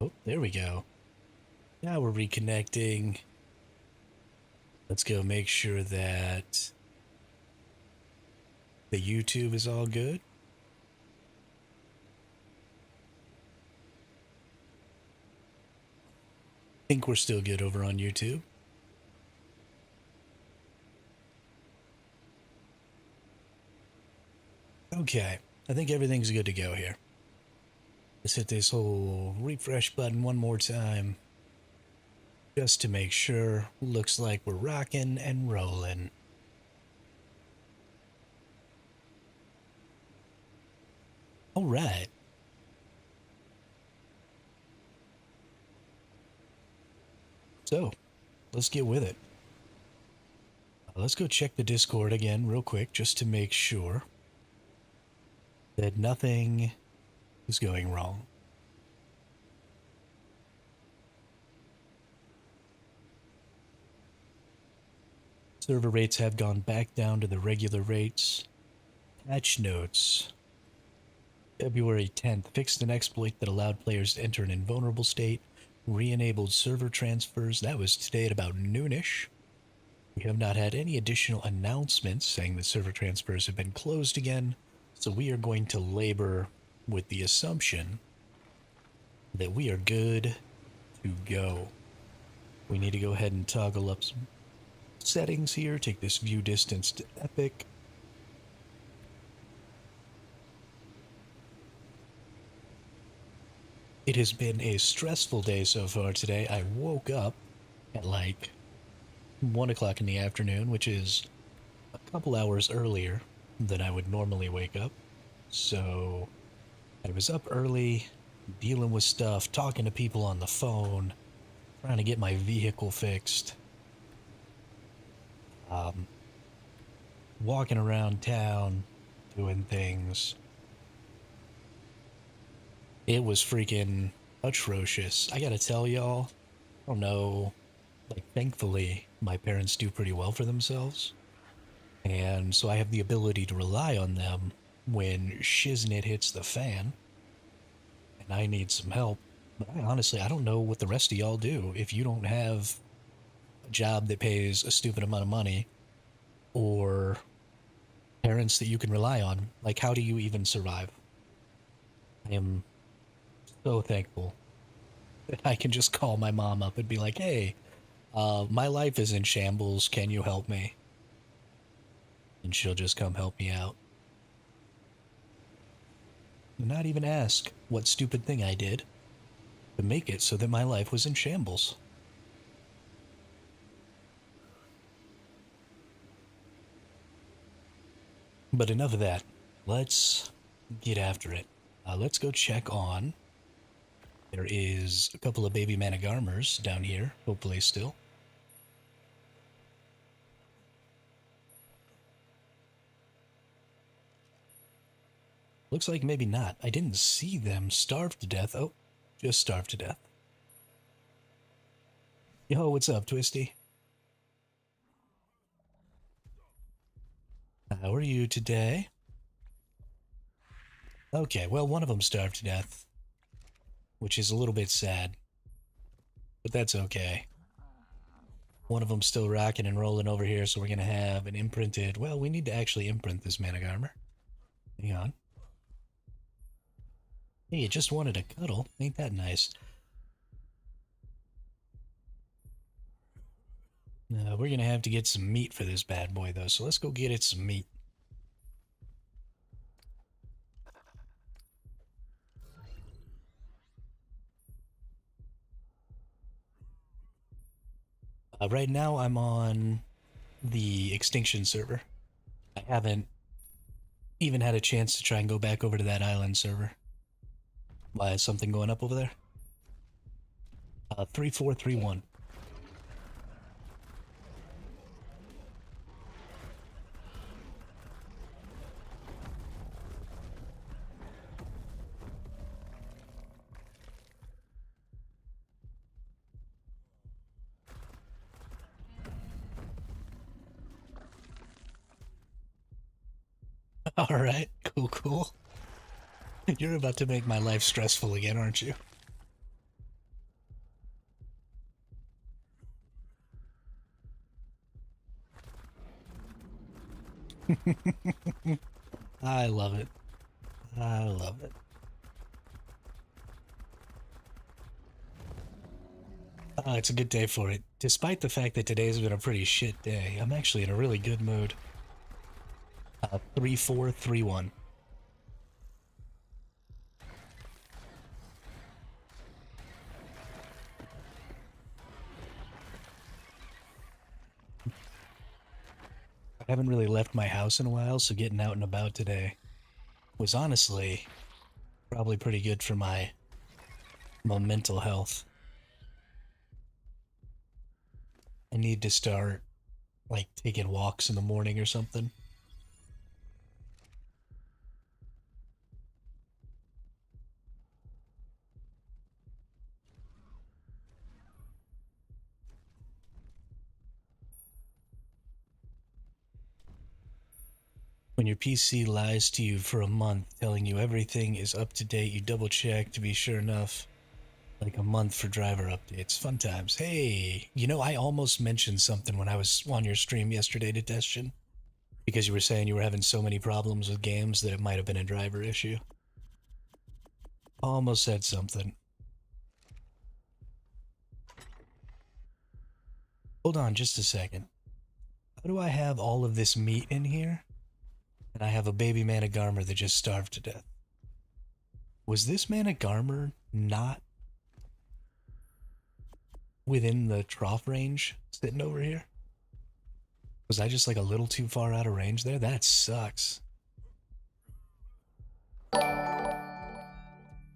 Oh, there we go. Now we're reconnecting. Let's go make sure that the YouTube is all good. I think we're still good over on YouTube. Okay, I think everything's good to go here. Let's hit this whole refresh button one more time. Just to make sure. Looks like we're rocking and rolling. All right. So, let's get with it. Let's go check the Discord again real quick just to make sure that nothing is going wrong. Server rates have gone back down to the regular rates. Patch notes. February 10th, fixed an exploit that allowed players to enter an invulnerable state. Re-enabled server transfers. That was today at about noonish. We have not had any additional announcements saying that server transfers have been closed again. So we are going to labor with the assumption that we are good to go. We need to go ahead and toggle up some settings here. Take this view distance to epic. It has been a stressful day so far today. I woke up at like 1 o'clock in the afternoon, which is a couple hours earlier than I would normally wake up. So I was up early, dealing with stuff, talking to people on the phone, trying to get my vehicle fixed. Walking around town, doing things. It was freaking atrocious. I gotta tell y'all, I don't know, like thankfully my parents do pretty well for themselves. And so I have the ability to rely on them when shiznit hits the fan and I need some help. But I don't know what the rest of y'all do if you don't have a job that pays a stupid amount of money or parents that you can rely on. Like, how do you even survive? I am so thankful that I can just call my mom up and be like, hey, my life is in shambles. Can you help me? And she'll just come help me out. And not even ask what stupid thing I did to make it so that my life was in shambles. But enough of that. Let's get after it. Let's go check on. There is a couple of baby Managarmers down here, hopefully still. Looks like maybe not. I didn't see them starve to death. Oh, just starved to death. Yo, what's up, Twisty? How are you today? Okay, well, one of them starved to death, which is a little bit sad, but that's okay. One of them's still rocking and rolling over here, so we're gonna have an imprinted. Well, we need to actually imprint this Managarmer. Hang on. Hey, you just wanted a cuddle. Ain't that nice? We're gonna have to get some meat for this bad boy, though, so let's go get it some meat. Right now, I'm on the Extinction server. I haven't even had a chance to try and go back over to that island server. Why, is something going up over there? 3431. Alright, cool. You're about to make my life stressful again, aren't you? I love it. I love it. It's a good day for it. Despite the fact that today's been a pretty shit day, I'm actually in a really good mood. 3-4-3-1. I haven't really left my house in a while, so getting out and about today was honestly probably pretty good for my mental health. I need to start, like, taking walks in the morning or something. When your PC lies to you for a month, telling you everything is up to date, you double check to be sure enough. Like a month for driver updates. Fun times. Hey, you know, I almost mentioned something when I was on your stream yesterday, Detestion, because you were saying you were having so many problems with games that it might have been a driver issue. Almost said something. Hold on just a second. How do I have all of this meat in here? And I have a baby Managarmer that just starved to death. Was this Managarmer not within the trough range sitting over here? Was I just like a little too far out of range there? That sucks.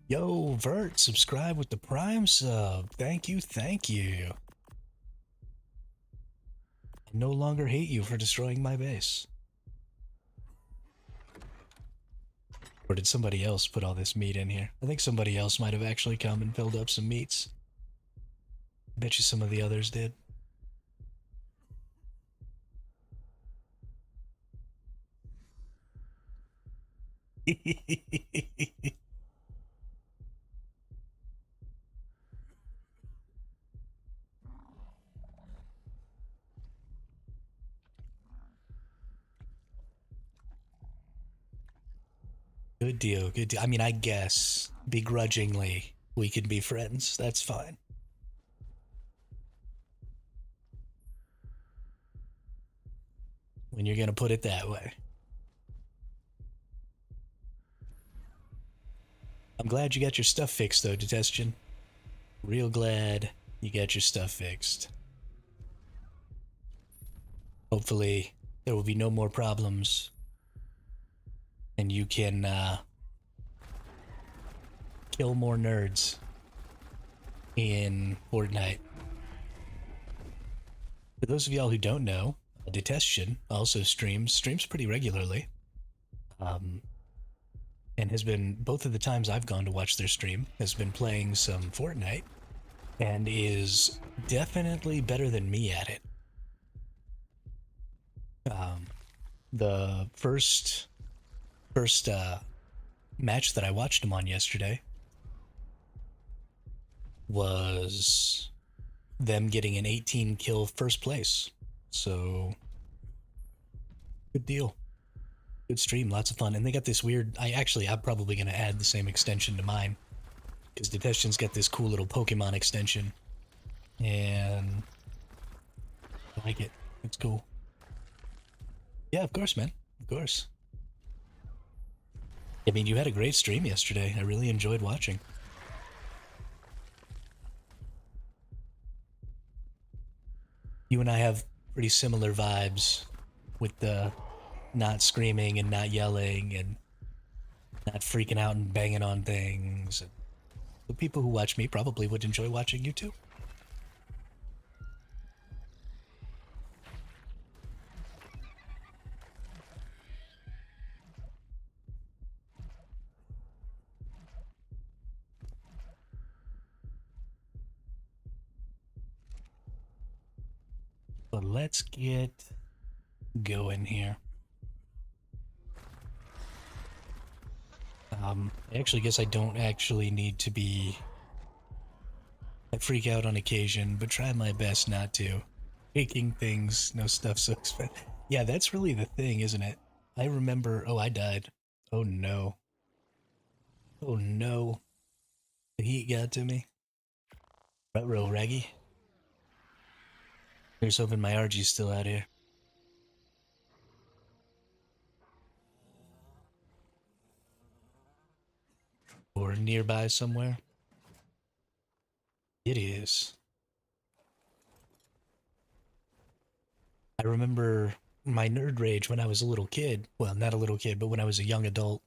Yo, Vert, subscribe with the Prime sub. Thank you, thank you. I no longer hate you for destroying my base. Or did somebody else put all this meat in here? I think somebody else might have actually come and filled up some meats. Bet you some of the others did. Good deal, good deal. I mean, I guess begrudgingly we can be friends. That's fine. When you're gonna put it that way. I'm glad you got your stuff fixed, though, Detestion. Real glad you got your stuff fixed. Hopefully, there will be no more problems. And you can, kill more nerds in Fortnite. For those of y'all who don't know, Detestion also streams pretty regularly. And has been, both of the times I've gone to watch their stream, has been playing some Fortnite and is definitely better than me at it. The first match that I watched him on yesterday was them getting an 18 kill first place. So good deal. Good stream, lots of fun. And they got this weird, I'm probably going to add the same extension to mine. Because Detestion's got this cool little Pokemon extension. And I like it. It's cool. Yeah, of course, man. Of course. I mean, you had a great stream yesterday. I really enjoyed watching. You and I have pretty similar vibes with the not screaming and not yelling and not freaking out and banging on things. The people who watch me probably would enjoy watching you too. But let's get going here. I actually guess I don't actually need to be... I freak out on occasion, but try my best not to. Taking things, no stuff so expensive. Yeah, that's really the thing, isn't it? I remember. Oh, I died. Oh no. Oh no. The heat got to me. Ruh-roh, Raggy. Here's hoping my RG's still out here. Or nearby somewhere. It is. I remember my nerd rage when I was a little kid. Well, not a little kid, but when I was a young adult.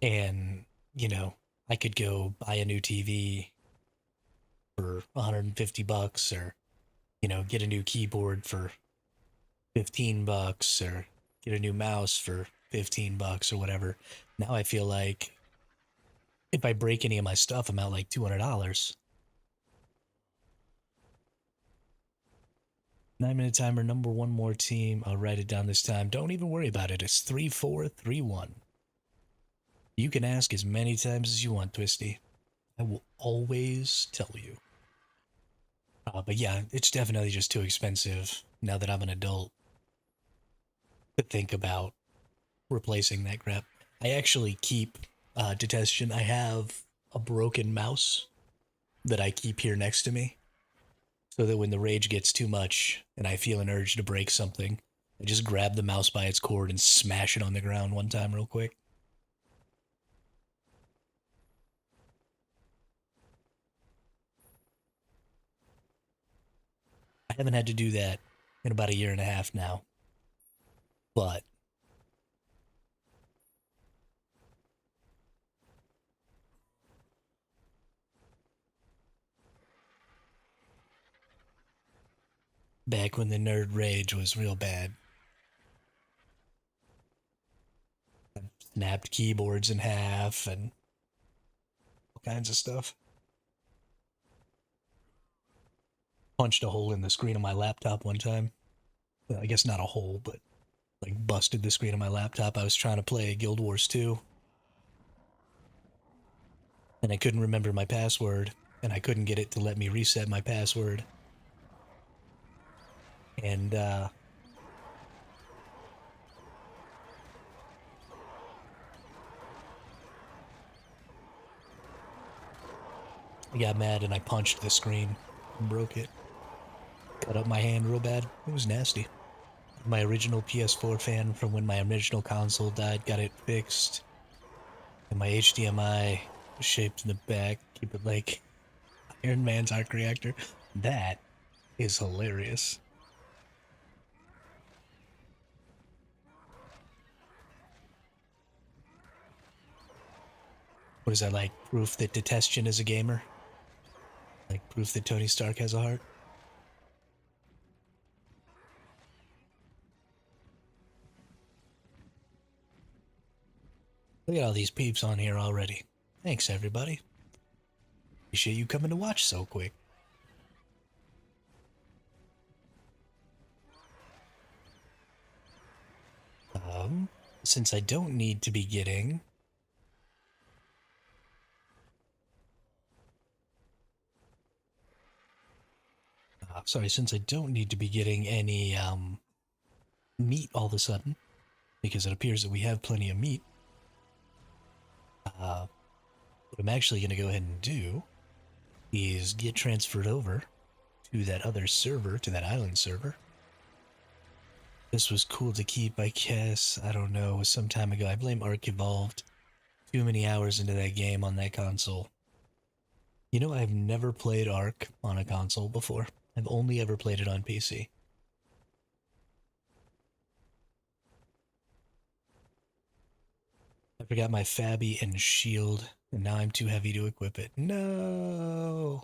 And, you know, I could go buy a new TV for 150 bucks or, get a new keyboard for 15 bucks or get a new mouse for 15 bucks or whatever. Now I feel like if I break any of my stuff, I'm out like $200. 9 minute timer, number one more team. I'll write it down this time. Don't even worry about it. It's 3-4-3-1. You can ask as many times as you want, Twisty. I will always tell you. But yeah, it's definitely just too expensive now that I'm an adult to think about replacing that crap. I actually keep detention. I have a broken mouse that I keep here next to me so that when the rage gets too much and I feel an urge to break something, I just grab the mouse by its cord and smash it on the ground one time real quick. I haven't had to do that in about a year and a half now, but back when the nerd rage was real bad, I snapped keyboards in half and all kinds of stuff. Punched a hole in the screen of my laptop one time. Well, I guess not a hole, but like busted the screen of my laptop. I was trying to play Guild Wars 2 and I couldn't remember my password and I couldn't get it to let me reset my password. And I got mad and I punched the screen and broke it. Cut up my hand real bad. It was nasty. My original PS4 fan from when my original console died got it fixed. And my HDMI was shaped in the back. Keep it like Iron Man's arc reactor. That is hilarious. What is that, like proof that Detestion is a gamer? Like proof that Tony Stark has a heart? Look at all these peeps on here already. Thanks, everybody. Appreciate you coming to watch so quick. Since I don't need to be getting... sorry, since I don't need to be getting any, meat all of a sudden, because it appears that we have plenty of meat, what I'm actually going to go ahead and do is get transferred over to that other server, to that island server. This was cool to keep, I guess. I don't know, some time ago. I blame ARK Evolved. Too many hours into that game on that console. You know, I've never played ARK on a console before. I've only ever played it on PC. I forgot my Fabi and shield, and now I'm too heavy to equip it. No!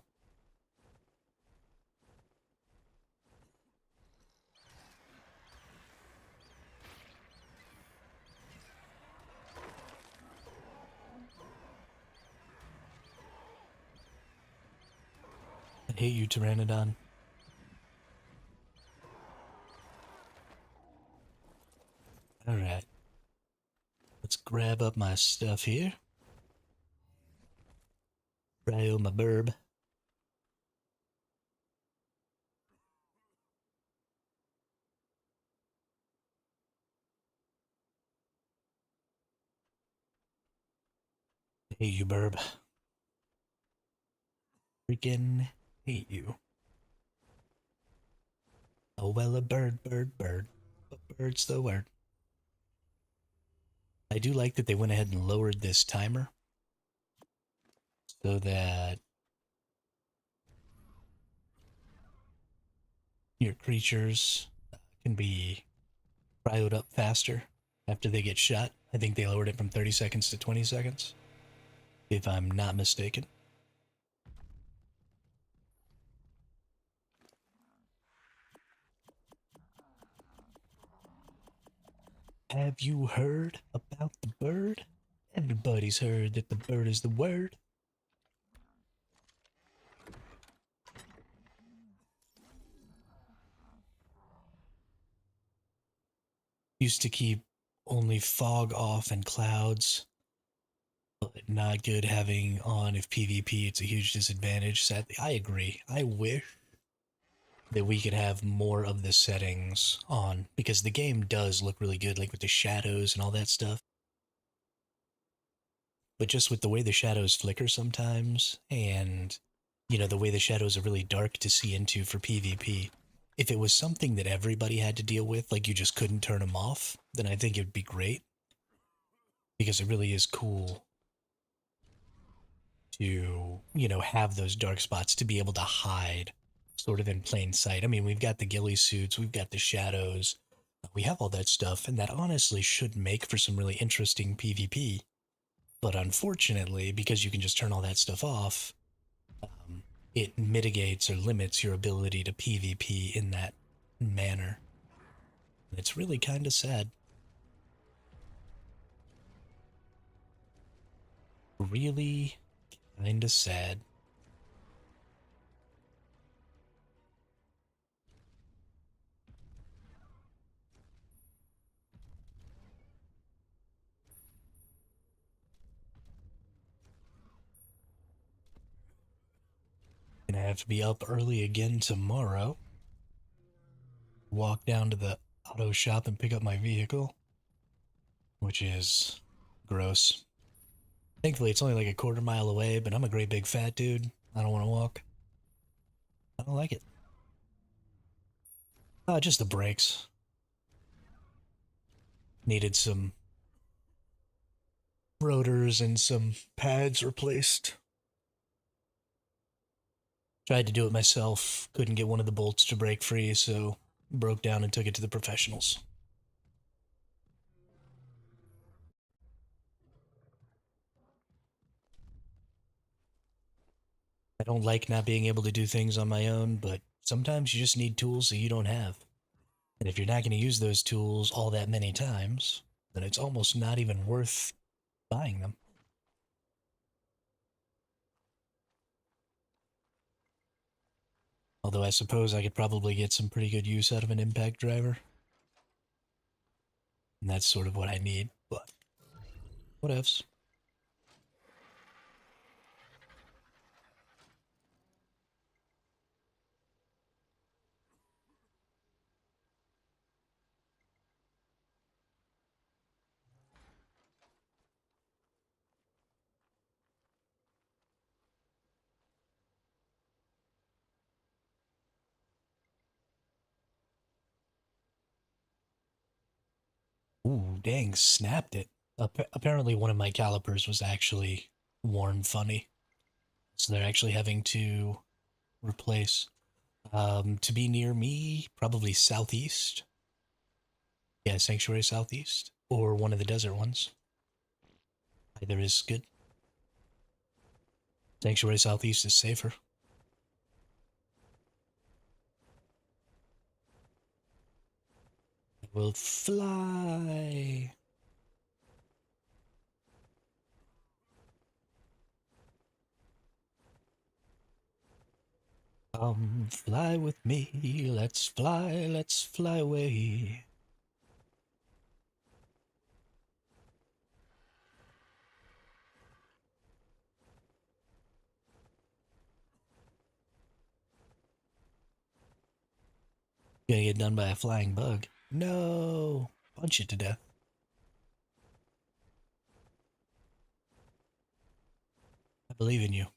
I hate you, Pteranodon. Alright. Let's grab up my stuff here. Cryo my burb. Hate you, Burb. Freaking hate you. Oh, well, a bird, bird, bird. But bird's the word. I do like that they went ahead and lowered this timer so that your creatures can be cryoed up faster after they get shot. I think they lowered it from 30 seconds to 20 seconds, if I'm not mistaken. Have you heard about the bird? Everybody's heard that the bird is the word. Used to keep only fog off and clouds, but not good having on if PvP. It's a huge disadvantage. Sadly, I agree. I wish that we could have more of the settings on because the game does look really good, like with the shadows and all that stuff. But just with the way the shadows flicker sometimes, and the way the shadows are really dark to see into for PvP. If it was something that everybody had to deal with, like you just couldn't turn them off, then I think it would be great because it really is cool to, have those dark spots to be able to hide sort of in plain sight. I mean, we've got the ghillie suits, we've got the shadows, we have all that stuff, and that honestly should make for some really interesting PvP. But unfortunately, because you can just turn all that stuff off, it mitigates or limits your ability to PvP in that manner. And it's really kind of sad. Really kind of sad. Gonna have to be up early again tomorrow. Walk down to the auto shop and pick up my vehicle, which is gross. Thankfully, it's only like a quarter mile away, but I'm a great big fat dude. I don't want to walk. I don't like it. Just the brakes. Needed some rotors and some pads replaced. Tried to do it myself, couldn't get one of the bolts to break free, so broke down and took it to the professionals. I don't like not being able to do things on my own, but sometimes you just need tools that you don't have. And if you're not going to use those tools all that many times, then it's almost not even worth buying them. Although I suppose I could probably get some pretty good use out of an impact driver. And that's sort of what I need, but whatevs. Ooh, dang, snapped it. Apparently one of my calipers was actually worn funny. So they're actually having to replace. To be near me, probably southeast. Yeah, Sanctuary Southeast. Or one of the desert ones. Either is good. Sanctuary Southeast is safer. I will fly. Come fly with me. Let's fly away. Gonna get done by a flying bug. No! Punch it to death. I believe in you.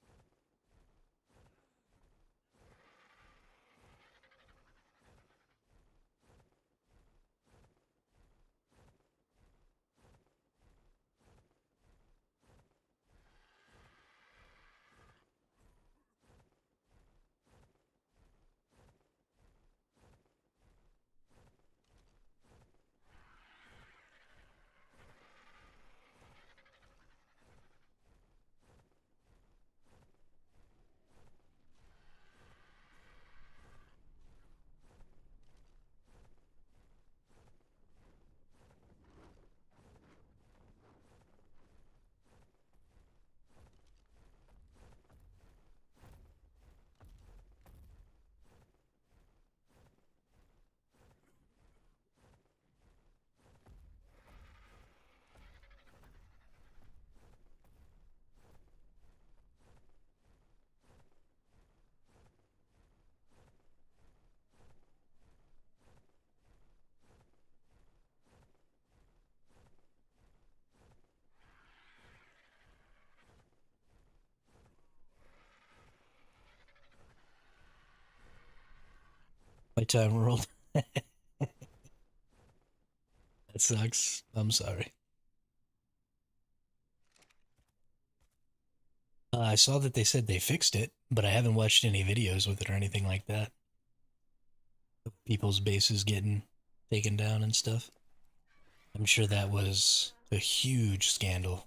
My time rolled. That sucks. I'm sorry. I saw that they said they fixed it, but I haven't watched any videos with it or anything like that. People's bases getting taken down and stuff. I'm sure that was a huge scandal.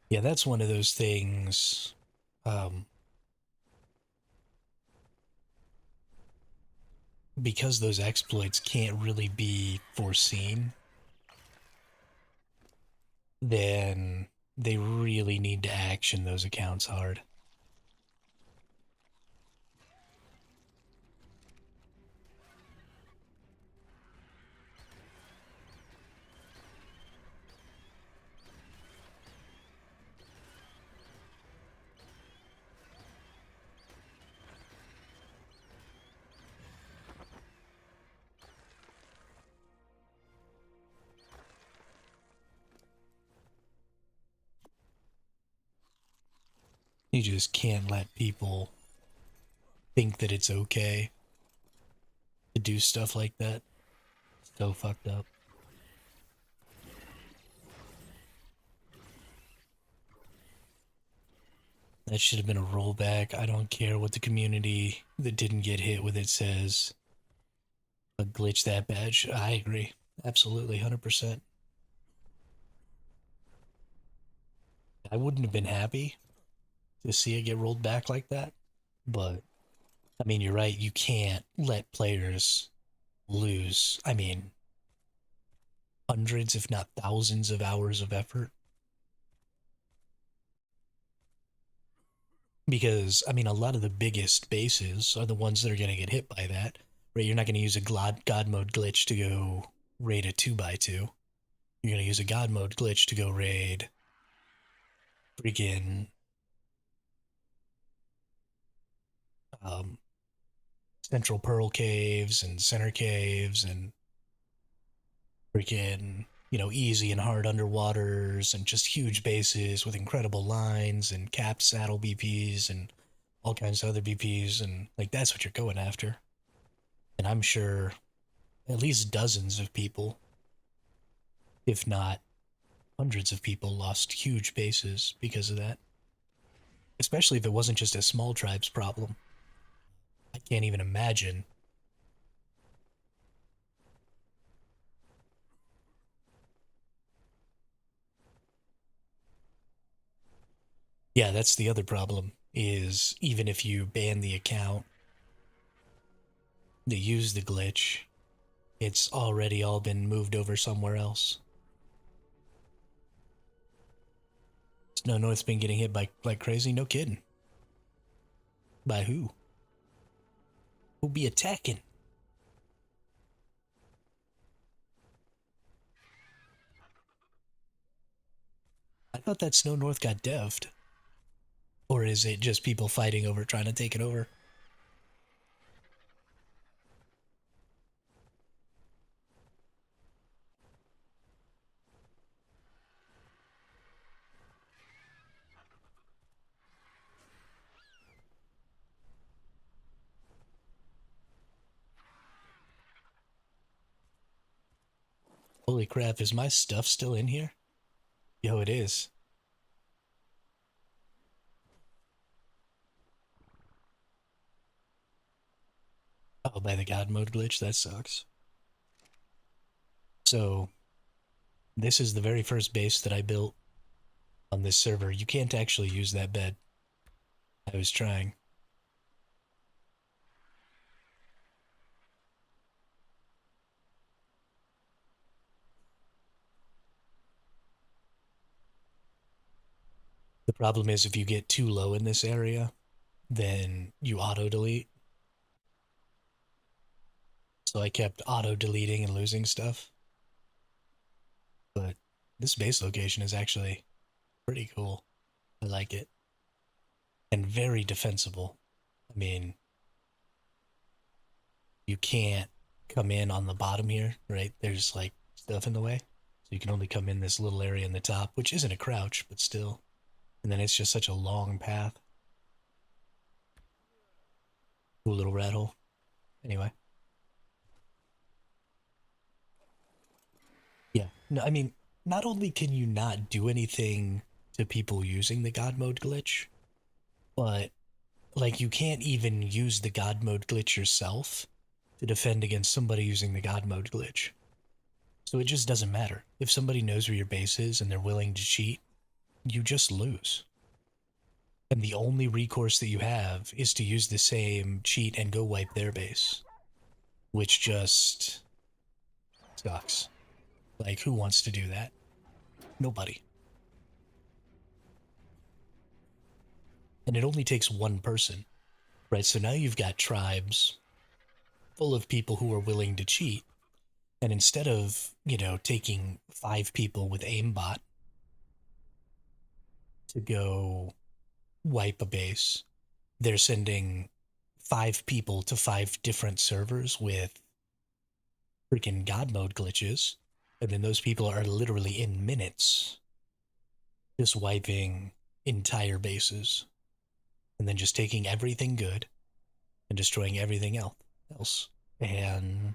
Yeah, that's one of those things. Um, because those exploits can't really be foreseen, then they really need to action those accounts hard. You just can't let people think that it's okay to do stuff like that. So fucked up. That should have been a rollback. I don't care what the community that didn't get hit with it says. A glitch that bad. I agree. Absolutely, 100%. I wouldn't have been happy to see it get rolled back like that. But, I mean, you're right. You can't let players lose, I mean, hundreds, if not thousands of hours of effort. Because, I mean, a lot of the biggest bases are the ones that are going to get hit by that. Right? You're not going to use a God mode glitch to go raid a 2x2. You're going to use a God mode glitch to go raid freaking um, Central Pearl Caves and Center Caves and freaking, easy and hard underwaters and just huge bases with incredible lines and capped saddle BPs and all kinds of other BPs. And, like, that's what you're going after. And I'm sure at least dozens of people, if not hundreds of people, lost huge bases because of that. Especially if it wasn't just a small tribe's problem. I can't even imagine. Yeah, that's the other problem, is even if you ban the account that used the glitch, it's already all been moved over somewhere else. Snow North's been getting hit by like crazy? No kidding. By who? Who'll be attacking? I thought that Snow North got devved. Or is it just people fighting over trying to take it over? Holy crap, is my stuff still in here? Yo, it is. Oh, by the god mode glitch? That sucks. So, this is the very first base that I built on this server. You can't actually use that bed. I was trying. The problem is if you get too low in this area, then you auto-delete. So I kept auto-deleting and losing stuff. But this base location is actually pretty cool. I like it. And very defensible. I mean, you can't come in on the bottom here, right? There's like stuff in the way. So you can only come in this little area in the top, which isn't a crouch, but still. And then it's just such a long path. Cool little rat hole. Anyway. Yeah. No, I mean, not only can you not do anything to people using the God mode glitch, but like you can't even use the God mode glitch yourself to defend against somebody using the God mode glitch. So it just doesn't matter. If somebody knows where your base is and they're willing to cheat, you just lose. And the only recourse that you have is to use the same cheat and go wipe their base. Which just sucks. Like, who wants to do that? Nobody. And it only takes one person, right? So now you've got tribes full of people who are willing to cheat. And instead of, taking 5 people with aimbot to go wipe a base, they're sending 5 people to 5 different servers with freaking God mode glitches. And then those people are literally in minutes just wiping entire bases and then just taking everything good and destroying everything else. And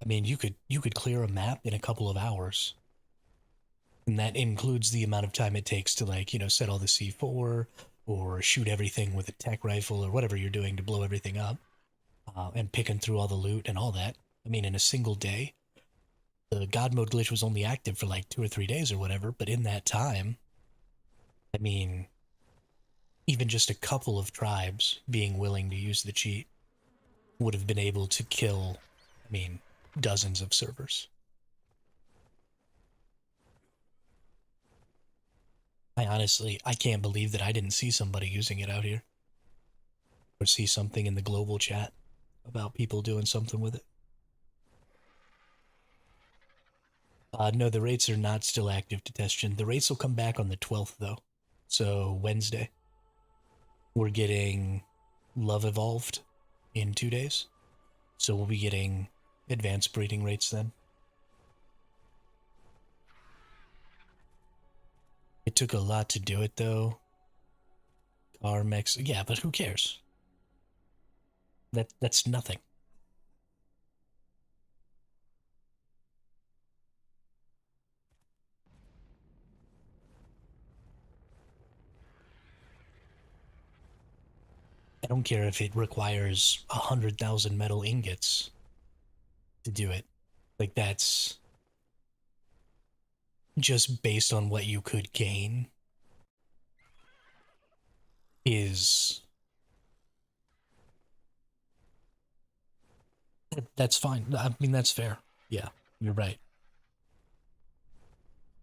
I mean, you could clear a map in a couple of hours. And that includes the amount of time it takes to set all the C4 or shoot everything with a tech rifle or whatever you're doing to blow everything up, and picking through all the loot and all that. I mean, in a single day, the God mode glitch was only active for like 2 or 3 days or whatever, but in that time, I mean, even just a couple of tribes being willing to use the cheat would have been able to kill, I mean, dozens of servers. I can't believe that I didn't see somebody using it out here or see something in the global chat about people doing something with it. No, the rates are not still active to Testian. The rates will come back on the 12th, though. So, Wednesday. We're getting Love Evolved in 2 days. So, we'll be getting advanced breeding rates then. It took a lot to do it, though. Carmex. Yeah, but who cares? That's nothing. I don't care if it requires 100,000 metal ingots to do it. Like, that's just based on what you could gain is that's fine. I mean, that's fair. Yeah, you're right.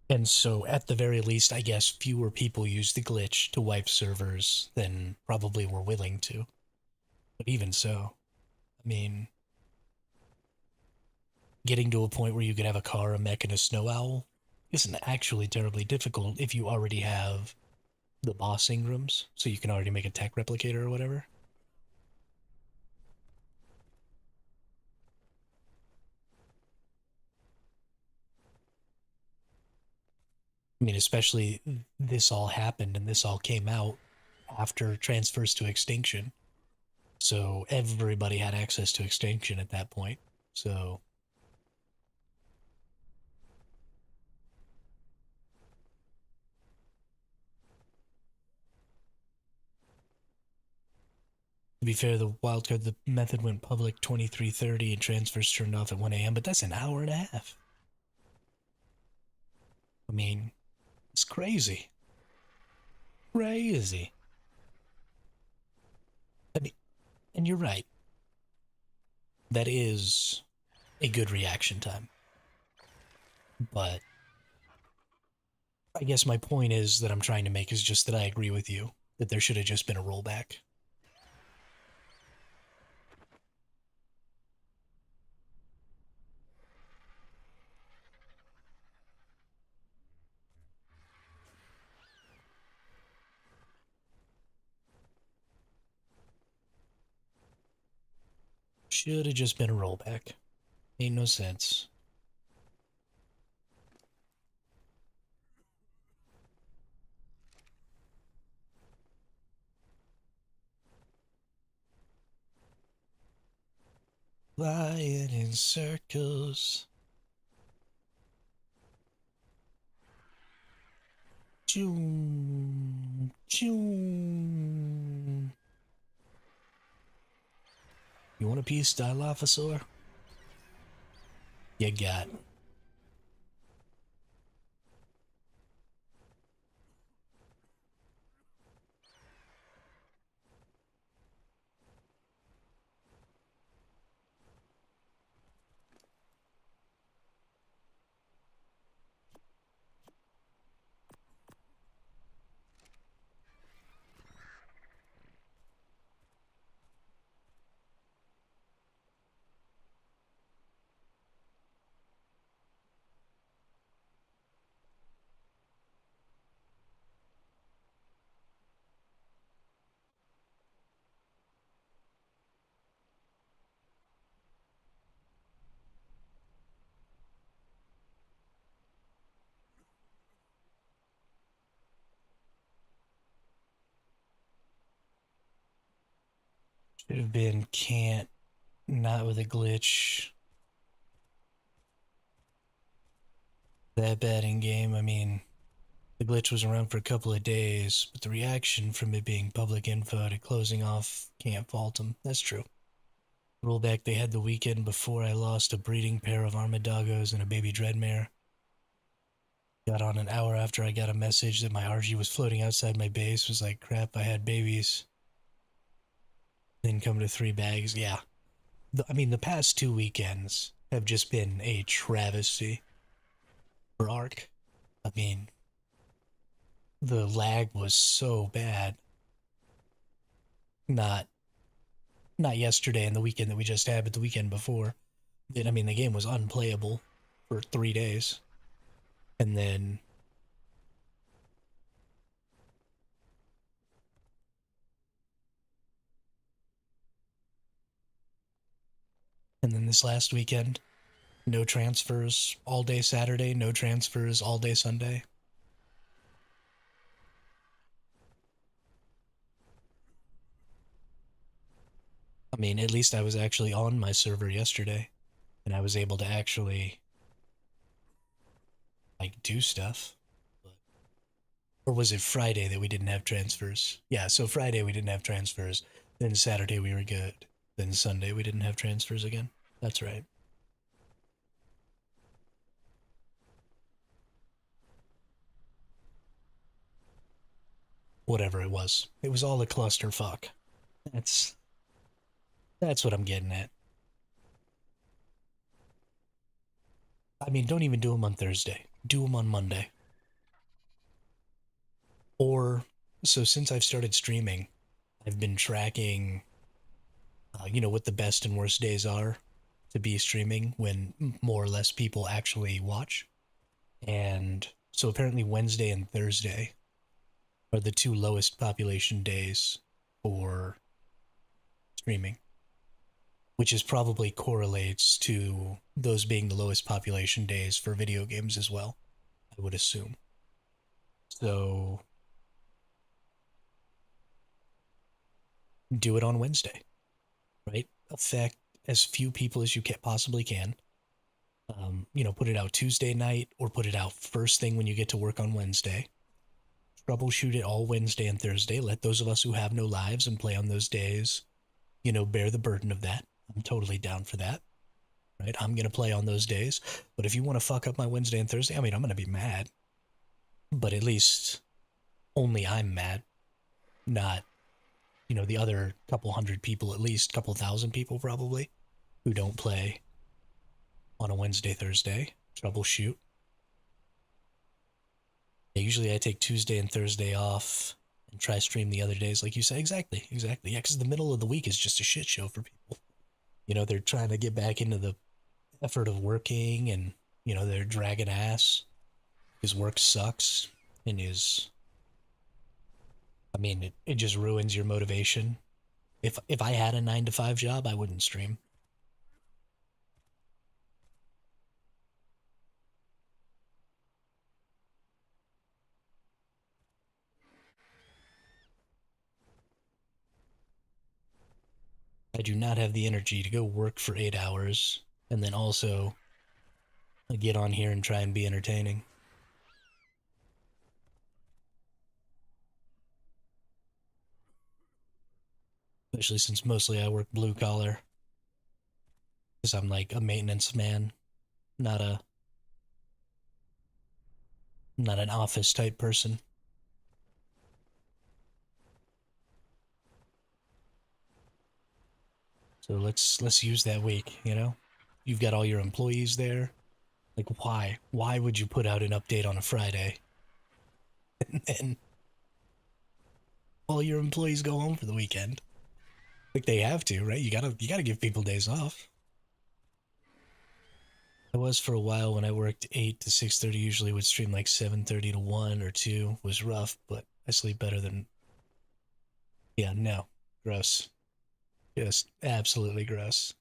And so, at the very least, I guess fewer people use the glitch to wipe servers than probably were willing to. But even so, I mean, getting to a point where you could have a car, a mech, and a snow owl isn't actually terribly difficult if you already have the bossing rooms, so you can already make a tech replicator or whatever. I mean, especially this all happened and this all came out after transfers to extinction. So everybody had access to extinction at that point. So to be fair, the wildcard, the method went public 23:30 and transfers turned off at 1 a.m., but that's an hour and a half. I mean, it's crazy. Crazy. I mean, and you're right. That is a good reaction time. But I guess my point is that I'm trying to make is just that I agree with you that there should have just been a rollback. Should have just been a rollback. Ain't no sense. Flying in circles. Choom, choom. You want a piece, Dilophosaur? You got. Should have been can't, not with a glitch. That bad in game. I mean, the glitch was around for a couple of days, but the reaction from it being public info to closing off can't fault them. That's true. Rollback, they had the weekend before I lost a breeding pair of Armadagos and a baby Dreadmare. Got on an hour after I got a message that my RG was floating outside my base. Was like, crap, I had babies. Then come to 3 bags. Yeah. I mean, the past 2 weekends have just been a travesty for ARK. I mean, the lag was so bad. Not not yesterday and the weekend that we just had, but the weekend before. I mean, the game was unplayable for 3 days. And then this last weekend, no transfers all day Saturday, no transfers all day Sunday. I mean, at least I was actually on my server yesterday and I was able to actually like do stuff. Or was it Friday that we didn't have transfers? Yeah, so Friday we didn't have transfers. Then Saturday we were good. Then Sunday we didn't have transfers again. That's right. Whatever it was. It was all a clusterfuck. That's that's what I'm getting at. I mean, don't even do them on Thursday. Do them on Monday. Or so since I've started streaming, I've been tracking what the best and worst days are to be streaming when more or less people actually watch. And so apparently Wednesday and Thursday are the two lowest population days for streaming, which is probably correlates to those being the lowest population days for video games as well, I would assume. So do it on Wednesday, right? Affect as few people as you can, possibly can. Put it out Tuesday night or put it out first thing when you get to work on Wednesday. Troubleshoot it all Wednesday and Thursday. Let those of us who have no lives and play on those days, bear the burden of that. I'm totally down for that, right? I'm going to play on those days. But if you want to fuck up my Wednesday and Thursday, I mean, I'm going to be mad. But at least only I'm mad, not, the other couple hundred people, at least couple thousand people probably, who don't play on a Wednesday, Thursday. Troubleshoot. Yeah, usually I take Tuesday and Thursday off and try stream the other days, like you said. Exactly, exactly. Yeah, because the middle of the week is just a shit show for people. They're trying to get back into the effort of working and, they're dragging ass. His work sucks and it just ruins your motivation. If I had a 9 to 5 job, I wouldn't stream. I do not have the energy to go work for 8 hours and then also get on here and try and be entertaining. Especially since mostly I work blue collar. Because I'm like a maintenance man, not a not an office type person. So let's use that week, You've got all your employees there. Like why? Why would you put out an update on a Friday and then all your employees go home for the weekend? Like they have to, right? You gotta give people days off. I was for a while when I worked 8 to 6:30. Usually would stream like 7:30 to 1 or 2. Was rough, but I sleep better than. Yeah, no, gross, just absolutely gross.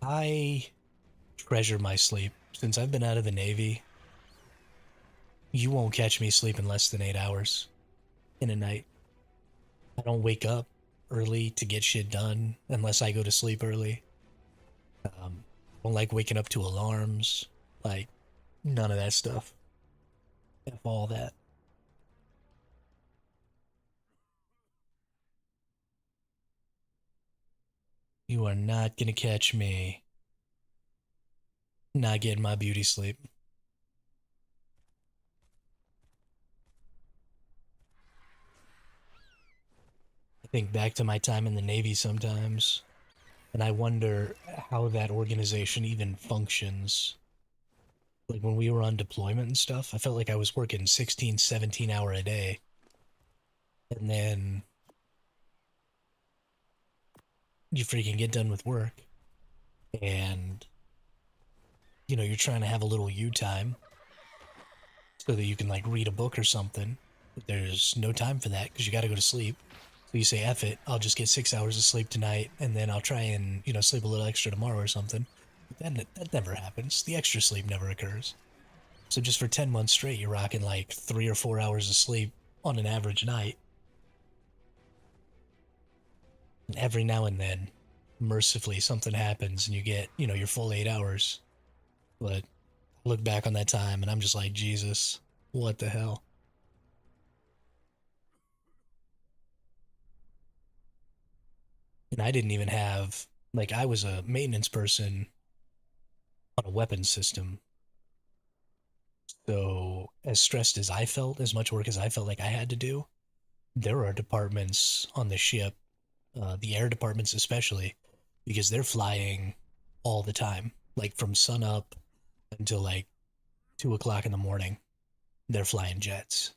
I treasure my sleep. Since I've been out of the Navy, you won't catch me sleeping less than 8 hours in a night. I don't wake up early to get shit done unless I go to sleep early. I don't like waking up to alarms. Like, none of that stuff. F all that. You are not gonna catch me not getting my beauty sleep. I think back to my time in the Navy sometimes, and I wonder how that organization even functions. Like when we were on deployment and stuff, I felt like I was working 16, 17 hour a day. And then you freaking get done with work and you're trying to have a little you time so that you can like read a book or something. But there's no time for that because you got to go to sleep. So you say, F it, I'll just get 6 hours of sleep tonight and then I'll try and, sleep a little extra tomorrow or something. But then that never happens. The extra sleep never occurs. So just for 10 months straight, you're rocking like 3 or 4 hours of sleep on an average night. And every now and then, mercifully, something happens and you get, your full 8 hours. But I look back on that time and I'm just like, Jesus, what the hell? And I didn't even have, like, I was a maintenance person on a weapons system. So, as stressed as I felt, as much work as I felt like I had to do, there are departments on the ship, the air departments especially, because they're flying all the time, like from sun up until like 2 o'clock in the morning. They're flying jets.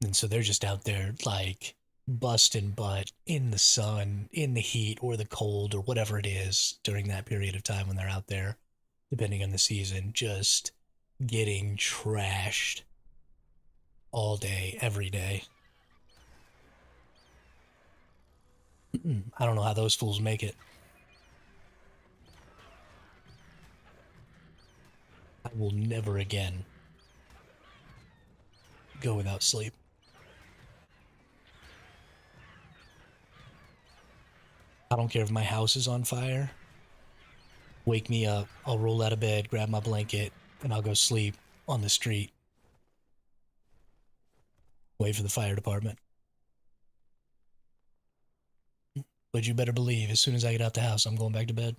And so they're just out there like busting butt in the sun, in the heat or the cold or whatever it is during that period of time when they're out there, depending on the season, just getting trashed all day, every day. I don't know how those fools make it. I will never again go without sleep. I don't care if my house is on fire. Wake me up. I'll roll out of bed, grab my blanket, and I'll go sleep on the street. Wait for the fire department. But you better believe, as soon as I get out the house, I'm going back to bed.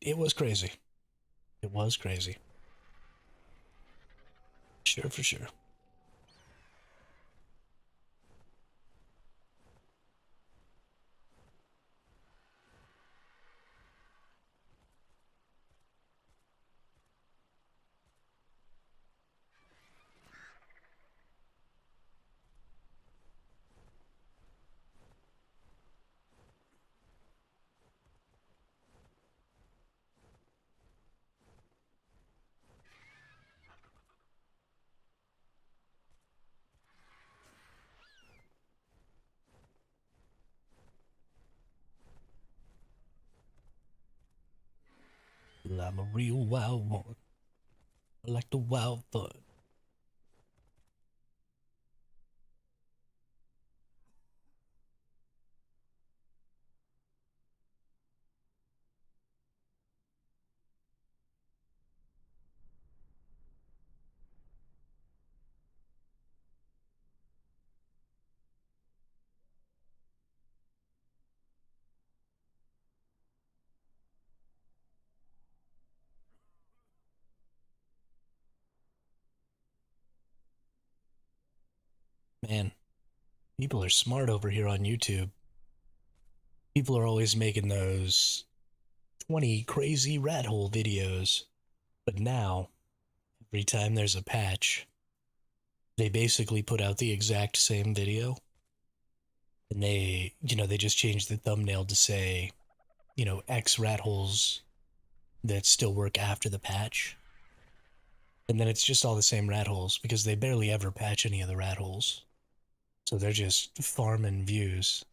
It was crazy. It was crazy. Sure, for sure. I'm a real wild one. I like the wild fun. Man, people are smart over here on YouTube. People are always making those 20 crazy rat hole videos. But now, every time there's a patch, they basically put out the exact same video. And they just change the thumbnail to say, X rat holes that still work after the patch. And then it's just all the same rat holes because they barely ever patch any of the rat holes. So they're just farming views.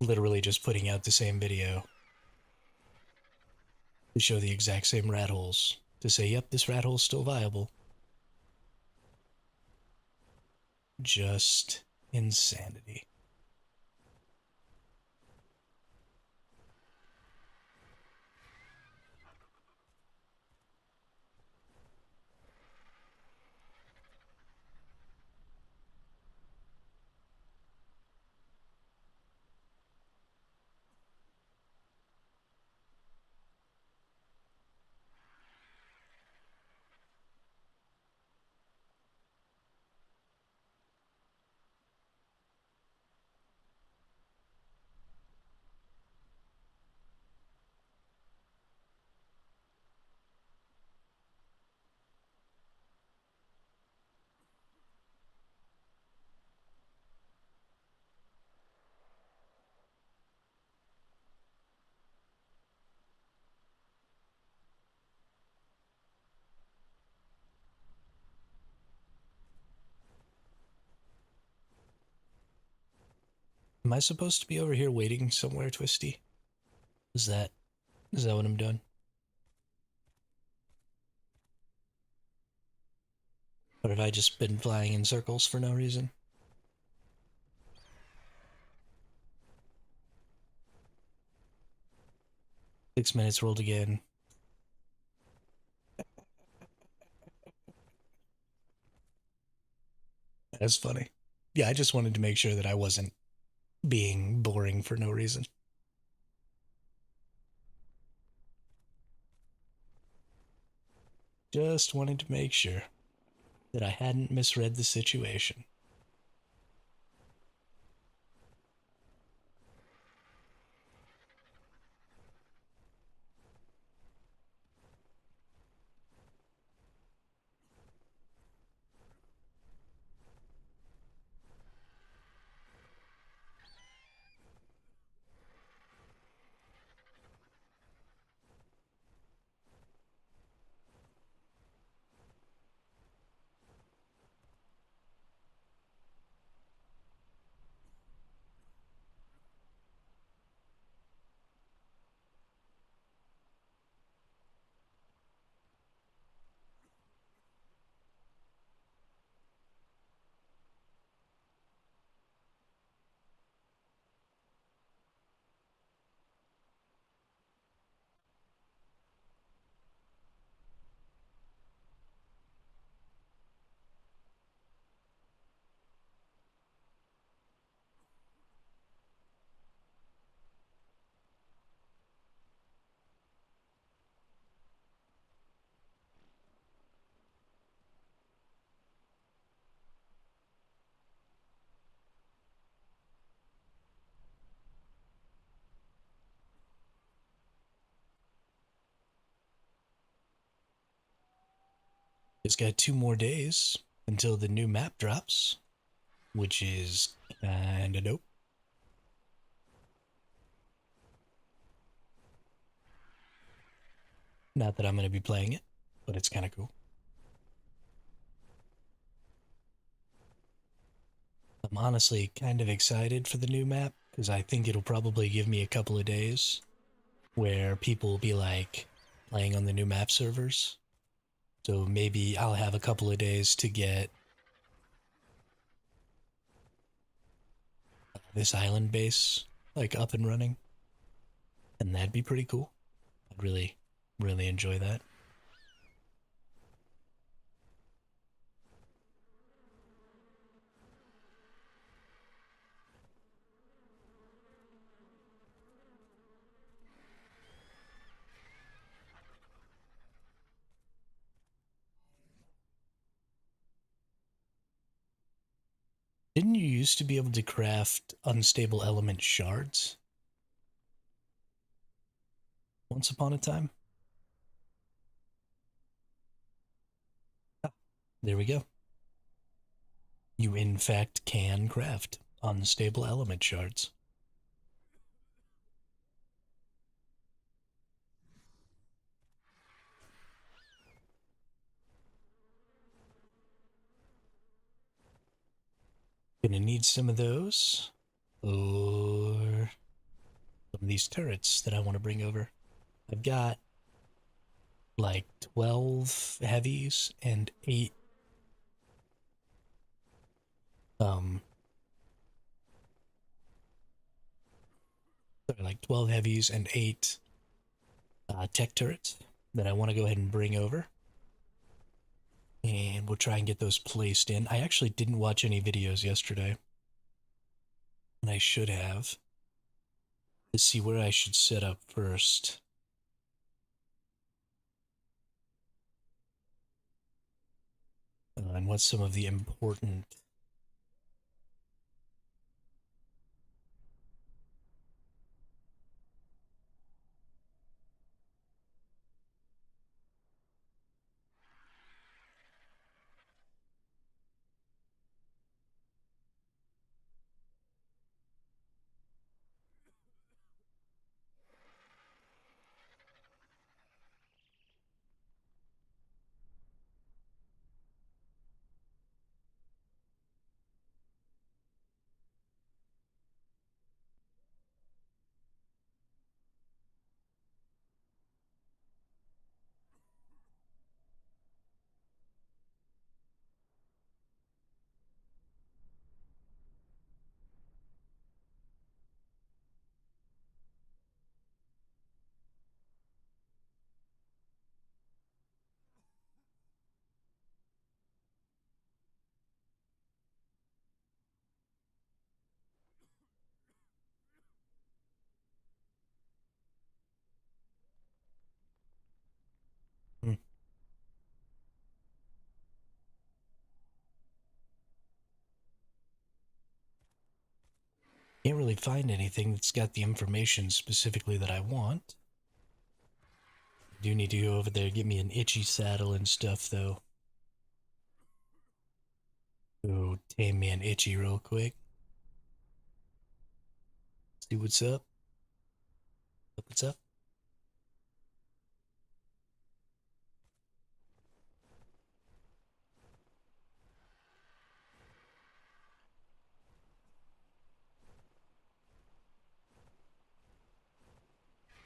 Literally just putting out the same video to show the exact same rat holes. To say, yep, this rat hole's still viable. Just insanity. Am I supposed to be over here waiting somewhere, Twisty? Is that is that what I'm doing? Or have I just been flying in circles for no reason? 6 minutes rolled again. That's funny. Yeah, I just wanted to make sure that I wasn't being boring for no reason. Just wanted to make sure that I hadn't misread the situation. It's got 2 more days until the new map drops, which is kinda dope. Not that I'm going to be playing it, but it's kind of cool. I'm honestly kind of excited for the new map because I think it'll probably give me a couple of days where people will be like playing on the new map servers. So maybe I'll have a couple of days to get this island base like up and running, and that'd be pretty cool. I'd really, really enjoy that. Didn't you used to be able to craft unstable element shards once upon a time? Ah, there we go. You in fact can craft unstable element shards. Gonna need some of those or some of these turrets that I want to bring over. I've got like 12 heavies and 8 um sorry, like 12 heavies and 8 tech turrets that I want to go ahead and bring over. And we'll try and get those placed in. I actually didn't watch any videos yesterday, and I should have, to see where I should set up first. And what's some of the important. Can't really find anything that's got the information specifically that I want. I do need to go over there and get me an itchy saddle and stuff, though. Go tame me an itchy real quick. See what's up. What's up?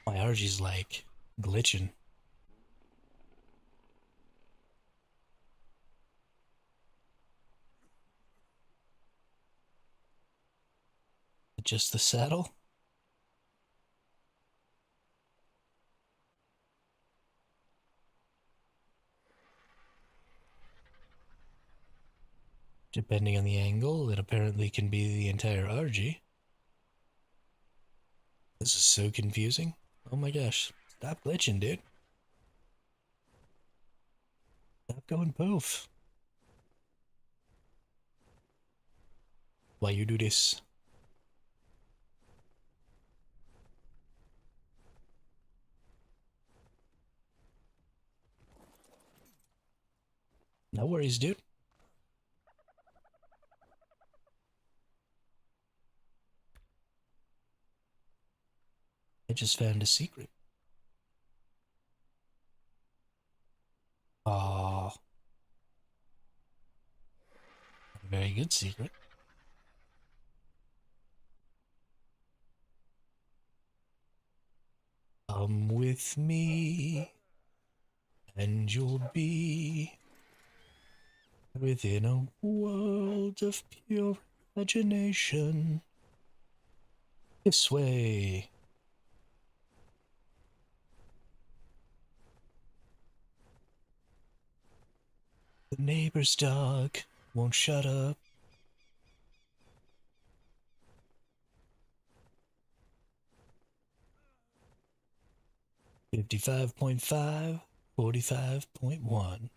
My RG's like glitching. Just the saddle? Depending on the angle, it apparently can be the entire RG. This is so confusing. Oh my gosh. Stop glitching, dude. Stop going poof. Why you do this? No worries, dude. I just found a secret. Oh, a very good secret. Come with me, and you'll be within a world of pure imagination. This way. The neighbor's dog won't shut up. 55.5, 45.1.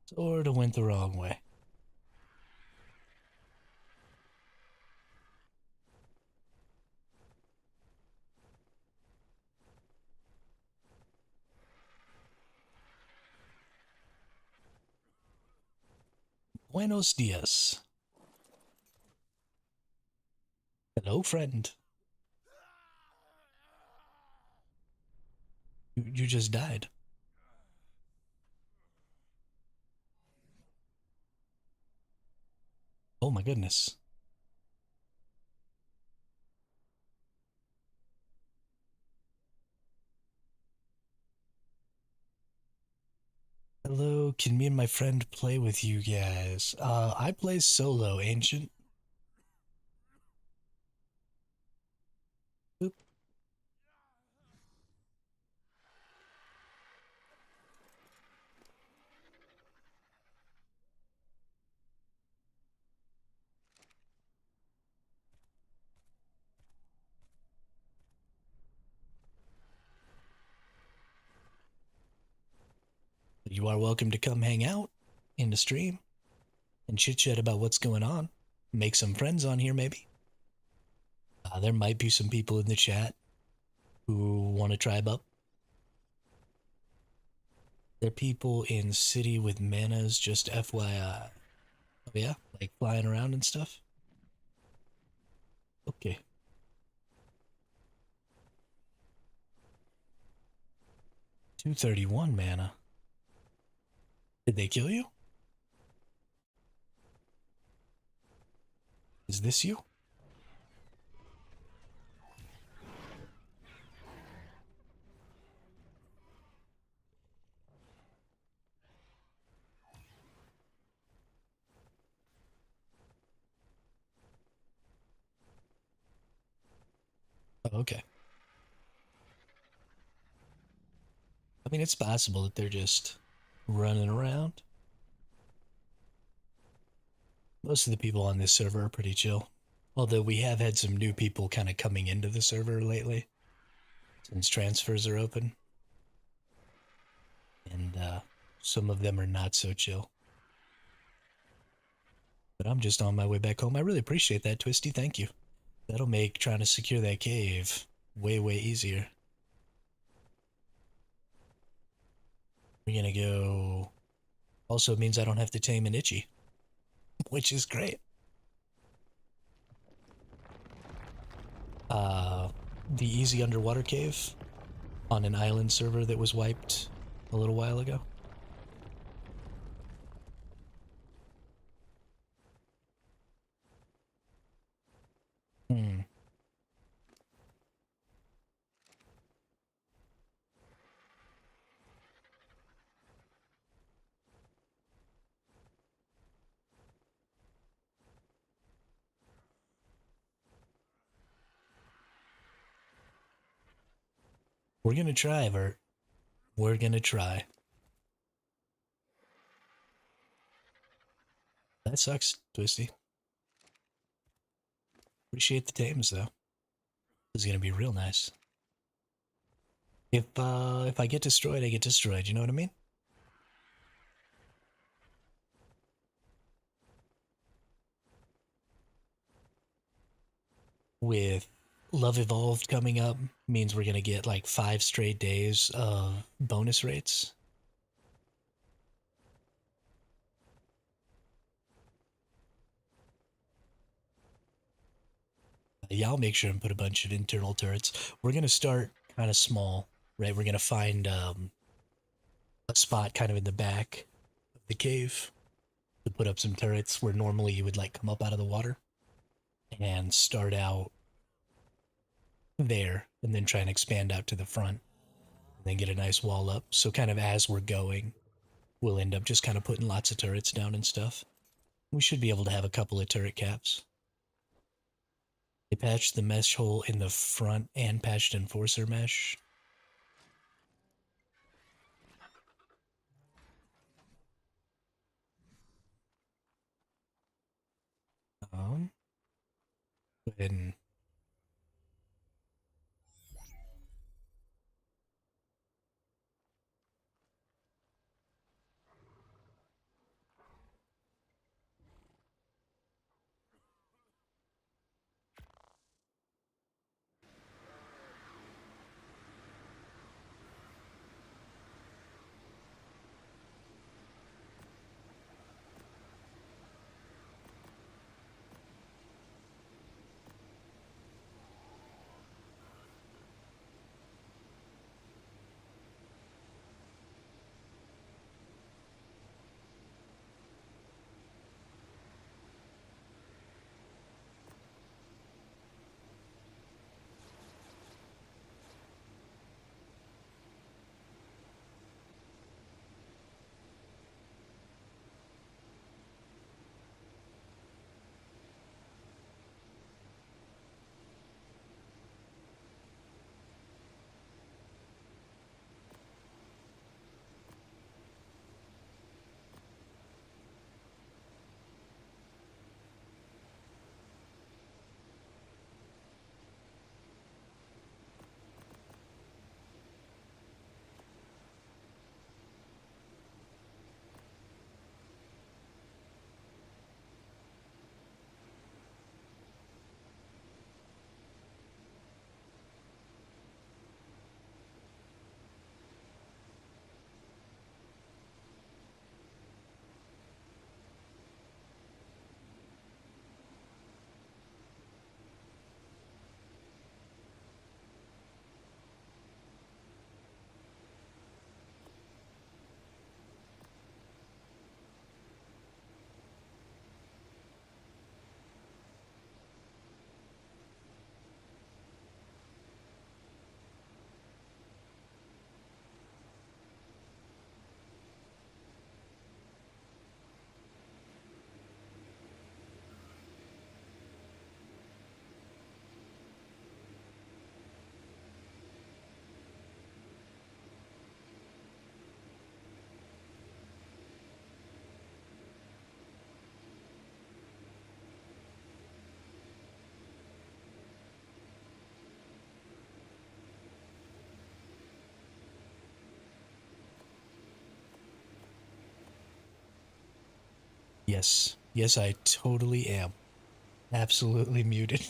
Sorta went the wrong way. Buenos dias. Hello, friend. You just died. Oh my goodness. Hello, can me and my friend play with you guys? I play solo, Ancient. Oop. You are welcome to come hang out in the stream and chit chat about what's going on. Make some friends on here, maybe. There might be some people in the chat who want to tribe up. There are people in city with manas, just FYI. Oh, yeah? Like flying around and stuff? Okay. 231 mana. Did they kill you? Is this you? Oh, okay. I mean, it's possible that they're just running around. Most of the people on this server are pretty chill. Although we have had some new people kind of coming into the server lately since transfers are open. And some of them are not so chill. But I'm just on my way back home. I really appreciate that, Twisty. Thank you. That'll make trying to secure that cave way, way easier. We're gonna go. Also means I don't have to tame an itchy, which is great. The easy underwater cave on an island server that was wiped a little while ago. Hmm. We're gonna try, Vert. We're gonna try. That sucks, Twisty. Appreciate the tames though. This is gonna be real nice. If I get destroyed, I get destroyed. You know what I mean? With Love Evolved coming up, means we're gonna get like 5 straight days of bonus rates. Yeah, I'll make sure and put a bunch of internal turrets. We're gonna start kind of small, right? We're gonna find a spot kind of in the back of the cave to put up some turrets where normally you would like come up out of the water, and start out there and then try and expand out to the front and then get a nice wall up. So kind of as we're going, we'll end up just kind of putting lots of turrets down and stuff. We should be able to have a couple of turret caps. They patched the mesh hole in the front and patched enforcer mesh. Go ahead and Yes. Yes, I totally am. Absolutely muted.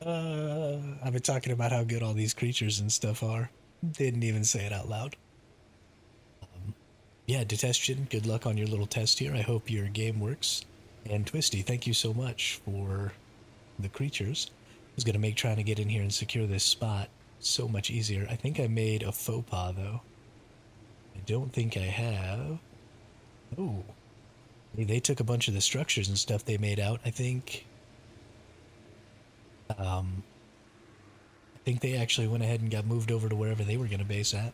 I've been talking about how good all these creatures and stuff are. Didn't even say it out loud. Yeah, Detestion, good luck on your little test here. I hope your game works. And Twisty, thank you so much for the creatures. I was going to make trying to get in here and secure this spot so much easier. I think I made a faux pas, though. I don't think I have. Oh, they took a bunch of the structures and stuff they made out. Um, I think they actually went ahead and got moved over to wherever they were going to base at.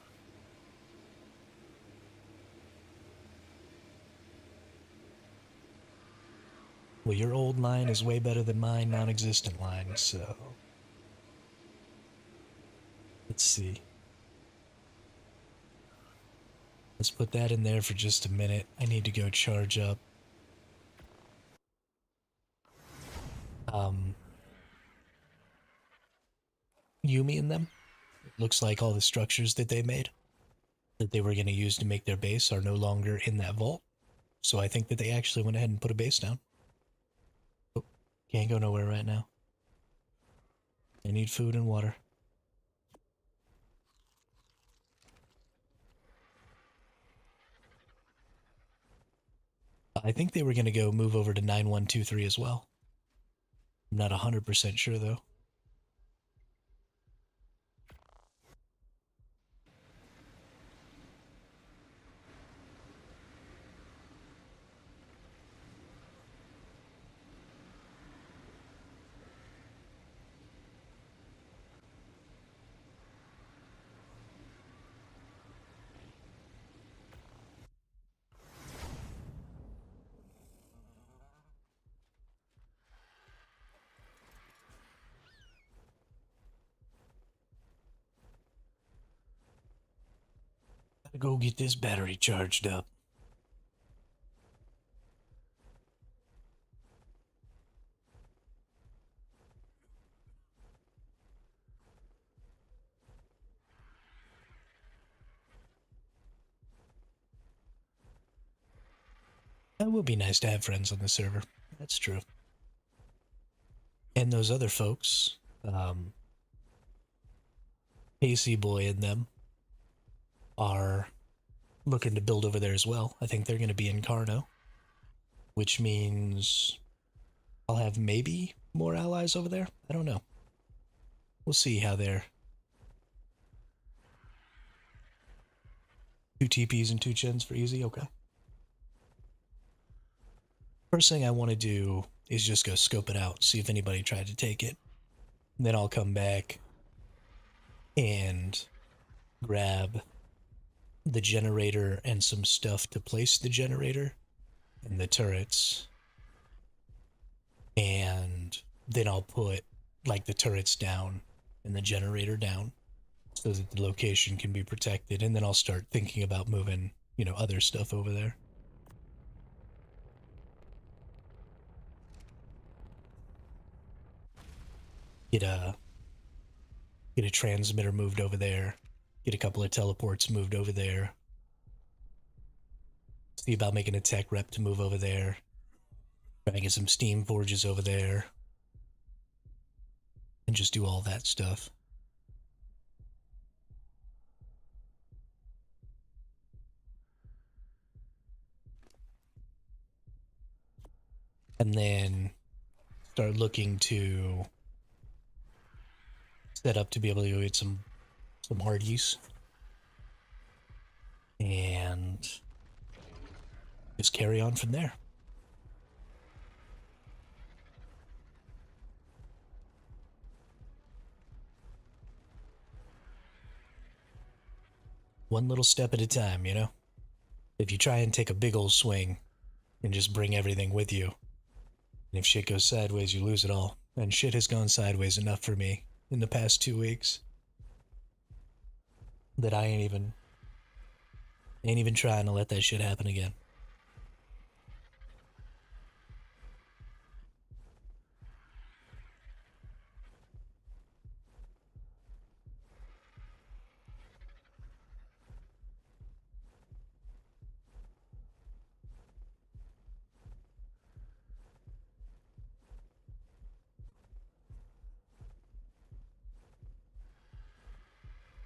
Well, your old line is way better than my non-existent line, so let's see. Let's put that in there for just a minute. I need to go charge up. Um, Yumi and them. It looks like all the structures that they made, that they were going to use to make their base, are no longer in that vault. So I think that they actually went ahead and put a base down. Oh, can't go nowhere right now. I need food and water. I think they were going to go move over to 9123 as well. I'm not 100% sure though. Gotta go get this battery charged up. It would be nice to have friends on the server. That's true. And those other folks, Casey Boy and them, are looking to build over there as well. I think they're going to be in Carno, which means I'll have maybe more allies over there. I don't know. We'll see how they're. Two TPs and two chins for easy? Okay. First thing I want to do is just go scope it out, see if anybody tried to take it. And then I'll come back and grab the generator and some stuff to place the generator and the turrets. And then I'll put like the turrets down and the generator down so that the location can be protected. And then I'll start thinking about moving, other stuff over there. Get a get a transmitter moved over there. Get a couple of teleports moved over there. See about making a tech rep to move over there. Try and get some steam forges over there. And just do all that stuff. And then start looking to set up to be able to go get some hardies. And just carry on from there. One little step at a time, If you try and take a big old swing and just bring everything with you, and if shit goes sideways, you lose it all. And shit has gone sideways enough for me in the past 2 weeks that I ain't even trying to let that shit happen again.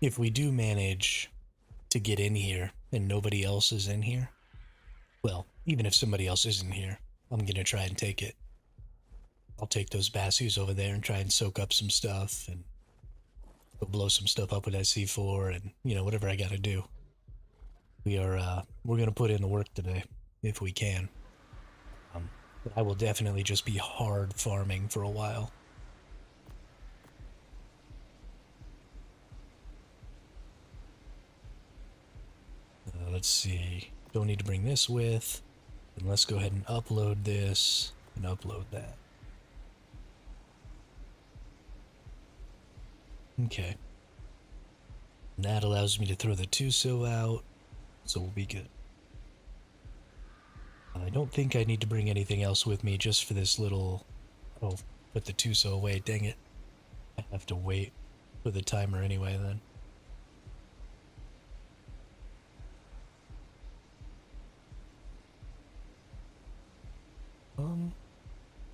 if we do manage to get in here and nobody else is in here, well, even if somebody else isn't here, I'm gonna try and take it. I'll take those bassus over there and try and soak up some stuff and go blow some stuff up with that C4 and, you know, whatever I gotta do. We're gonna put in the work today, if we can. But I will definitely just be hard farming for a while. Let's see. Don't need to bring this with. And let's go ahead and upload this and upload that. Okay. And that allows me to throw the Tuso out, so we'll be good. I don't think I need to bring anything else with me just for this little... Oh, put the Tuso away, dang it. I have to wait for the timer anyway then.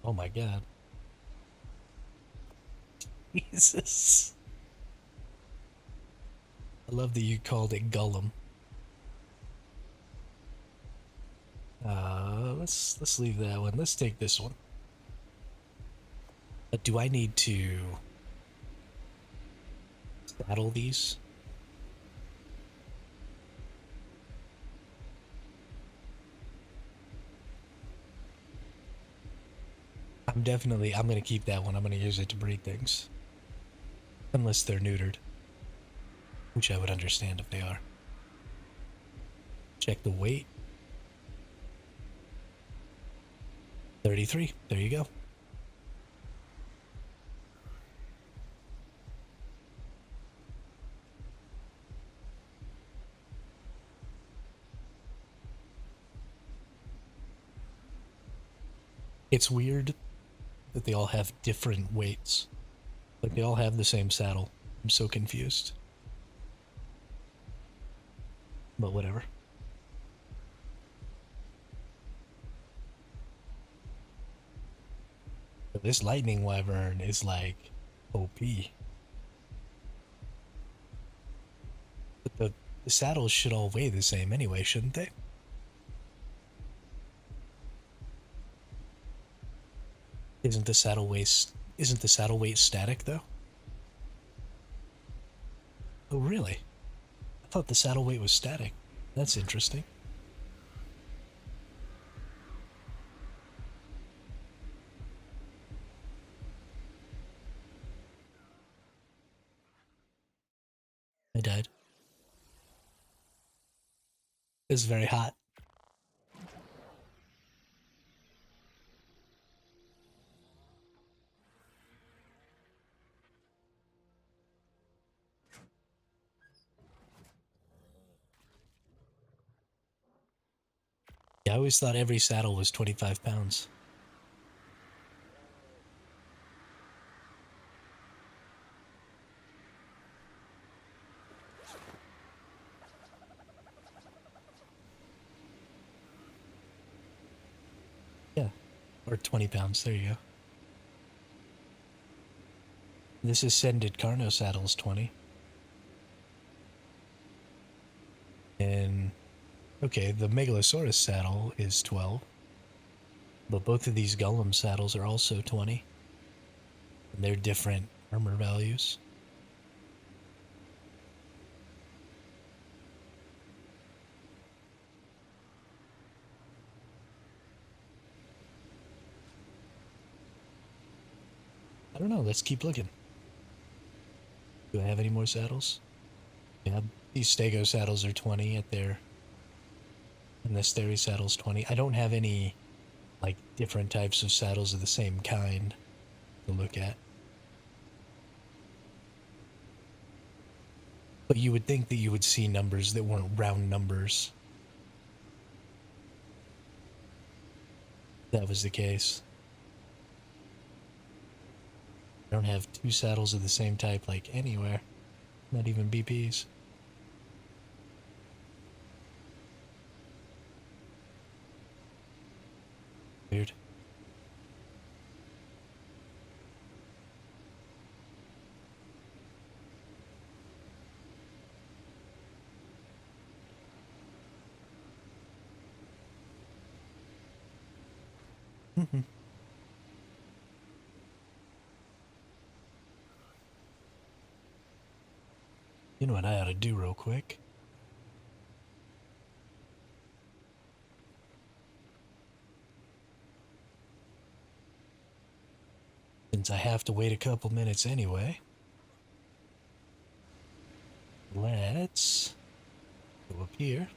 Oh my god. Jesus. I love that you called it Gollum. Let's leave that one. Let's take this one. Do I need to saddle these? I'm gonna keep that one. I'm gonna use it to breed things. Unless they're neutered. Which I would understand if they are. Check the weight. 33. There you go. It's weird that they all have different weights. Like, they all have the same saddle. I'm so confused. But whatever. But this lightning wyvern is like OP. But the saddles should all weigh the same anyway, shouldn't they? Isn't the saddle weight static though? Oh really? I thought the saddle weight was static. That's interesting. I died. It's very hot. Yeah, I always thought every saddle was 25 pounds. Yeah, or 20 pounds. There you go. This Ascended Carno saddle's 20. And, okay, the Megalosaurus saddle is 12. But both of these Golem saddles are also 20. And they're different armor values. I don't know, let's keep looking. Do I have any more saddles? Yeah, these Stego saddles are 20 at their... And this Steri saddle's 20. I don't have any, like, different types of saddles of the same kind to look at. But you would think that you would see numbers that weren't round numbers. That was the case. I don't have two saddles of the same type, like, anywhere. Not even BPs. Weird. You know what I ought to do real quick? Since I have to wait a couple minutes anyway, let's go up here.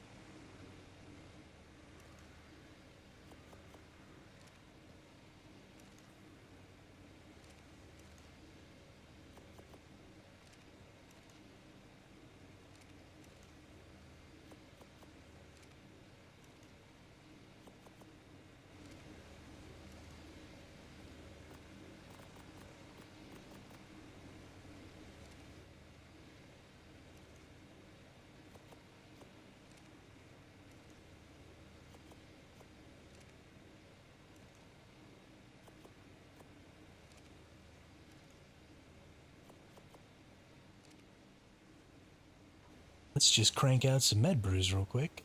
Let's just crank out some med brews real quick.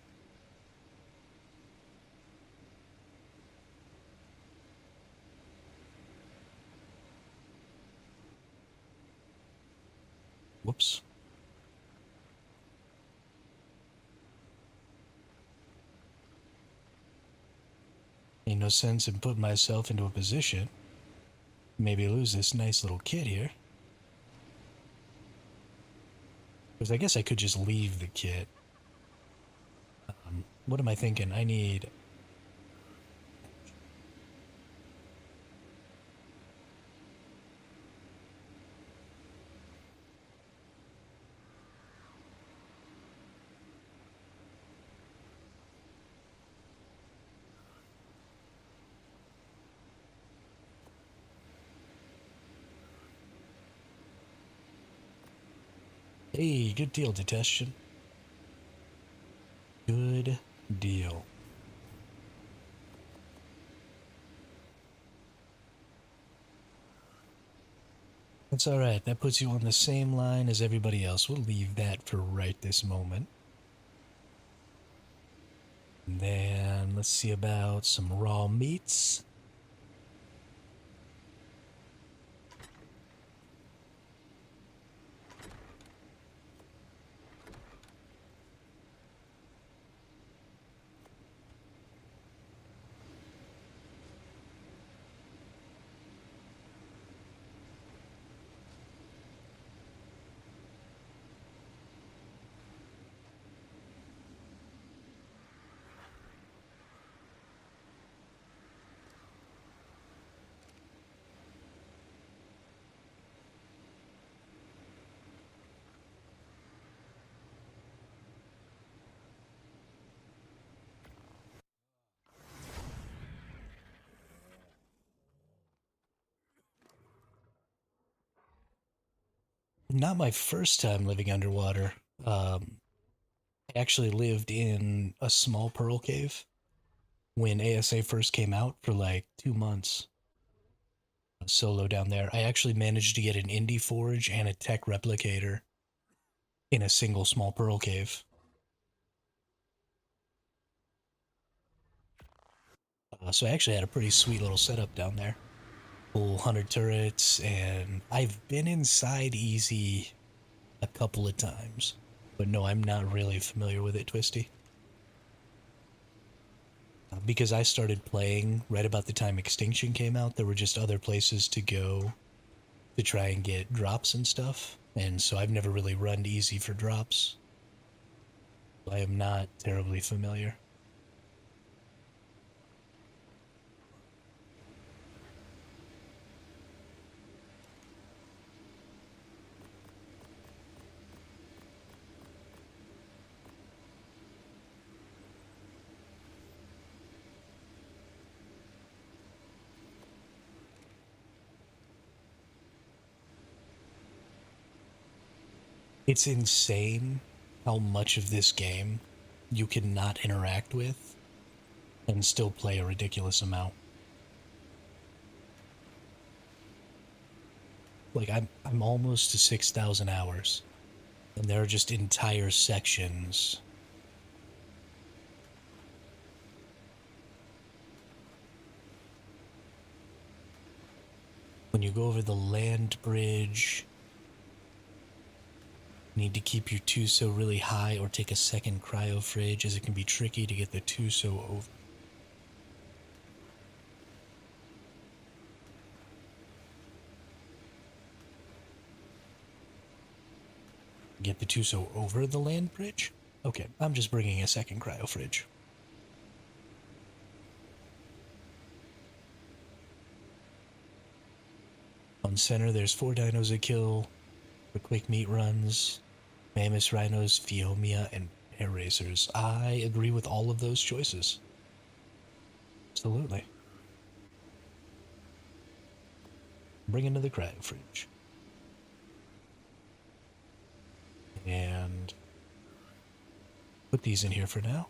Whoops. Ain't no sense in putting myself into a position. Maybe lose this nice little kit here. Because I guess I could just leave the kit. What am I thinking? I need... Hey, good deal, Detention. Good deal. That's alright. That puts you on the same line as everybody else. We'll leave that for right this moment. And then let's see about some raw meats. Not my first time living underwater. I actually lived in a small pearl cave when ASA first came out for like 2 months. Solo down there. I actually managed to get an indie forge and a tech replicator in a single small pearl cave. So I actually had a pretty sweet little setup down there. Full 100 turrets, and I've been inside easy a couple of times. But no, I'm not really familiar with it, Twisty. Because I started playing right about the time Extinction came out, there were just other places to go to try and get drops and stuff. And so I've never really run easy for drops. I am not terribly familiar. It's insane how much of this game you cannot interact with and still play a ridiculous amount. Like I'm almost to 6,000 hours, and there are just entire sections. When you go over the land bridge, you need to keep your Tuso really high or take a second cryo fridge, as it can be tricky to get the Tuso over. Get the Tuso over the land bridge? Okay, I'm just bringing a second cryo fridge. On center, there's 4 dinos to kill for quick meat runs. Mammoth rhinos, Phiomia, and hair racers. I agree with all of those choices. Absolutely. Bring another cryo fridge. And put these in here for now.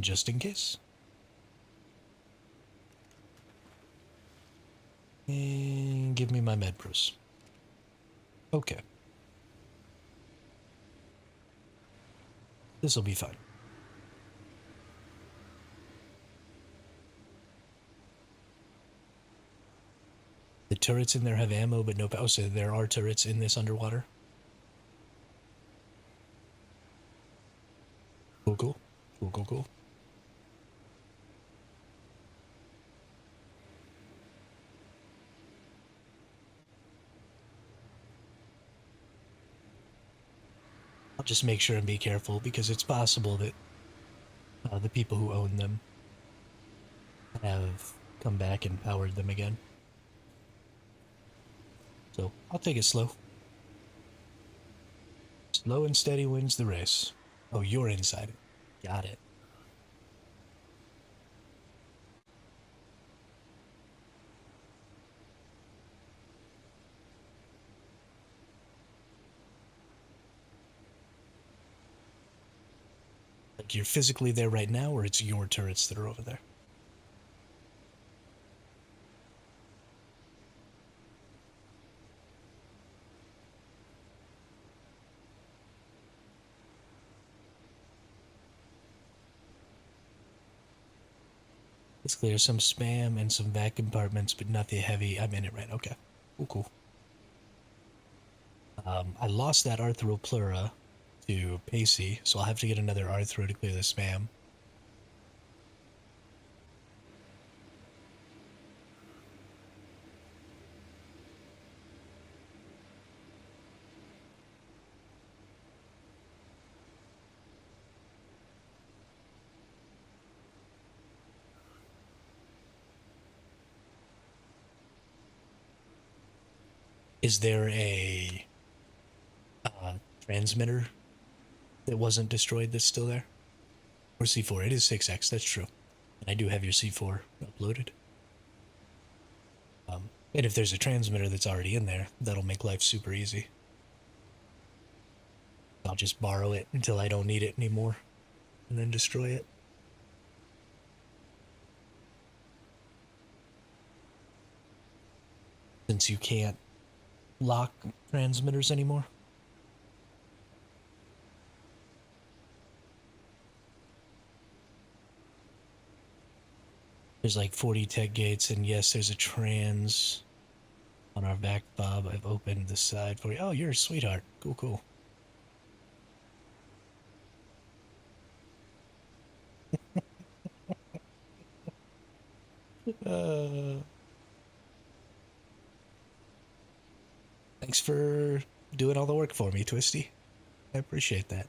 Just in case. And give me my med pros. Okay. This'll be fine. The turrets in there have ammo, but no power. So there are turrets in this underwater. Cool, cool. Cool, cool, cool. I'll just make sure and be careful, because it's possible that the people who own them have come back and powered them again. So I'll take it slow. Slow and steady wins the race. Oh, you're inside it. Got it. Like, you're physically there right now, or it's your turrets that are over there? It's clear. Some spam and some vac compartments, but nothing heavy. I'm in it right. Okay. Cool, cool. I lost that Arthropleura to Pacey, so I'll have to get another Arthro to clear the spam. Is there a transmitter that wasn't destroyed that's still there? Or C4? It is 6X, that's true. And I do have your C4 uploaded. And if there's a transmitter that's already in there, that'll make life super easy. I'll just borrow it until I don't need it anymore, and then destroy it. Since you can't lock transmitters anymore. There's like 40 tech gates, and yes, there's a trans on our back fob. I've opened the side for you. Oh, you're a sweetheart. Cool, cool. Uh, Thanks for doing all the work for me, Twisty. I appreciate that.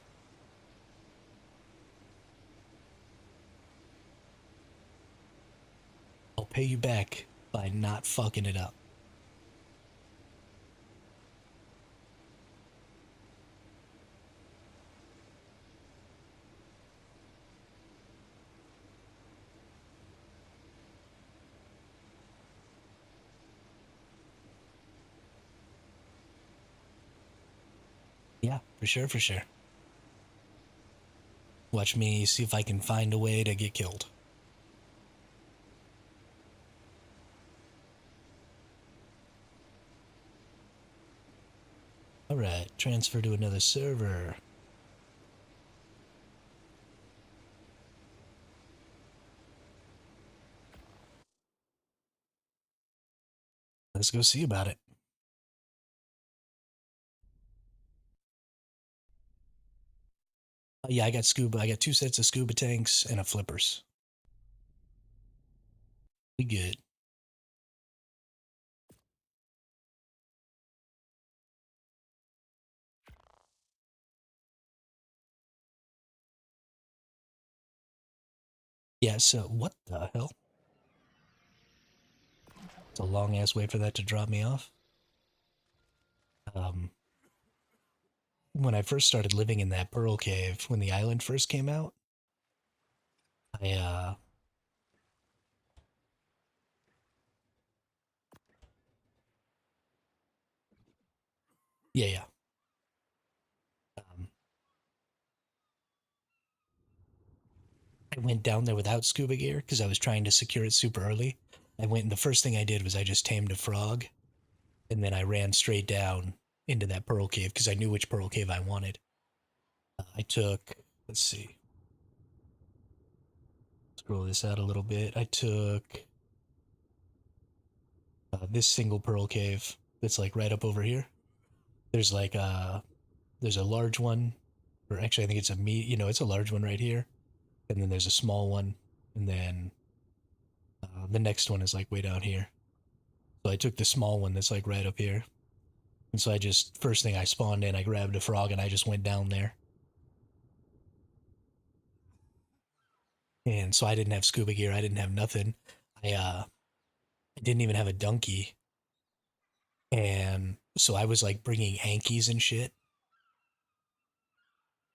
I'll pay you back by not fucking it up. Yeah, for sure, for sure. Watch me see if I can find a way to get killed. Alright, transfer to another server. Let's go see about it. Yeah, I got scuba. I got 2 sets of scuba tanks and a flippers. We good. Yeah, so what the hell? It's a long ass way for that to drop me off. Um, when I first started living in that Pearl Cave, when the island first came out, I yeah, yeah. Um, I went down there without scuba gear because I was trying to secure it super early. I went and the first thing I did was I just tamed a frog, and then I ran straight down into that Pearl Cave because I knew which Pearl Cave I wanted. I took, let's see, scroll this out a little bit. I took this single Pearl Cave that's like right up over here. There's like there's a large one, or actually I think it's it's a large one right here, and then there's a small one, and then the next one is like way down here. So I took the small one that's like right up here, and so I just first thing I spawned in, I grabbed a frog and I just went down there, and so I didn't have scuba gear, I didn't have nothing. I didn't even have a donkey, and so I was like bringing hankies and shit.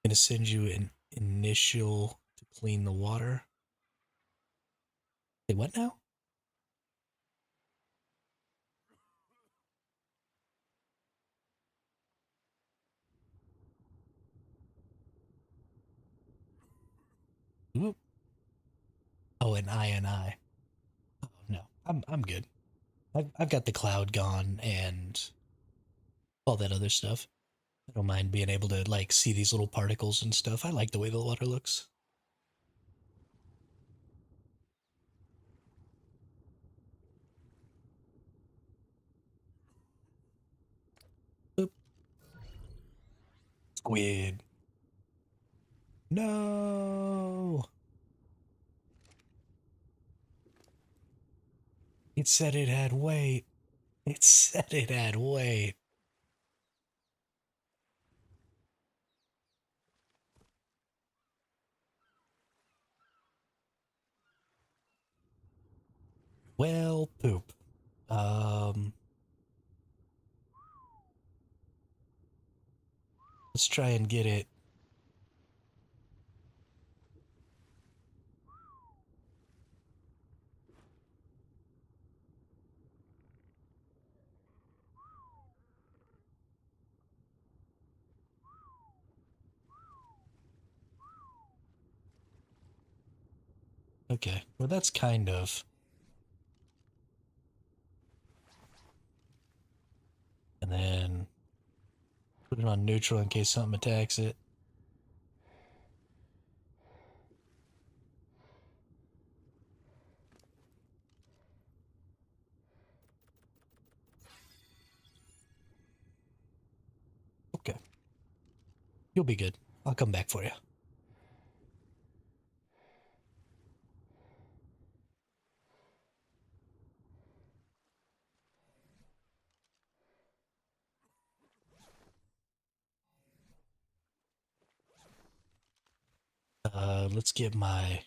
I'm gonna send you an initial to clean the water. Say what now? Oop. Oh, an I and I. Oh no, I'm good. I've got the cloud gone and all that other stuff. I don't mind being able to like see these little particles and stuff. I like the way the water looks. Oop. Squid. No. It said it had weight. It said it had weight. Well, poop. Um, let's try and get it. Okay, well that's kind of. And then put it on neutral in case something attacks it. Okay, you'll be good. I'll come back for you. Let's get my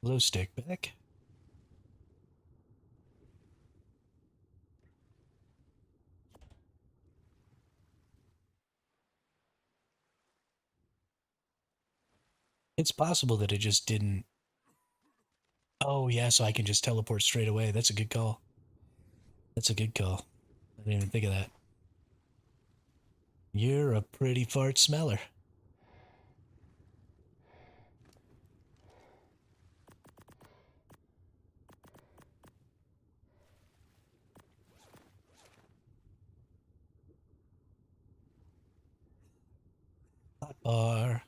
glow stick back. It's possible that it just didn't. Oh, yeah, so I can just teleport straight away. That's a good call. That's a good call. I didn't even think of that. You're a pretty fart smeller. Hot bar.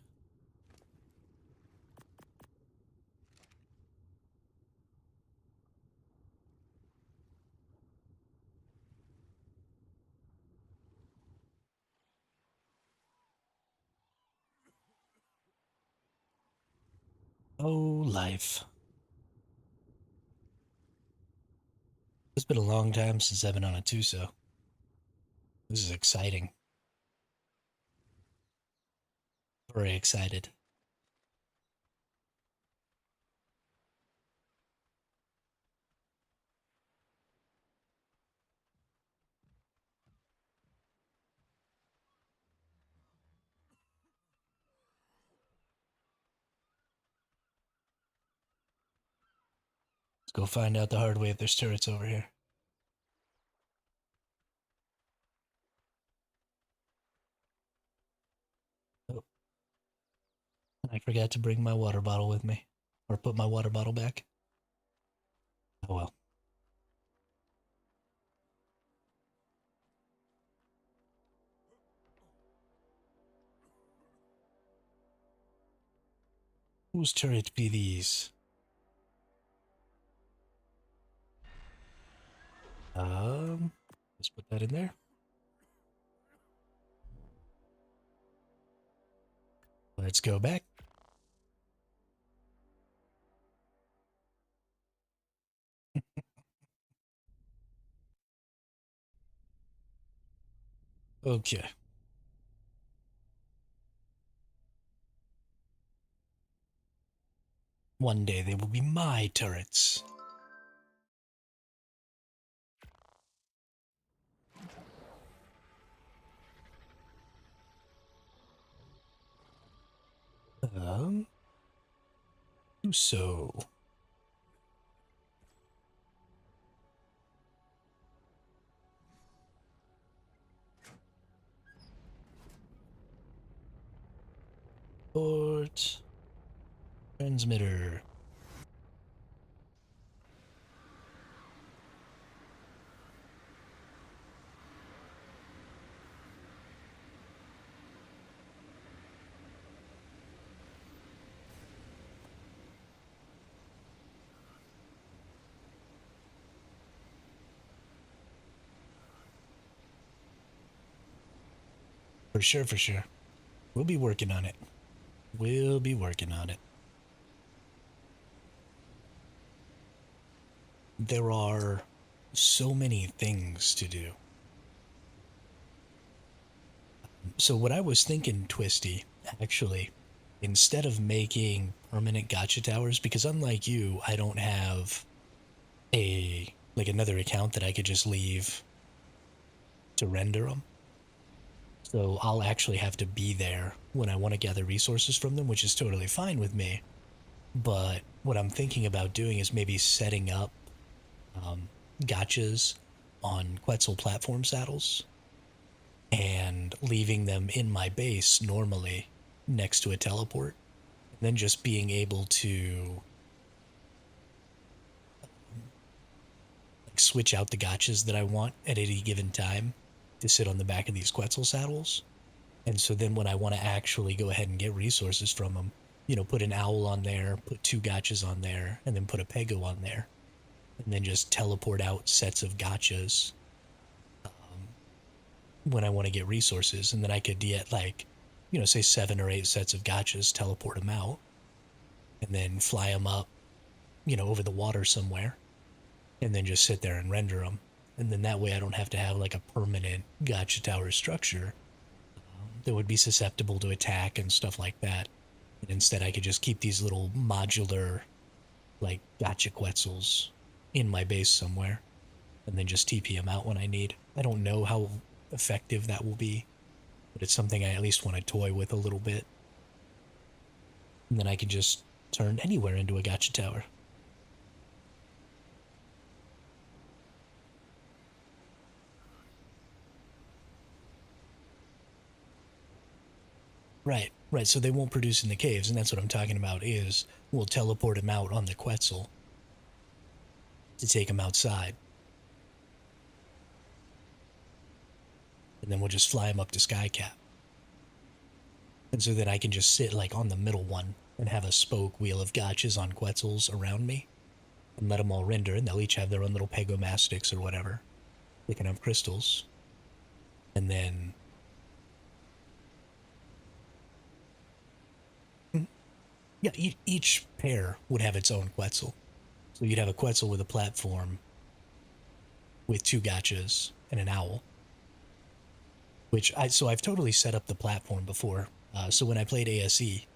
Oh, life. It's been a long time since I've been on a Tuso. This is exciting. Very excited. Let's go find out the hard way if there's turrets over here. Oh, I forgot to bring my water bottle with me. Or put my water bottle back. Oh well. Whose turret be these? Let's put that in there. Let's go back. Okay. One day they will be my turrets. Um, so. Port. Transmitter. For sure, for sure. We'll be working on it. We'll be working on it. There are so many things to do. So, what I was thinking, Twisty, actually, instead of making permanent gotcha towers, because unlike you, I don't have like another account that I could just leave to render them. So, I'll actually have to be there when I want to gather resources from them, which is totally fine with me. But what I'm thinking about doing is maybe setting up gotchas on Quetzal platform saddles and leaving them in my base normally next to a teleport. And then just being able to like switch out the gotchas that I want at any given time to sit on the back of these Quetzal saddles. And so then when I want to actually go ahead and get resources from them, put an owl on there, put two gotchas on there, and then put a pego on there. And then just teleport out sets of gotchas when I want to get resources, and then I could get like, say 7 or 8 sets of gotchas, teleport them out, and then fly them up, over the water somewhere, and then just sit there and render them. And then that way I don't have to have like a permanent gotcha tower structure that would be susceptible to attack and stuff like that. And instead I could just keep these little modular like gotcha quetzals in my base somewhere and then just TP them out when I need. I don't know how effective that will be, but it's something I at least want to toy with a little bit. And then I can just turn anywhere into a gotcha tower. Right, right. So they won't produce in the caves, and that's what I'm talking about. Is we'll teleport them out on the Quetzal to take them outside, and then we'll just fly them up to Skycap. And so then I can just sit like on the middle one and have a spoke wheel of gotchas on Quetzals around me, and let them all render, and they'll each have their own little pegomastics or whatever. They can have crystals, and then Yeah, each pair would have its own Quetzal. So you'd have a Quetzal with a platform with two gotchas and an owl. So I've totally set up the platform before. So when I played ASE,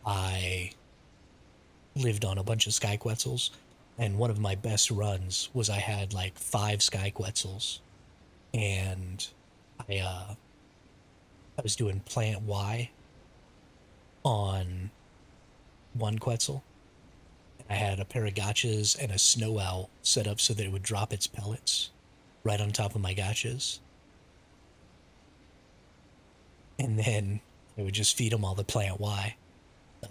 I lived on a bunch of Sky Quetzals, and one of my best runs was I had like 5 Sky Quetzals, and I uh I was doing plant Y on one Quetzal. I had a pair of gotchas and a snow owl set up so that it would drop its pellets right on top of my gotchas. And then I would just feed them all the plant Y.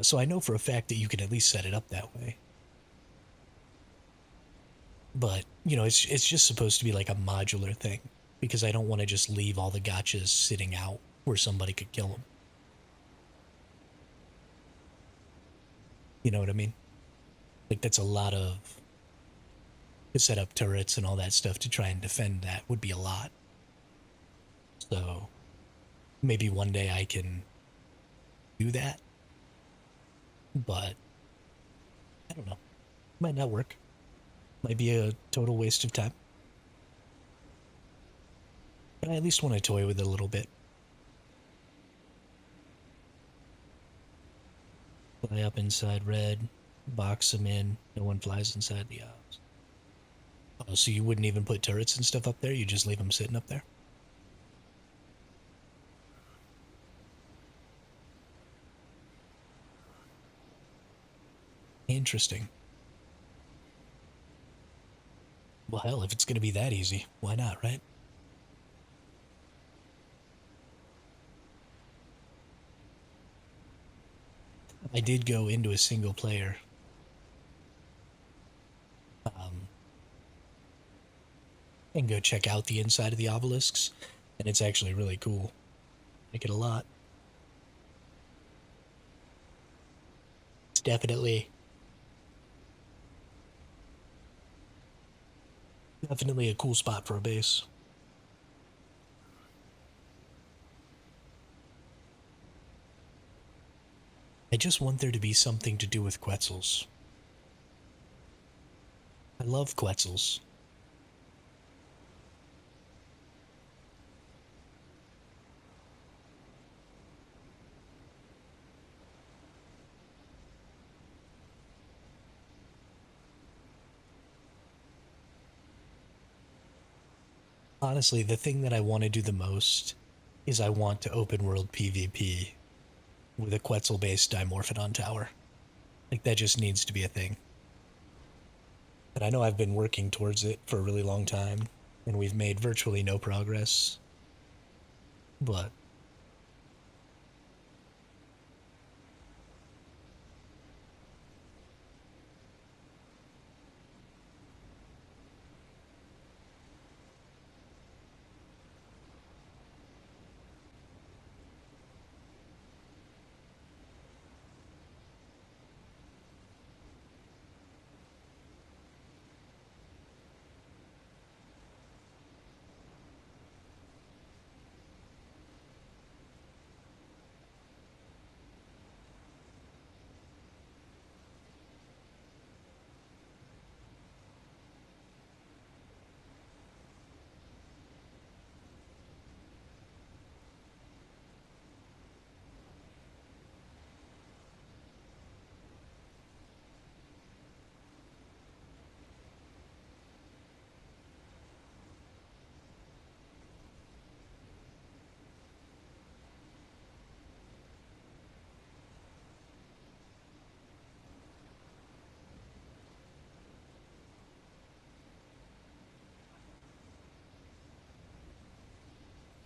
So I know for a fact that you can at least set it up that way. But, it's just supposed to be like a modular thing because I don't want to just leave all the gotchas sitting out where somebody could kill them. You know what I mean? Like, that's a lot of to set up turrets and all that stuff to try and defend that would be a lot. So maybe one day I can do that, but I don't know. Might not work. Might be a total waste of time. But I at least want to toy with it a little bit. Fly up inside red, box them in. No one flies inside the house. Oh, so you wouldn't even put turrets and stuff up there? You just leave them sitting up there? Interesting. Well, hell, if it's going to be that easy, why not, right? I did go into a single player um, and go check out the inside of the obelisks, and it's actually really cool. I like it a lot. It's definitely a cool spot for a base. I just want there to be something to do with Quetzals. I love Quetzals. Honestly, the thing that I want to do the most is I want to open world PvP with a Quetzal based Dimorphodon tower. Like, that just needs to be a thing. And I know I've been working towards it for a really long time, and we've made virtually no progress. But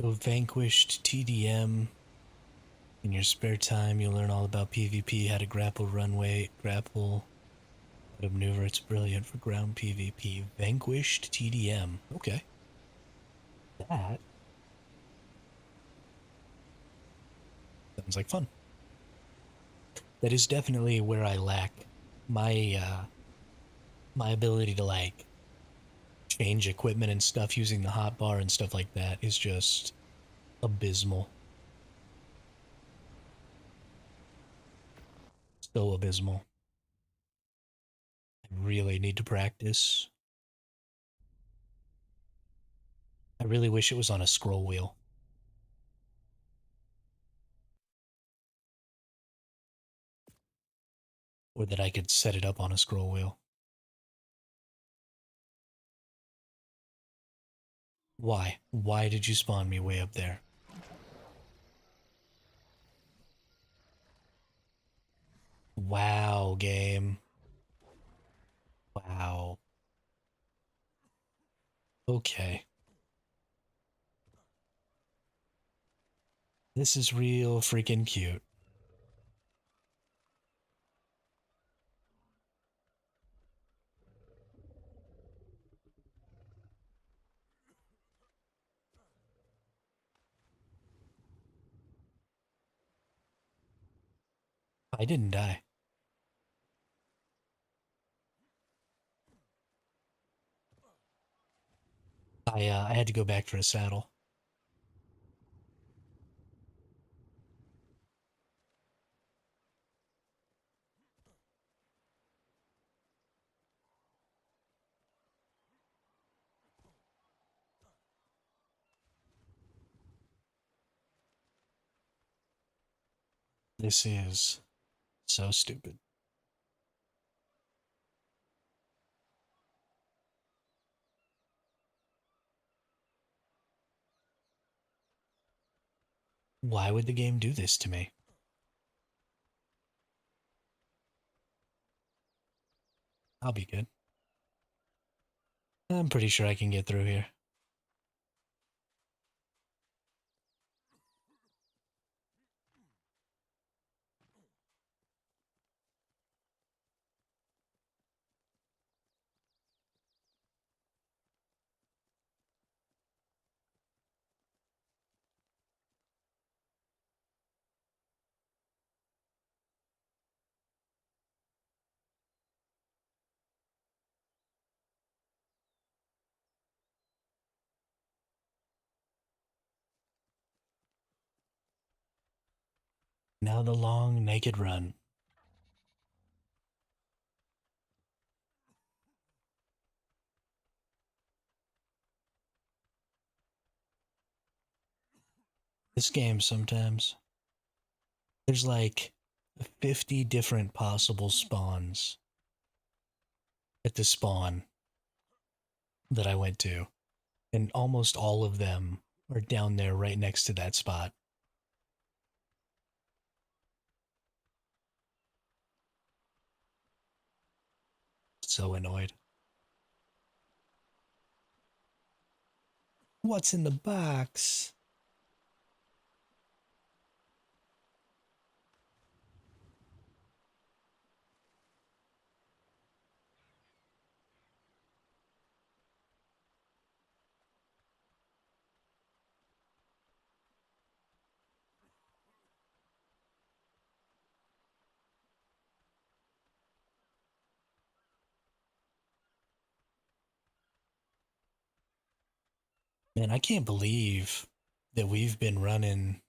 go vanquished TDM. In your spare time, you'll learn all about PvP, how to grapple, runway, grapple, how to maneuver. It's brilliant for ground PvP. Vanquished TDM. Okay. That sounds like fun. That is definitely where I lack my ability to like change equipment and stuff using the hotbar and stuff like that is just abysmal. So abysmal. I really need to practice. I really wish it was on a scroll wheel. Or that I could set it up on a scroll wheel. Why? Why did you spawn me way up there? Wow, game. Wow. Okay. This is real freaking cute. I didn't die. I had to go back for a saddle. This is so stupid. Why would the game do this to me? I'll be good. I'm pretty sure I can get through here. Now the long, naked run. This game sometimes, there's like 50 different possible spawns at the spawn that I went to, and almost all of them are down there right next to that spot. So annoyed. What's in the box? Man, I can't believe that we've been running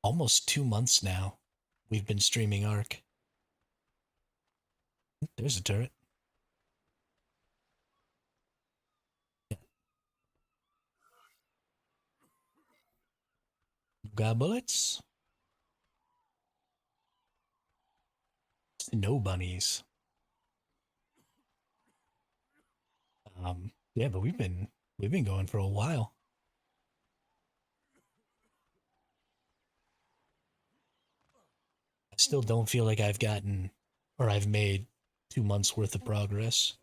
almost 2 months now. We've been streaming ARK. There's a turret. Got bullets? No bunnies. Yeah, but we've been going for a while. I still don't feel like I've gotten or I've made 2 months worth of progress.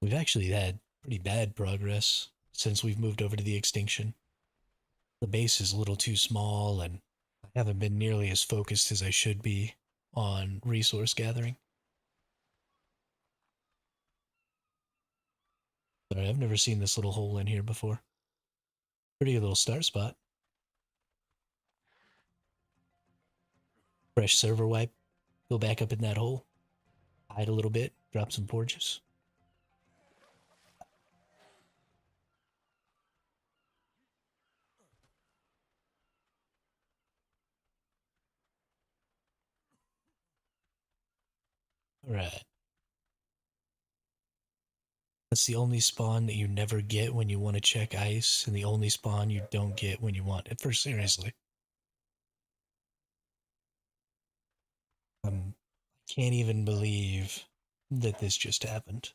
We've actually had pretty bad progress since we've moved over to the extinction. The base is a little too small, and I haven't been nearly as focused as I should be on resource gathering. Sorry, I've never seen this little hole in here before. Pretty good little start spot. Fresh server wipe. Go back up in that hole. Hide a little bit. Drop some porches. Alright. That's the only spawn that you never get when you want to check ice, and the only spawn you don't get when you want it. For seriously. I can't even believe that this just happened.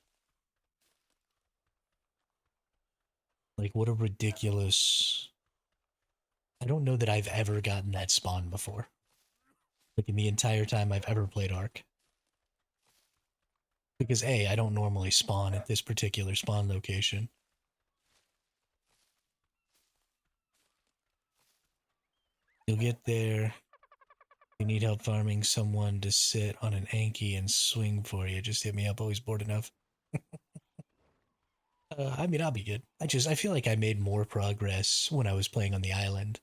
Like, what a ridiculous. I don't know that I've ever gotten that spawn before. Like, in the entire time I've ever played ARK. Because, A, I don't normally spawn at this particular spawn location. You'll get there. You need help farming someone to sit on an Anki and swing for you. Just hit me up, always bored enough. I mean, I'll be good. I feel like I made more progress when I was playing on the island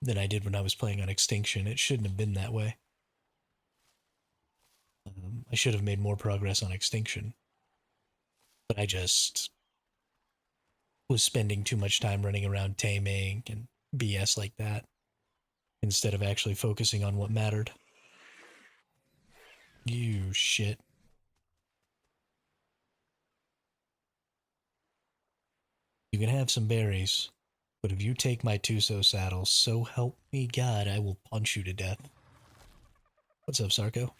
than I did when I was playing on Extinction. It shouldn't have been that way. I should have made more progress on Extinction. But I just was spending too much time running around taming and BS like that instead of actually focusing on what mattered. You shit. You can have some berries, but if you take my Tuso saddle, so help me God, I will punch you to death. What's up, Sarko?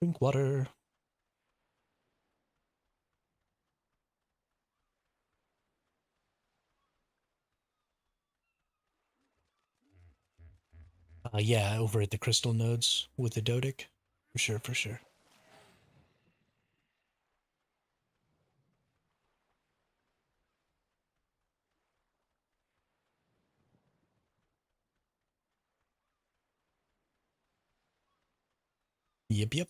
Drink water. Yeah, over at the crystal nodes with the Dodic. For sure, for sure. Yep, yep.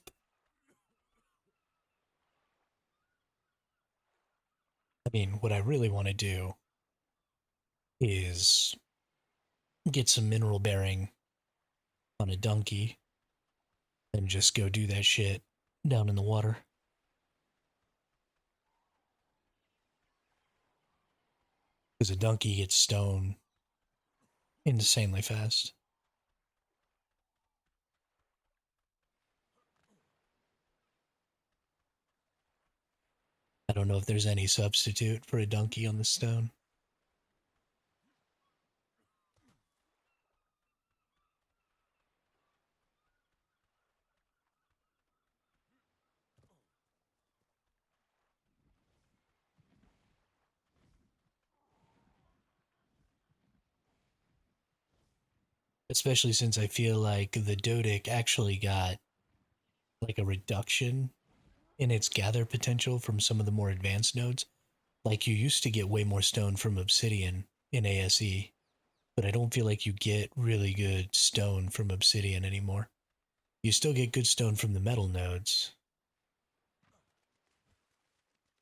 I mean, what I really want to do is get some mineral bearing on a donkey and just go do that shit down in the water. Because a donkey gets stone insanely fast. I don't know if there's any substitute for a donkey on the stone. Especially since I feel like the Dodic actually got like a reduction in its gather potential from some of the more advanced nodes. Like you used to get way more stone from obsidian in ASE, but I don't feel like you get really good stone from obsidian anymore. You still get good stone from the metal nodes,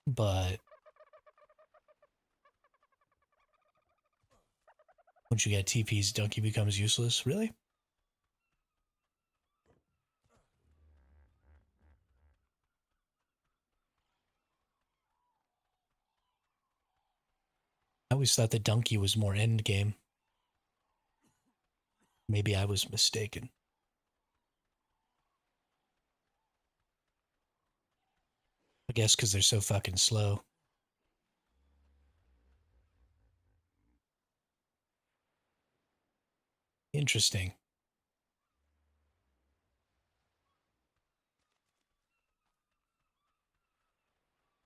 but once you get TPs, donkey becomes useless. Really? I always thought the donkey was more end game. Maybe I was mistaken. I guess because they're so fucking slow. Interesting.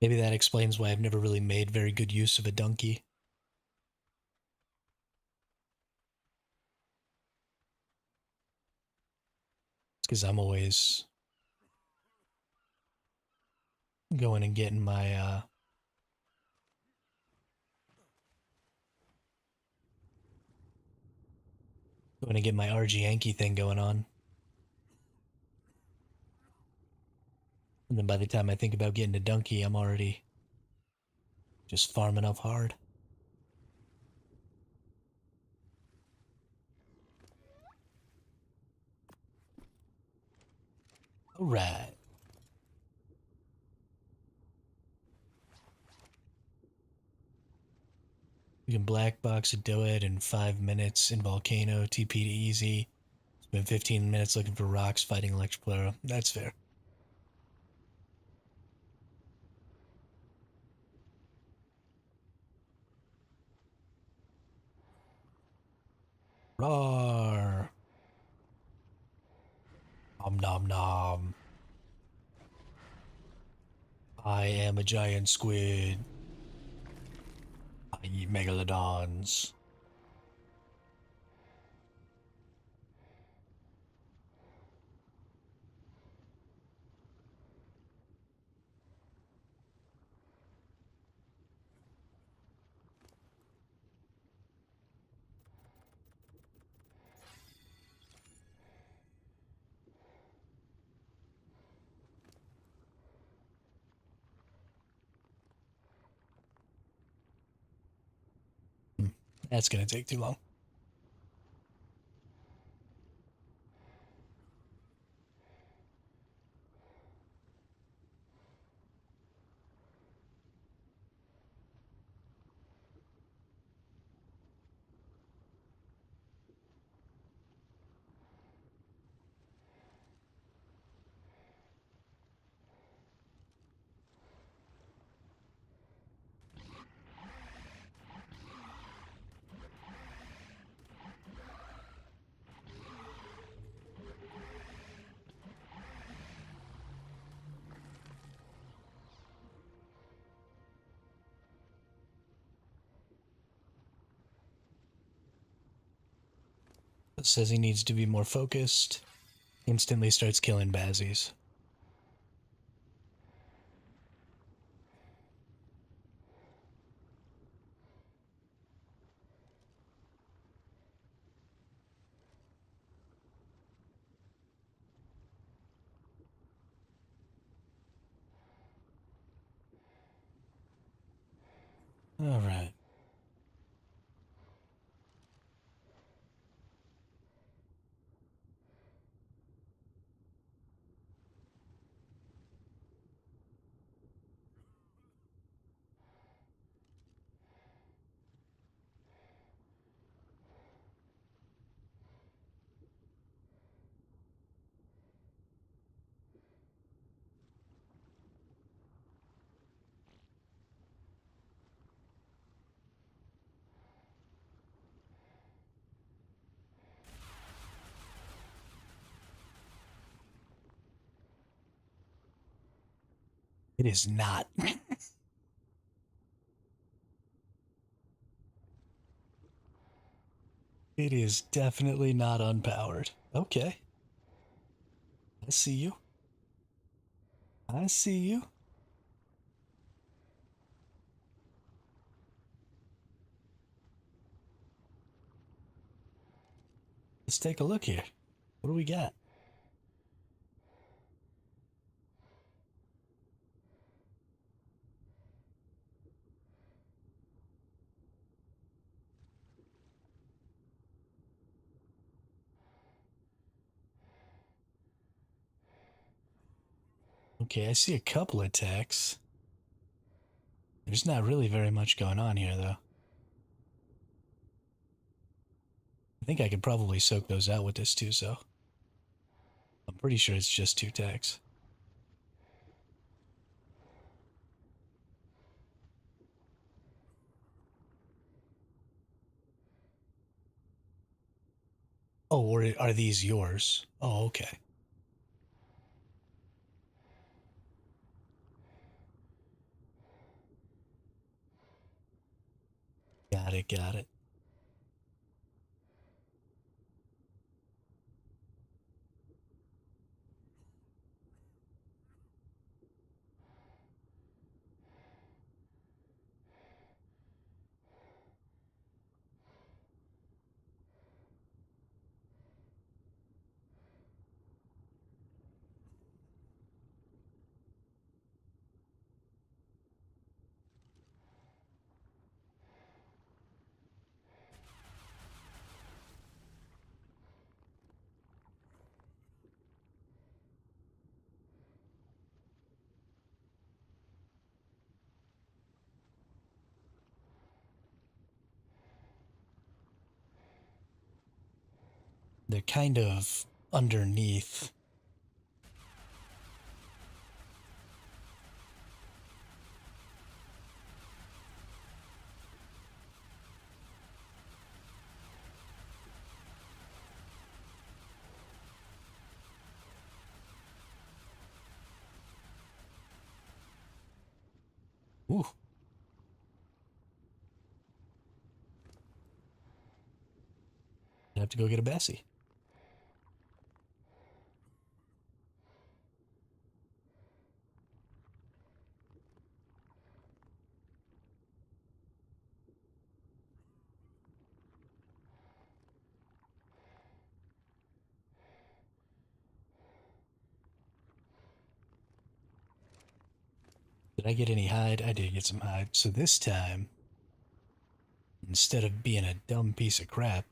Maybe that explains why I've never really made very good use of a donkey. It's because I'm always going and getting my, going to get my RG Yankee thing going on. And then by the time I think about getting a donkey, I'm already just farming up hard. Alright. You can black box a Doed in 5 minutes in Volcano, TP to easy. Spend 15 minutes looking for rocks, fighting Electroplayer. That's fair. Roar! Nom nom nom. I am a giant squid. I eat megalodons. That's gonna take too long. It says he needs to be more focused. Instantly starts killing Bazzies. Alright. It is not. It is definitely not unpowered. Okay. I see you. I see you. Let's take a look here. What do we got? Okay, I see a couple attacks. There's not really very much going on here, though. I think I could probably soak those out with this too, so I'm pretty sure it's just 2 attacks. Oh, or are these yours? Oh, okay. Got it, got it. They're kind of underneath. Ooh. I have to go get a Bessie. Did I get any hide? I did get some hide. So this time, instead of being a dumb piece of crap,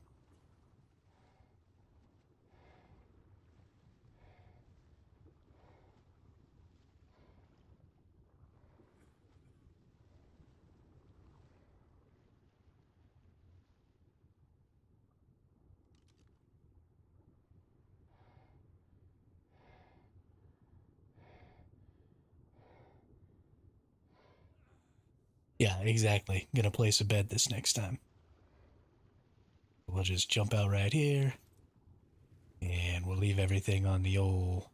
yeah, exactly. Gonna place a bed this next time. We'll just jump out right here, and we'll leave everything on the old.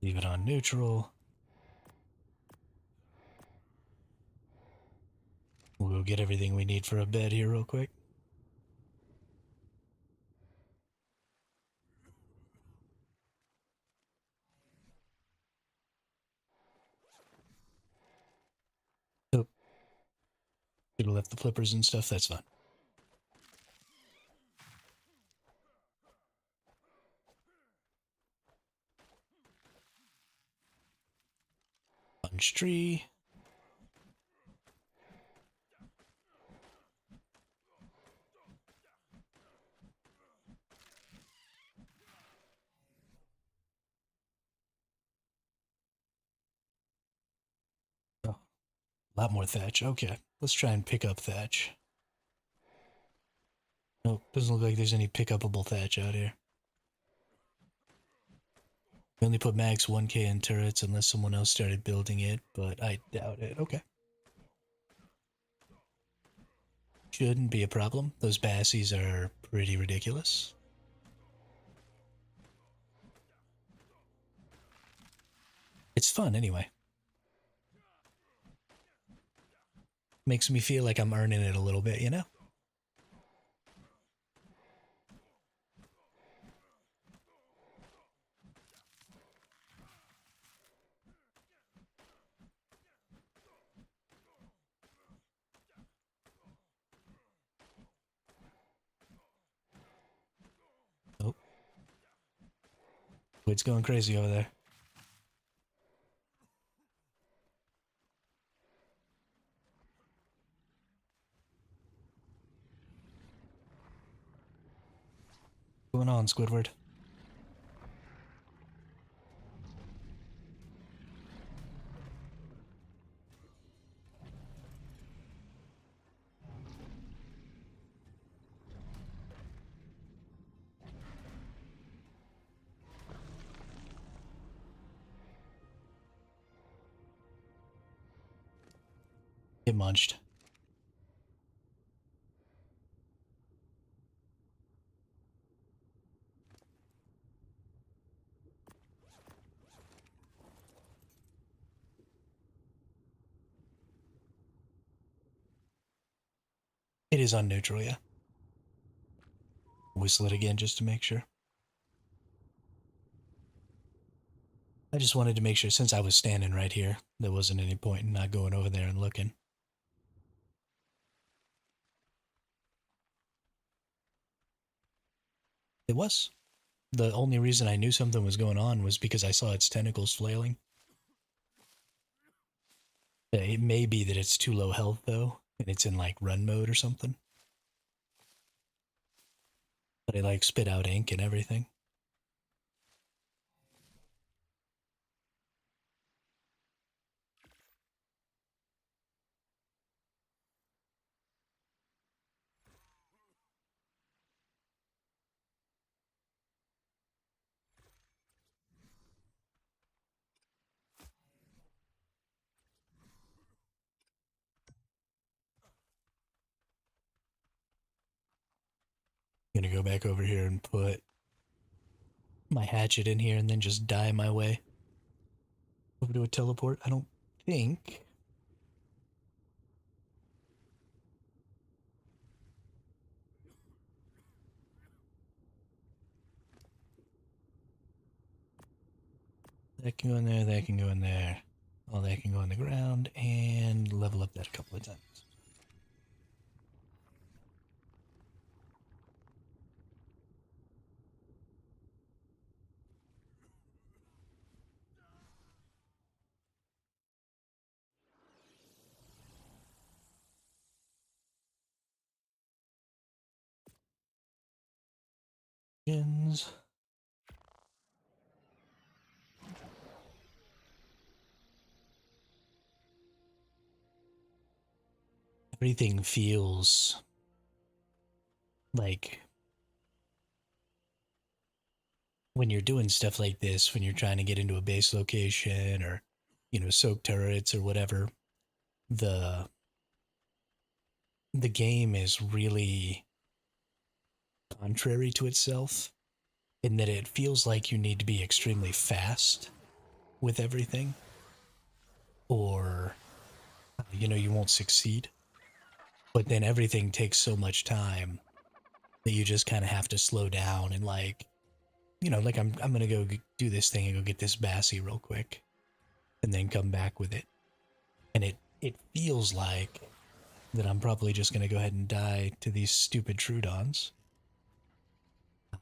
Leave it on neutral. We'll go get everything we need for a bed here real quick. Oh, should have left the flippers and stuff. That's fine. Punch tree. Oh, a lot more thatch. Okay, let's try and pick up thatch. Nope, doesn't look like there's any pick-upable thatch out here. We only put max 1k in turrets unless someone else started building it, but I doubt it. Okay. Shouldn't be a problem. Those bassies are pretty ridiculous. It's fun anyway. Makes me feel like I'm earning it a little bit, you know? Oh, it's going crazy over there. What's going on, Squidward? Get munched. It is on neutral, yeah. Whistle it again just to make sure. I just wanted to make sure, since I was standing right here, there wasn't any point in not going over there and looking. It was. The only reason I knew something was going on was because I saw its tentacles flailing. It may be that it's too low health, though, and it's in, like, run mode or something. But I like spit out ink and everything. I'm gonna go back over here and put my hatchet in here and then just die my way over to a teleport. I don't think. That can go in there, that can go in there. All that can go in the ground and level up that a couple of times. Gens. Everything feels like when you're doing stuff like this, when you're trying to get into a base location or, soak turrets or whatever, the the game is really contrary to itself in that it feels like you need to be extremely fast with everything or you won't succeed. But then everything takes so much time that you just kind of have to slow down and like I'm gonna go do this thing and go get this Bassy real quick, and then come back with it. And it feels like that I'm probably just gonna go ahead and die to these stupid Trudons.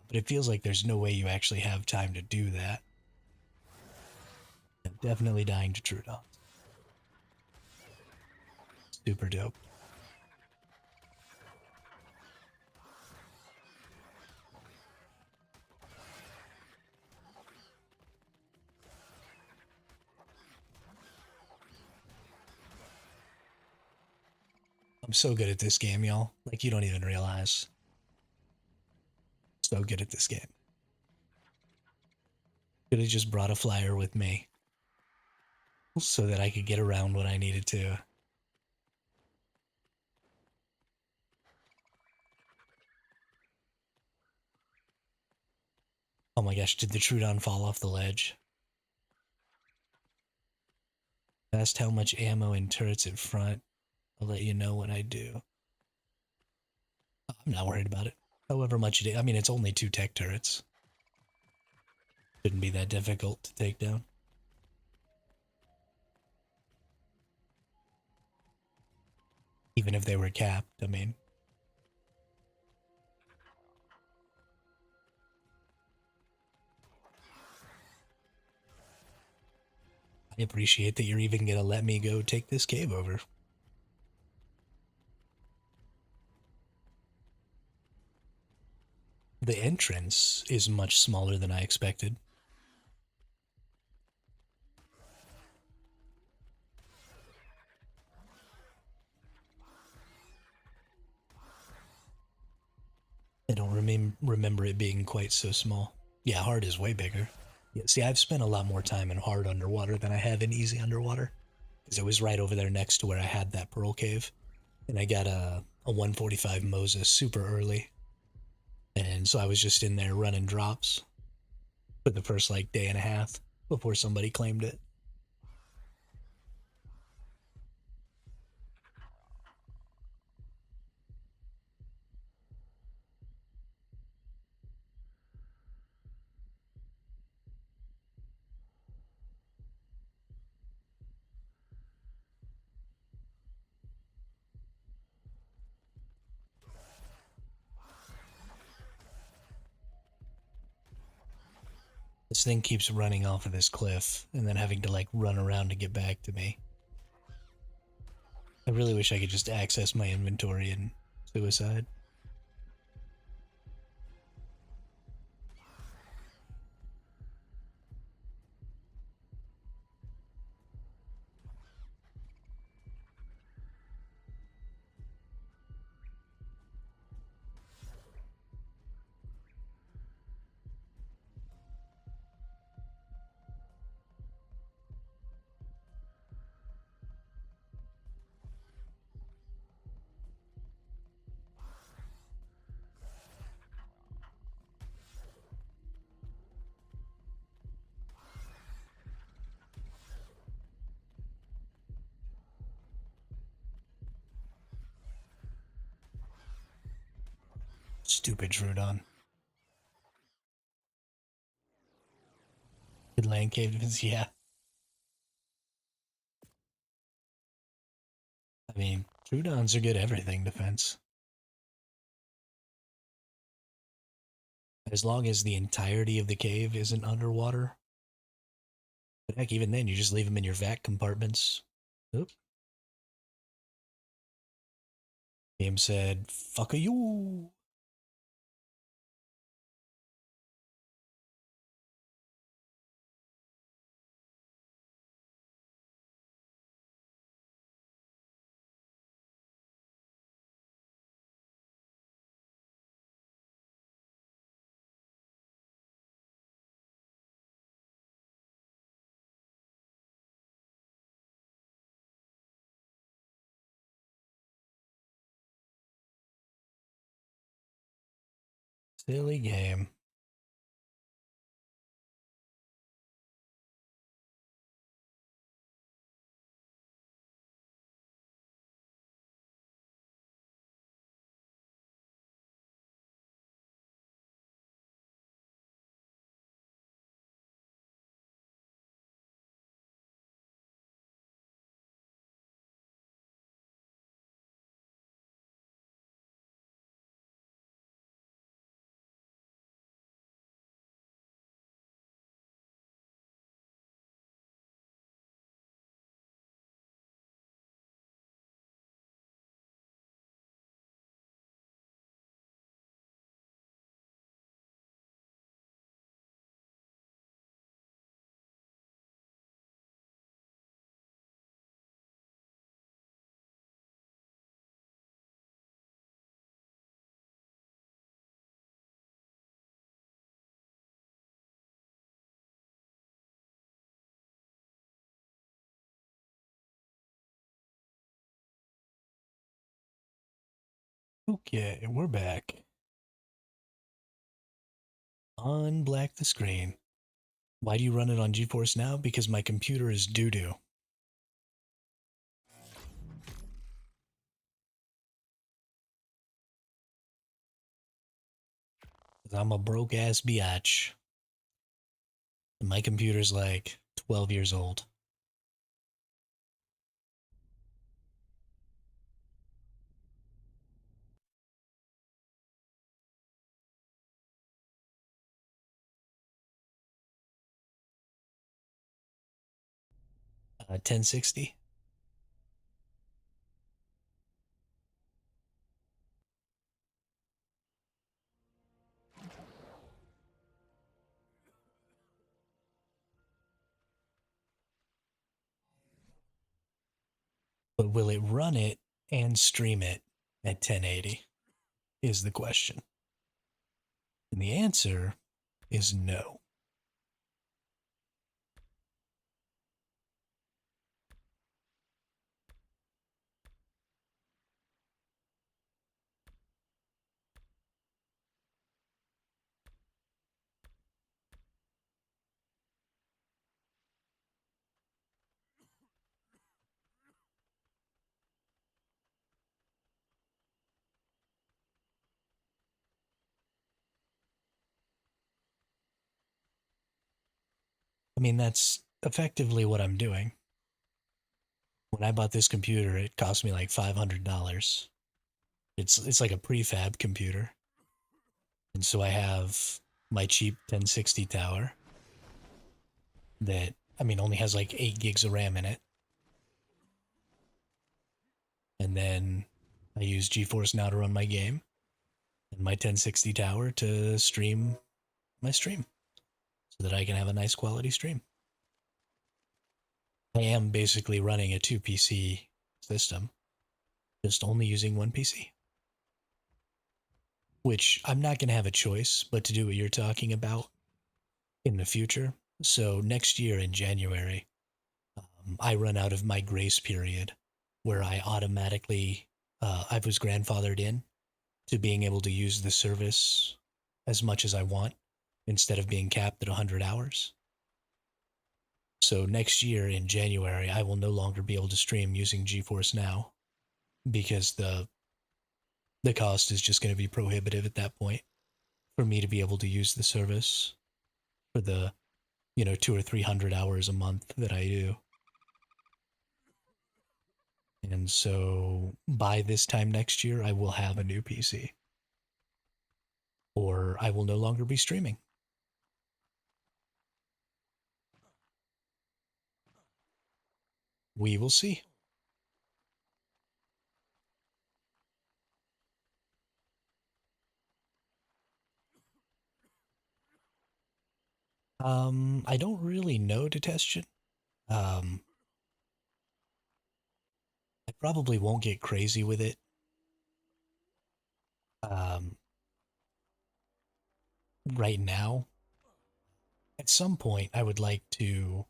But it feels like there's no way you actually have time to do that. I'm definitely dying to Trudons. Super dope. I'm so good at this game, y'all. Like you don't even realize. So good at this game. Could have just brought a flyer with me so that I could get around when I needed to. Oh my gosh, did the Trudon fall off the ledge? Asked how much ammo and turrets in front. I'll let you know when I do. I'm not worried about it. However much it is. I mean, it's only 2 tech turrets. Shouldn't be that difficult to take down. Even if they were capped, I mean. I appreciate that you're even gonna let me go take this cave over. The entrance is much smaller than I expected. I don't remember it being quite so small. Yeah, hard is way bigger. Yeah, see, I've spent a lot more time in hard underwater than I have in easy underwater. Because it was right over there next to where I had that pearl cave. And I got a 145 Moses super early. And so I was just in there running drops for the first like day and a half before somebody claimed it. This thing keeps running off of this cliff and then having to like run around to get back to me. I really wish I could just access my inventory and suicide. Stupid Trudon. Good land caves, yeah. I mean, Trudons are good at everything defense. As long as the entirety of the cave isn't underwater. But heck, even then, you just leave them in your vac compartments. Oop. Game said, fuck you. Silly game. Okay, we're back. Unblack the screen. Why do you run it on GeForce Now? Because my computer is doo-doo. I'm a broke-ass biatch. My computer's like 12 years old. Uh, 1060. But will it run it and stream it at 1080? Is the question. And the answer is no. I mean, that's effectively what I'm doing. When I bought this computer, it cost me like $500. It's like a prefab computer. And so I have my cheap 1060 tower that, I mean, only has like 8 gigs of RAM in it. And then I use GeForce Now to run my game, and my 1060 tower to stream my stream so that I can have a nice quality stream. I am basically running a 2 PC system, just only using one PC. Which I'm not going to have a choice but to do what you're talking about in the future. So next year in January, I run out of my grace period where I automatically, I was grandfathered in to being able to use the service as much as I want instead of being capped at 100 hours. So next year in January, I will no longer be able to stream using GeForce Now because The cost is just going to be prohibitive at that point for me to be able to use the service for the, 200 or 300 hours a month that I do. And so by this time next year, I will have a new PC, or I will no longer be streaming. We will see. I don't really know Detestion. Um, I probably won't get crazy with it. Um, right now, at some point, I would like to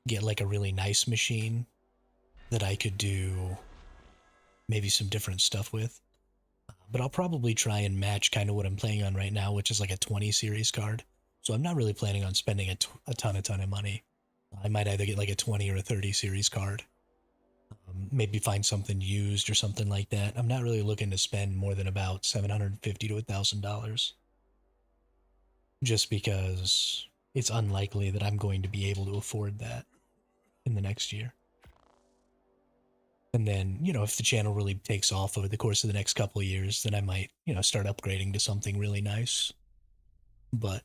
get like a really nice machine that I could do maybe some different stuff with. But I'll probably try and match kind of what I'm playing on right now, which is like a 20 series card. So I'm not really planning on spending a ton of money. I might either get like a 20 or a 30 series card. Maybe find something used or something like that. I'm not really looking to spend more than about $750 to $1,000, just because it's unlikely that I'm going to be able to afford that in the next year. And then, if the channel really takes off over the course of the next couple of years, then I might, start upgrading to something really nice. But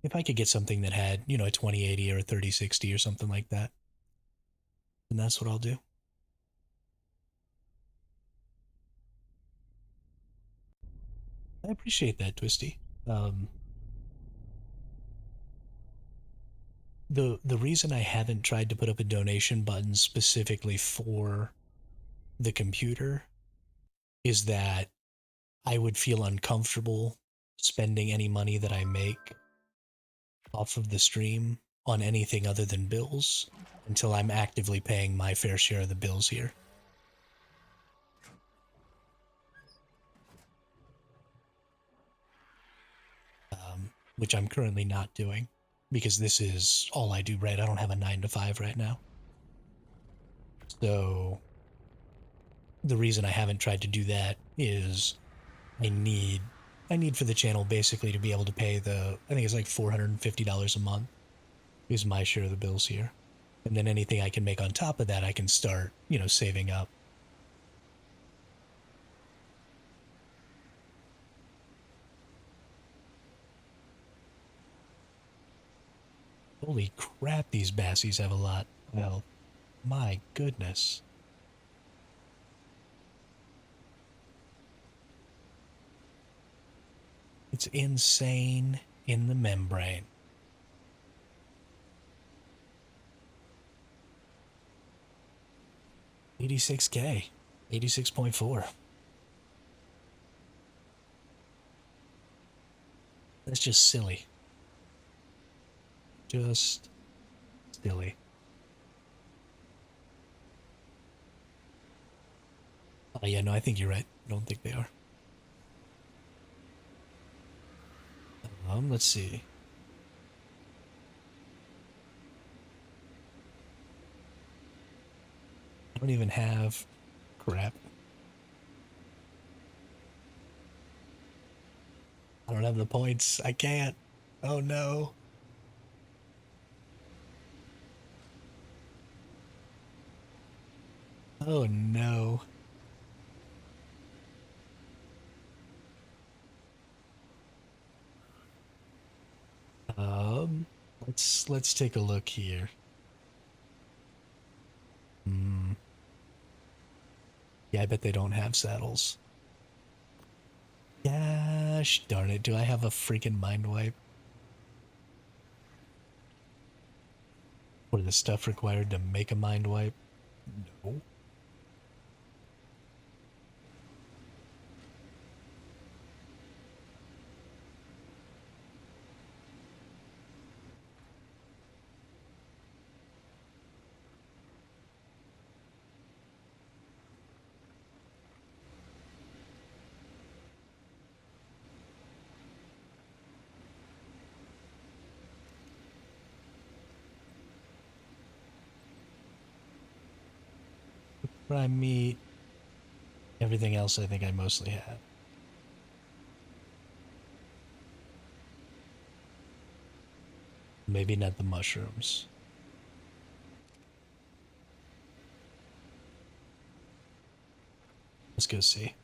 if I could get something that had, a 2080 or a 3060 or something like that, then that's what I'll do. I appreciate that, Twisty. Um, the reason I haven't tried to put up a donation button specifically for the computer is that I would feel uncomfortable spending any money that I make off of the stream on anything other than bills until I'm actively paying my fair share of the bills here. Which I'm currently not doing because this is all I do, right? I don't have a 9 to 5 right now. So the reason I haven't tried to do that is I need I need for the channel basically to be able to pay I think it's like $450 a month is my share of the bills here. And then anything I can make on top of that I can start, saving up. Holy crap, these bassies have a lot. Well, my goodness. It's insane in the membrane. 86K. 86.4. That's just silly. Just silly. Oh, yeah, no, I think you're right. I don't think they are. Let's see. I don't even have crap. I don't have the points. I can't. Oh no. Oh no. Um, let's take a look here. Hmm. Yeah, I bet they don't have saddles. Gosh darn it, do I have a freaking mind wipe? What are the stuff required to make a mind wipe? No. Prime meat. Everything else I think I mostly have. Maybe not the mushrooms. Let's go see.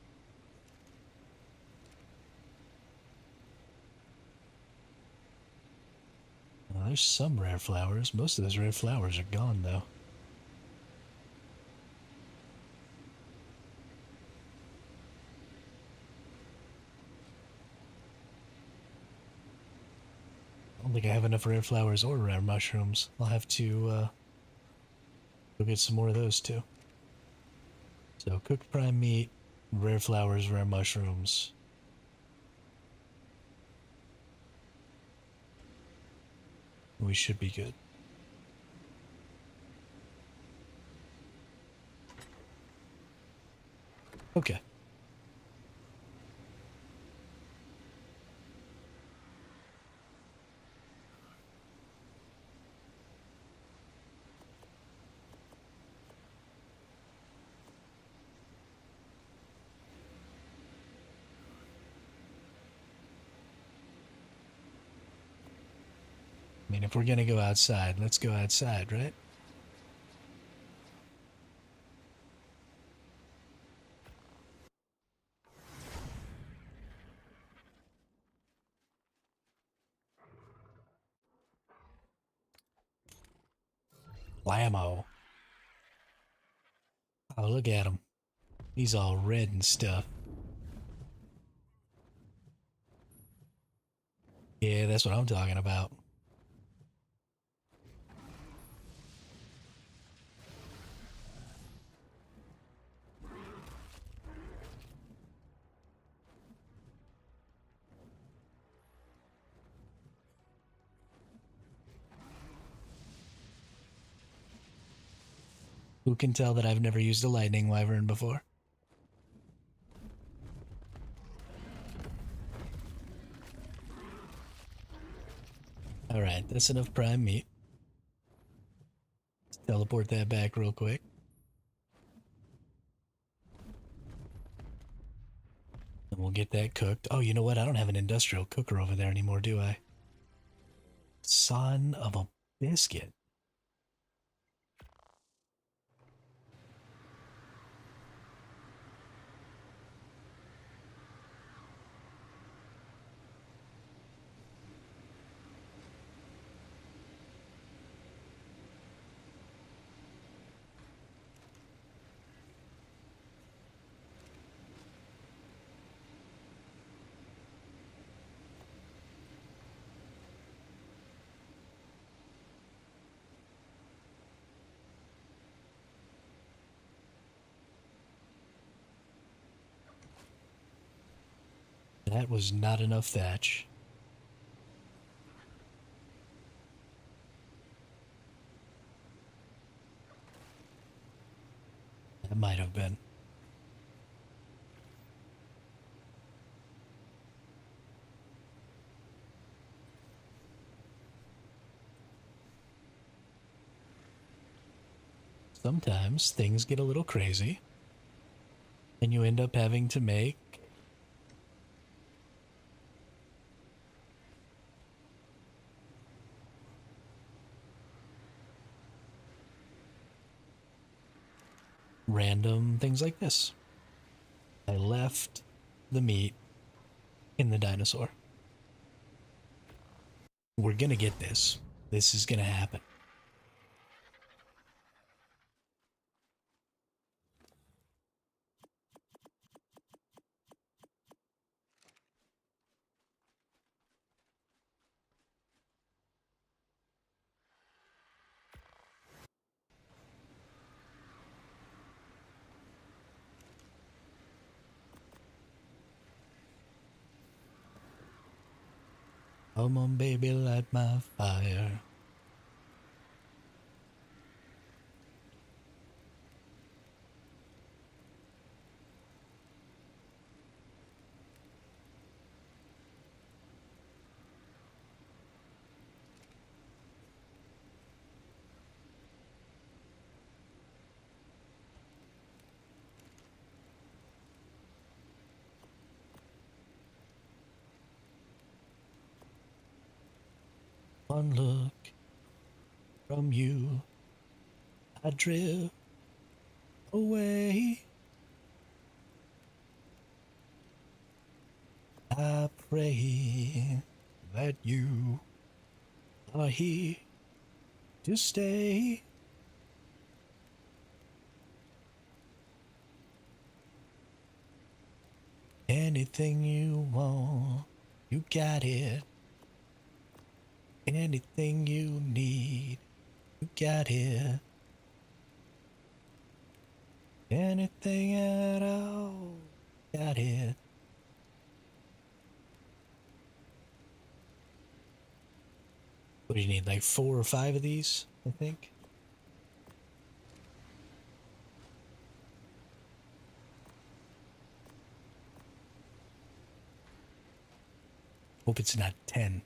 Well, there's some rare flowers. Most of those rare flowers are gone, though. I don't think I have enough rare flowers or rare mushrooms. I'll have to go get some more of those, too. So, cooked prime meat, rare flowers, rare mushrooms. We should be good. Okay. I mean, if we're gonna go outside, let's go outside, right? Blammo. Oh, look at him. He's all red and stuff. Yeah, that's what I'm talking about. Who can tell that I've never used a lightning wyvern before? Alright, that's enough prime meat. Let's teleport that back real quick. And we'll get that cooked. Oh, you know what? I don't have an industrial cooker over there anymore, do I? Son of a biscuit. That was not enough thatch. That might have been. Sometimes things get a little crazy, and you end up having to make random things like this. I left the meat in the dinosaur. We're gonna get this. This is gonna happen. Come on, baby, light my fire. One look from you, I drift away. I pray that you are here to stay. Anything you want, you got it. Anything you need, you got it. Anything at all, got it. What do you need, like 4 or 5 of these, I think? Hope it's not 10.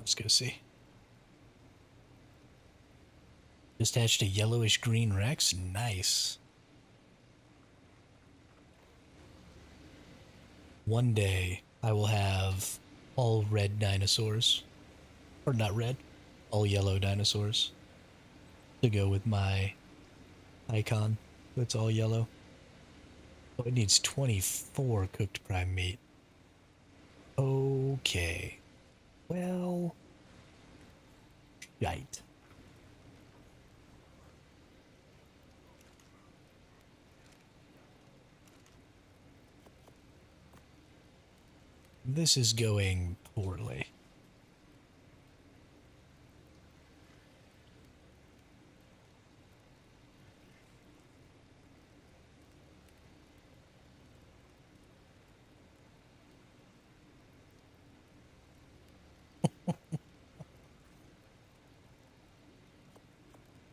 Let's go see. Just hatched a yellowish green Rex. Nice. One day I will have all red dinosaurs. Or not red, all yellow dinosaurs. To go with my icon that's all yellow. Oh, it needs 24 cooked prime meat. Okay. Well, shite. This is going poorly.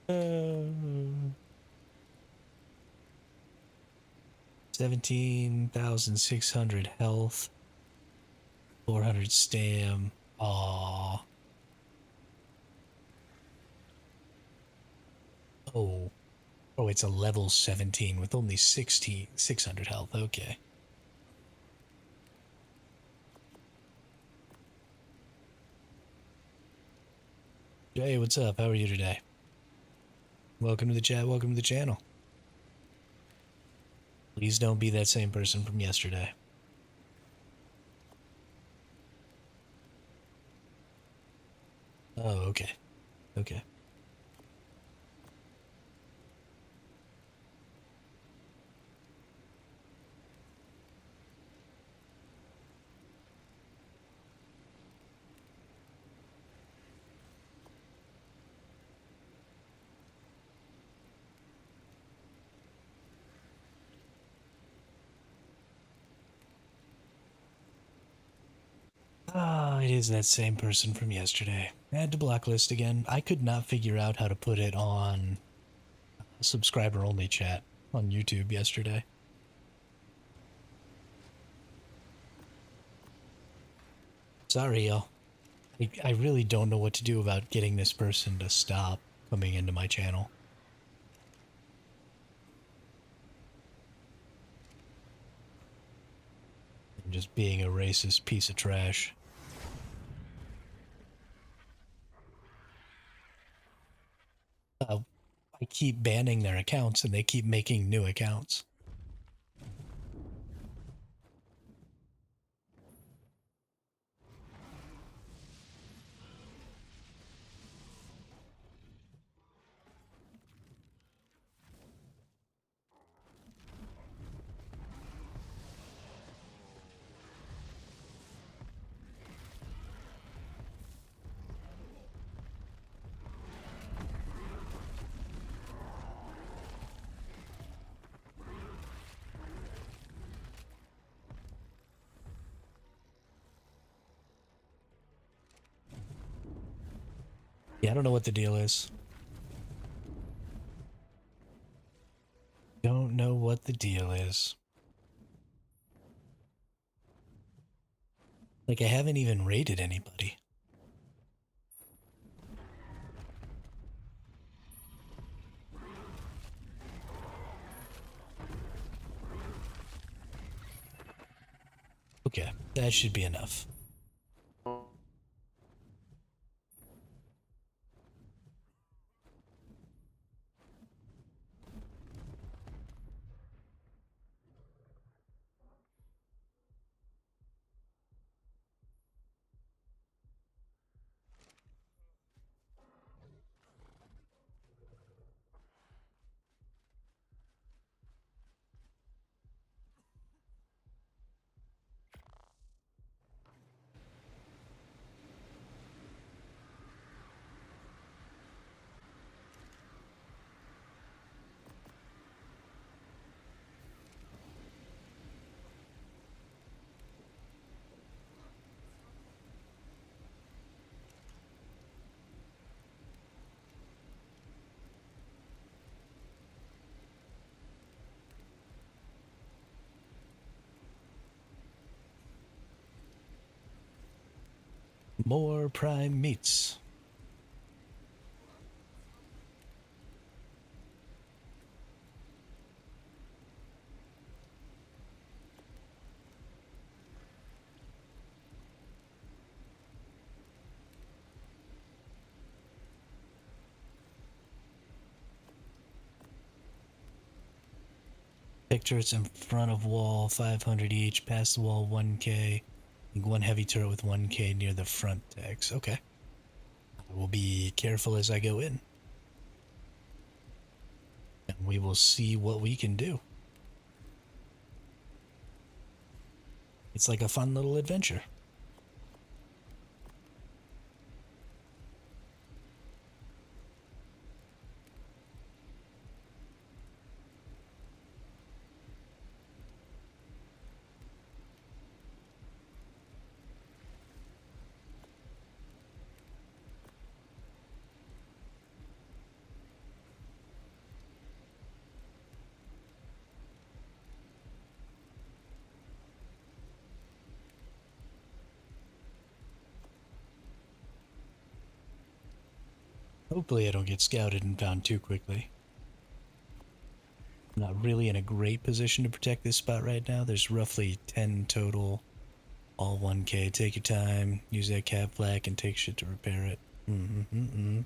Uh, 17,600 health. 400 stam. Aww. Oh. Oh, it's a level 17 with only 600 health. Okay. Jay, what's up? How are you today? Welcome to the chat. Welcome to the channel. Please don't be that same person from yesterday. Oh, okay. Okay. Ah, it is that same person from yesterday. Add to blacklist again. I could not figure out how to put it on subscriber only chat on YouTube yesterday. Sorry, y'all. I really don't know what to do about getting this person to stop coming into my channel. And just being a racist piece of trash. I keep banning their accounts and they keep making new accounts. Yeah, I don't know what the deal is. Don't know what the deal is. Like, I haven't even raided anybody. Okay, that should be enough. More prime meats. Pick turrets in front of wall, 500 each. Past the wall, 1k. One heavy turret with 1k near the front decks. Okay. I will be careful as I go in. And we will see what we can do. It's like a fun little adventure. Hopefully I don't get scouted and found too quickly. I'm not really in a great position to protect this spot right now. There's roughly 10 total. All 1k. Take your time. Use that cap flak and take shit to repair it. Mm-hmm.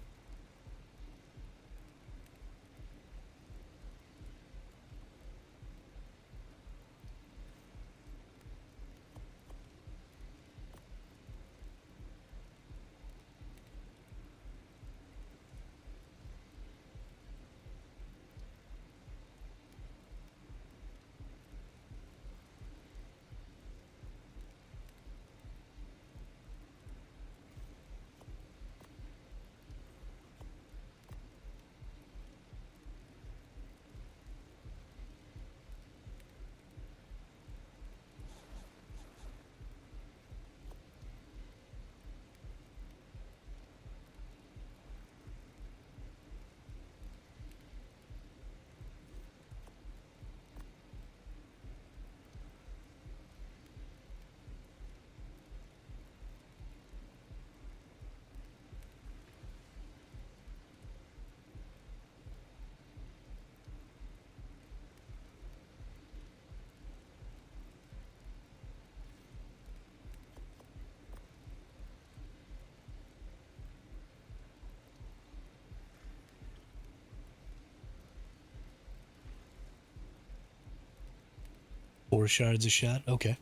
4 shards a shot? Okay.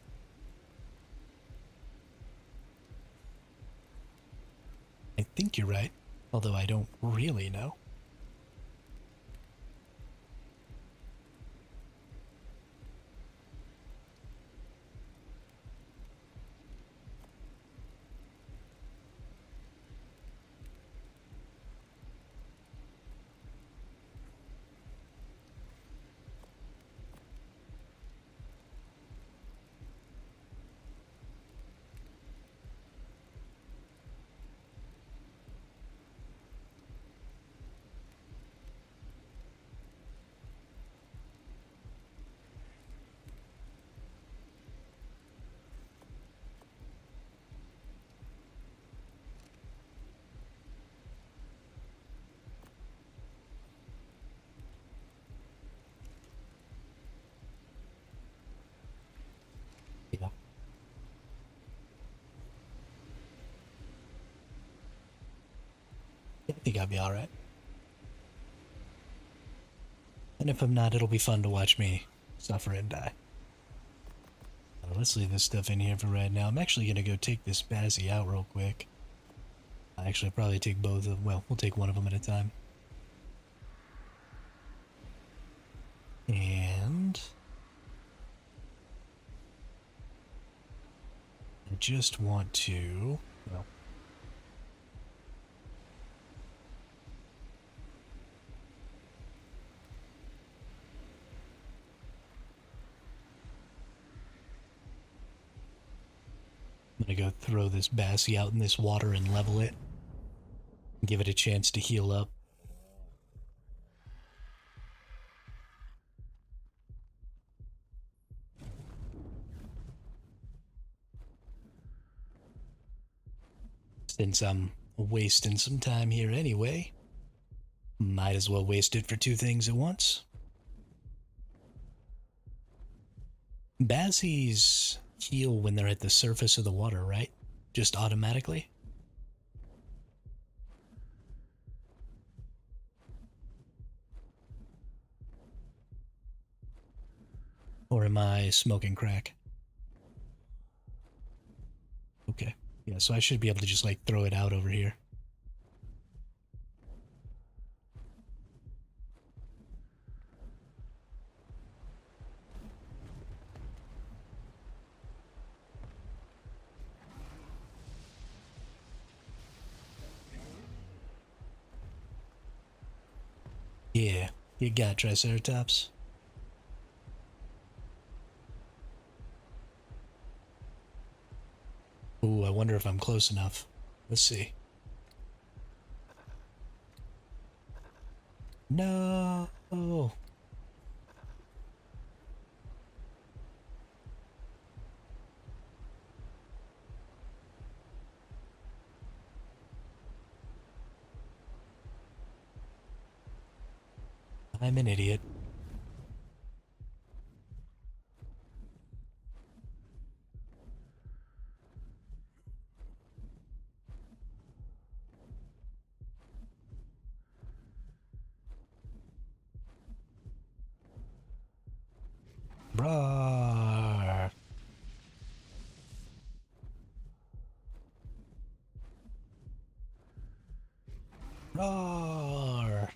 I think you're right. Although I don't really know. I think I'll be alright. And if I'm not, it'll be fun to watch me suffer and die. Let's leave this stuff in here for right now. I'm actually going to go take this Bazzy out real quick. Actually, I'll probably take both of them. Well, we'll take one of them at a time. And I just want to, well, I'm going to go throw this Bazzy out in this water and level it. Give it a chance to heal up. Since I'm wasting some time here anyway, might as well waste it for two things at once. Bazzies heal when they're at the surface of the water, right? Just automatically? Or am I smoking crack? Okay. Yeah, so I should be able to just like throw it out over here. Yeah, you got Triceratops. Ooh, I wonder if I'm close enough. Let's see. No. I'm an idiot. Brar. Rawr.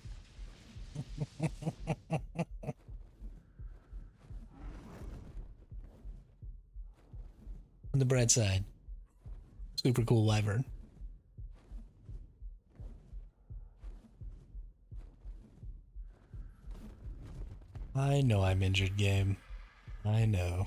On the bright side, super cool wyvern. I know I'm injured, game. I know.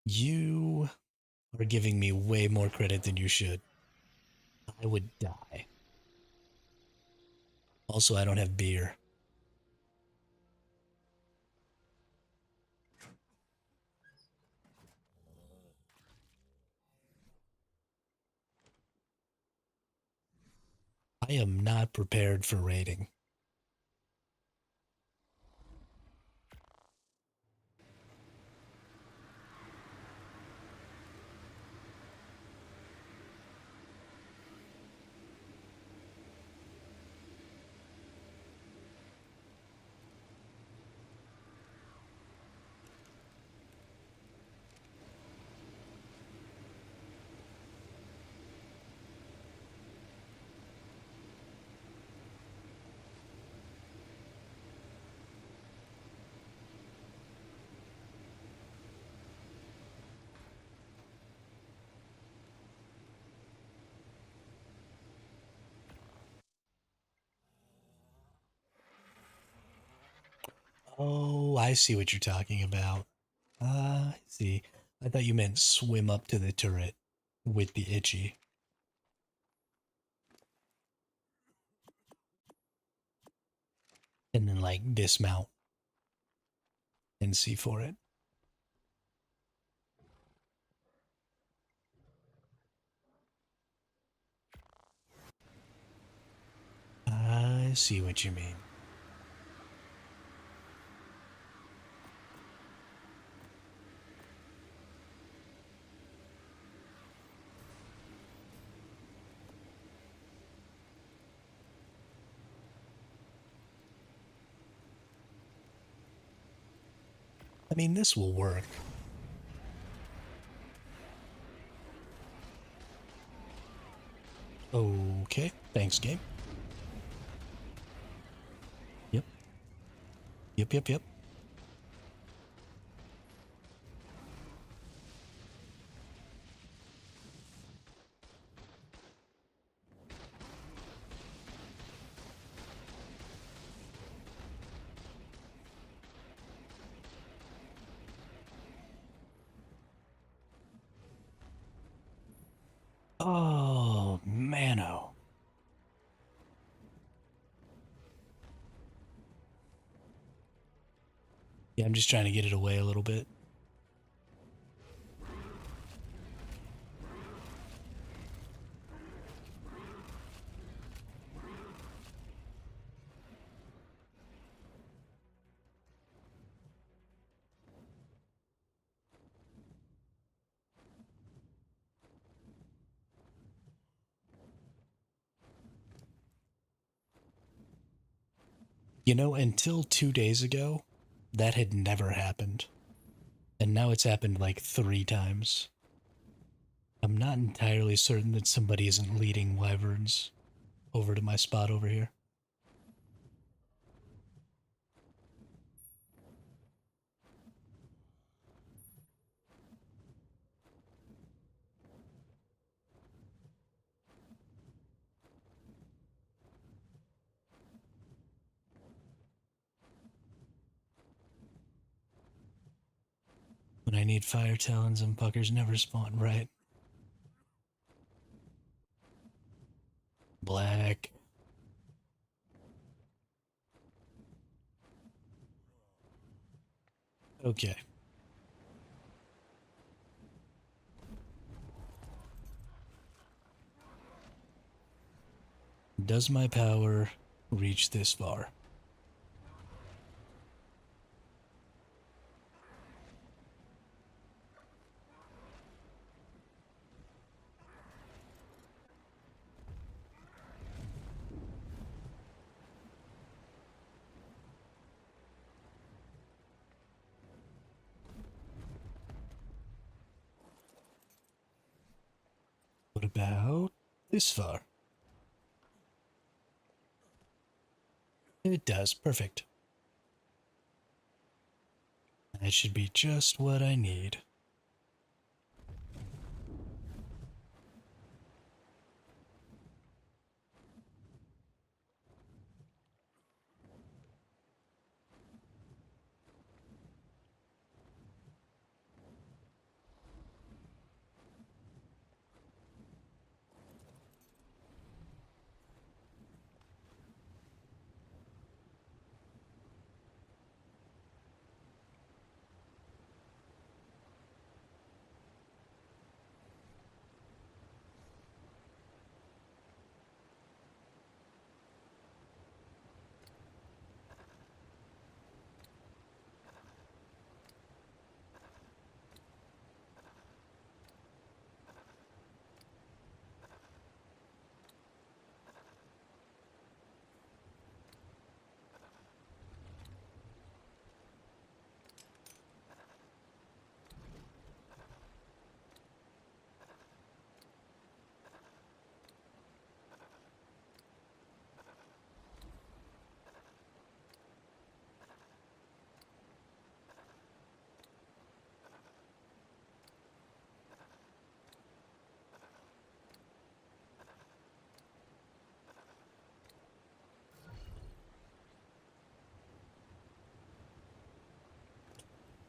You are giving me way more credit than you should. I would die. Also, I don't have beer. I am not prepared for raiding. Oh, I see what you're talking about. I see. I thought you meant swim up to the turret with the itchy and then like dismount and see for it. see what you mean. I mean, this will work. Okay, thanks, game. Yep. Yep, yep, yep. Oh, mano. Yeah, I'm just trying to get it away a little bit. You know, until 2 days ago, that had never happened. And now it's happened like 3 times. I'm not entirely certain that somebody isn't leading wyverns over to my spot over here. When I need fire talons and puckers never spawn, right? Black. Okay. Does my power reach this far? What about this far? It does. Perfect. That should be just what I need.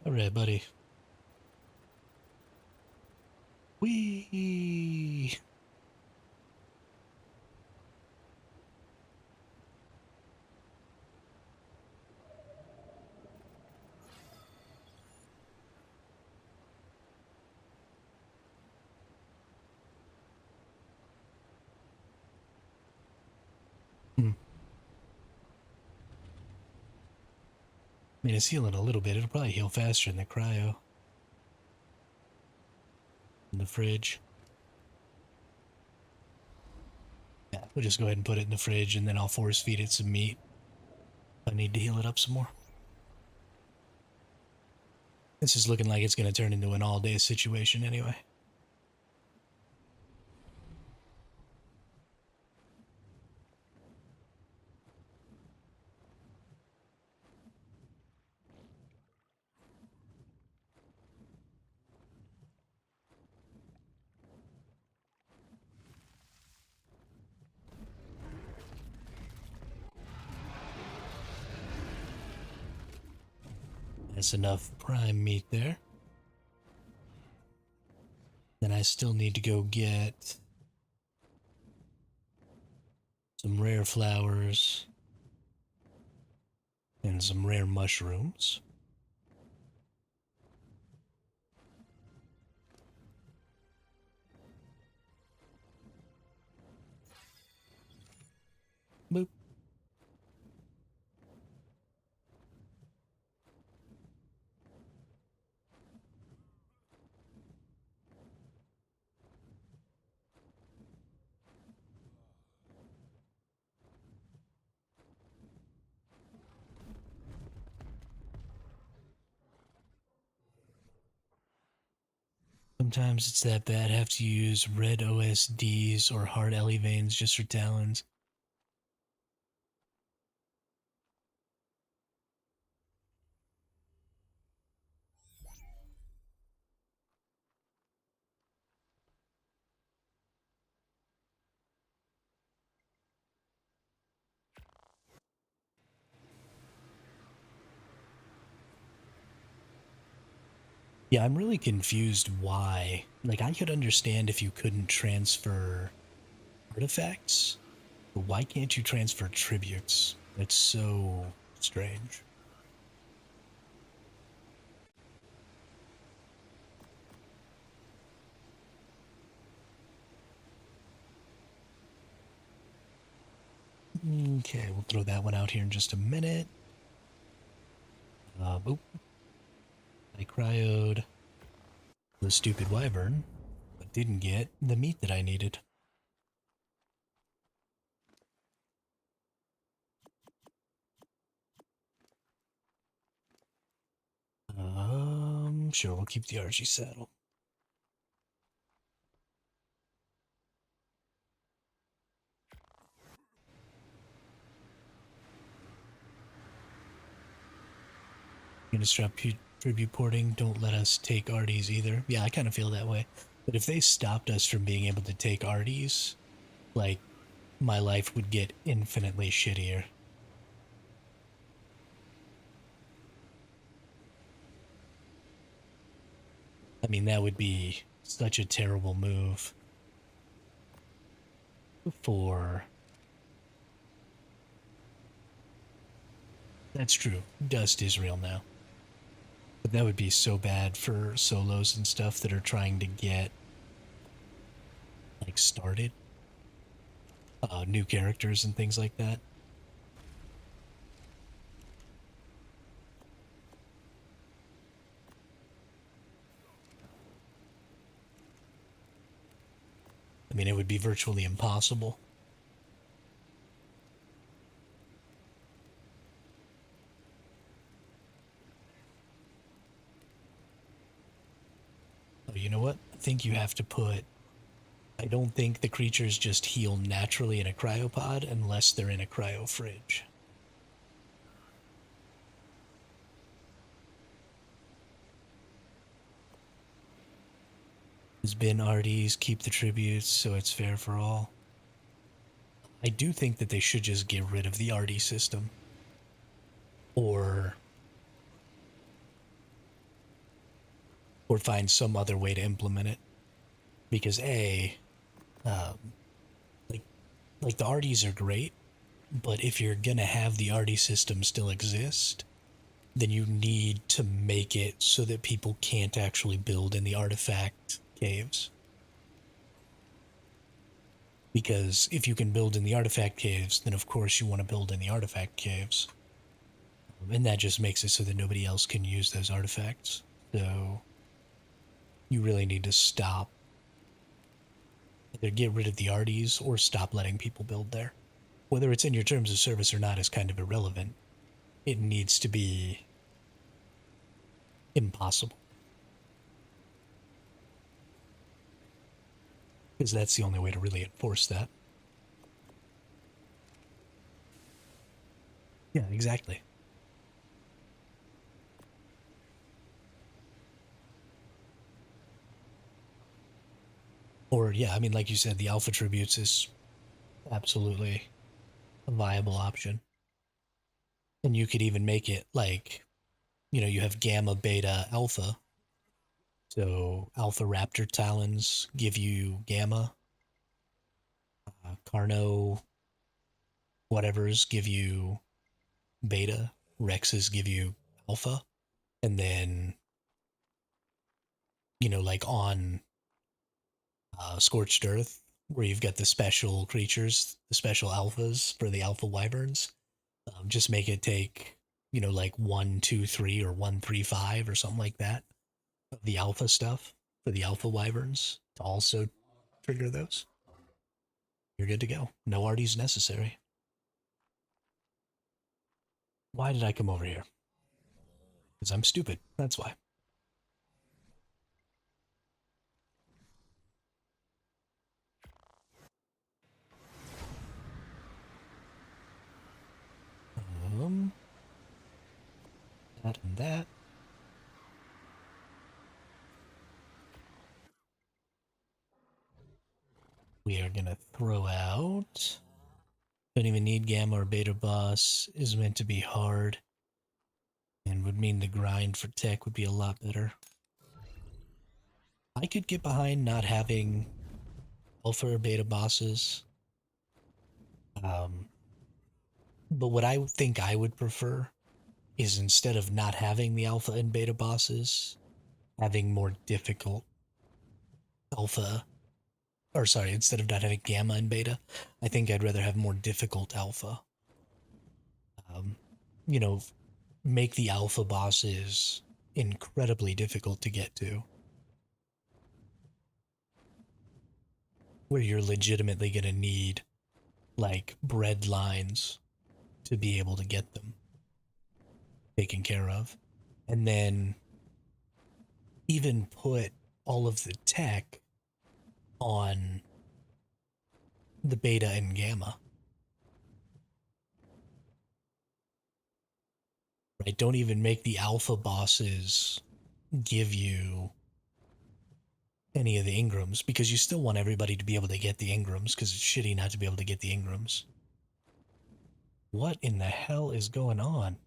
All right, buddy. Whee! Hmm. mean, it's healing a little bit. It'll probably heal faster than the cryo in the fridge. Yeah, we'll just go ahead and put it in the fridge, and then I'll force feed it some meat. I need to heal it up some more. This is looking like it's going to turn into an all-day situation anyway. That's enough prime meat there. Then I still need to go get some rare flowers and some rare mushrooms. Boop. Sometimes it's that bad. Have to use red OSDs or hard Ellie veins just for talons. Yeah, I'm really confused why. Like, I could understand if you couldn't transfer artifacts, but why can't you transfer tributes? That's so strange. Okay, we'll throw that one out here in just a minute. Boop. I cryoed the stupid wyvern, but didn't get the meat that I needed. Sure, we'll keep the Archie saddle. Gonna stop tribute porting. Don't let us take Arties either. Yeah, I kind of feel that way. But if they stopped us from being able to take Arties, like, my life would get infinitely shittier. I mean, that would be such a terrible move for... That's true. Dust is real now. But that would be so bad for solos and stuff that are trying to get, like, started. New characters and things like that. I mean, it would be virtually impossible. Oh, you know what? I think you have to put... I don't think the creatures just heal naturally in a cryopod unless they're in a cryo fridge. Has been RDs, keep the tributes so it's fair for all. I do think that they should just get rid of the RD system. Or find some other way to implement it. Because like the RDs are great, but if you're gonna have the RD system still exist, then you need to make it so that people can't actually build in the artifact caves. Because if you can build in the artifact caves, then of course you want to build in the artifact caves. And that just makes it so that nobody else can use those artifacts. So you really need to stop, either get rid of the arties or stop letting people build there. Whether it's in your terms of service or not is kind of irrelevant. It needs to be impossible. Because that's the only way to really enforce that. Yeah, exactly. Or, yeah, I mean, like you said, the alpha tributes is absolutely a viable option. And you could even make it like, you have gamma, beta, alpha. So alpha raptor talons give you gamma, Carno whatevers give you beta, Rexes give you alpha, and then like on Scorched Earth, where you've got the special creatures, the special alphas for the alpha wyverns, just make it take like 1, 2, 3 or 1, 3, 5 or something like that of the alpha stuff for the alpha wyverns to also trigger those. You're good to go. No arties necessary. Why did I come over here? Because I'm stupid. That's why. Um, that and that. We are gonna throw out. Don't even need gamma or beta boss. Is meant to be hard, and would mean the grind for tech would be a lot better. I could get behind not having alpha or beta bosses. Um, but what I think I would prefer is, instead of not having the alpha and beta bosses, having more difficult alpha, or sorry, instead of not having gamma and beta, I think I'd rather have more difficult alpha. Um, you know, make the alpha bosses incredibly difficult to get to, where you're legitimately going to need like bread lines to be able to get them taken care of. And then even put all of the tech on the beta and gamma. Right? Don't even make the alpha bosses give you any of the Ingrams, because you still want everybody to be able to get the Ingrams, because it's shitty not to be able to get the Ingrams. What in the hell is going on?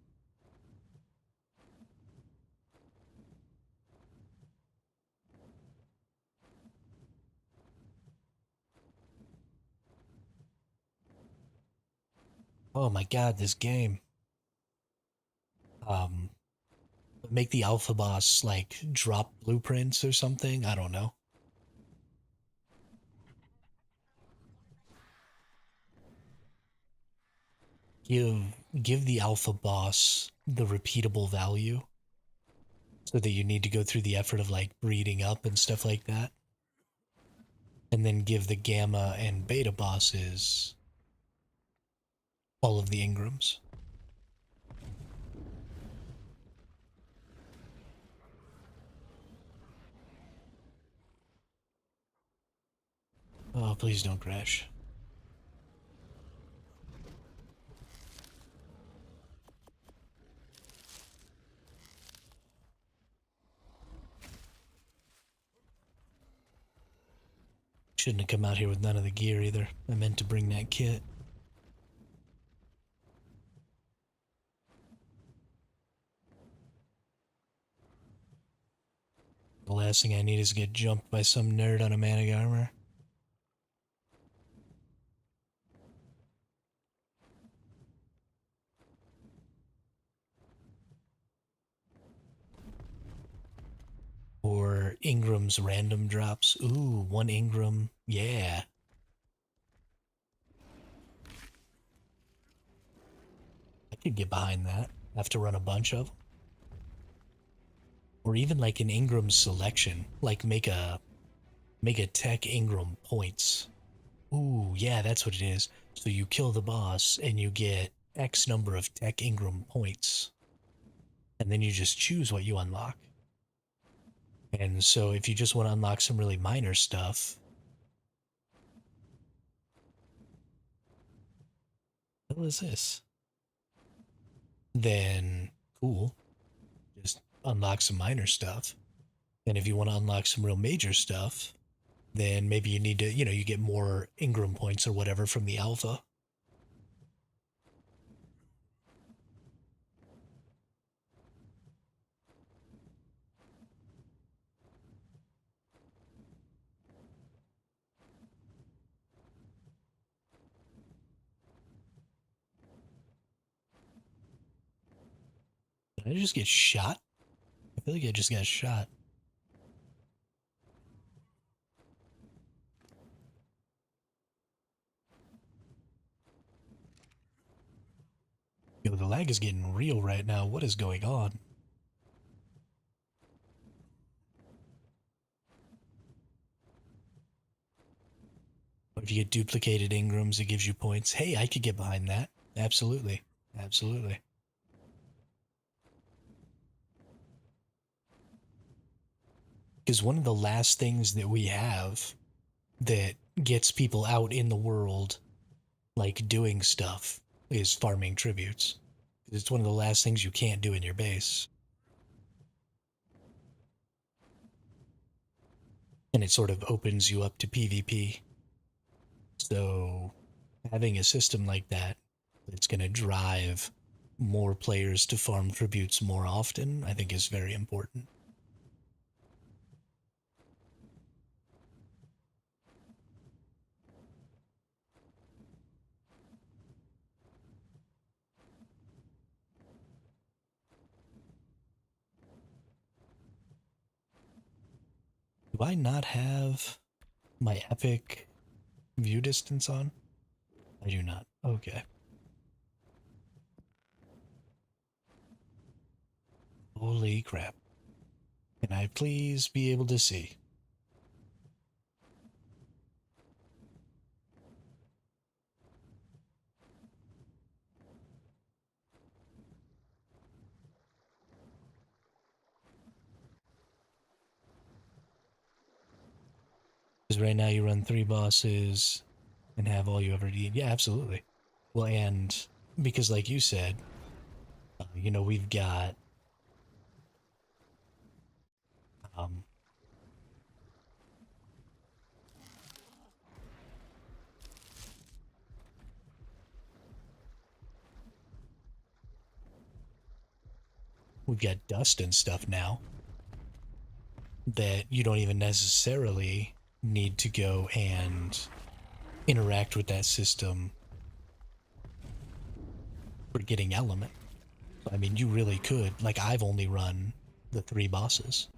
Oh my god, this game. Um, make the alpha boss like drop blueprints or something. I don't know. Give the alpha boss the repeatable value, so that you need to go through the effort of like breeding up and stuff like that. And then give the gamma and beta bosses all of the Ingrams. Oh, please don't crash. Shouldn't have come out here with none of the gear either. I meant to bring that kit. The last thing I need is to get jumped by some nerd on a manic armor. Or Ingram's random drops. Ooh, 1 Ingram. Yeah. I could get behind that. have to run a bunch of them. Or even like an Ingram selection, like make a tech Ingram points. Ooh, yeah, that's what it is. So you kill the boss and you get X number of tech Ingram points. And then you just choose what you unlock. And so if you just want to unlock some really minor stuff, what is this? Then cool. Just unlock some minor stuff. And if you want to unlock some real major stuff, then maybe you need to, you get more Ingram points or whatever from the alpha. Did I just get shot? I feel like I just got shot. Yo, the lag is getting real right now. What is going on? If you get duplicated Ingrams, it gives you points. Hey, I could get behind that. Absolutely. Absolutely. Because one of the last things that we have that gets people out in the world, like doing stuff, is farming tributes. It's one of the last things you can't do in your base. And it sort of opens you up to PvP. So having a system like that that's going to drive more players to farm tributes more often, I think is very important. Do I not have my epic view distance on? I do not. Okay. Holy crap. Can I please be able to see? Because right now you run 3 bosses and have all you ever need. Yeah, absolutely. Well, and because like you said, we've got um, we've got dust and stuff now that you don't even necessarily need to go and interact with that system for getting element. I mean, you really could. Like, I've only run the 3 bosses.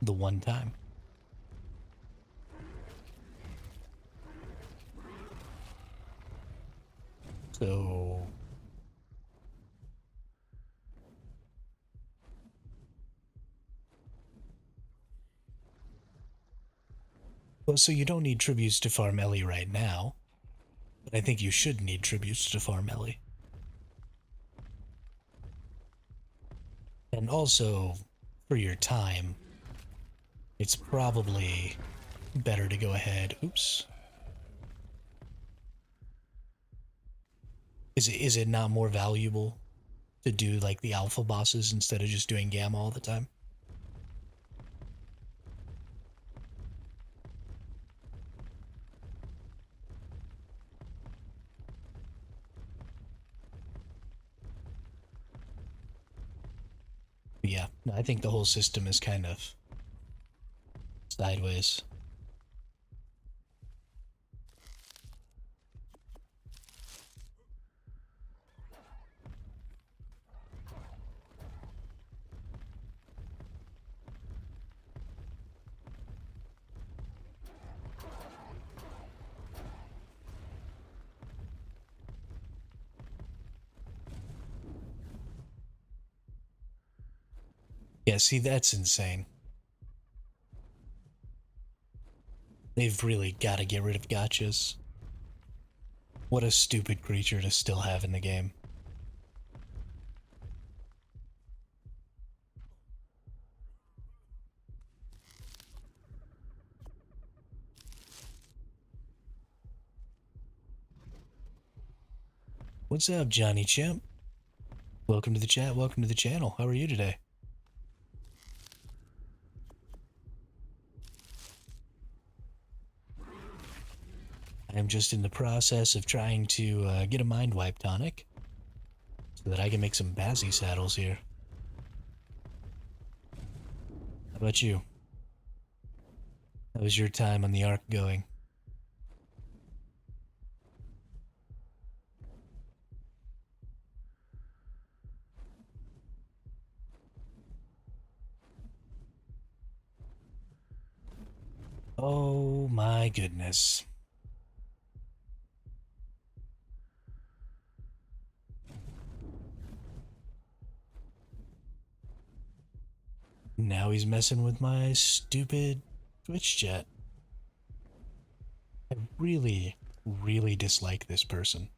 The one time. So well, so you don't need tributes to farm Ellie right now, but I think you should need tributes to farm Ellie. And also, for your time, it's probably better to go ahead. Oops. Is it not more valuable to do like the alpha bosses instead of just doing gamma all the time? Yeah, no, I think the whole system is kind of sideways. Yeah, see, that's insane. They've really got to get rid of gotchas. What a stupid creature to still have in the game. What's up, Johnny Chimp? Welcome to the chat. Welcome to the channel. How are you today? I'm just in the process of trying to get a mind wipe tonic so that I can make some Bazzy saddles here. How about you? How was your time on the ARK going? Oh my goodness. Now he's messing with my stupid Twitch chat. I really, really dislike this person.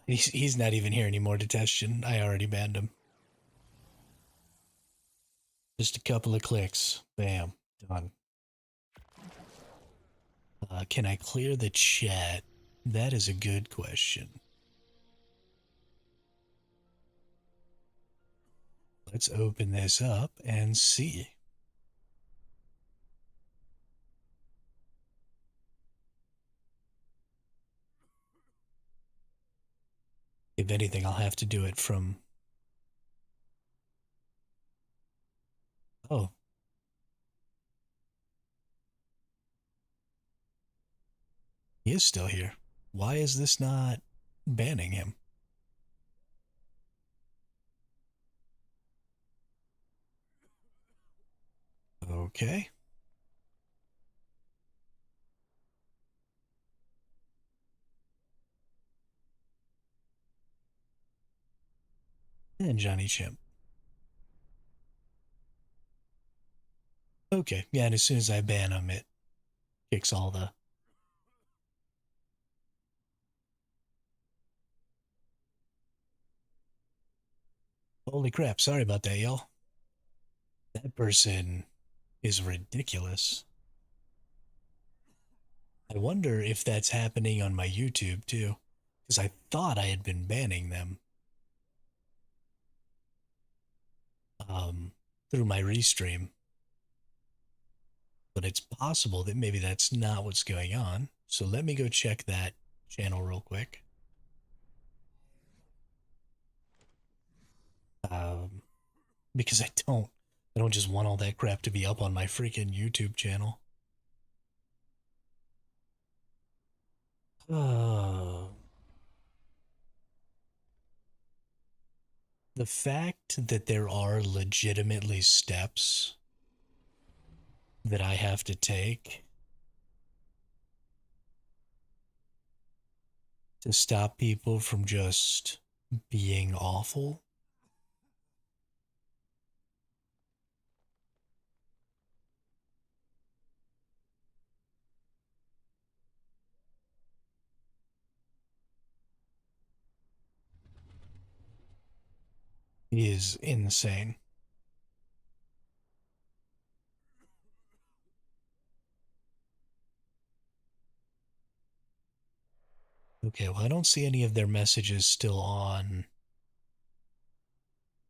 He's not even here anymore, Detestion. I already banned him. Just a couple of clicks. Bam. Done. Can I clear the chat? That is a good question. Let's open this up and see. If anything, I'll have to do it from... Oh, he is still here. Why is this not banning him? Okay. And Johnny Chimp. Okay, yeah, and as soon as I ban him, it kicks all the... Holy crap, sorry about that, y'all. That person is ridiculous. I wonder if that's happening on my YouTube too, because I thought I had been banning them um, through my restream, but it's possible that maybe that's not what's going on. So let me go check that channel real quick. Um, because I don't just want all that crap to be up on my freaking YouTube channel. Uh, the fact that there are legitimately steps that I have to take to stop people from just being awful is insane. Okay, well, I don't see any of their messages still on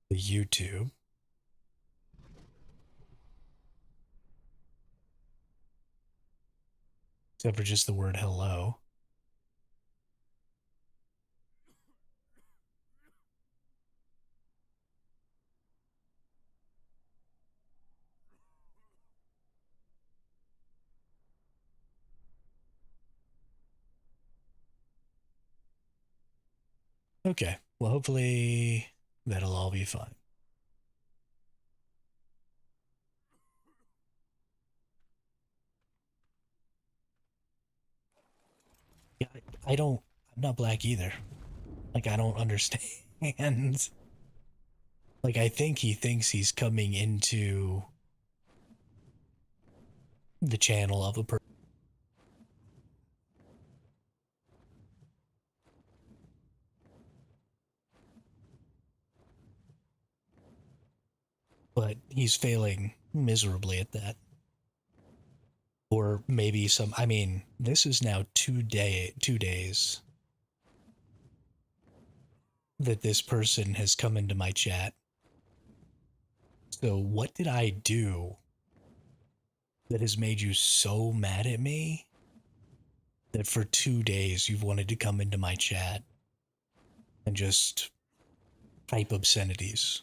the YouTube. Except for just the word hello. Okay, well, hopefully that'll all be fine. Yeah, I don't, I'm not black either. Like, I don't understand. Like, I think he thinks he's coming into the channel of a person, but he's failing miserably at that. Or maybe some, I mean, this is now 2 days that this person has come into my chat. So what did I do that has made you so mad at me that for 2 days you've wanted to come into my chat and just type obscenities?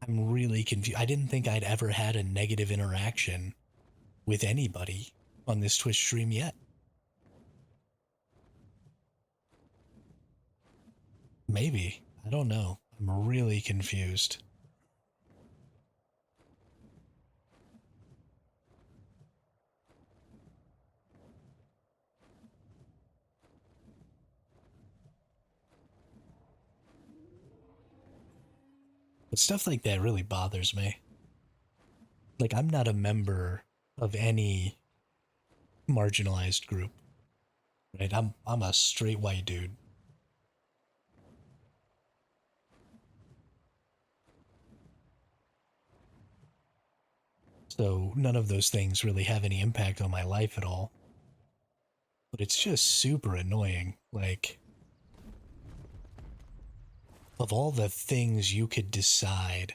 I'm really confused. I didn't think I'd ever had a negative interaction with anybody on this Twitch stream yet. Maybe. I don't know. I'm really confused. But stuff like that really bothers me. Like, I'm not a member of any marginalized group, right? I'm a straight white dude. So none of those things really have any impact on my life at all. But it's just super annoying. Like, of all the things you could decide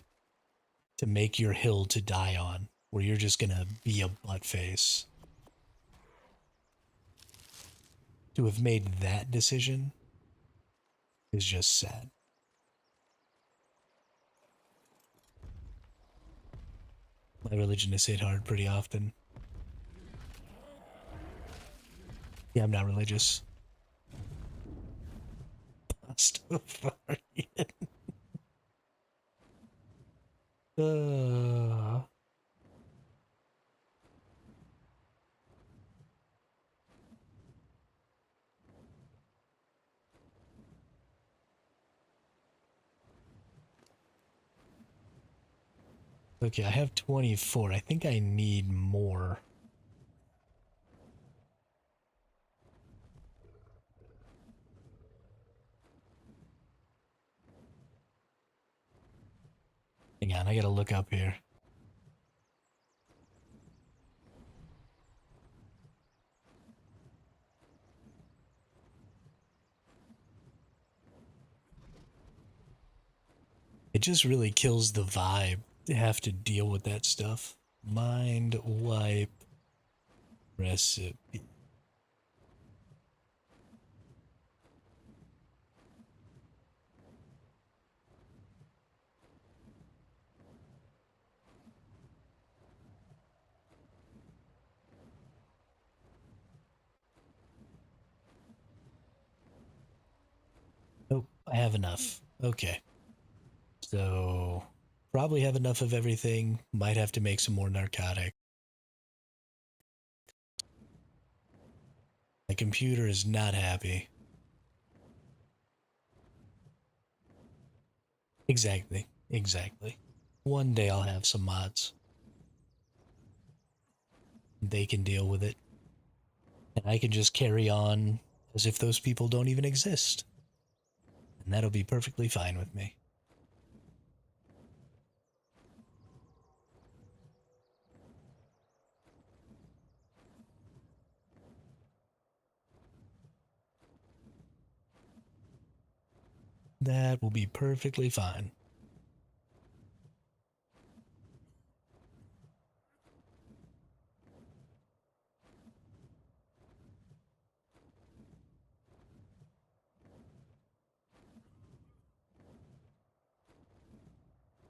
to make your hill to die on, where you're just gonna be a butt face, to have made that decision is just sad. My religion is hit hard pretty often. Yeah, I'm not religious. Pastafarian. uh, okay, I have 24. I think I need more. Hang on, I gotta look up here. It just really kills the vibe to have to deal with that stuff. Mind wipe recipe. Oh, I have enough. Okay. So, probably have enough of everything. Might have to make some more narcotic. My computer is not happy. Exactly. Exactly. One day I'll have some mods. They can deal with it. And I can just carry on as if those people don't even exist. And that'll be perfectly fine with me. That will be perfectly fine.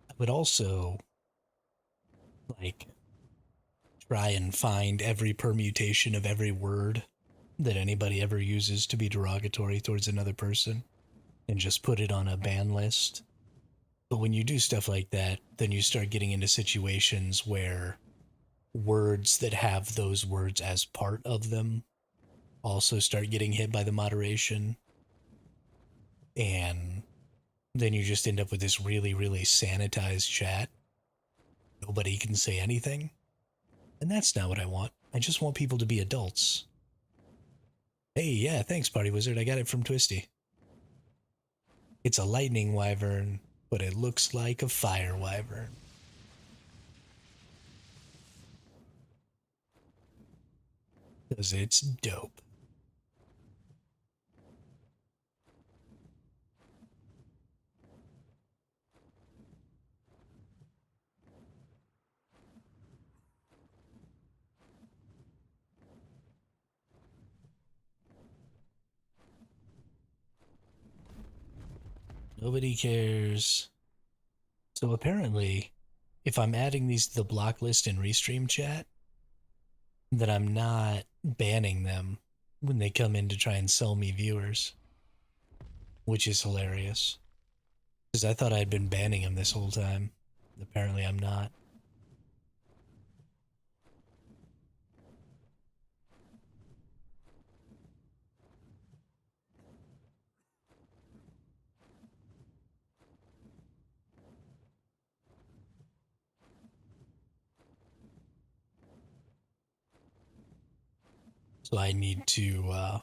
I would also, like, try and find every permutation of every word that anybody ever uses to be derogatory towards another person and just put it on a ban list. But when you do stuff like that, then you start getting into situations where words that have those words as part of them also start getting hit by the moderation. And then you just end up with this really, really sanitized chat. Nobody can say anything. And that's not what I want. I just want people to be adults. Hey, yeah, thanks, Party Wizard. I got it from Twisty. It's a lightning wyvern, but it looks like a fire wyvern. Because it's dope. Nobody cares. So apparently, if I'm adding these to the block list in Restream chat, that I'm not banning them when they come in to try and sell me viewers, which is hilarious. Because I thought I'd been banning them this whole time. Apparently, I'm not. So I need to, I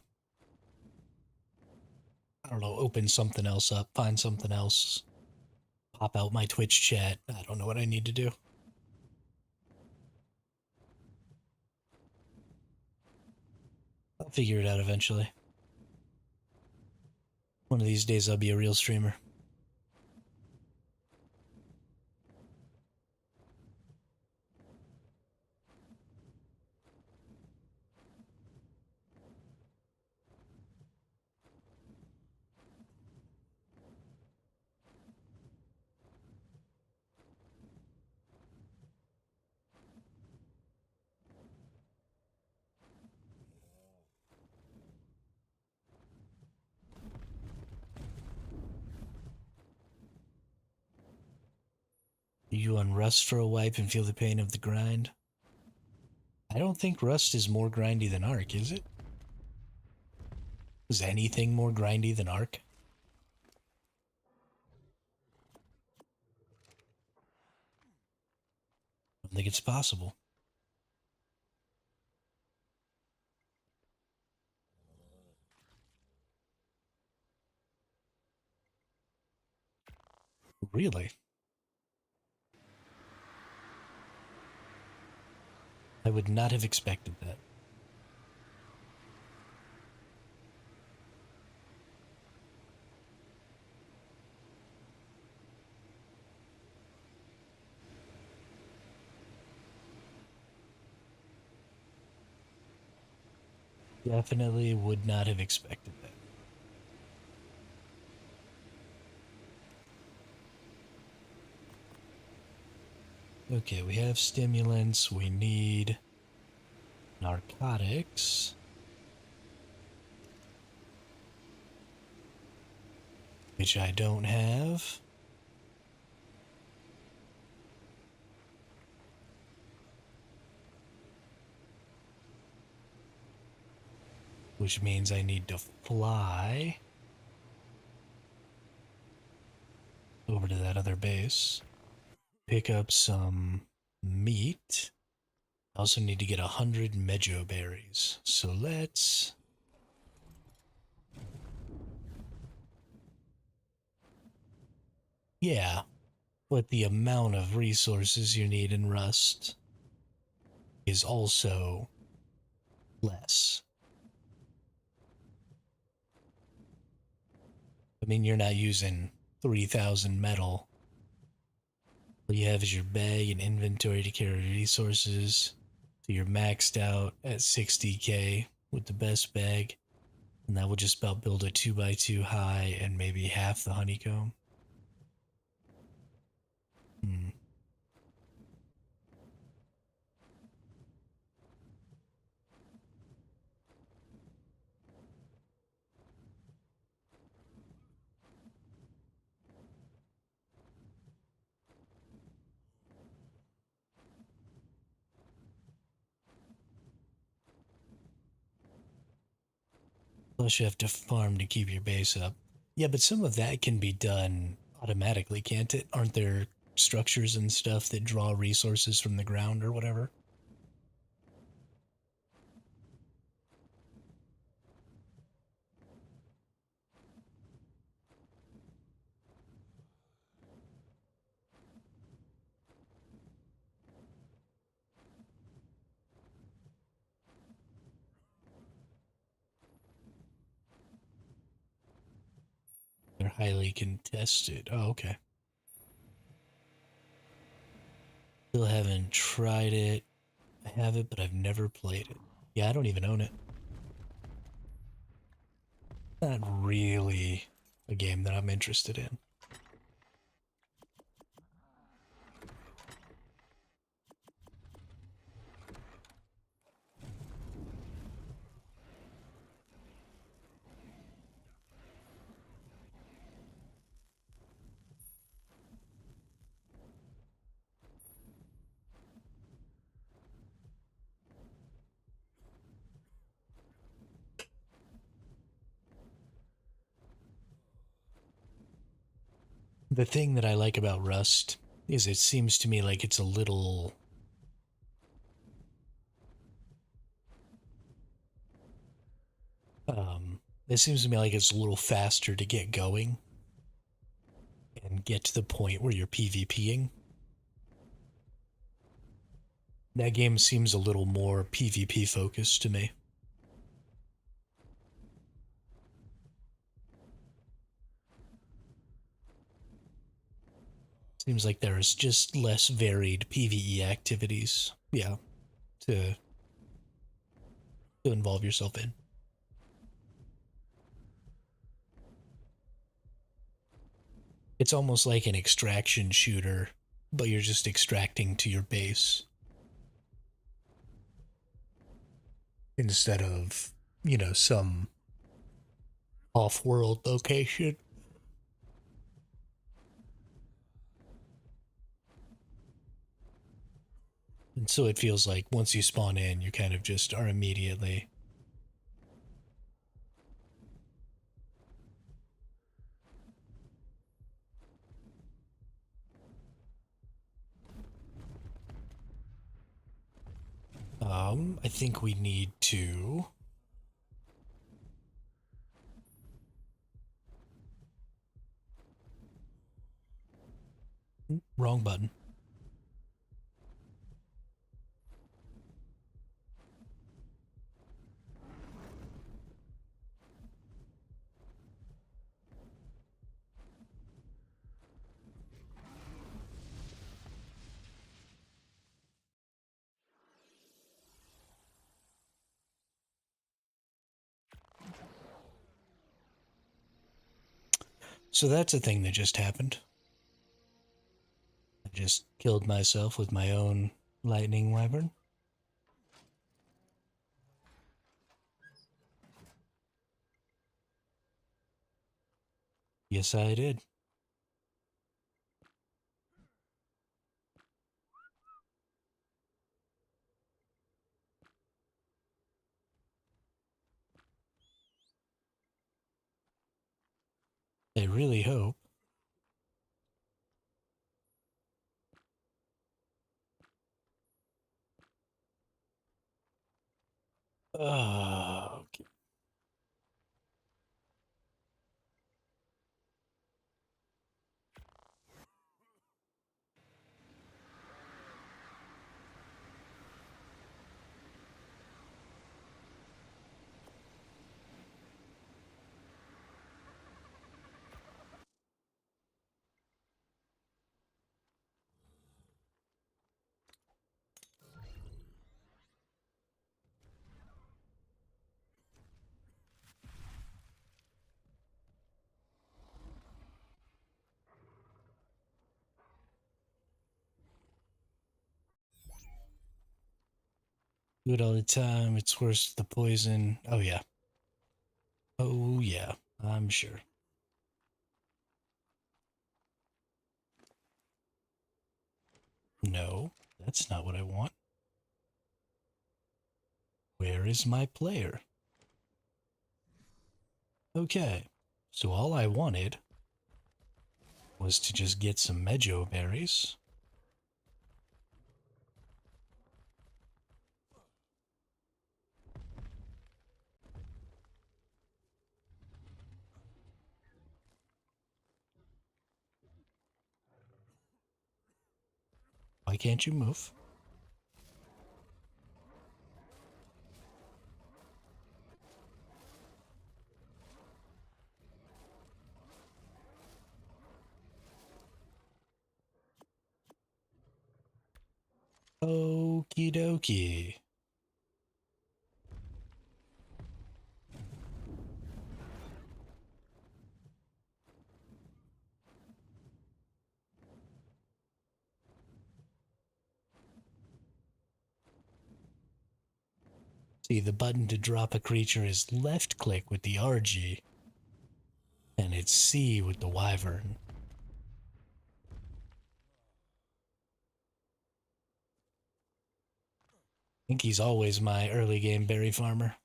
don't know, open something else up, find something else, pop out my Twitch chat. I don't know what I need to do. I'll figure it out eventually. One of these days I'll be a real streamer. You on Rust for a wipe and feel the pain of the grind? I don't think Rust is more grindy than ARK, is it? Is anything more grindy than ARK? I don't think it's possible. Really? I would not have expected that. Definitely would not have expected that. Okay, we have stimulants. We need narcotics, which I don't have. Which means I need to fly over to that other base, pick up some meat. I also need to get 100 mejo berries. So let's... Yeah, but the amount of resources you need in Rust is also less. I mean, you're not using 3,000 metal. All you have is your bag and inventory to carry resources. So you're maxed out at 60k with the best bag. And that will just about build a 2x2 high and maybe half the honeycomb. Hmm. Plus, you have to farm to keep your base up. Yeah, but some of that can be done automatically, can't it? Aren't there structures and stuff that draw resources from the ground or whatever? They're highly contested. Oh, okay. Still haven't tried it. I have it, but I've never played it. Yeah, I don't even own it. Not really a game that I'm interested in. The thing that I like about Rust is it seems to me like it's a little um it seems to me like it's a little faster to get going and get to the point where you're PvPing. That game seems a little more PvP focused to me. Seems like there's just less varied PvE activities. Yeah, to to involve yourself in. It's almost like an extraction shooter, but you're just extracting to your base instead of, some off-world location. And so it feels like once you spawn in, you kind of just are immediately. I think we need to. Wrong button. So that's a thing that just happened. I just killed myself with my own lightning wyvern. Yes, I did. I really hope. Okay. Do it all the time. It's worse the poison. Oh, yeah. Oh, yeah. I'm sure. No, that's not what I want. Where is my player? Okay, so all I wanted was to just get some Mejo berries. Why can't you move? Okie dokie. See, the button to drop a creature is left click with the RG, and it's C with the Wyvern. I think he's always my early game berry farmer.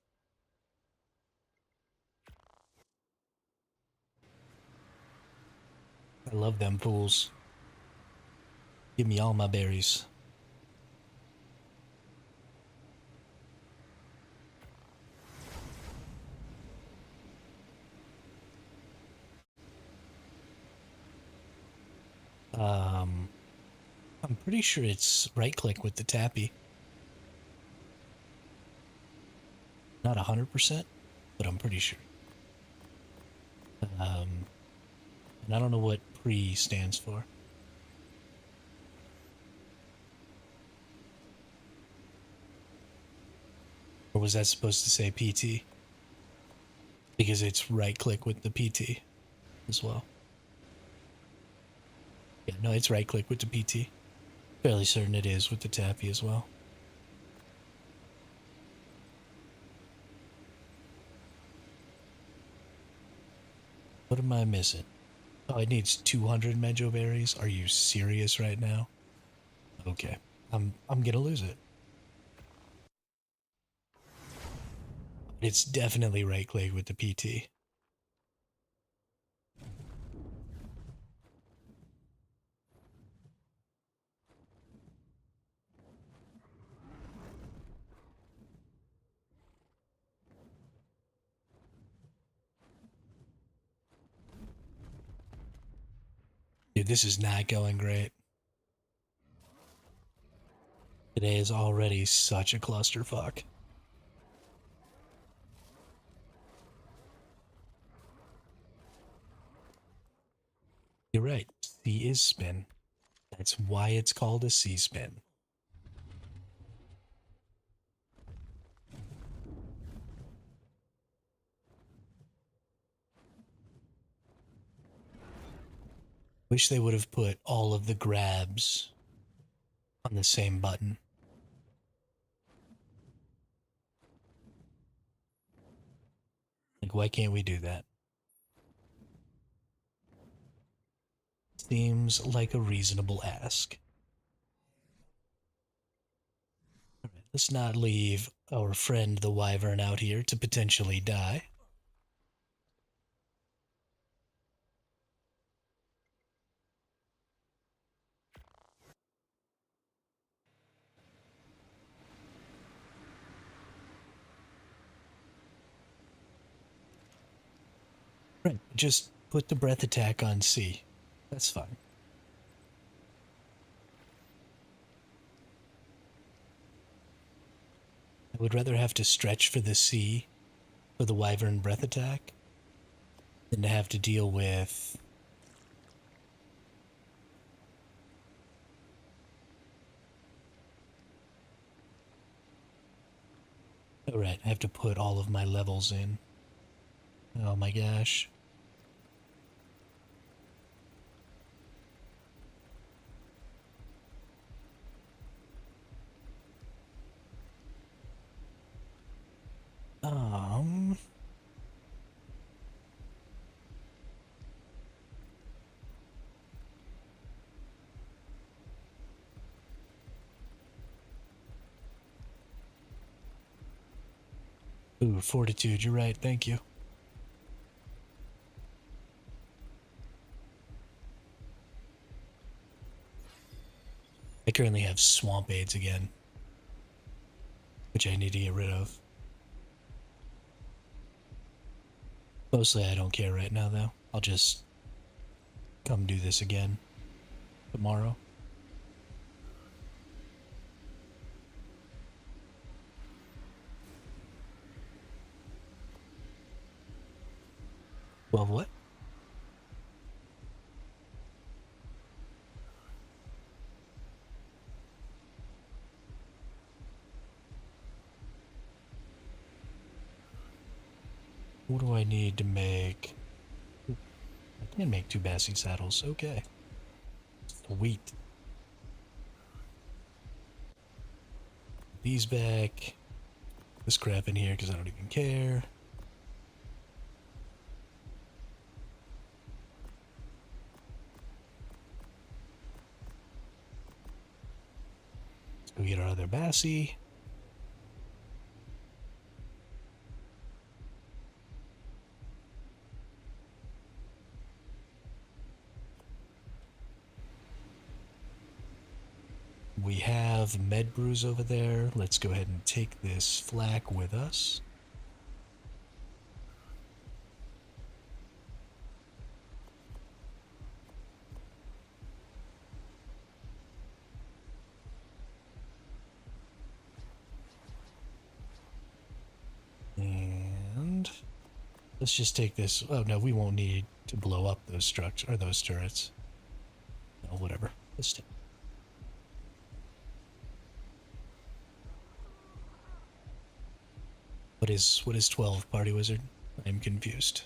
I love them pools. Give me all my berries. Um, I'm pretty sure it's right click with the tappy. Not 100%, but I'm pretty sure. And I don't know what pre stands for. Or was that supposed to say PT? Because it's right click with the PT as well. Yeah, no, it's right click with the PT. Fairly certain it is with the tappy as well. What am I missing? Oh, it needs 200 Mejo berries. Are you serious right now? Okay. I'm gonna lose it. It's definitely right click with the PT. Dude, this is not going great. Today is already such a clusterfuck. You're right. C is spin. That's why it's called a C spin. Wish they would have put all of the grabs on the same button. Like, why can't we do that? Seems like a reasonable ask. All right, let's not leave our friend the Wyvern out here to potentially die. Right, just put the breath attack on C. That's fine. I would rather have to stretch for the C for the Wyvern breath attack than to have to deal with. Alright, I have to put all of my levels in. Oh my gosh. Ooh, fortitude, you're right, thank you. I currently have swamp aids again, which I need to get rid of. Mostly I don't care right now, though. I'll just come do this again tomorrow. Well, what? What do I need to make? I can make 2 Bassy saddles. Okay. Sweet. These back. This crap in here because I don't even care. Let's go get our other Bassy. We have med brews over there. Let's go ahead and take this flak with us. And let's just take this. Oh no, we won't need to blow up those structures or those turrets. No, whatever. Let's take. What is 12, Party Wizard? I'm confused.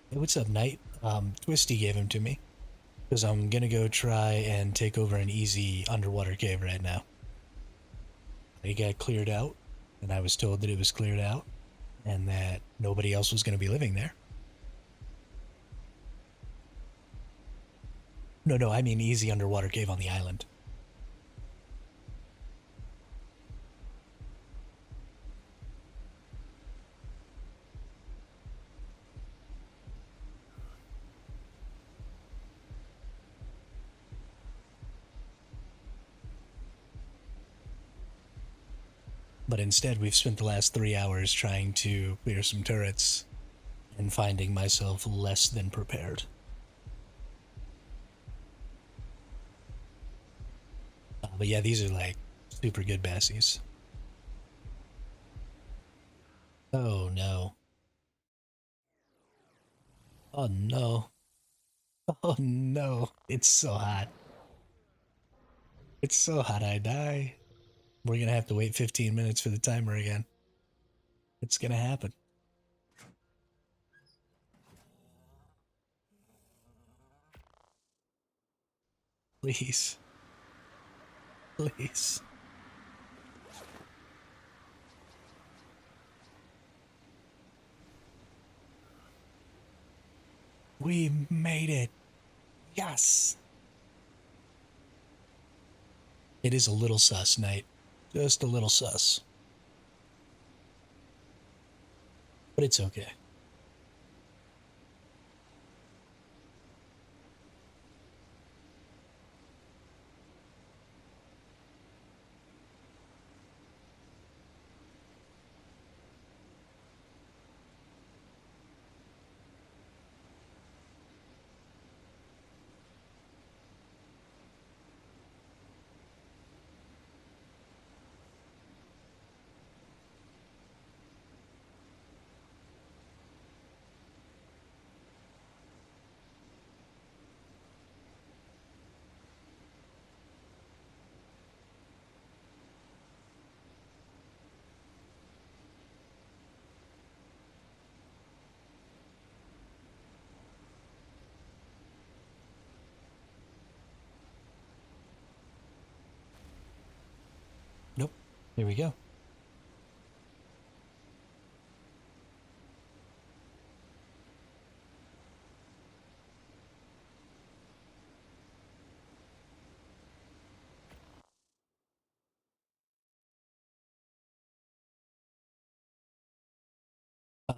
Hey, what's up, Knight? Twisty gave him to me because I'm gonna go try and take over an easy underwater cave right now. It got cleared out, and I was told that it was cleared out and that nobody else was gonna be living there. No, no, I mean easy underwater cave on the island. But instead, we've spent the last 3 hours trying to clear some turrets and finding myself less than prepared. But yeah, these are like super good bassies. Oh no. Oh no. Oh no. It's so hot. It's so hot I die. We're gonna have to wait 15 minutes for the timer again. It's gonna happen. Please. Please. We made it. Yes. It is a little sus, Knight. Just a little sus. But it's okay. Nope. Here we go.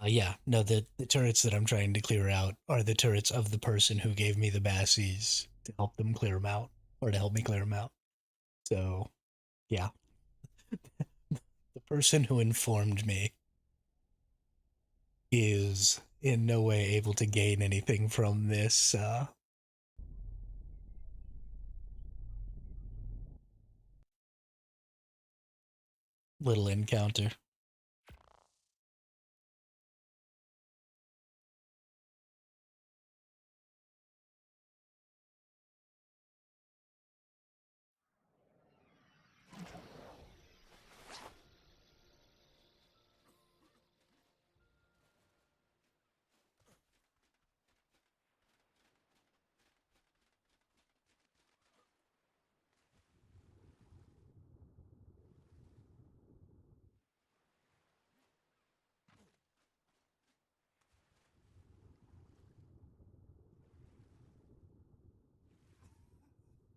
Yeah, no, the turrets that I'm trying to clear out are the turrets of the person who gave me the bassies to help them clear them out, or to help me clear them out. So, yeah, the person who informed me is in no way able to gain anything from this little encounter.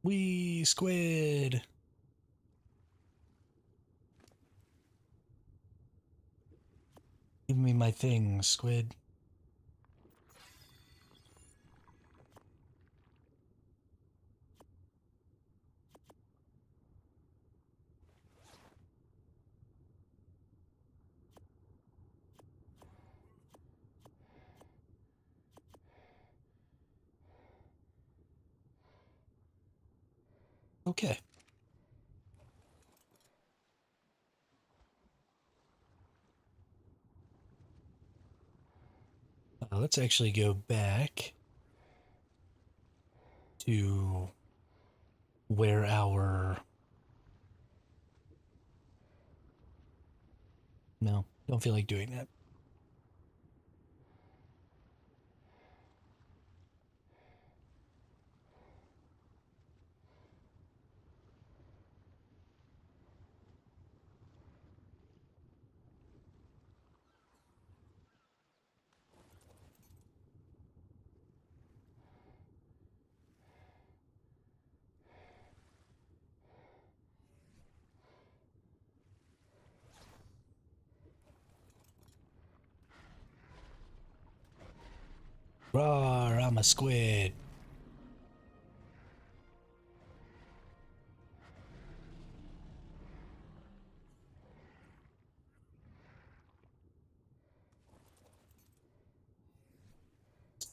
Wee squid. Give me my thing, squid. Okay. Let's actually go back to where our... No, don't feel like doing that. Roar, I'm a squid.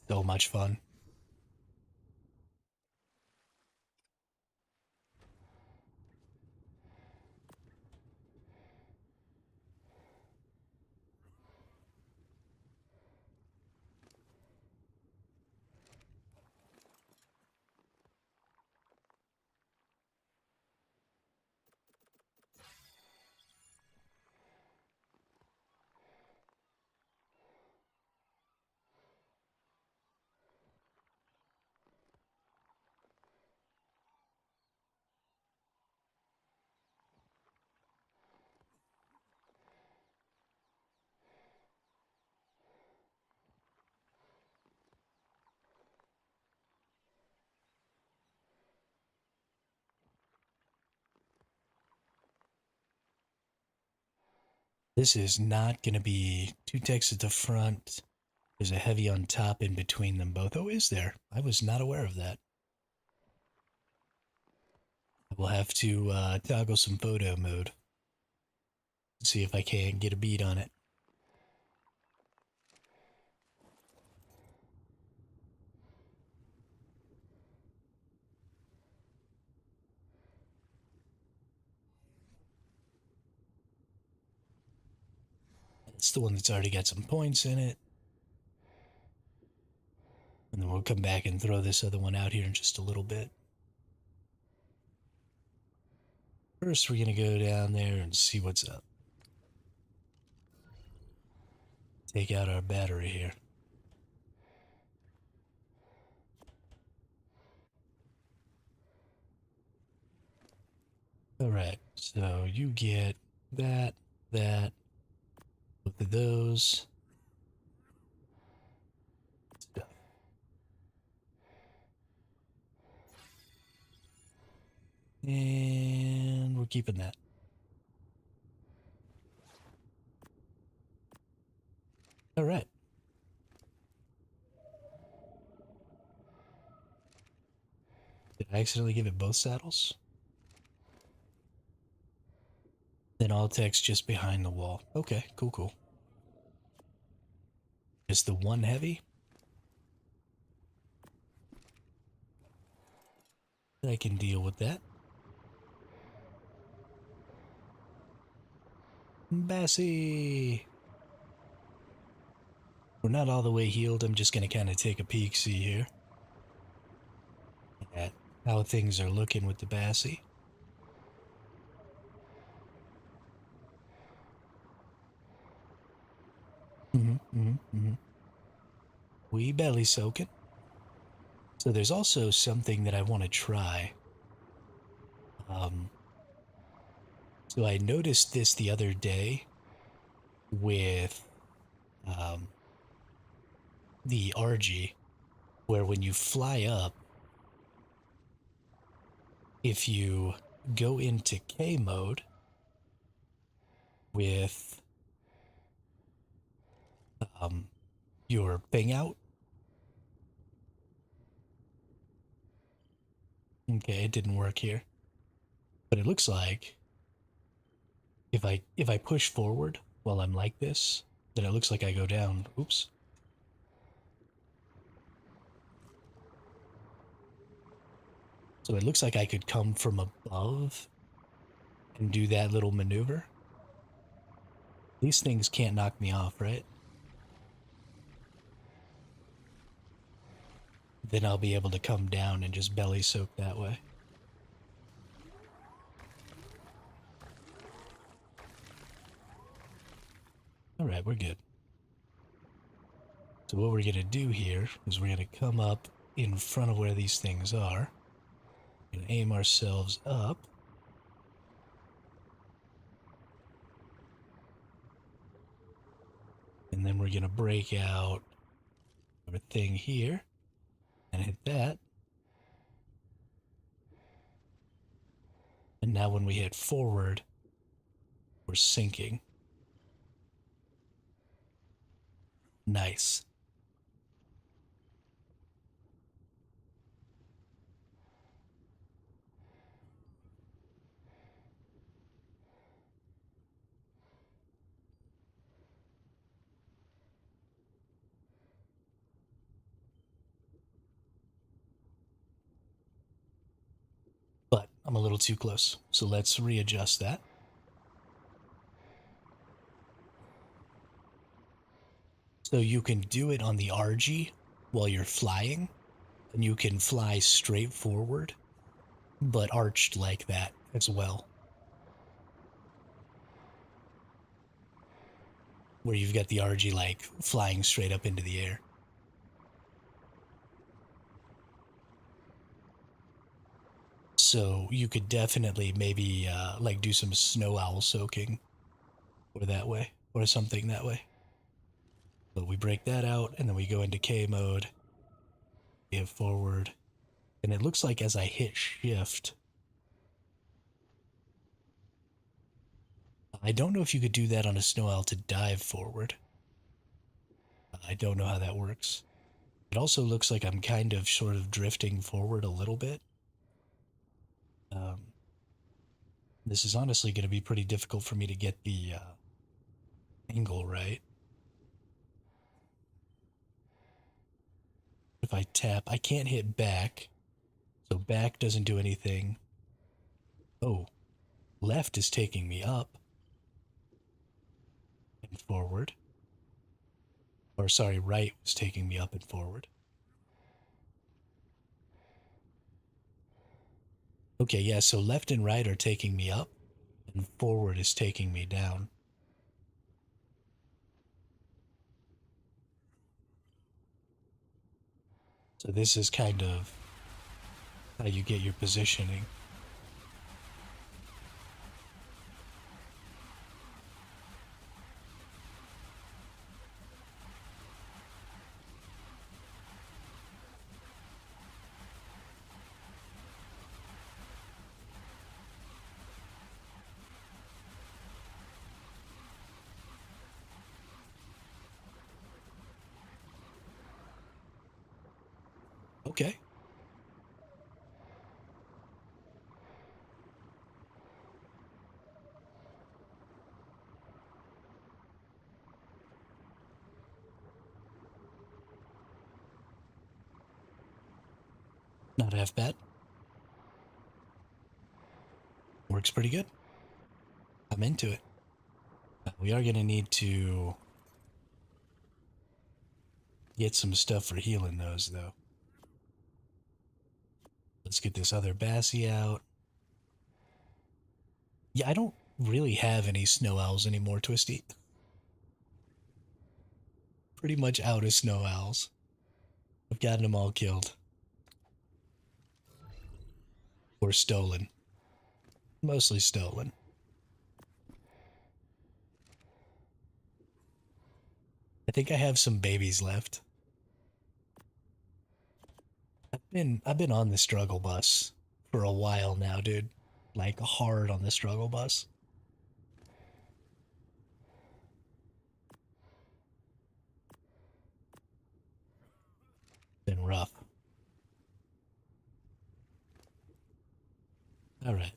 So much fun. This is not going to be two techs at the front. There's a heavy on top in between them both. Oh, is there? I was not aware of that. I will have to toggle some photo mode. See if I can get a beat on it. It's the one that's already got some points in it. And then we'll come back and throw this other one out here in just a little bit. First, we're going to go down there and see what's up. Take out our battery here. Alright, so you get that, both of those. Stuff. And we're keeping that. All right. Did I accidentally give it both saddles? Then all text just behind the wall. Okay, cool, cool. Is the one heavy? I can deal with that. Bassie! We're not all the way healed. I'm just going to kind of take a peek, see here at how things are looking with the Bassie. We belly soaking. So there's also something that I want to try. Um, so I noticed this the other day with um, the RG, where when you fly up, if you go into K mode with um, your thing out, okay, it didn't work here, but it looks like if I push forward while I'm like this, then it looks like I go down. Oops. So it looks like I could come from above and do that little maneuver. These things can't knock me off, right? Then I'll be able to come down and just belly soak that way. All right, we're good. So what we're going to do here is we're going to come up in front of where these things are and aim ourselves up. And then we're going to break out our thing here and hit that. And now when we hit forward, we're sinking. Nice. But I'm a little too close. So let's readjust that. So you can do it on the RG while you're flying, and you can fly straight forward, but arched like that as well. Where you've got the RG like flying straight up into the air. So you could definitely maybe like do some snow owl soaking or that way or something that way. But we break that out and then we go into K mode, give forward, and it looks like as I hit shift, I don't know if you could do that on a snow owl to dive forward. I don't know how that works. It also looks like I'm kind of sort of drifting forward a little bit. Um, this is honestly going to be pretty difficult for me to get the angle right. If I tap, I can't hit back, so back doesn't do anything. Oh, left is taking me up and forward. Or sorry, right was taking me up and forward. Okay, yeah, so left and right are taking me up, and forward is taking me down. So this is kind of how you get your positioning. Okay. Not half bad. Works pretty good. I'm into it. We are going to need to get some stuff for healing those, though. Let's get this other Bassie out. Yeah, I don't really have any snow owls anymore, Twisty. Pretty much out of snow owls. I've gotten them all killed. Or stolen. Mostly stolen. I think I have some babies left. I've been on the struggle bus for a while now, dude. Like hard on the struggle bus. Been rough. All right.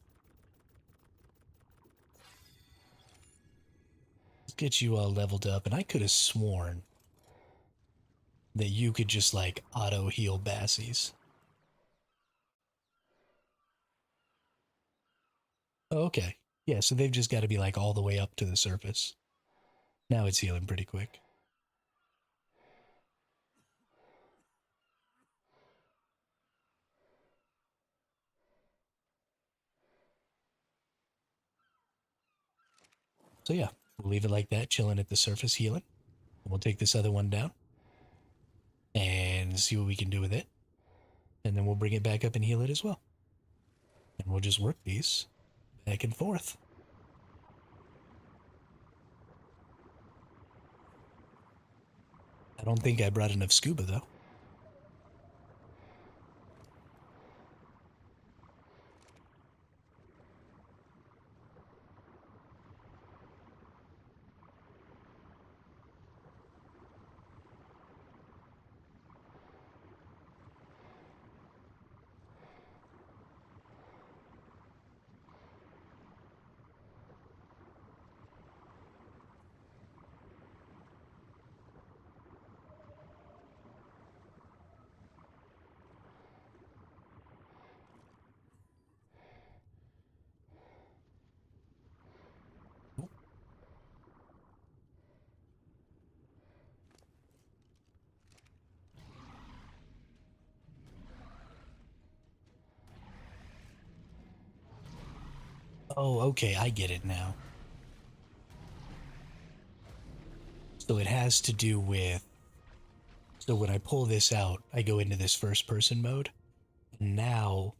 Let's get you all leveled up. And I could have sworn that you could just like auto heal Bassies. Oh, okay. Yeah, so they've just got to be like all the way up to the surface. Now it's healing pretty quick. So yeah, we'll leave it like that, chilling at the surface, healing. We'll take this other one down and see what we can do with it. And then we'll bring it back up and heal it as well. And we'll just work these back and forth. I don't think I brought enough scuba though. Oh, okay, I get it now. So it has to do with. So when I pull this out, I go into this first person mode. And now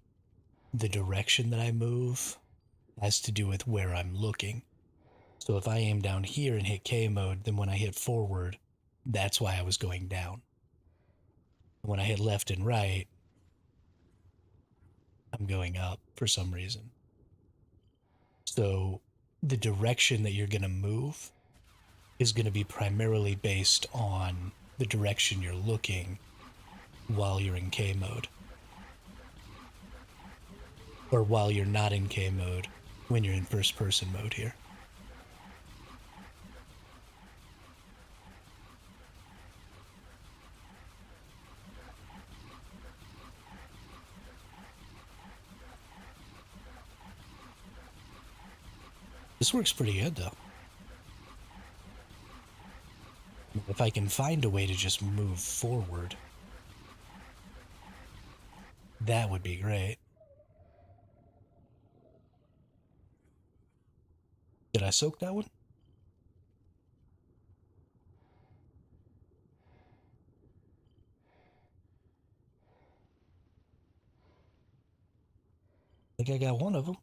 the direction that I move has to do with where I'm looking. So if I aim down here and hit K mode, then when I hit forward, that's why I was going down. When I hit left and right, I'm going up for some reason. So the direction that you're going to move is going to be primarily based on the direction you're looking while you're in K mode. Or while you're not in K mode when you're in first person mode here. This works pretty good though. If I can find a way to just move forward, that would be great. Did I soak that one? I think I got one of them.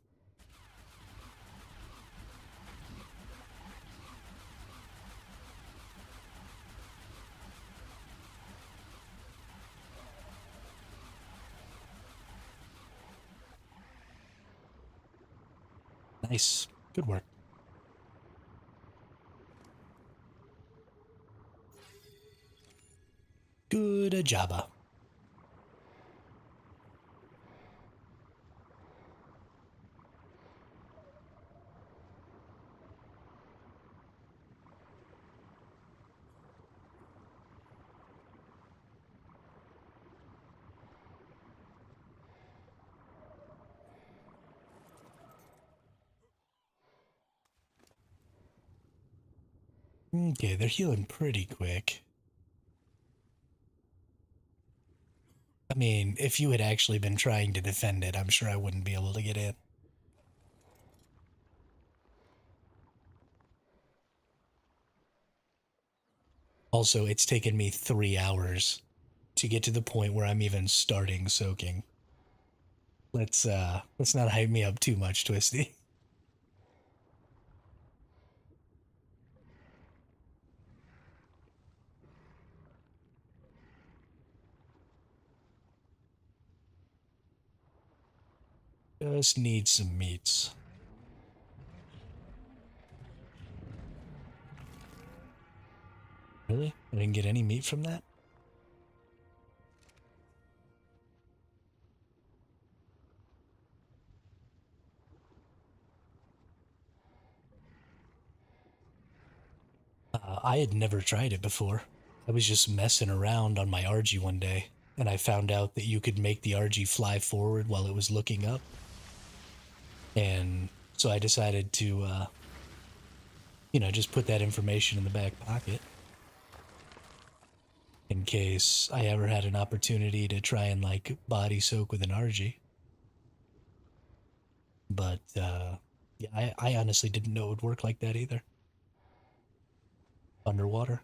Nice. Good work. Good job. Okay, they're healing pretty quick. I mean, if you had actually been trying to defend it, I'm sure I wouldn't be able to get in. Also, it's taken me 3 hours to get to the point where I'm even starting soaking. Let's not hype me up too much, Twisty. Just need some meats. Really? I didn't get any meat from that? I had never tried it before. I was just messing around on my RG one day, and I found out that you could make the RG fly forward while it was looking up. And so I decided to, just put that information in the back pocket in case I ever had an opportunity to try and, like, body soak with an RG. But, yeah, I honestly didn't know it would work like that either. Underwater.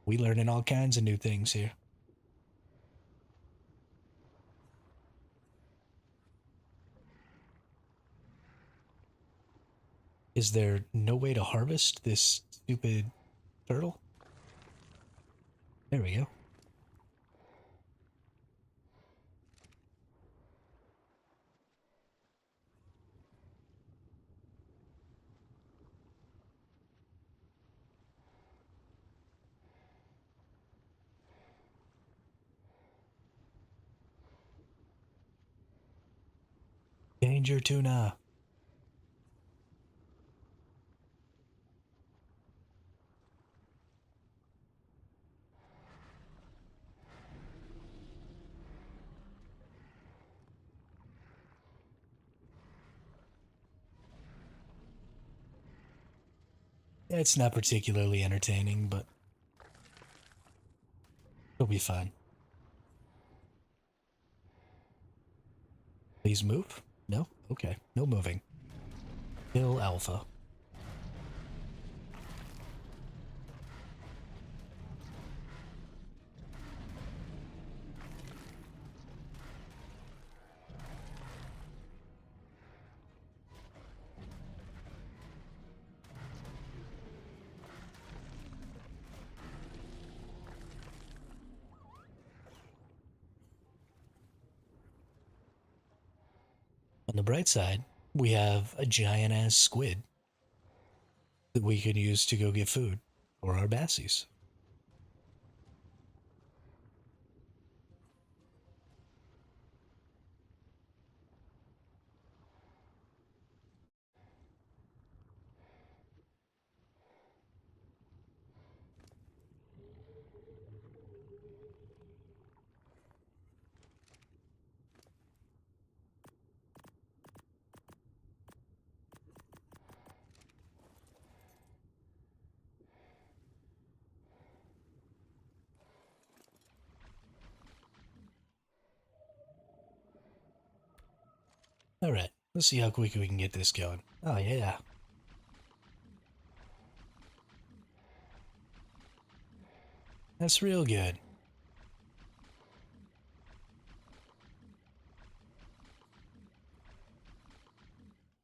We learning all kinds of new things here. Is there no way to harvest this stupid turtle? There we go. Danger tuna. It's not particularly entertaining, but it'll be fine. Please move? No? Okay. No moving. Kill Alpha. On the bright side, we have a giant ass squid that we can use to go get food for our bassies. Alright, let's see how quick we can get this going. Oh, yeah. That's real good.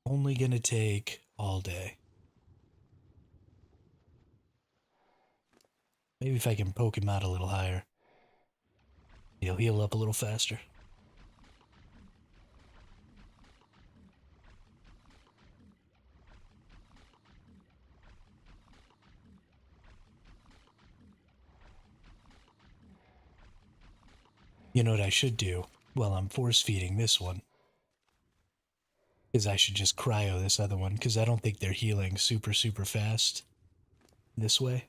Only gonna take all day. Maybe if I can poke him out a little higher, he'll heal up a little faster. You know what I should do while I'm force feeding this one? Is I should just cryo this other one, because I don't think they're healing super, super fast this way.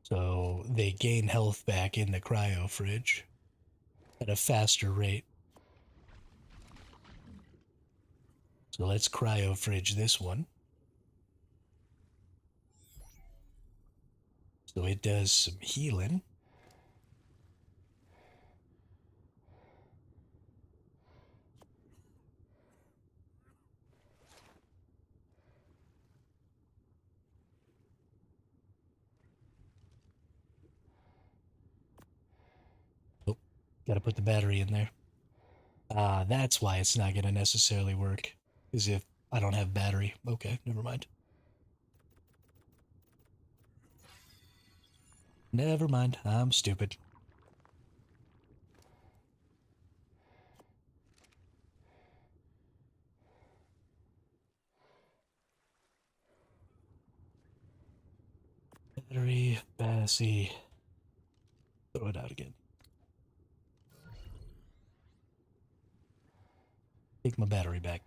So they gain health back in the cryo fridge at a faster rate. So let's cryo fridge this one. So it does some healing. Oh, gotta put the battery in there. Ah, that's why it's not gonna necessarily work. Is if I don't have battery. Okay, never mind. Never mind. I'm stupid. Battery, Bassy. Throw it out again. Take my battery back.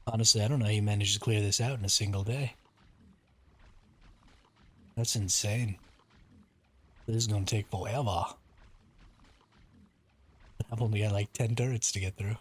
Honestly, I don't know how you managed to clear this out in a single day. That's insane. This is gonna take forever. I've only got like 10 turrets to get through.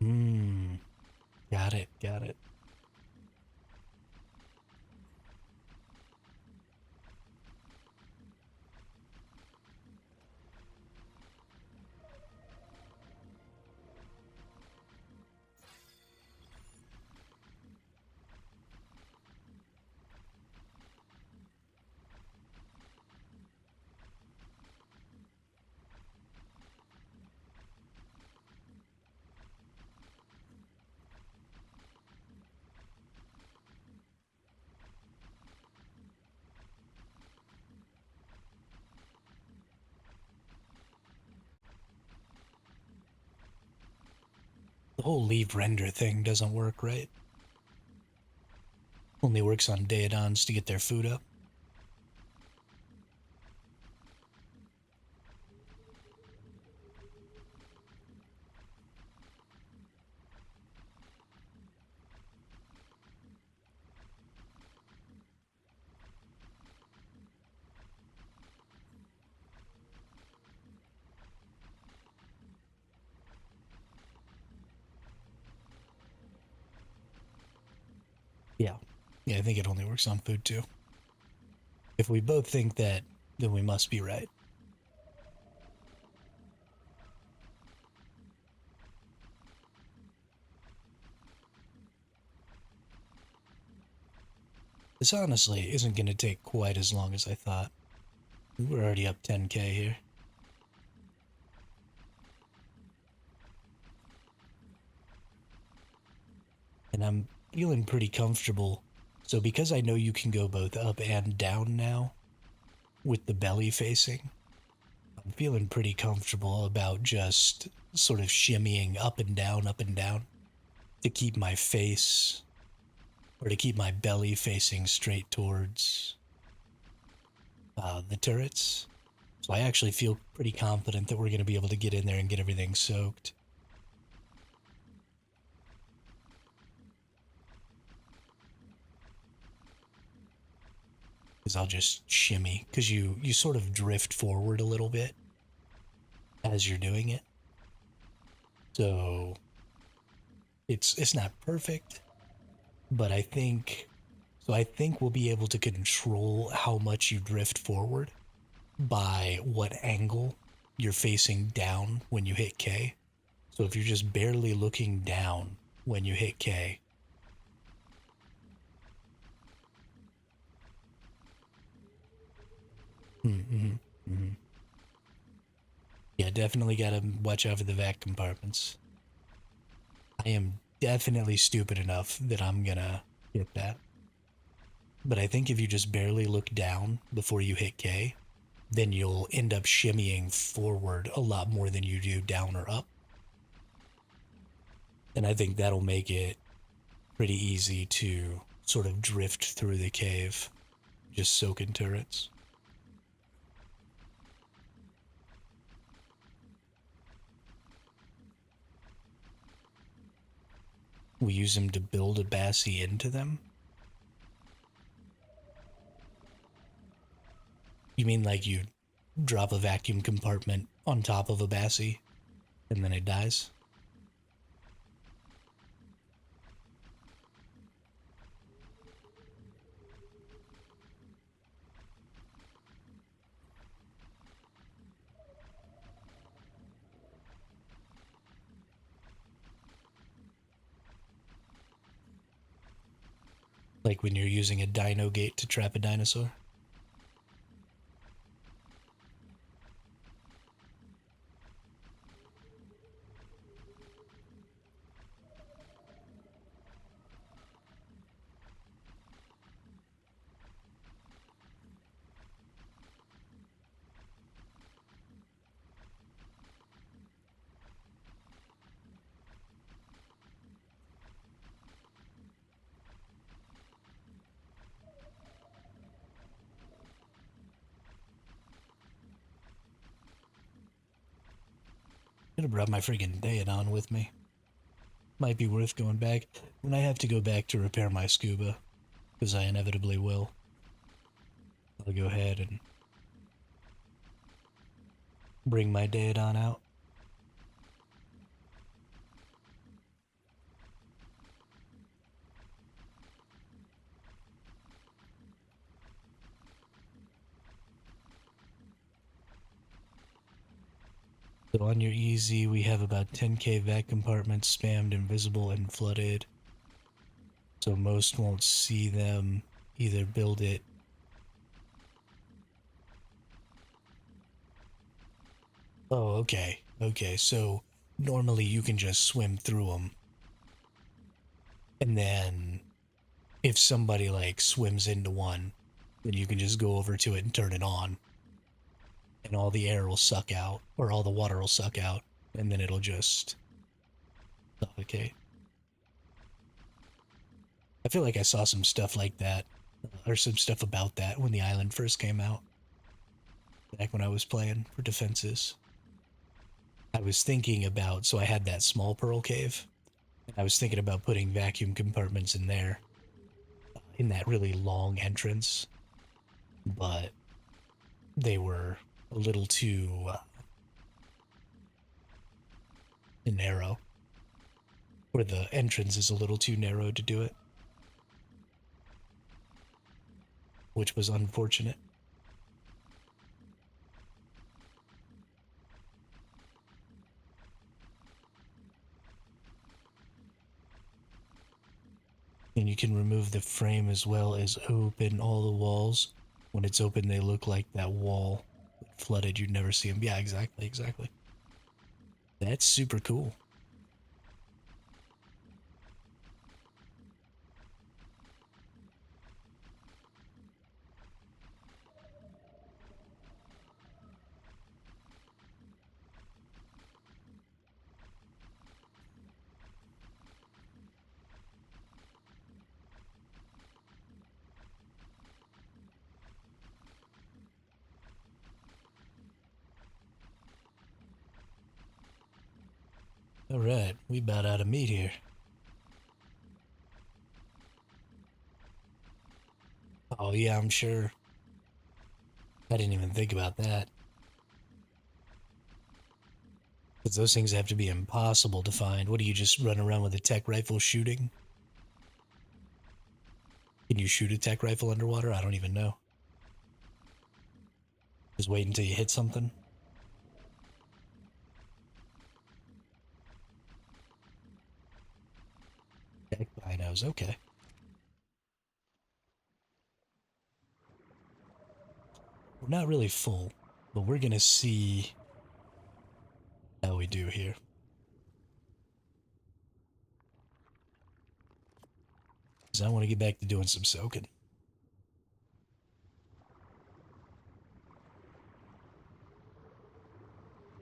Hmm. Got it, got it. The whole leave render thing doesn't work, right? Only works on Daedons to get their food up. Yeah. Yeah, I think it only works on food too. If we both think that, then we must be right. This honestly isn't going to take quite as long as I thought. We're already up 10k here. And I'm feeling pretty comfortable. So because I know you can go both up and down now with the belly facing, I'm feeling pretty comfortable about just sort of shimmying up and down to keep my face or to keep my belly facing straight towards the turrets. So I actually feel pretty confident that we're going to be able to get in there and get everything soaked. Because I'll just shimmy, because you sort of drift forward a little bit as you're doing it. So it's not perfect, but I think So I think we'll be able to control how much you drift forward by what angle you're facing down when you hit K. So if you're just barely looking down when you hit K, mm-hmm, mm-hmm. Yeah, definitely gotta watch out for the vac compartments. I am definitely stupid enough that I'm gonna hit that. But I think if you just barely look down before you hit K, then you'll end up shimmying forward a lot more than you do down or up. And I think that'll make it pretty easy to sort of drift through the cave, just soaking turrets. We use them to build a Bassie into them. You mean like you drop a vacuum compartment on top of a Bassie and then it dies? Like when you're using a dino gate to trap a dinosaur? Could have brought my freaking Daedon with me. Might be worth going back when I have to go back to repair my scuba, because I inevitably will. I'll go ahead and bring my Daedon out. So on your easy, we have about 10k vac compartments spammed, invisible, and flooded. So most won't see them either build it. Oh, okay. Okay, so normally you can just swim through them. And then if somebody like swims into one, then you can just go over to it and turn it on. And all the air will suck out, or all the water will suck out, and then it'll just suffocate. I feel like I saw some stuff like that, or some stuff about that when the island first came out, back when I was playing for defenses. I was thinking about, so I had that small pearl cave, and I was thinking about putting vacuum compartments in there, in that really long entrance, but they were a little too narrow, or the entrance is a little too narrow to do it, which was unfortunate. And you can remove the frame as well as open all the walls. When it's open, they look like that wall flooded. You'd never see them. Yeah, exactly, exactly. That's super cool. All right, we about out of meat here. Oh yeah, I'm sure. I didn't even think about that. Because those things have to be impossible to find. What do you just run around with a tech rifle shooting? Can you shoot a tech rifle underwater? I don't even know. Just wait until you hit something. Tech binos, okay. We're not really full, but we're gonna see how we do here. Because I want to get back to doing some soaking.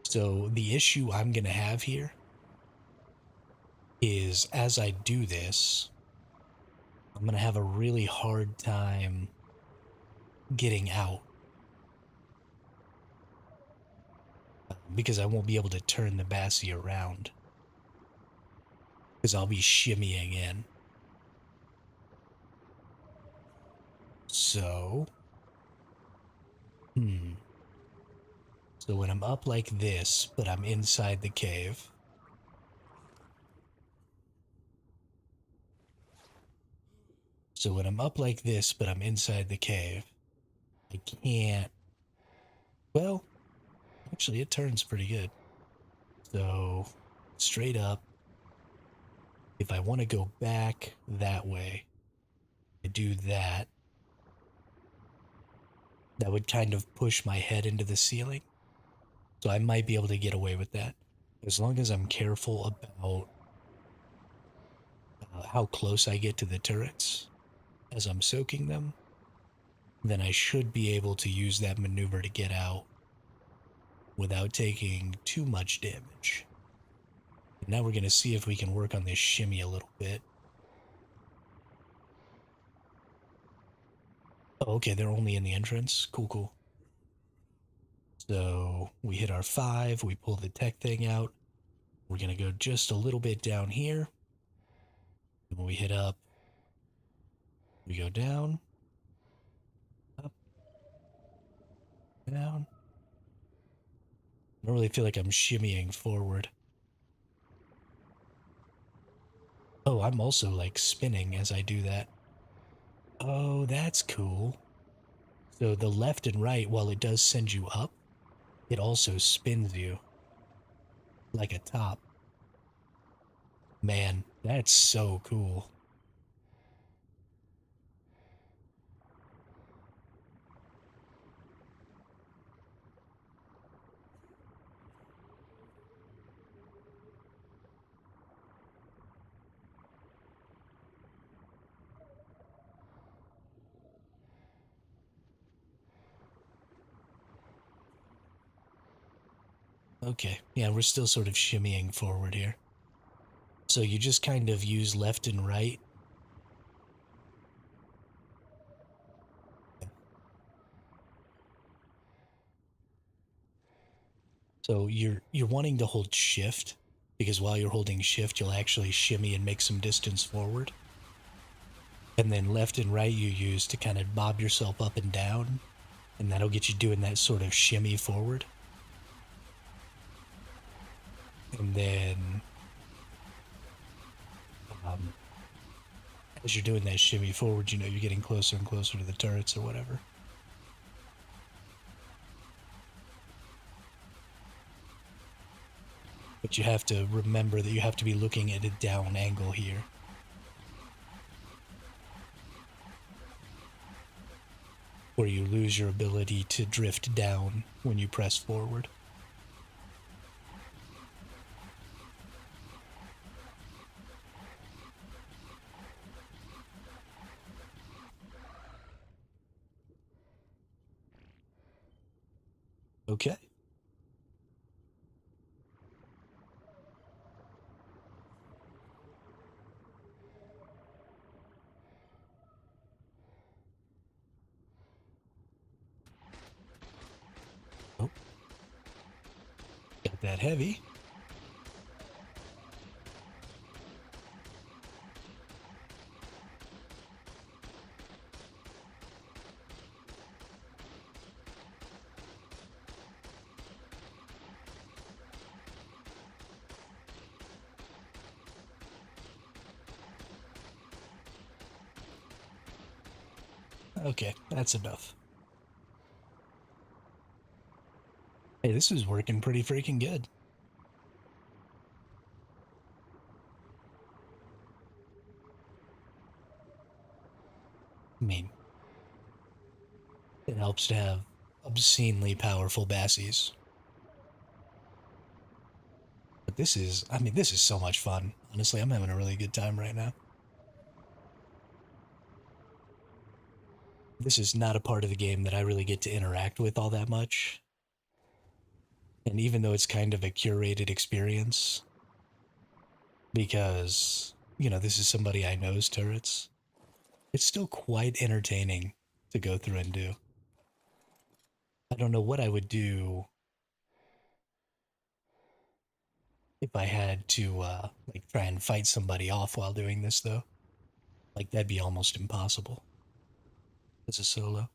So the issue I'm gonna have here is as I do this, I'm gonna have a really hard time getting out because I won't be able to turn the Bassie around because I'll be shimmying in. So, So when I'm up like this, but I'm inside the cave, so when I'm up like this, but I'm inside the cave, I can't. Well, actually, it turns pretty good. So, straight up, if I want to go back that way, I do that. That would kind of push my head into the ceiling. So I might be able to get away with that. As long as I'm careful about how close I get to the turrets as I'm soaking them, then I should be able to use that maneuver to get out without taking too much damage. Now we're going to see if we can work on this shimmy a little bit. Oh, okay, they're only in the entrance. Cool, cool. So we hit our 5, we pull the tech thing out. We're going to go just a little bit down here. And when we hit up, we go down, up, down. I don't really feel like I'm shimmying forward. Oh, I'm also like spinning as I do that. Oh, that's cool. So the left and right, while it does send you up, it also spins you like a top. Man, that's so cool. Okay, yeah, we're still sort of shimmying forward here. So you just kind of use left and right. So you're wanting to hold shift because while you're holding shift, you'll actually shimmy and make some distance forward. And then left and right you use to kind of bob yourself up and down, and that'll get you doing that sort of shimmy forward. And then um, as you're doing that shimmy forward, you know you're getting closer and closer to the turrets or whatever. But you have to remember that you have to be looking at a down angle here. Or you lose your ability to drift down when you press forward. Okay. Oh, got that heavy. Okay, that's enough. Hey, this is working pretty freaking good. I mean, it helps to have obscenely powerful bassies. But this is so much fun. Honestly, I'm having a really good time right now. This is not a part of the game that I really get to interact with all that much. And even though it's kind of a curated experience, because, this is somebody I know's turrets, it's still quite entertaining to go through and do. I don't know what I would do if I had to, like, try and fight somebody off while doing this, though. Like, that'd be almost impossible as a solo.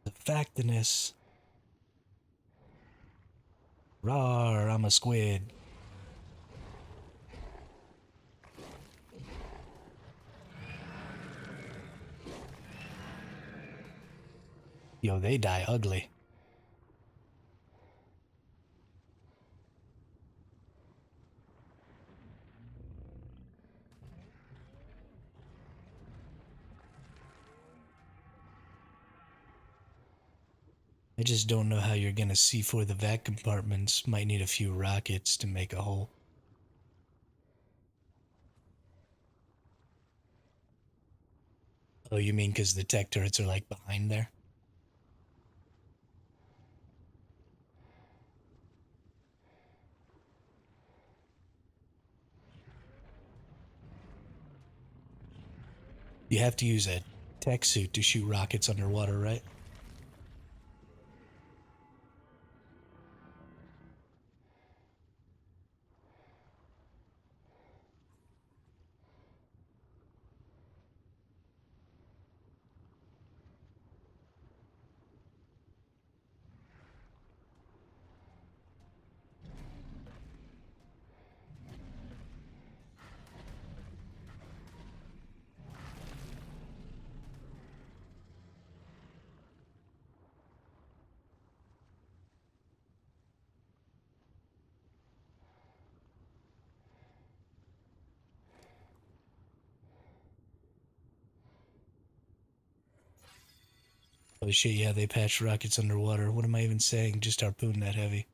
The factiness. Rawr, I'm a squid. Yo, they die ugly. I just don't know how you're gonna see for the vac compartments. Might need a few rockets to make a hole. Oh, you mean because the tech turrets are like behind there? You have to use a tech suit to shoot rockets underwater, right? Oh shit, yeah, they patched rockets underwater. What am I even saying? Just harpoon that heavy.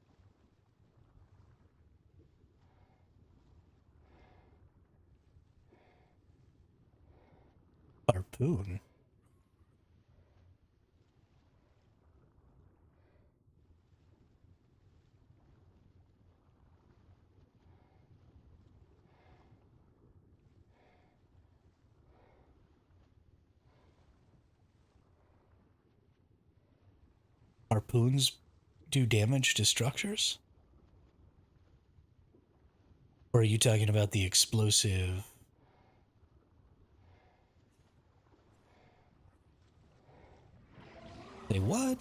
Harpoon? Harpoons do damage to structures? Or are you talking about the explosive? Say what?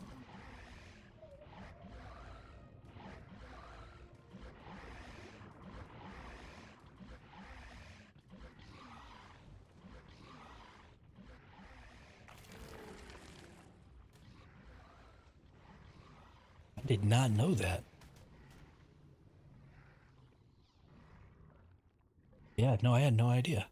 I did not know that. Yeah, no, I had no idea.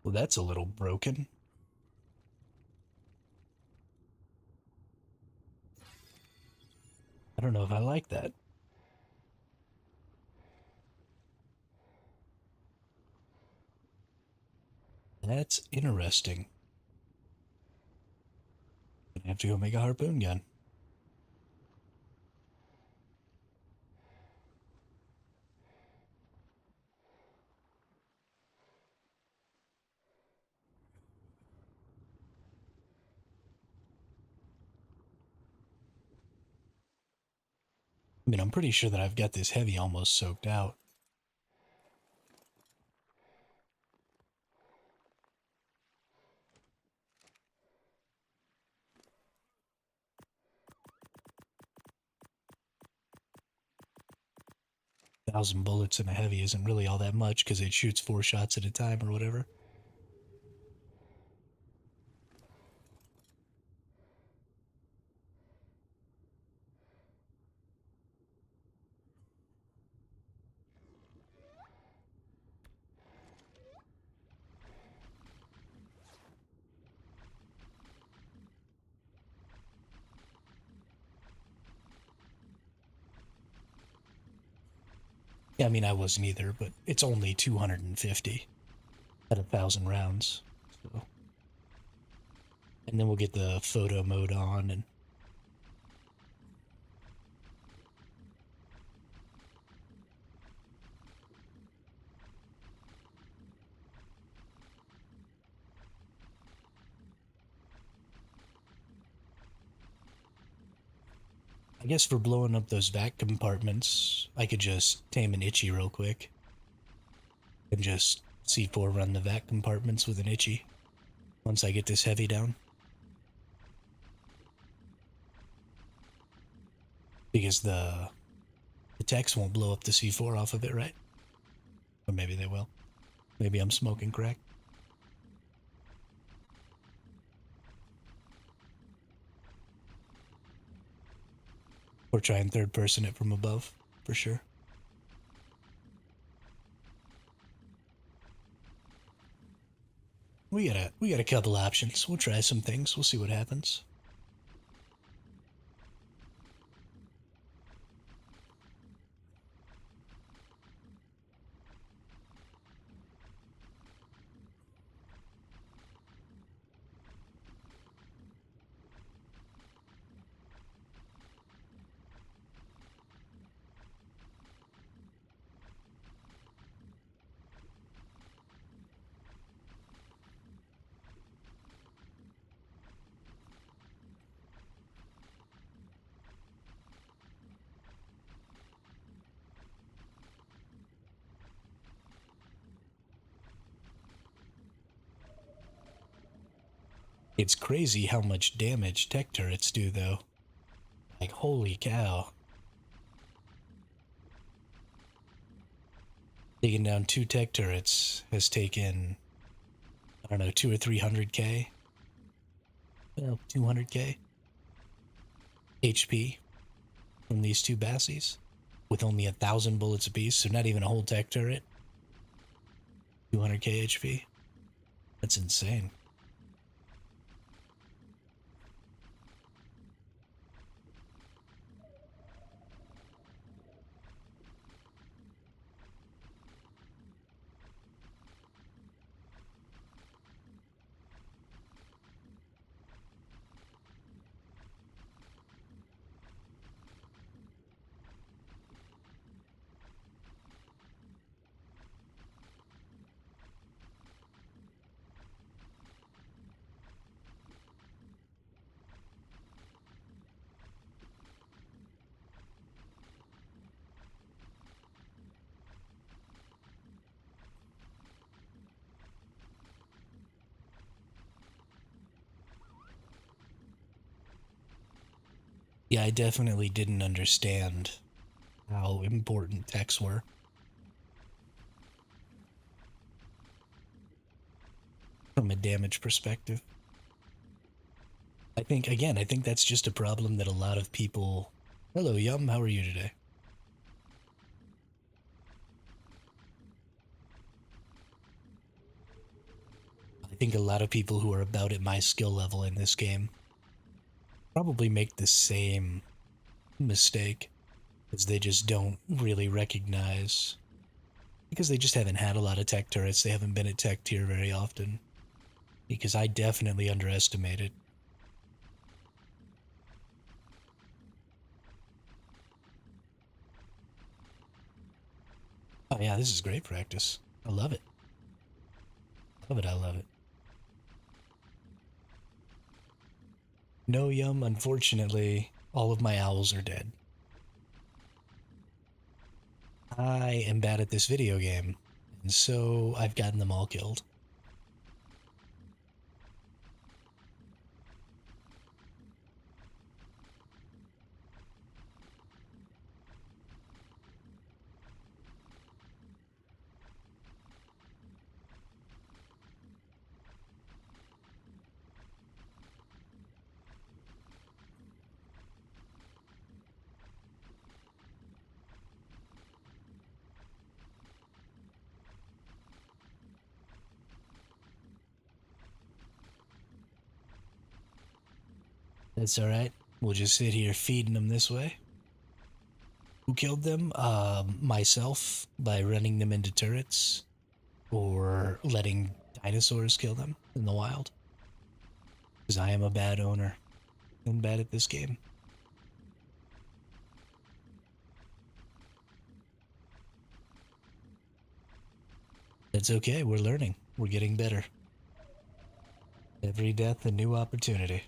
Well, that's a little broken. I don't know if I like that. That's interesting. Gonna have to go make a harpoon gun. I mean, I'm pretty sure that I've got this heavy almost soaked out. 1,000 bullets in a heavy isn't really all that much because it shoots 4 shots at a time or whatever. Yeah, I mean, I wasn't either, but it's only 250 at 1,000 rounds. So, and then we'll get the photo mode on and I guess for blowing up those vac compartments, I could just tame an itchy real quick and just C4 run the vac compartments with an itchy once I get this heavy down. Because the techs won't blow up the C4 off of it, right? Or maybe they will. Maybe I'm smoking crack. Or try and third person it from above, for sure. We got a couple options. We'll try some things. We'll see what happens. It's crazy how much damage tech turrets do, though. Like, holy cow. Taking down 2 tech turrets has taken, I don't know, 2 or 300k. Well, 200k HP from these 2 bassies with only 1,000 bullets apiece, so not even a whole tech turret. 200k HP. That's insane. Yeah, I definitely didn't understand how important techs were from a damage perspective. I think that's just a problem that a lot of people. Hello, Yum, how are you today? I think a lot of people who are about at my skill level in this game probably make the same mistake, as they just don't really recognize, because they just haven't had a lot of tech turrets, they haven't been at tech tier very often, because I definitely underestimated. Oh yeah, this is great practice. I love it. Love it, I love it. No, Yum, unfortunately, all of my owls are dead. I am bad at this video game, and so I've gotten them all killed. That's alright. We'll just sit here feeding them this way. Who killed them? Myself, by running them into turrets, or letting dinosaurs kill them in the wild. Because I am a bad owner and bad at this game. That's okay, we're learning. We're getting better. Every death a new opportunity.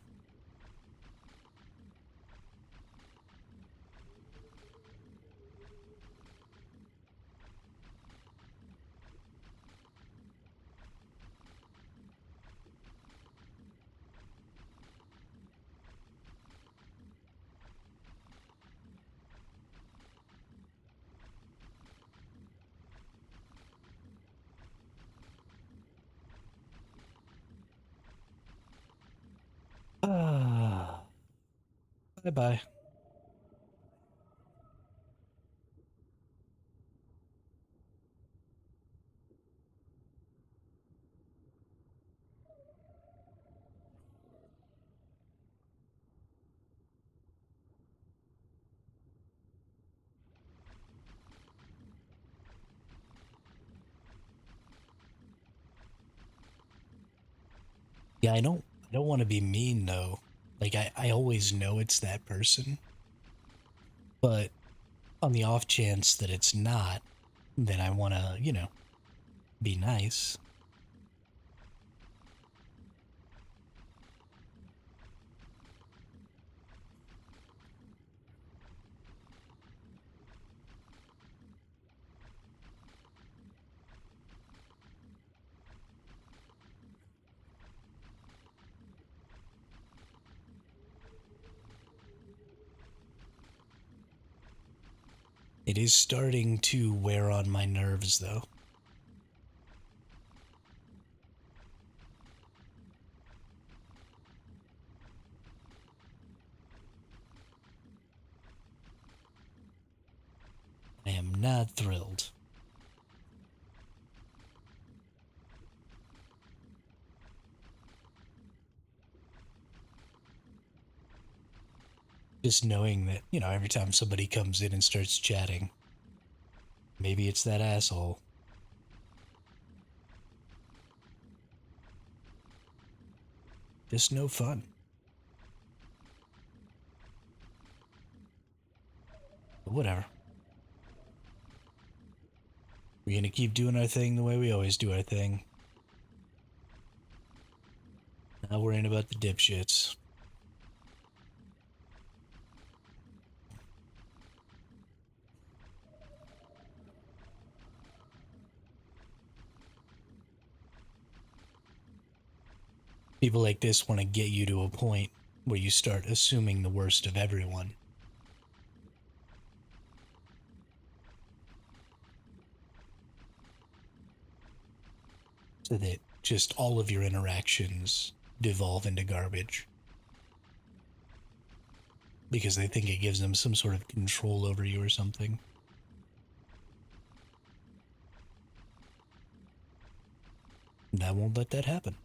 Ah, bye bye. Yeah, I don't want to be mean though. Like I always know it's that person, but on the off chance that it's not, then I want to, be nice. It is starting to wear on my nerves though. I am not thrilled. Just knowing that, every time somebody comes in and starts chatting, maybe it's that asshole. Just no fun. But whatever. We're gonna keep doing our thing the way we always do our thing. Not worrying about the dipshits. People like this want to get you to a point where you start assuming the worst of everyone. So that just all of your interactions devolve into garbage. Because they think it gives them some sort of control over you or something. And I won't let that happen.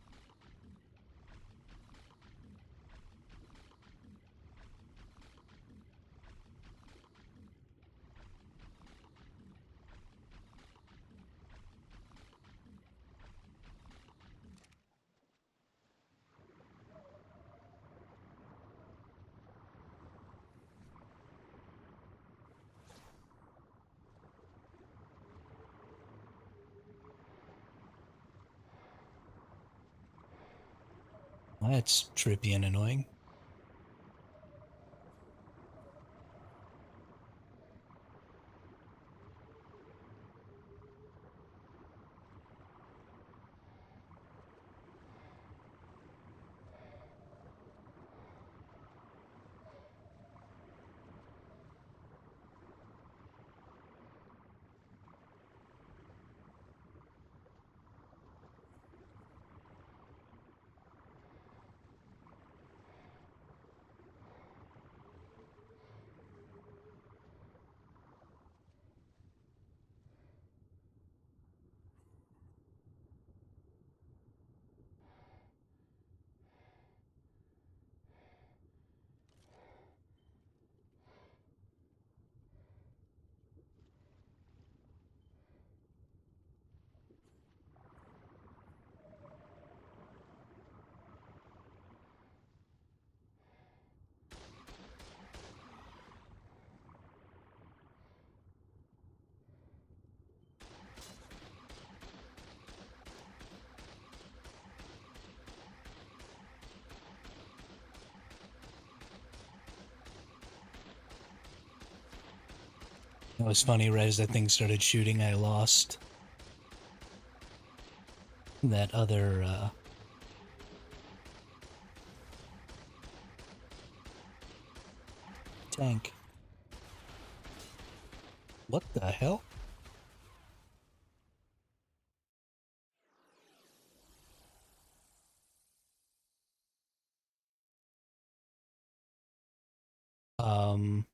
That's trippy and annoying. It was funny, right as that thing started shooting, I lost that other tank. What the hell? Um,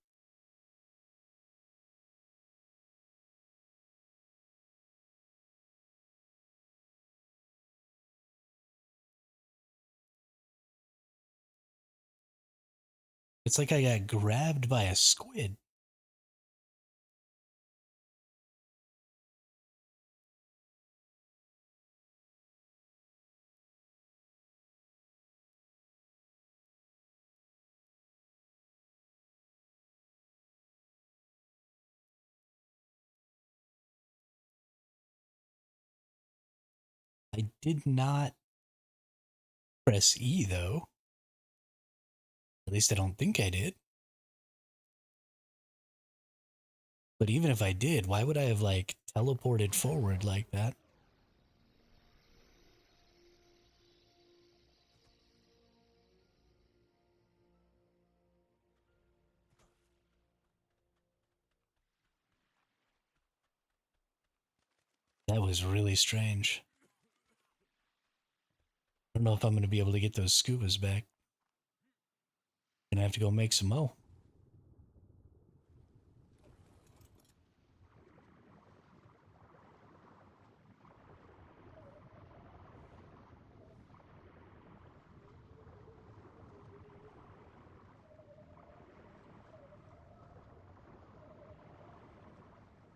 it's like I got grabbed by a squid. I did not press E though. At least I don't think I did. But even if I did, why would I have like teleported forward like that? That was really strange. I don't know if I'm going to be able to get those scubas back. Gonna have to go make some more.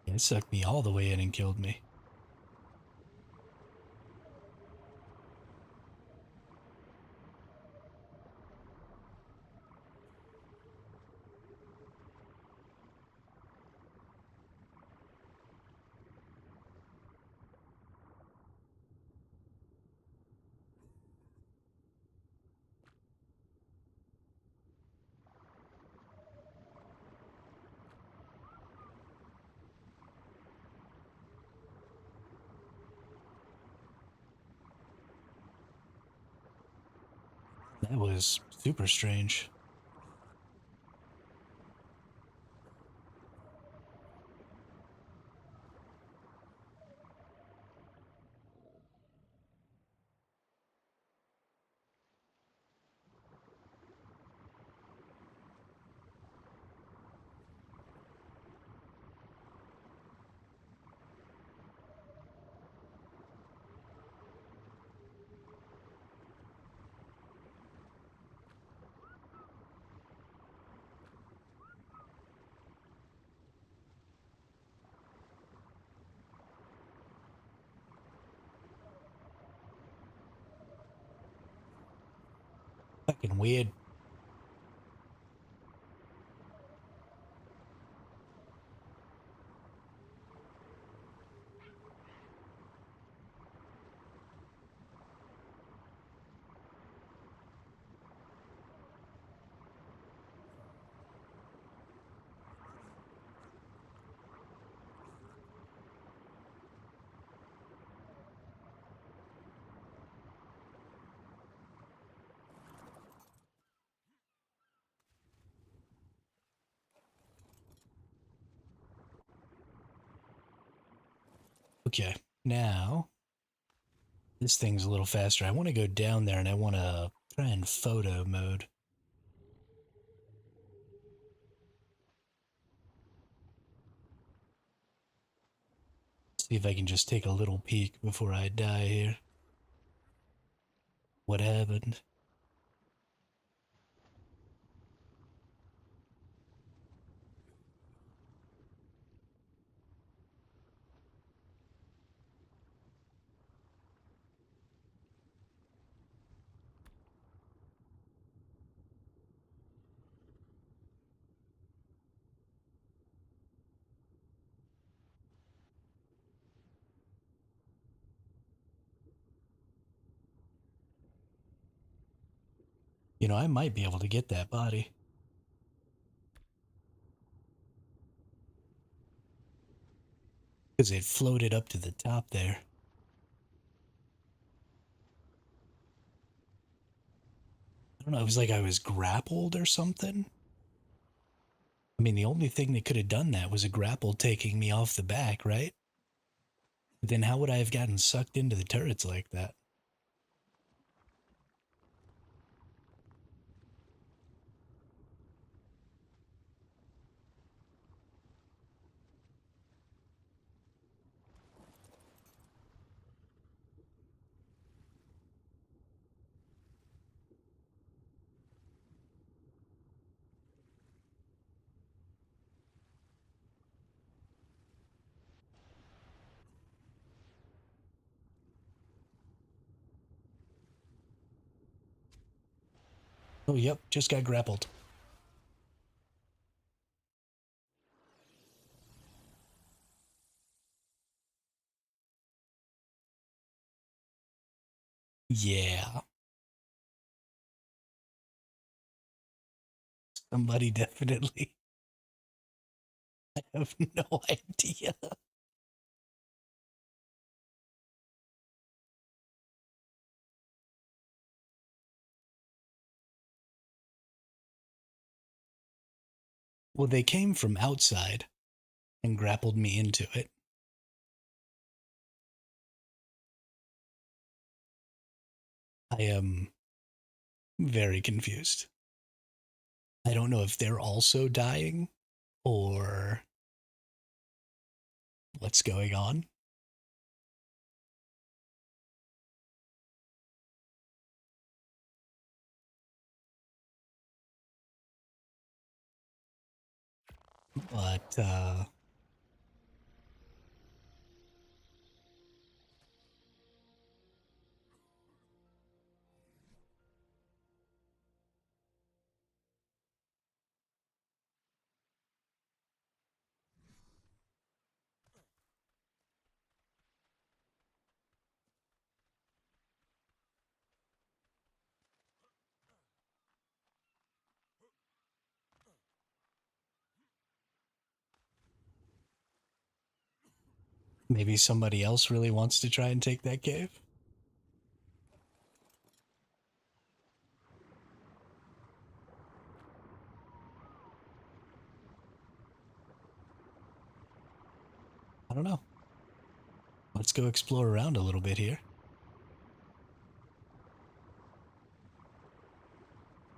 Yeah, it sucked me all the way in and killed me. That was super strange. Fucking weird. Okay, now this thing's a little faster. I want to go down there and I want to try in photo mode. See if I can just take a little peek before I die here. What happened? You know, I might be able to get that body. Because it floated up to the top there. I don't know, it was like I was grappled or something. I mean, the only thing that could have done that was a grapple taking me off the back, right? But then how would I have gotten sucked into the turrets like that? Oh, yep, just got grappled. Yeah, somebody definitely. I have no idea. Well, they came from outside and grappled me into it. I am very confused. I don't know if they're also dying or what's going on. But maybe somebody else really wants to try and take that cave. I don't know. Let's go explore around a little bit here.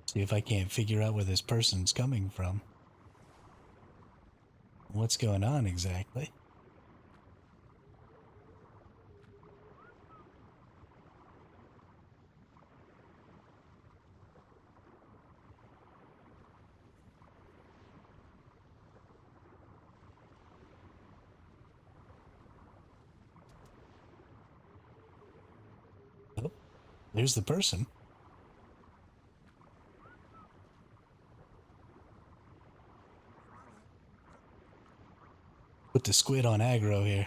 See if I can't figure out where this person's coming from. What's going on exactly? Oh, there's the person. Put the squid on aggro here.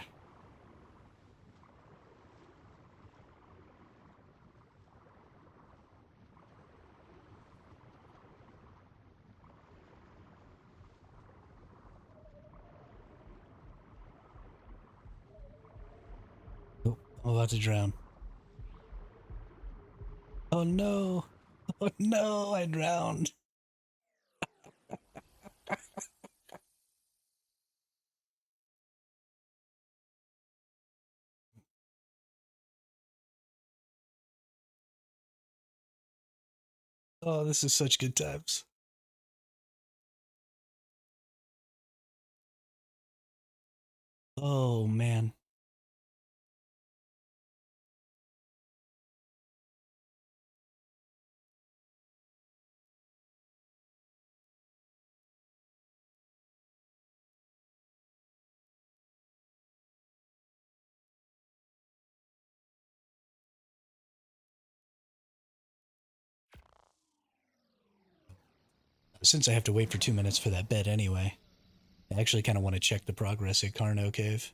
Oh, I'm about to drown. Oh no. Oh no, I drowned. Oh, this is such good times. Oh man. Since I have to wait for 2 minutes for that bed anyway, I actually kind of want to check the progress at Carno Cave.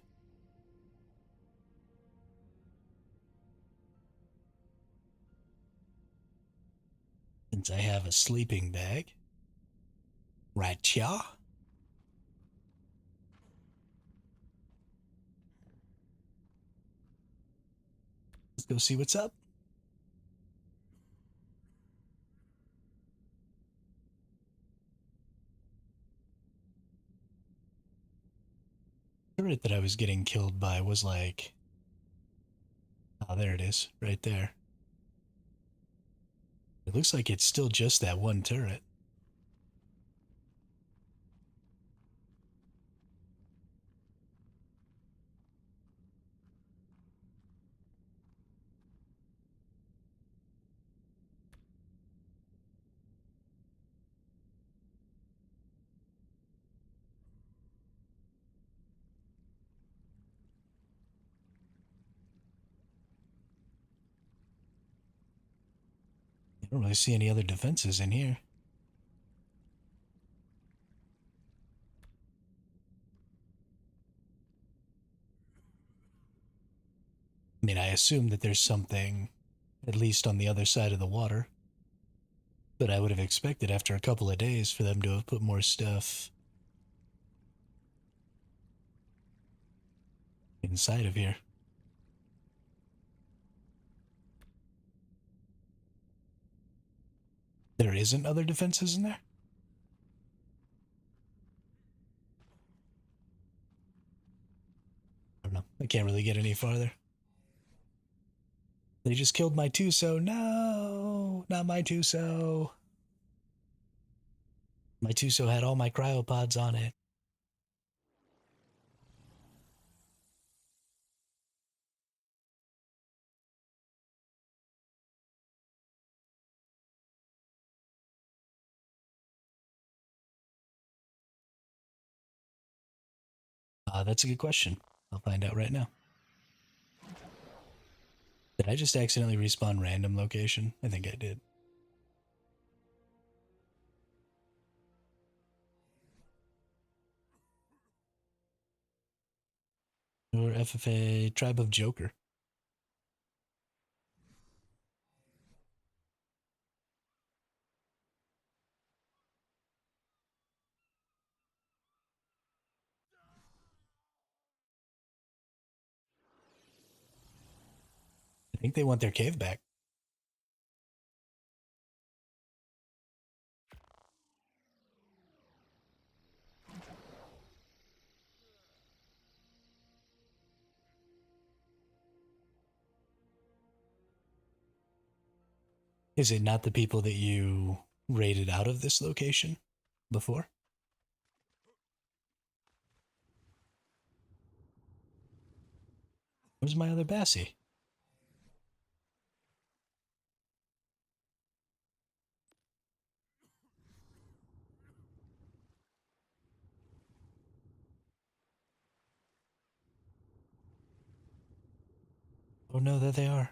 Since I have a sleeping bag. Right, ya? go see what's up. The turret that I was getting killed by was like... Oh, there it is, right there. It looks like it's still just that one turret. I don't really see any other defenses in here. I mean, I assume that there's something, at least on the other side of the water. But I would have expected after a couple of days for them to have put more stuff inside of here. There isn't other defenses in there? I don't know. I can't really get any farther. They just killed my Tuso. No, not my Tuso. My Tuso had all my cryopods on it. That's a good question. I'll find out right now. Did I just accidentally respawn random location? I think I did. Or FFA, Tribe of Joker. I think they want their cave back. Is it not the people that you raided out of this location before? Where's my other Bassie? Oh no, there they are.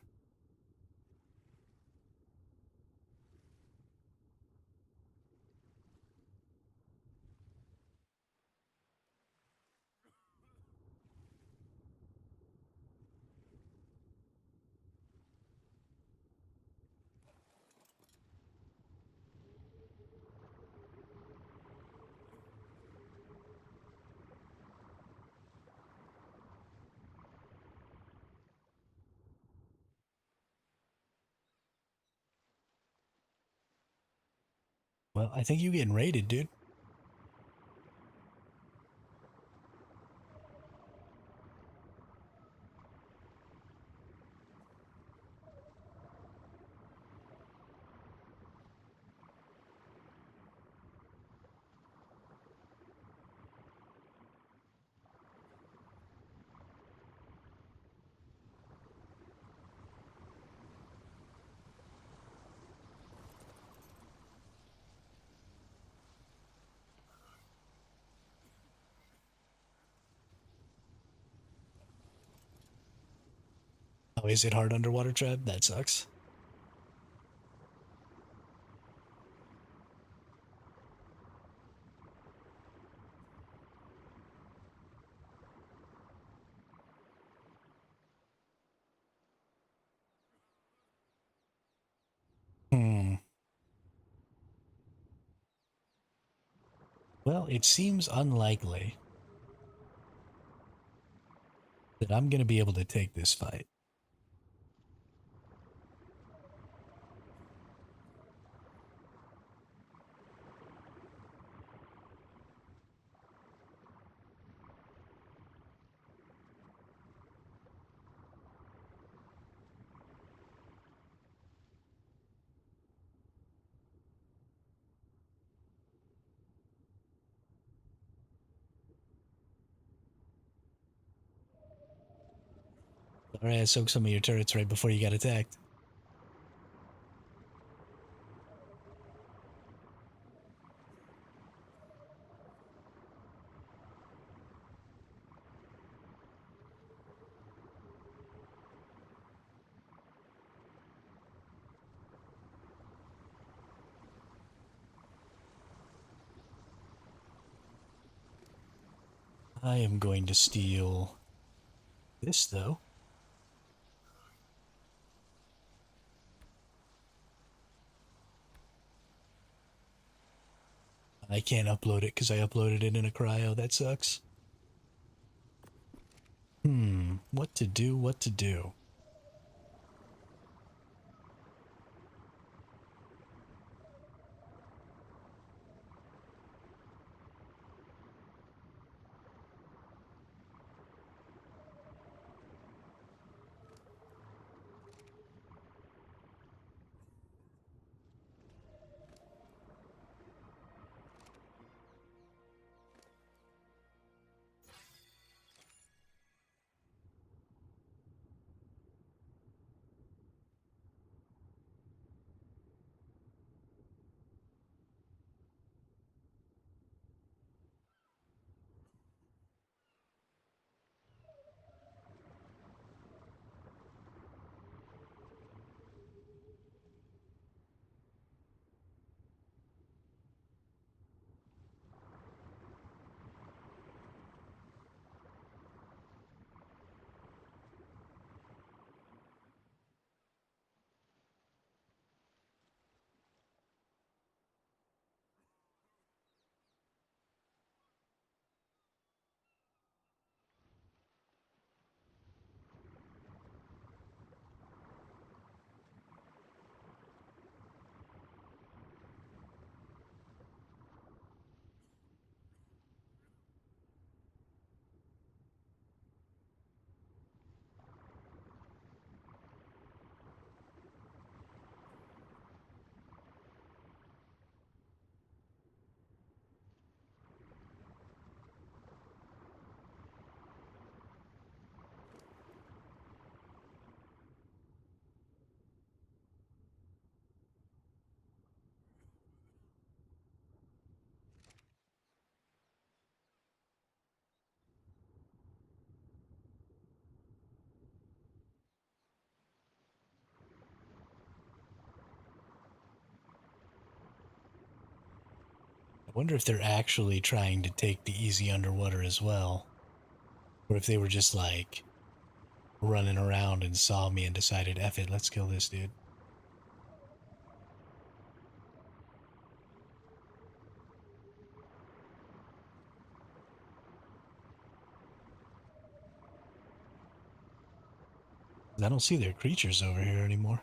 Well, I think you're getting raided, dude. Oh, is it hard underwater trap? That sucks. Hmm. Well, it seems unlikely that I'm going to be able to take this fight. Alright, I soaked some of your turrets right before you got attacked. I am going to steal this, though. I can't upload it because I uploaded it in a cryo. That sucks. What to do, what to do. I wonder if they're actually trying to take the easy underwater as well. Or if they were just like running around and saw me and decided, F it, let's kill this dude. I don't see their creatures over here anymore.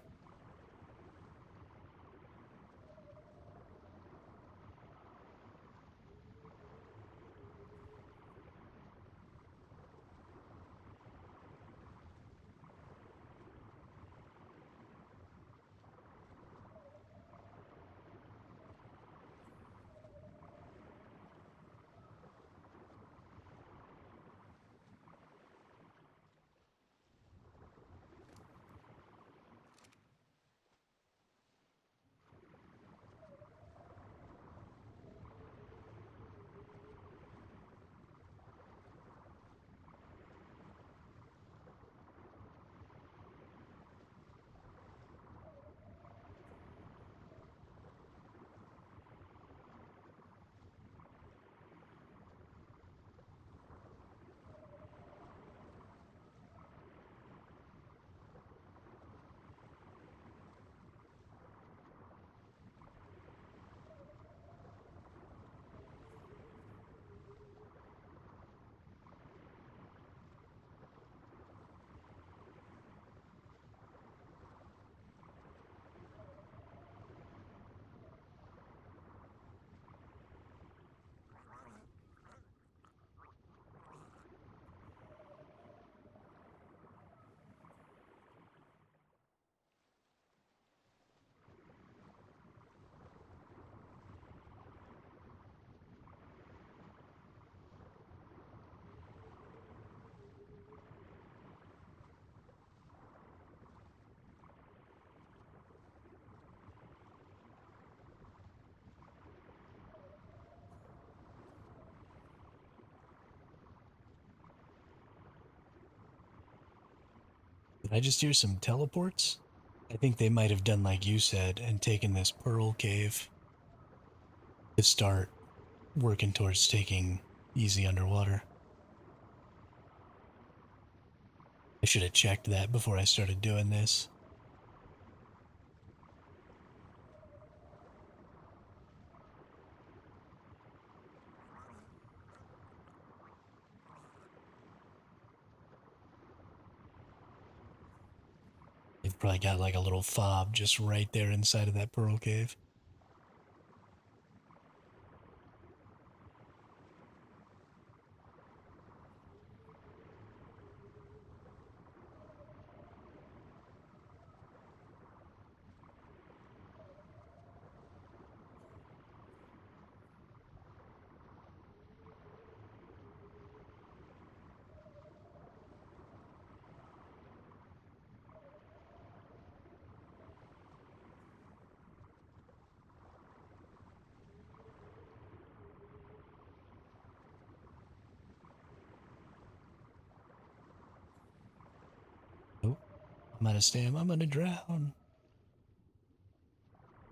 Did I just hear some teleports? I think they might have done like you said and taken this pearl cave to start working towards taking easy underwater. I should have checked that before I started doing this. They've probably got like a little fob just right there inside of that pearl cave. Oh, I'm out of stam. I'm gonna drown.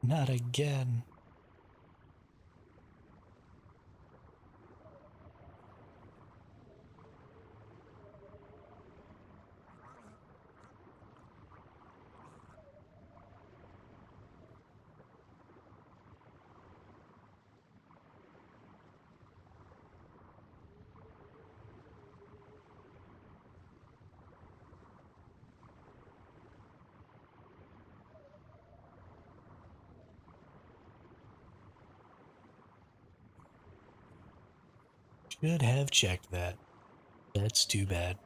Not again. Should have checked that. That's too bad.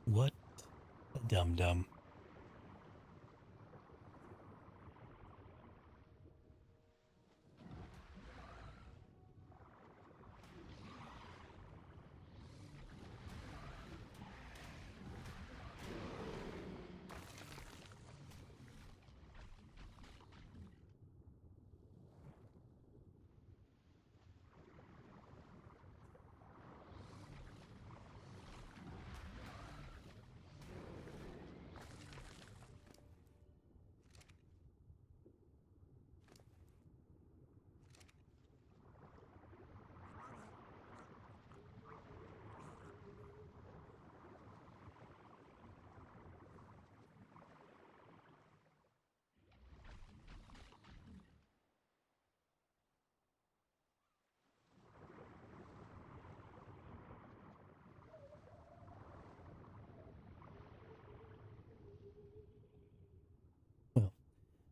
What a dum dum. Well,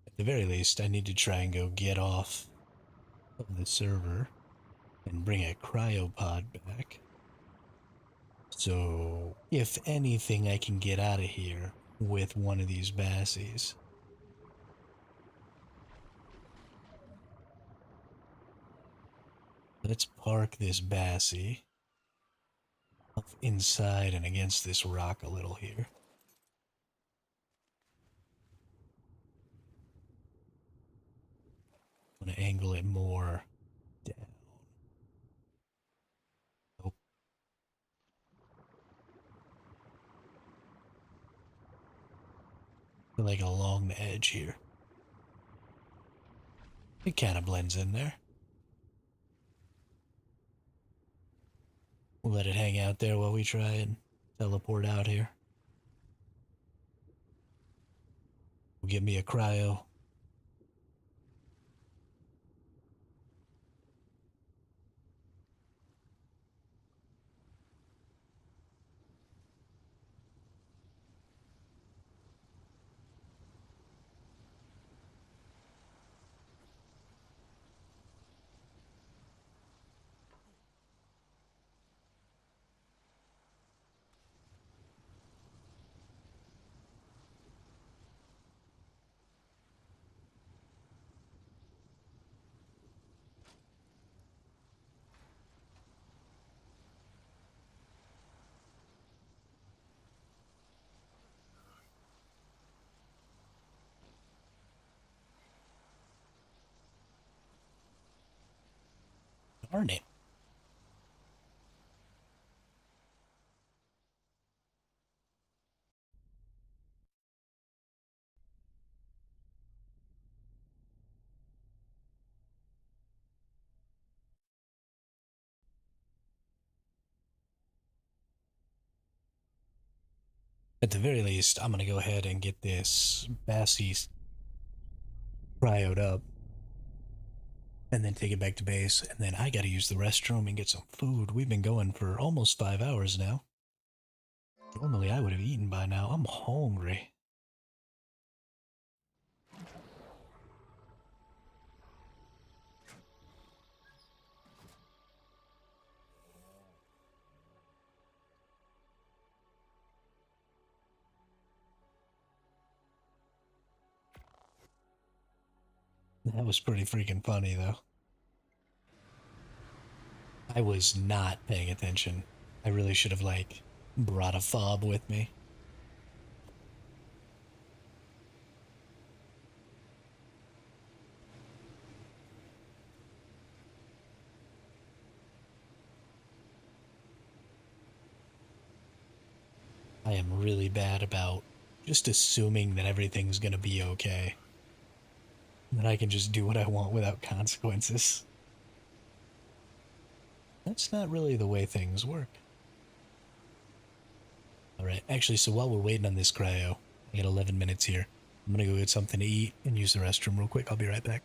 at the very least, I need to try and go get off of the server and bring a cryopod back. So, if anything, I can get out of here with one of these bassies. Let's park this bassie up inside and against this rock a little here. I'm going to angle it more down. Nope. Like along the edge here. It kind of blends in there. We'll let it hang out there while we try and teleport out here. We'll give me a cryo. Darn it. At the very least, I'm gonna go ahead and get this Bassie cryoed up and then take it back to base. And then I gotta use the restroom and get some food. We've been going for almost 5 hours now. Normally I would have eaten by now. I'm hungry. That was pretty freaking funny, though. I was not paying attention. I really should have, like, brought a fob with me. I am really bad about just assuming that everything's gonna be okay. That I can just do what I want without consequences. That's not really the way things work. Alright, actually, so while we're waiting on this cryo, I got 11 minutes here. I'm gonna go get something to eat and use the restroom real quick. I'll be right back.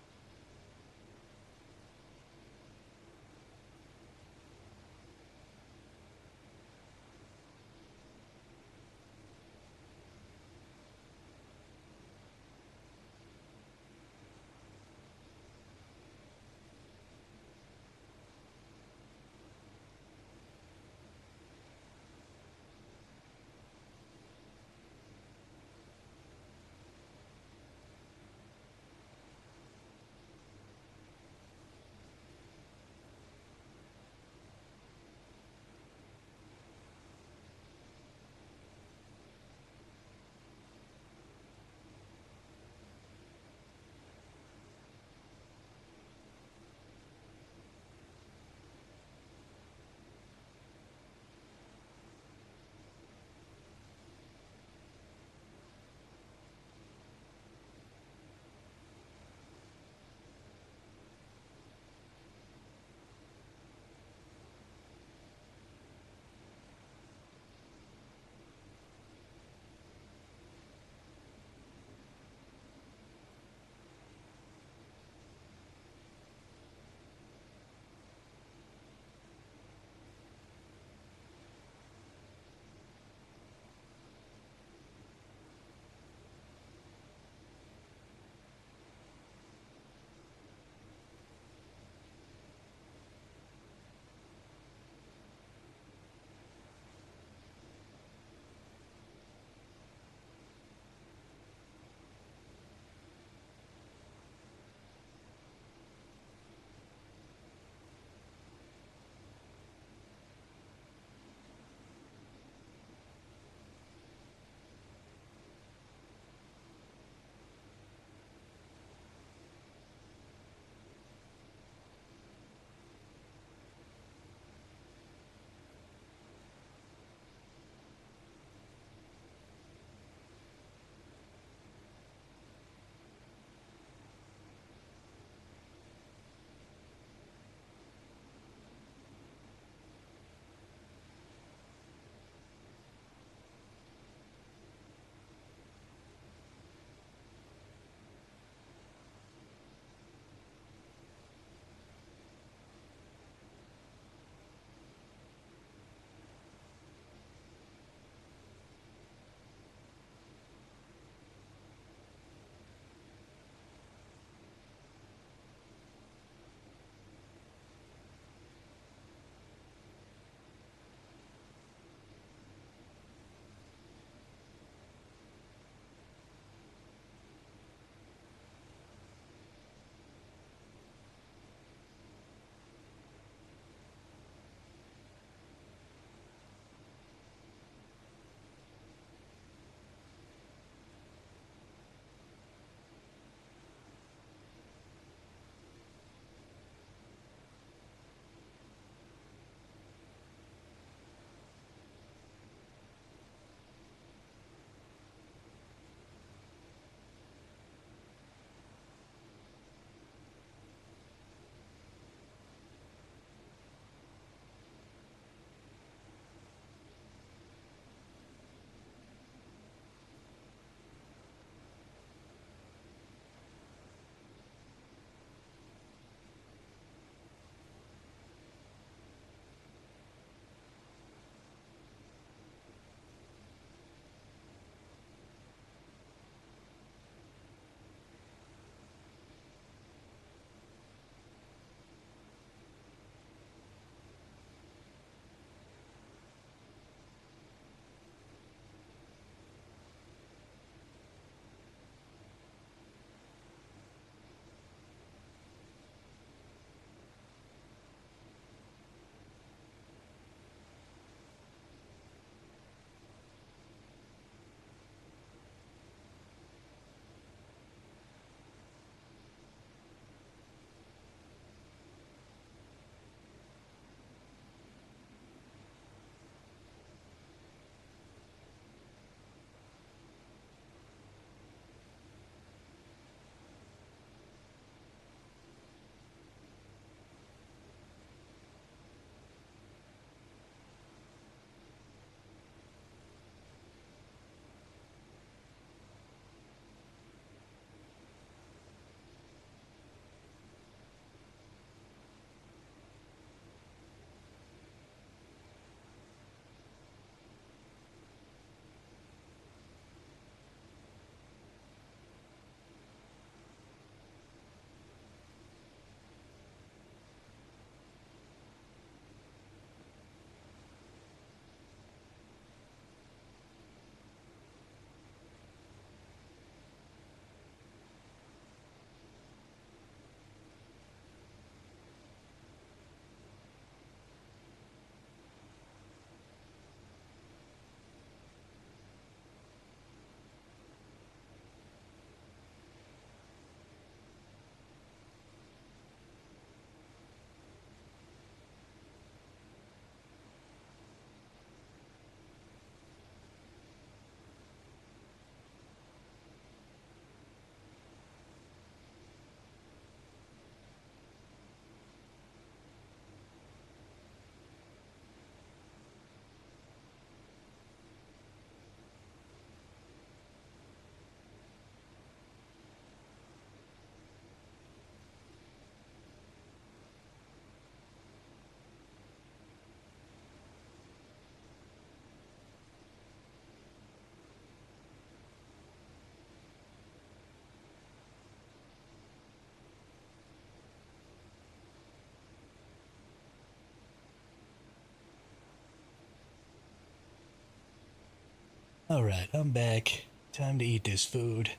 Alright, I'm back. Time to eat this food.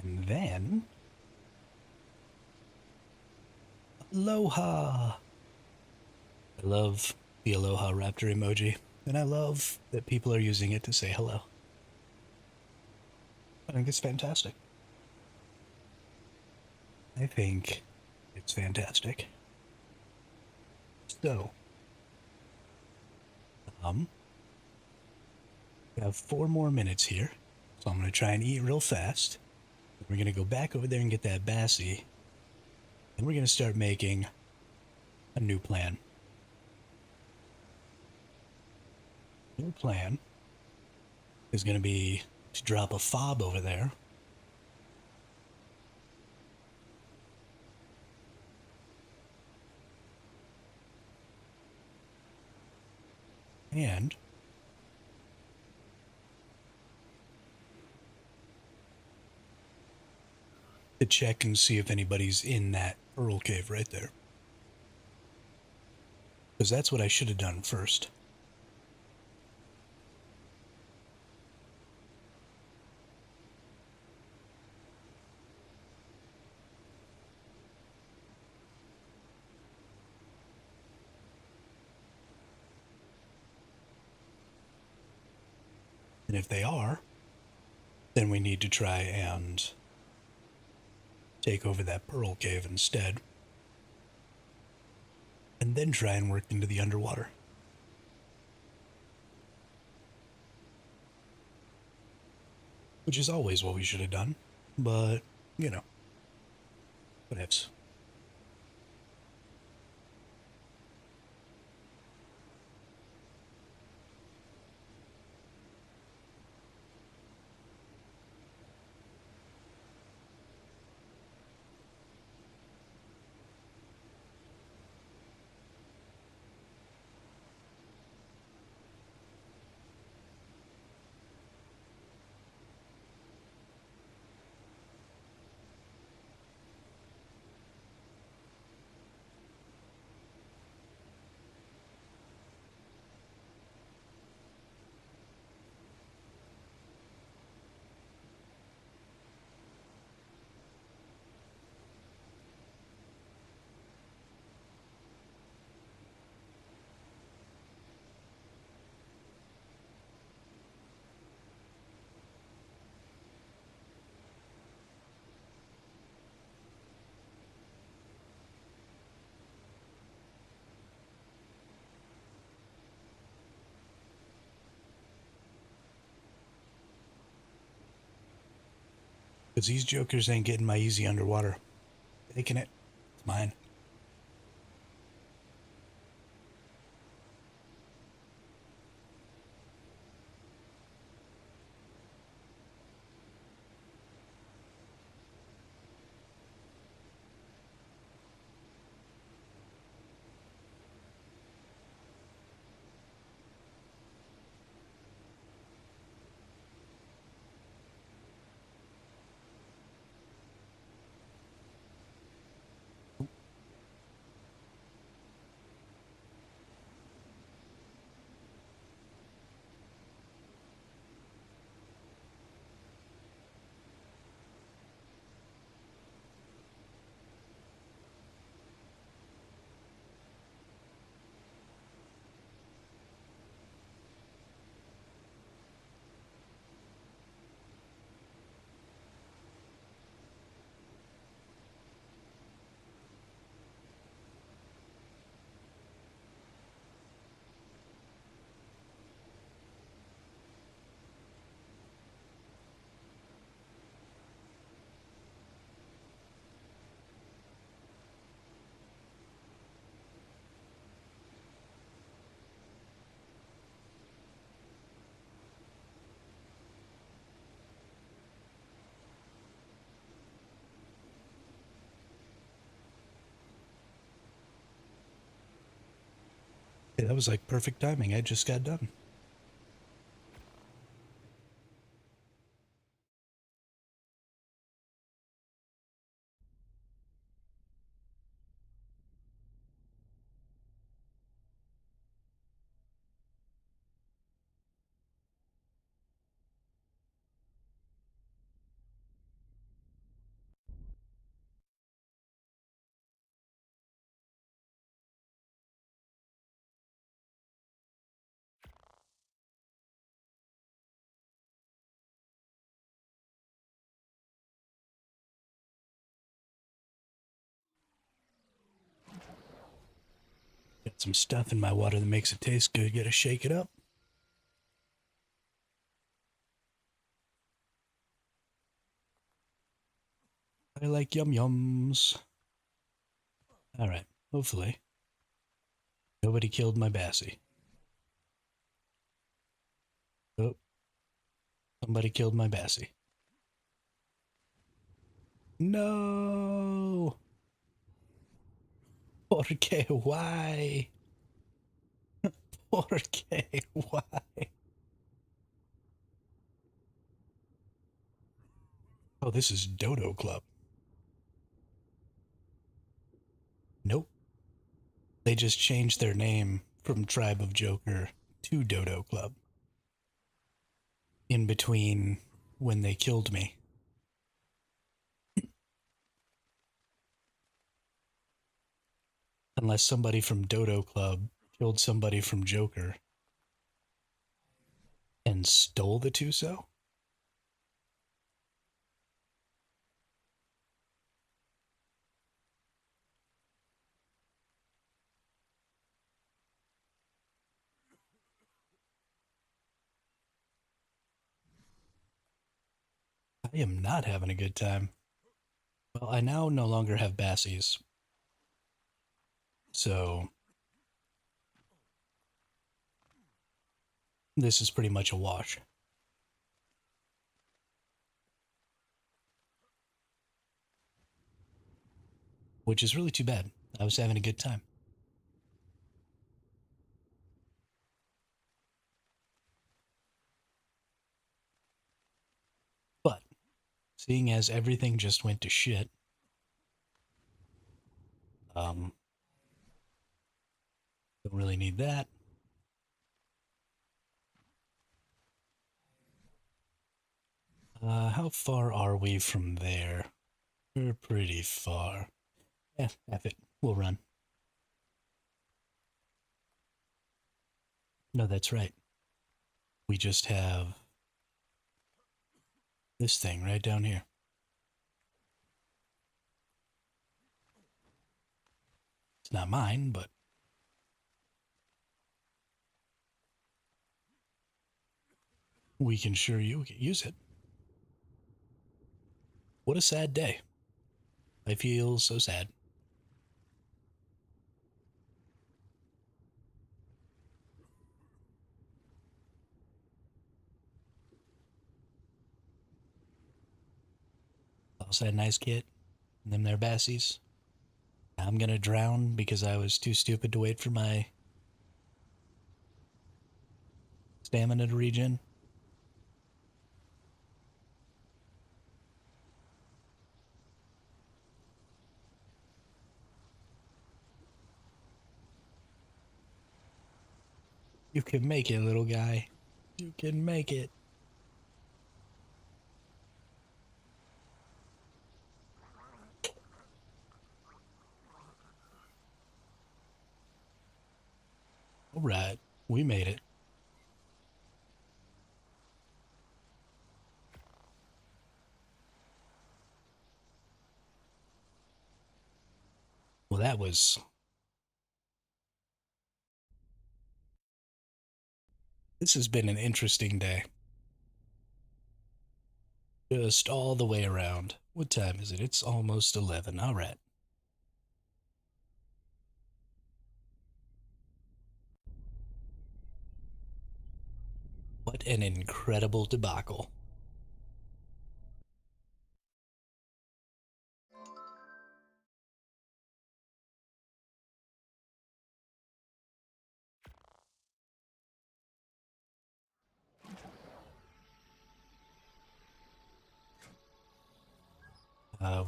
And then. Aloha! I love the Aloha Raptor emoji, and I love that people are using it to say hello. I think it's fantastic. I think it's fantastic. So, um, we have 4 more minutes here, so I'm going to try and eat real fast. We're going to go back over there and get that Bassie, and we're going to start making a new plan. New plan is going to be to drop a fob over there. And to check and see if anybody's in that pearl cave right there. Because that's what I should have done first. And if they are, then we need to try and take over that pearl cave instead. And then try and work into the underwater. Which is always what we should have done. But, you know, whatevs. Because these jokers ain't getting my easy underwater. Taking it. It's mine. Yeah, that was like perfect timing. I just got done. some stuff in my water that makes it taste good. Gotta shake it up. I like yum yums. Alright, hopefully. Nobody killed my Bassie. Oh, somebody killed my Bassie. No! Porque, why? Porque, why? Oh, this is Dodo Club. Nope. They just changed their name from Tribe of Joker to Dodo Club. In between when they killed me. Unless somebody from Dodo Club killed somebody from Joker and stole the Tuso? I am not having a good time. Well, I now no longer have Bassies. So this is pretty much a wash. Which is really too bad. I was having a good time. But seeing as everything just went to shit, don't really need that. How far are we from there? We're pretty far. Yeah, F it. We'll run. No, that's right. We just have this thing right down here. It's not mine, but we can sure use it. What a sad day. I feel so sad. Also had a nice kit. And them there bassies. I'm gonna drown because I was too stupid to wait for my stamina to regen. You can make it, little guy. You can make it. All right, we made it. Well, that was... This has been an interesting day. Just all the way around. What time is it? It's almost 11. All right. What an incredible debacle.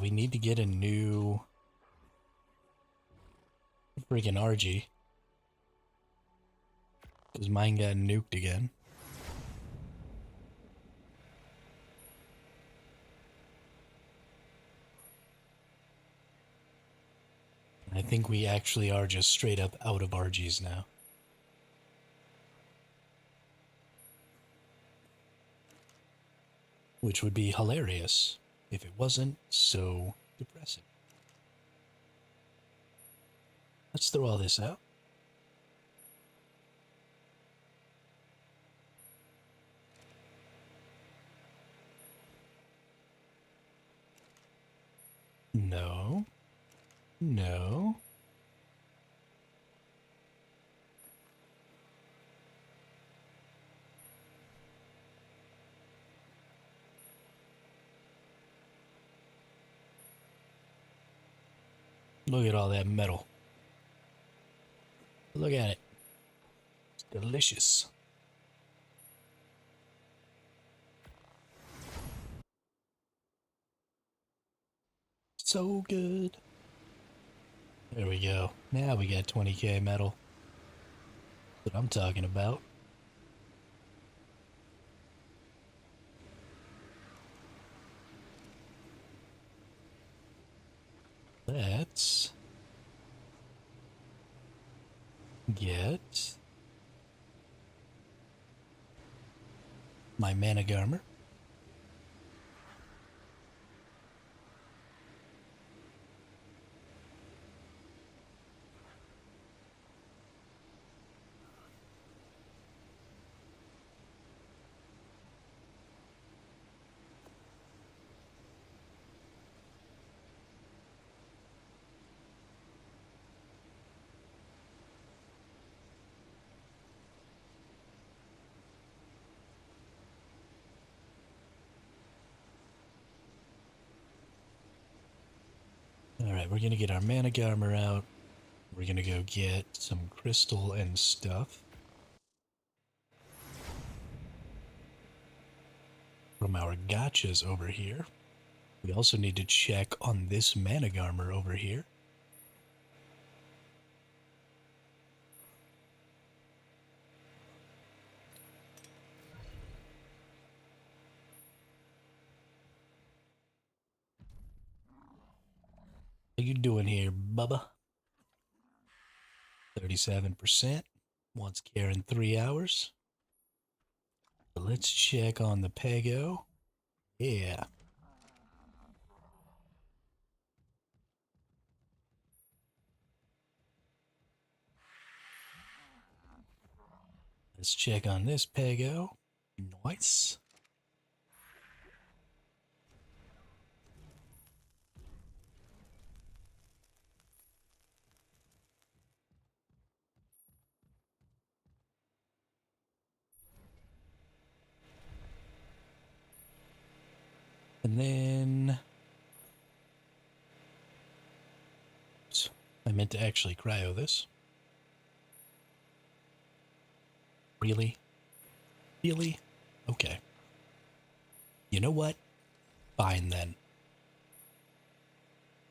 We need to get a new freaking RG. Because mine got nuked again. I think we actually are just straight up out of RGs now. Which would be hilarious if it wasn't so depressing. Let's throw all this out. No. No. Look at all that metal. Look at it. It's delicious. So good. There we go. Now we got 20k metal. That's what I'm talking about. Let's get my mana garmer. Alright, we're gonna get our mana garmer out. We're gonna go get some crystal and stuff from our gotchas over here. We also need to check on this mana garmer over here. How you doing here, Bubba? 37%. Wants care in 3 hours. So let's check on the Pego. Yeah. Let's check on this Pego. Nice. And then... Oops, I meant to actually cryo this. Really? Really? Okay. You know what? Fine then.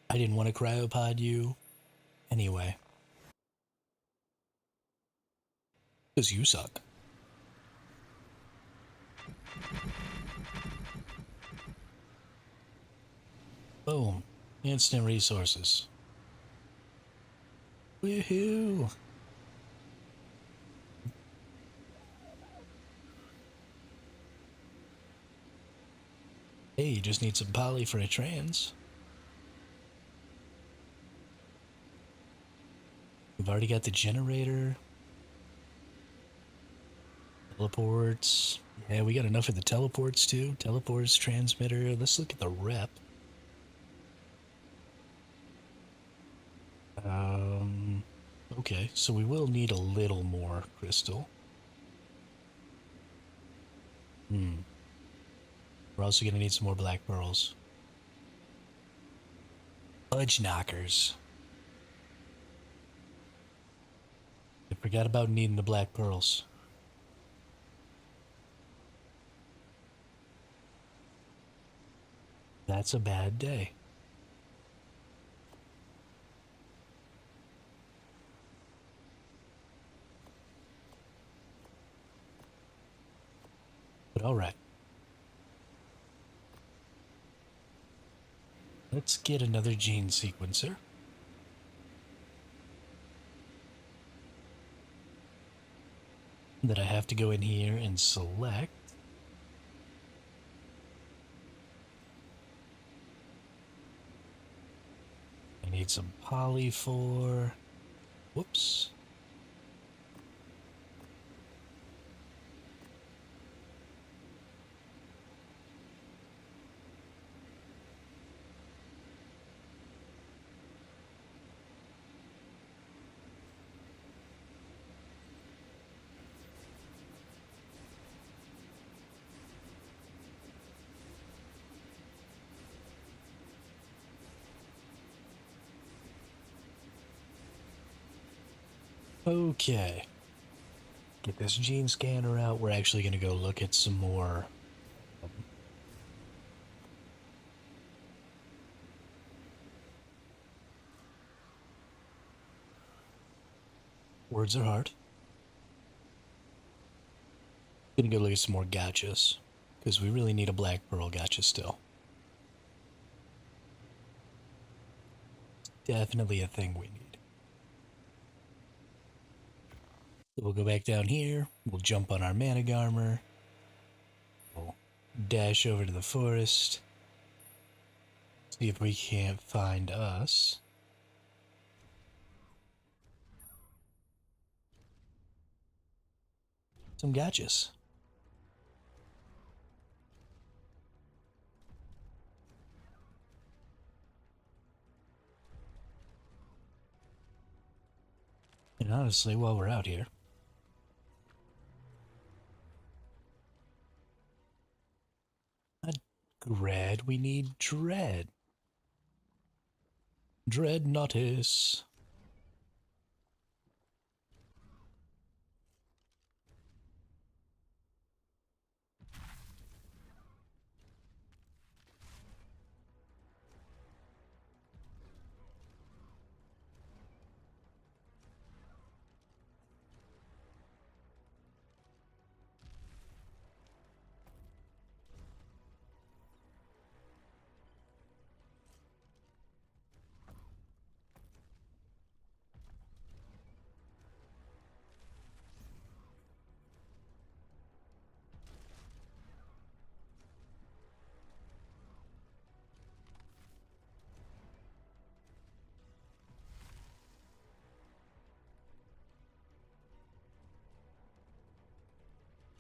I didn't want to cryopod you anyway. Because you suck. Boom. Instant resources. Woohoo! Hey, you just need some poly for a trans. We've already got the generator. Teleports. Yeah, we got enough of the teleports too. Teleports, transmitter. Let's look at the rep. Okay, so we will need a little more crystal. We're also gonna need some more black pearls. Fudge knockers. I forgot about needing the black pearls. That's a bad day. But alright. Let's get another gene sequencer. That I have to go in here and select. I need some poly for... Whoops. Okay. Get this gene scanner out. We're actually going to go look at some more. Words are hard. Gonna go look at some more gotchas. Because we really need a black pearl gotcha still. Definitely a thing we need. So we'll go back down here. We'll jump on our Manic armor. We'll dash over to the forest. See if we can't find us some gotchas. And honestly, while we're out here, not Grad, we need Dread. Dread Notice.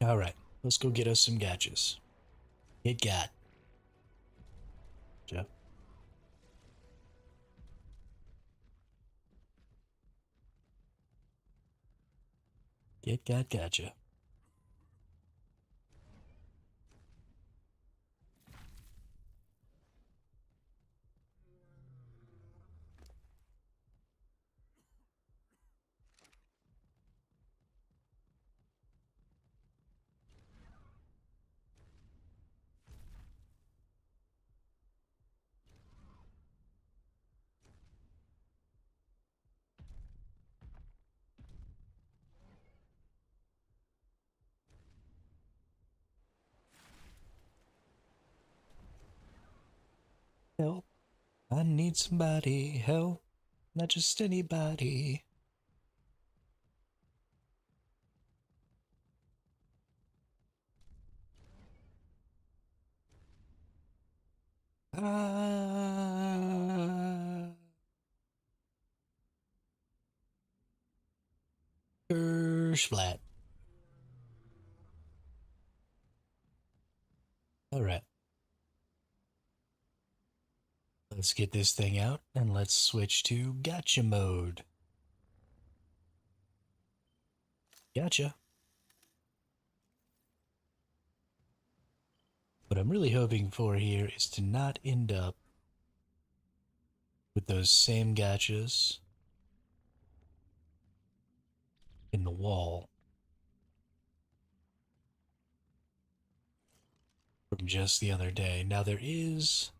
Alright, let's go get us some gotchas. Get got. Jeff. Get got gotcha. Help. I need somebody. Help. Not just anybody. Ah. Splat. Alright. Let's get this thing out and let's switch to gotcha mode. Gotcha. What I'm really hoping for here is to not end up with those same gotchas in the wall from just the other day. Now there is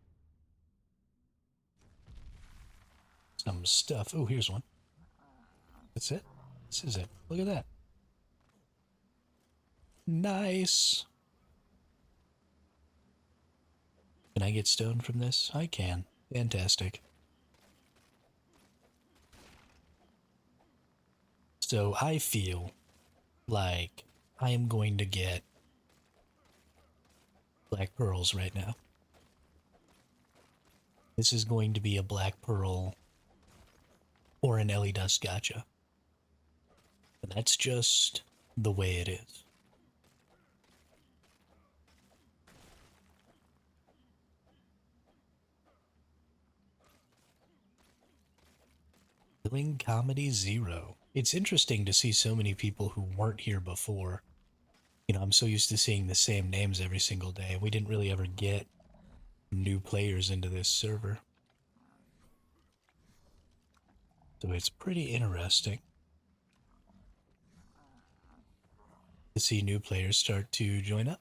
some stuff. Oh, here's one. That's it. This is it. Look at that. Nice. Can I get stone from this? I can. Fantastic. So I feel like I am going to get black pearls right now. This is going to be a black pearl or an Ellie Dust gotcha. And that's just the way it is. Killing Comedy 0. It's interesting to see so many people who weren't here before. You know, I'm so used to seeing the same names every single day. We didn't really ever get new players into this server. So it's pretty interesting. to see new players start to join up.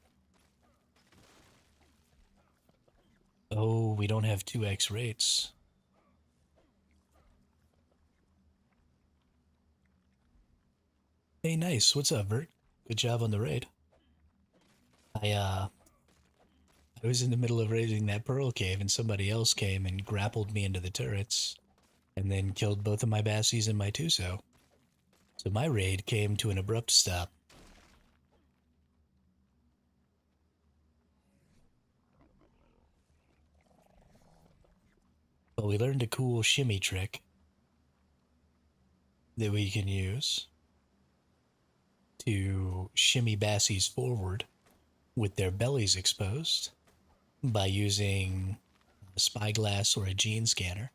Oh, we don't have 2x rates. Hey, nice. What's up, Bert? Good job on the raid. I I was in the middle of raiding that pearl cave and somebody else came and grappled me into the turrets and then killed both of my bassies and my Tuso. So my raid came to an abrupt stop. But we learned a cool shimmy trick that we can use to shimmy bassies forward with their bellies exposed by using a spyglass or a gene scanner.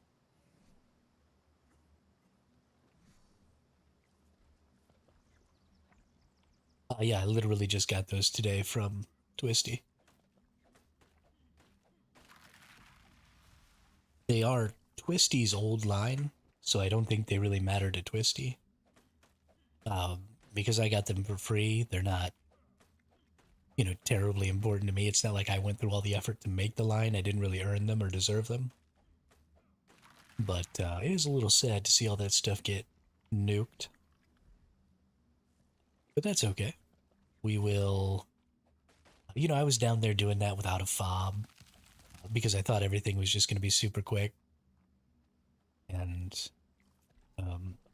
Yeah, I literally just got those today from Twisty. They are Twisty's old line, so I don't think they really matter to Twisty. Because I got them for free, they're not, terribly important to me. It's not like I went through all the effort to make the line. I didn't really earn them or deserve them. But it is a little sad to see all that stuff get nuked. But that's okay. We will. I was down there doing that without a fob because I thought everything was just going to be super quick. And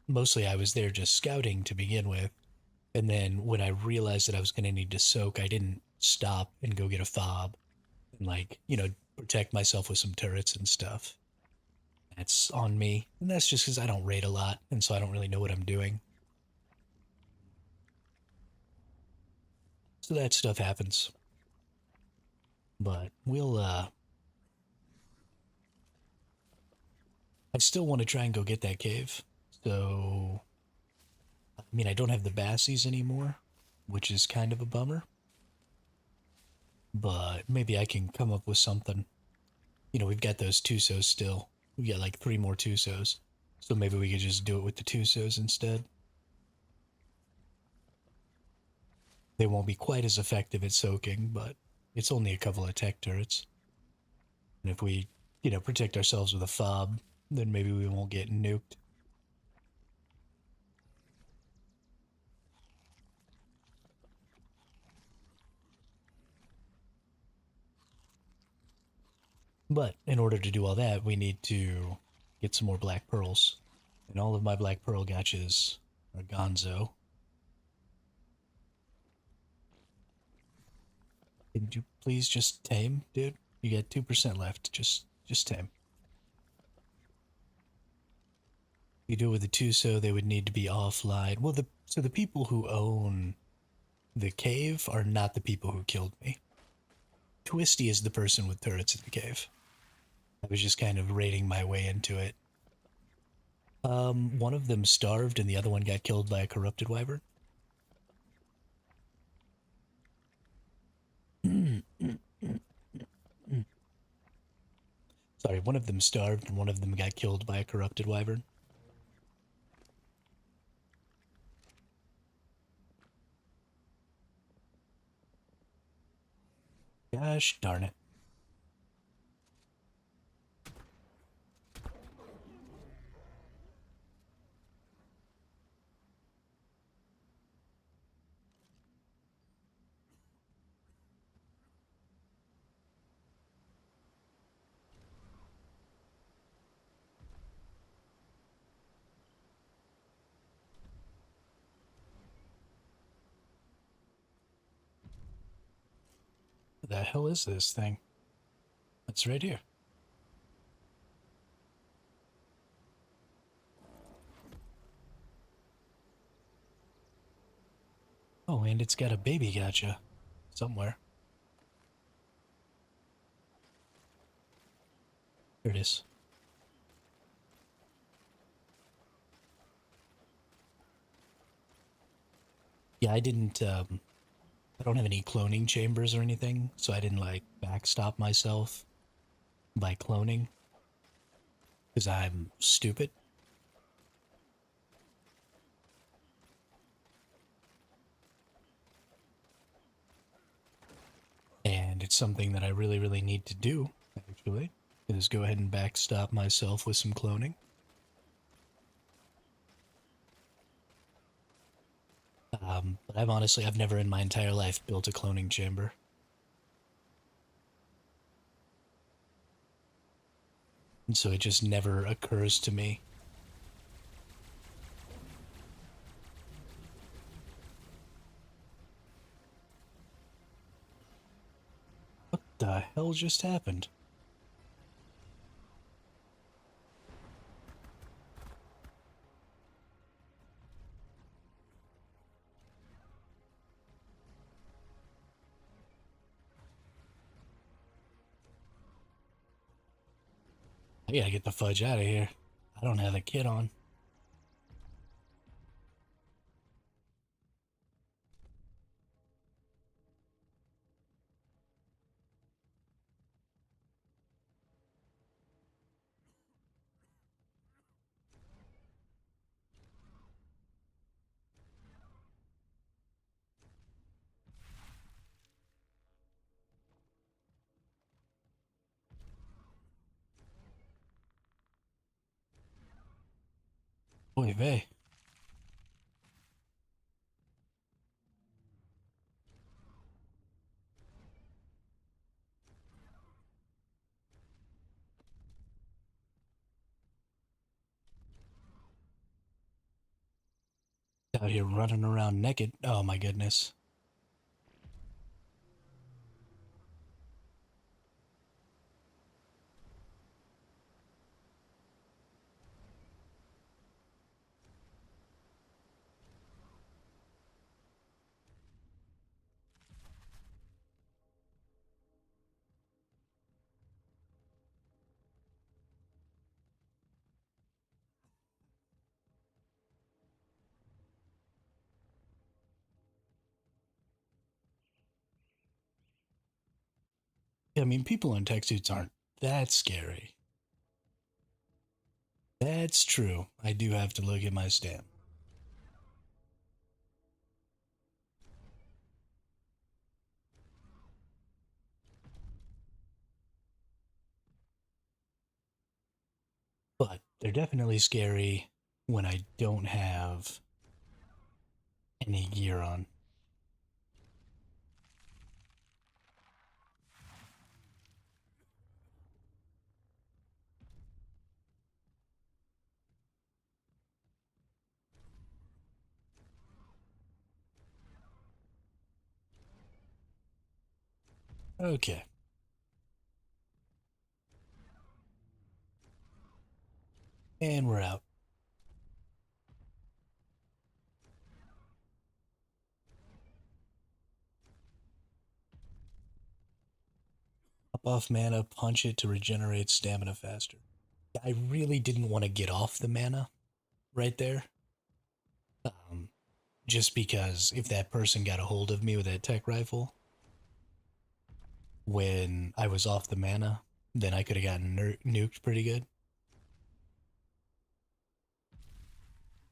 mostly I was there just scouting to begin with. And then when I realized that I was going to need to soak, I didn't stop and go get a fob and, protect myself with some turrets and stuff. That's on me. And that's just because I don't raid a lot. And so I don't really know what I'm doing. So that stuff happens. But I still want to try and go get that cave. So, I mean, I don't have the bassies anymore, which is kind of a bummer. But maybe I can come up with something. We've got those Tusos still. We got like 3 more Tusos. So maybe we could just do it with the Tusos instead. They won't be quite as effective at soaking, but it's only a couple of tech turrets. And if we, protect ourselves with a fob, then maybe we won't get nuked. But in order to do all that, we need to get some more black pearls. And all of my black pearl gotchas are gonzo. Could you please just tame, dude? You got 2% left. Just tame. If you do it with the Tuso, they would need to be offline. Well, the people who own the cave are not the people who killed me. Twisty is the person with turrets in the cave. I was just kind of raiding my way into it. One of them starved and the other one got killed by a corrupted wyvern. Sorry, one of them starved and one of them got killed by a corrupted wyvern. Gosh darn it. What the hell is this thing? It's right here. Oh, and it's got a baby gotcha somewhere. Here it is. Yeah, I didn't, I don't have any cloning chambers or anything, so I didn't, backstop myself by cloning. Because I'm stupid. it's something that I really, really need to do, actually, is go ahead and backstop myself with some cloning. But I've never in my entire life built a cloning chamber. And so it just never occurs to me. What the hell just happened? I gotta get the fudge out of here. I don't have a kit on. Oy vey. Out here running around naked. Oh my goodness. I mean, people in tech suits aren't that scary. That's true. I do have to look at my stamp. But they're definitely scary when I don't have any gear on. Okay. And we're out. Up off mana, punch it to regenerate stamina faster. I really didn't want to get off the mana right there. Um, just because if that person got a hold of me with that tech rifle when I was off the mana, then I could have gotten nuked pretty good.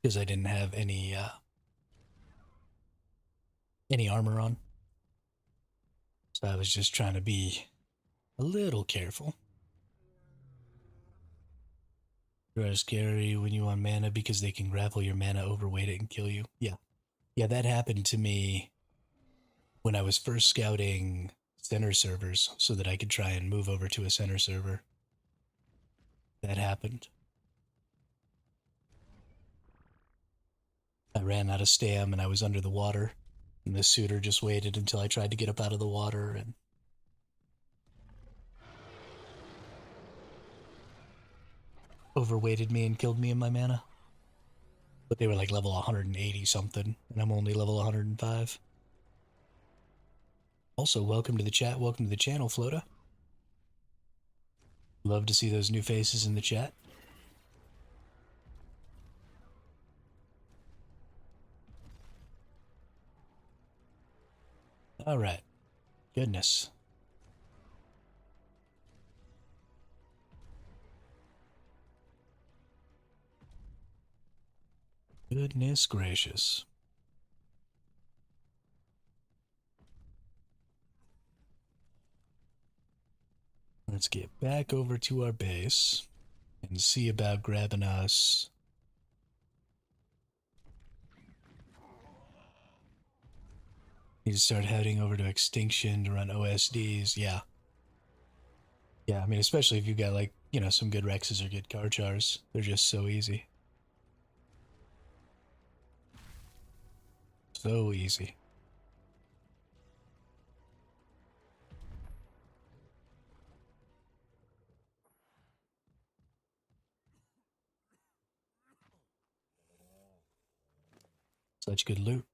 Because I didn't have any armor on. So I was just trying to be a little careful. They're scary when you on mana because they can grapple your mana, overweight it, and kill you. Yeah. Yeah, that happened to me when I was first scouting center servers so that I could try and move over to a center server. That happened. I ran out of stam and I was under the water. And the suitor just waited until I tried to get up out of the water and overweighted me and killed me in my mana. But they were like level 180 something, and I'm only level 105. Also, welcome to the chat. Welcome to the channel, Flota. Love to see those new faces in the chat. All right. Goodness. Goodness gracious. Let's get back over to our base and see about grabbing us. Need to start heading over to Extinction to run OSDs. Yeah. Yeah, I mean, especially if you got, like, you know, some good Rexes or good Karchars. They're just so easy. So easy. Such good loot.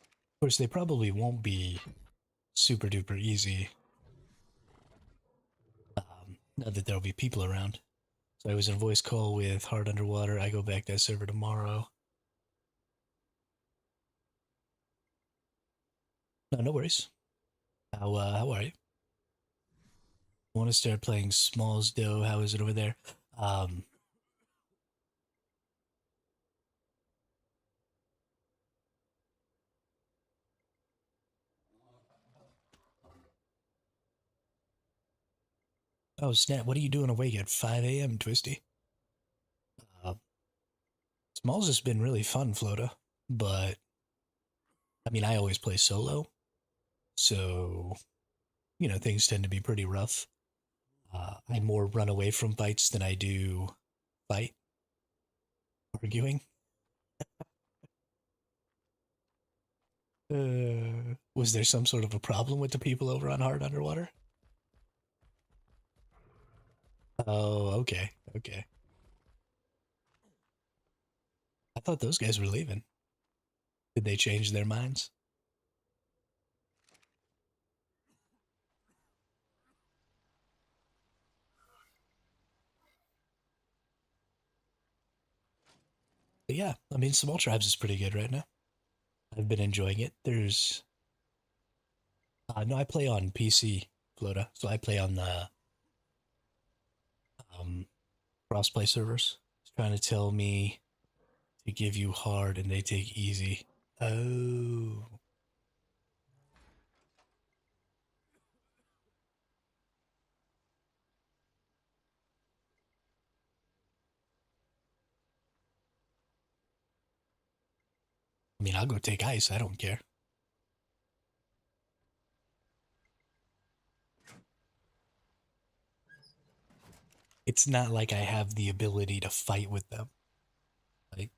Of course, they probably won't be super duper easy. Not that there'll be people around. So I was in a voice call with Hard Underwater. I go back to that server tomorrow. No, no worries. How are you? Want to start playing Smalls Dough? How is it over there? Um, oh snap! What are you doing awake at 5 a.m., Twisty? Uh, Smalls has been really fun, Flota, but I mean, I always play solo, so you know things tend to be pretty rough. I more run away from fights than I do fight arguing. Was there some sort of a problem with the people over on Hard Underwater? Oh, okay, okay. I thought those guys were leaving. Did they change their minds? But yeah, I mean, Small Tribes is pretty good right now. I've been enjoying it. There's, no, I play on PC, Flota, so I play on the um, crossplay servers. It's trying to tell me to give you hard and they take easy. Oh, I mean, I'll go take ice. I don't care. It's not like I have the ability to fight with them. Like,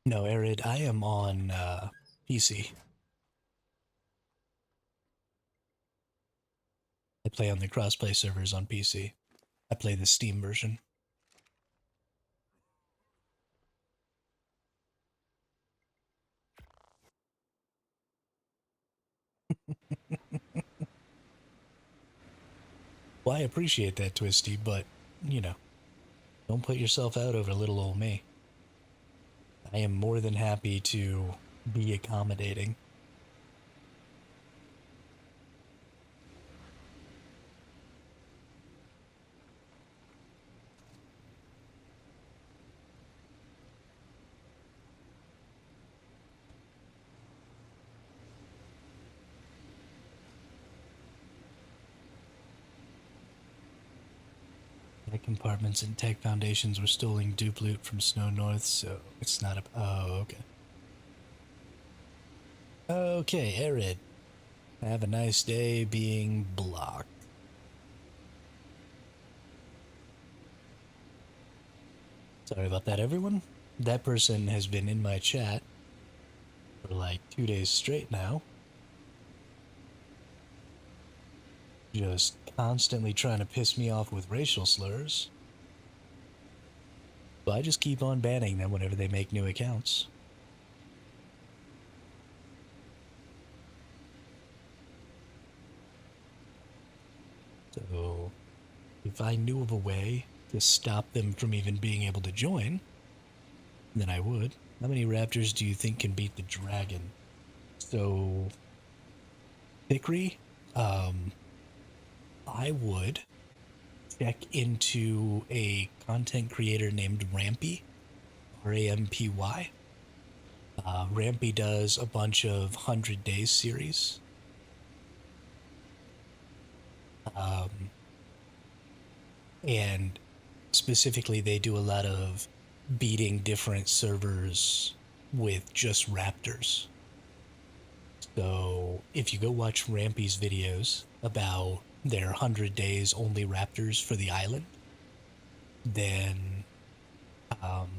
no, Arid, I am on PC. I play on the crossplay servers on PC. I play the Steam version. Well, I appreciate that, Twisty, but, you know, don't put yourself out over little old me. I am more than happy to be accommodating. The compartments and tech foundations were stealing dupe loot from Snow North, so it's not a. Oh, okay. Okay, Arid. Have a nice day being blocked. Sorry about that, everyone. That person has been in my chat for like 2 days straight now. Just constantly trying to piss me off with racial slurs. But I just keep on banning them whenever they make new accounts. So, if I knew of a way to stop them from even being able to join, then I would. How many raptors do you think can beat the dragon? So, Hickory, I would check into a content creator named Rampy, Rampy. Rampy does a bunch of 100 Days series. And specifically, they do a lot of beating different servers with just raptors. So if you go watch Rampy's videos about their 100 days only raptors for the island, then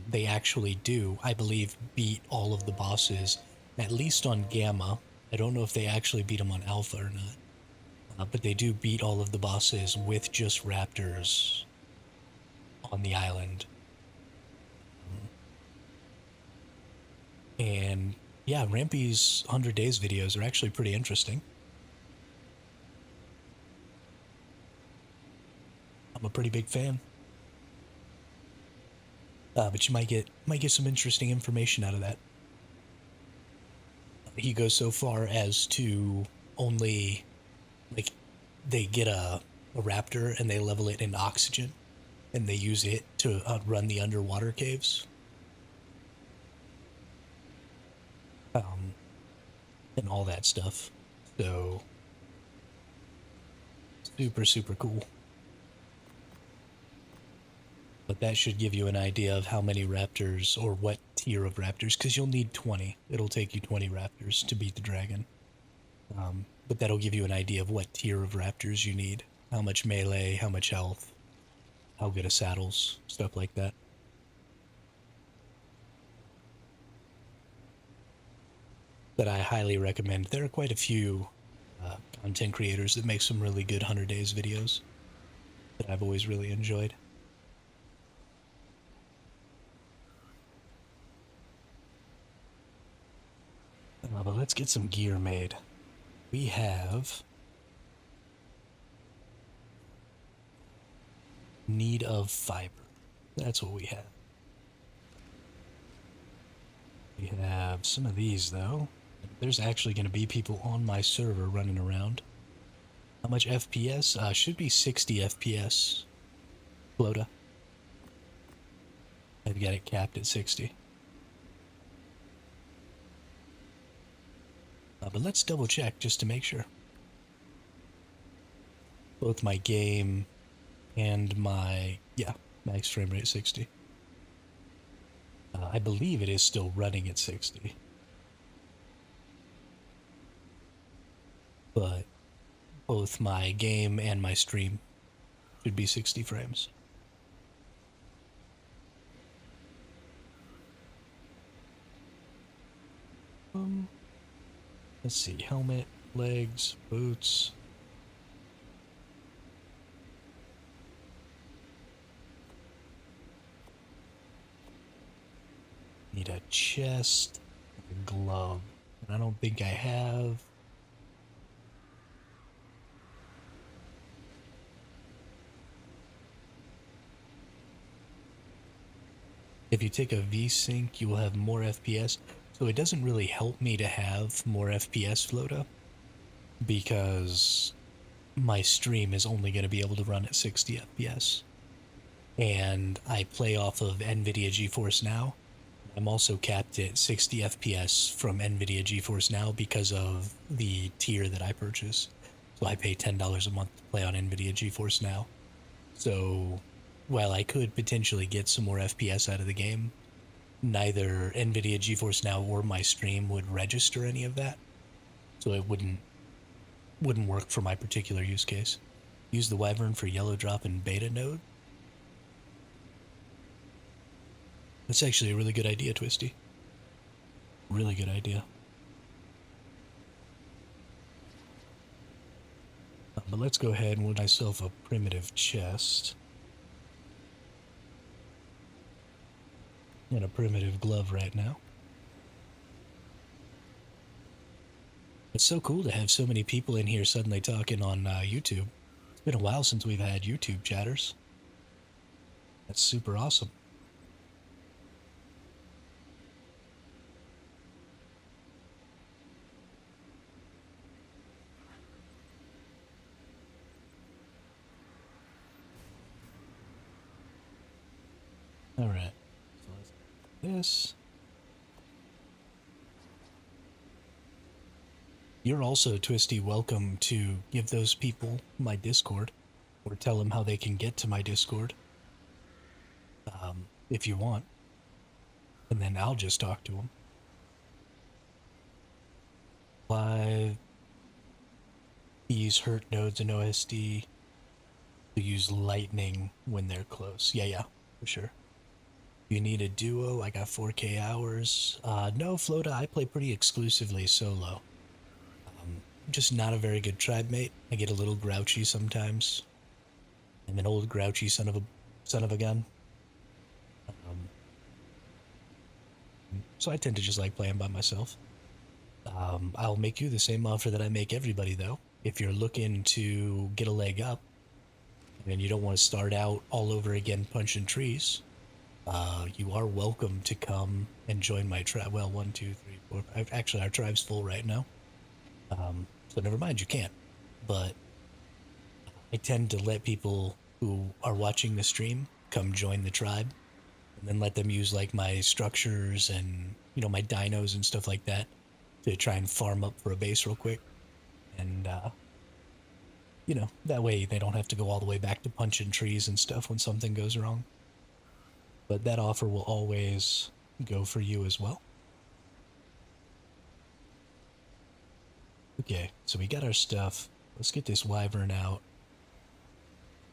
they actually do, I believe, beat all of the bosses, at least on Gamma. I don't know if they actually beat them on Alpha or not, but they do beat all of the bosses with just raptors on the island. And yeah, Rampy's 100 Days videos are actually pretty interesting. I'm a pretty big fan. But you might get some interesting information out of that. He goes so far as to only like they get a raptor and they level it in oxygen and they use it to run the underwater caves. Um, and all that stuff. So super super cool. But that should give you an idea of how many raptors or what tier of raptors, because you'll need 20. It'll take you 20 raptors to beat the dragon. But that'll give you an idea of what tier of raptors you need, how much melee, how much health, how good a saddles, stuff like that. That I highly recommend. There are quite a few content creators that make some really good 100 Days videos that I've always really enjoyed. But let's get some gear made. We have need of fiber. That's what we have. We have some of these, though. There's actually going to be people on my server running around. How much FPS? Should be 60 FPS. Flota. I've got it capped at 60. But let's double check just to make sure. Both my game and my, yeah, max frame rate 60. I believe it is still running at 60. But both my game and my stream should be 60 frames. Let's see, helmet, legs, boots. Need a chest, a glove, and I don't think I have. If you take a V-Sync, you will have more FPS. So it doesn't really help me to have more FPS, Flota, because my stream is only going to be able to run at 60 FPS. And I play off of NVIDIA GeForce Now. I'm also capped at 60 FPS from NVIDIA GeForce Now because of the tier that I purchase. So I pay $10 a month to play on NVIDIA GeForce Now. So while I could potentially get some more FPS out of the game, neither NVIDIA GeForce Now or my stream would register any of that. So it wouldn't work for my particular use case. Use the Wyvern for yellow drop and beta node. That's actually a really good idea, Twisty. Really good idea. But let's go ahead and get myself a primitive chest. And a primitive glove right now. It's so cool to have so many people in here suddenly talking on YouTube. It's been a while since we've had YouTube chatters. That's super awesome. Alright. So let's do this. You're also, Twisty, welcome to give those people my Discord or tell them how they can get to my Discord if you want. And then I'll just talk to them. Live. Use hurt nodes in OSD. To use lightning when they're close. Yeah, for sure. You need a duo? I got 4K hours. No, Flota, I play pretty exclusively solo. I'm just not a very good tribe mate. I get a little grouchy sometimes. I'm an old grouchy son of a gun. So I tend to just like playing by myself. I'll make you the same offer that I make everybody, though. If you're looking to get a leg up, and you don't want to start out all over again punching trees, you are welcome to come and join my tribe. Well, 1, 2, 3, 4. Actually, our tribe's full right now. So never mind, you can't. But I tend to let people who are watching the stream come join the tribe, and then let them use like my structures and my dinos and stuff like that to try and farm up for a base real quick. And that way they don't have to go all the way back to punching trees and stuff when something goes wrong. But that offer will always go for you as well. Okay, so we got our stuff. Let's get this wyvern out.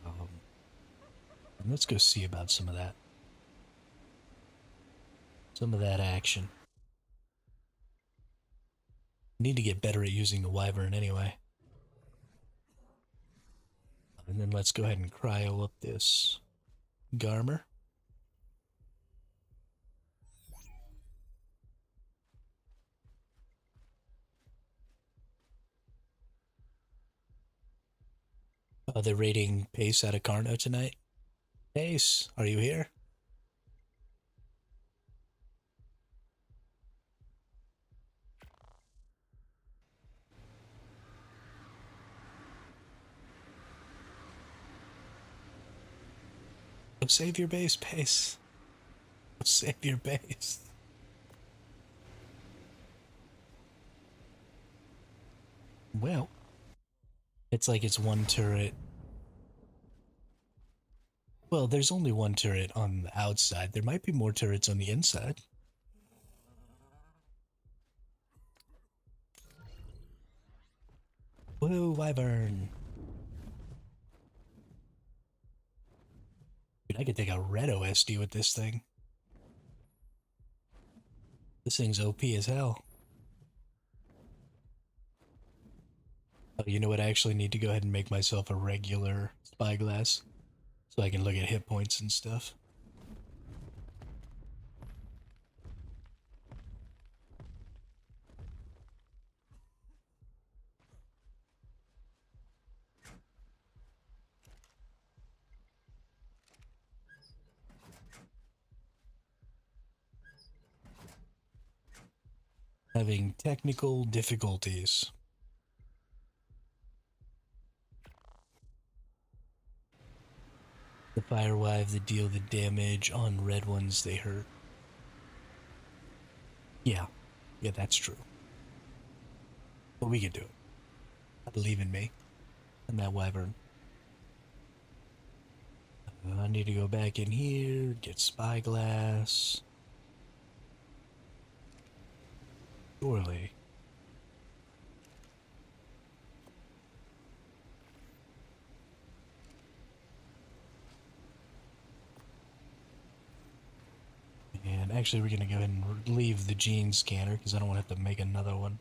And let's go see about some of that. Some of that action. Need to get better at using the wyvern anyway. And then let's go ahead and cryo up this Garmer. They're raiding Pace out of Carno tonight. Pace, are you here? Go save your base, Pace. Go save your base. Well, it's like it's one turret. Well, there's only one turret on the outside. There might be more turrets on the inside. Woo, wyvern. Dude, I could take a red OSD with this thing. This thing's OP as hell. Oh, you know what? I actually need to go ahead and make myself a regular spyglass so I can look at hit points and stuff. Having technical difficulties. The firewive that deal the damage on red ones they hurt. Yeah, that's true. But we can do it. I believe in me and that wyvern. I need to go back in here, get spyglass. Surely. And actually, we're going to go ahead and leave the gene scanner because I don't want to have to make another one.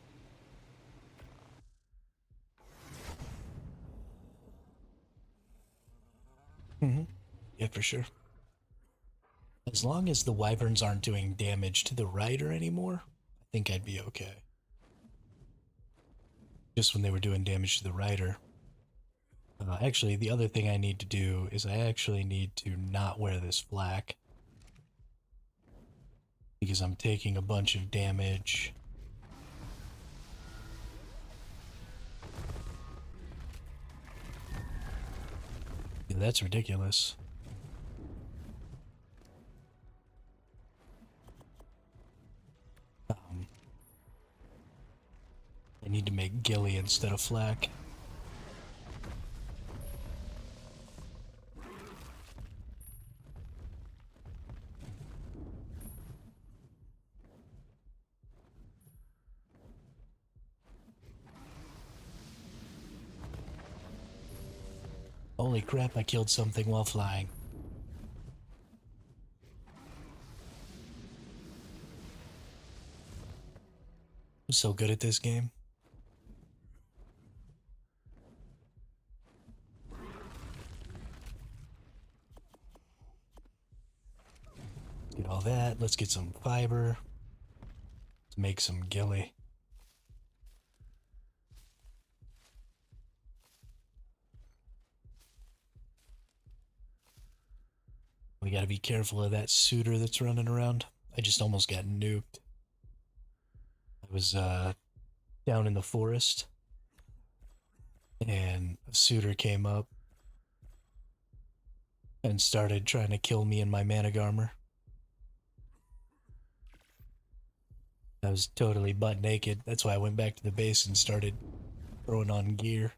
Yeah, for sure. As long as the wyverns aren't doing damage to the rider anymore, I think I'd be okay. Just when they were doing damage to the rider. Actually, the other thing I need to do is I actually need to not wear this flak. Because I'm taking a bunch of damage. Yeah, that's ridiculous. need to make gilly instead of flak. Holy crap, I killed something while flying. I'm so good at this game. Get all that. Let's get some fiber. Let's make some gilly. We gotta be careful of that suitor that's running around. I just almost got nuked. I was down in the forest and a suitor came up and started trying to kill me in my Manag armor. I was totally butt naked. That's why I went back to the base and started throwing on gear.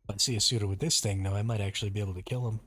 If I see a suitor with this thing, though, I might actually be able to kill him.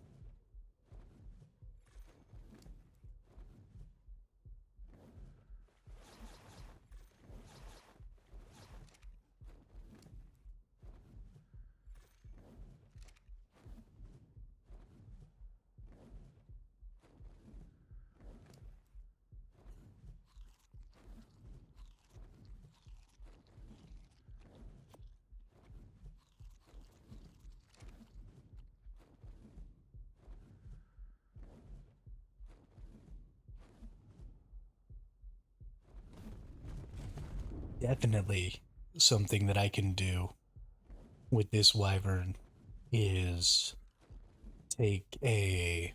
Definitely something that I can do with this wyvern is take a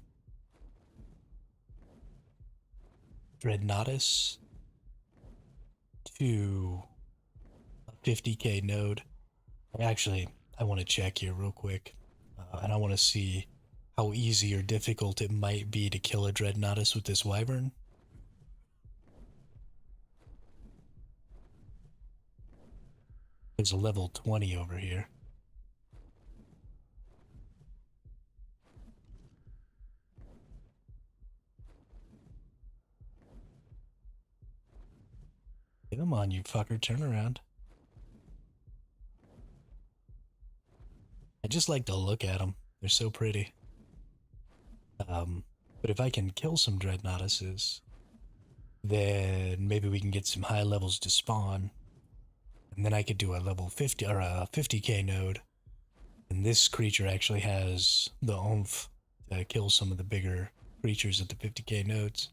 Dreadnoughtus to a 50k node. Actually, I want to check here real quick, and I want to see how easy or difficult it might be to kill a Dreadnoughtus with this wyvern. There's a level 20 over here. Come on, you fucker, turn around. I just like to look at them. They're so pretty. But if I can kill some Dreadnoughtuses, then maybe we can get some high levels to spawn. And then I could do a level 50 or a 50k node. And this creature actually has the oomph to kill some of the bigger creatures at the 50k nodes.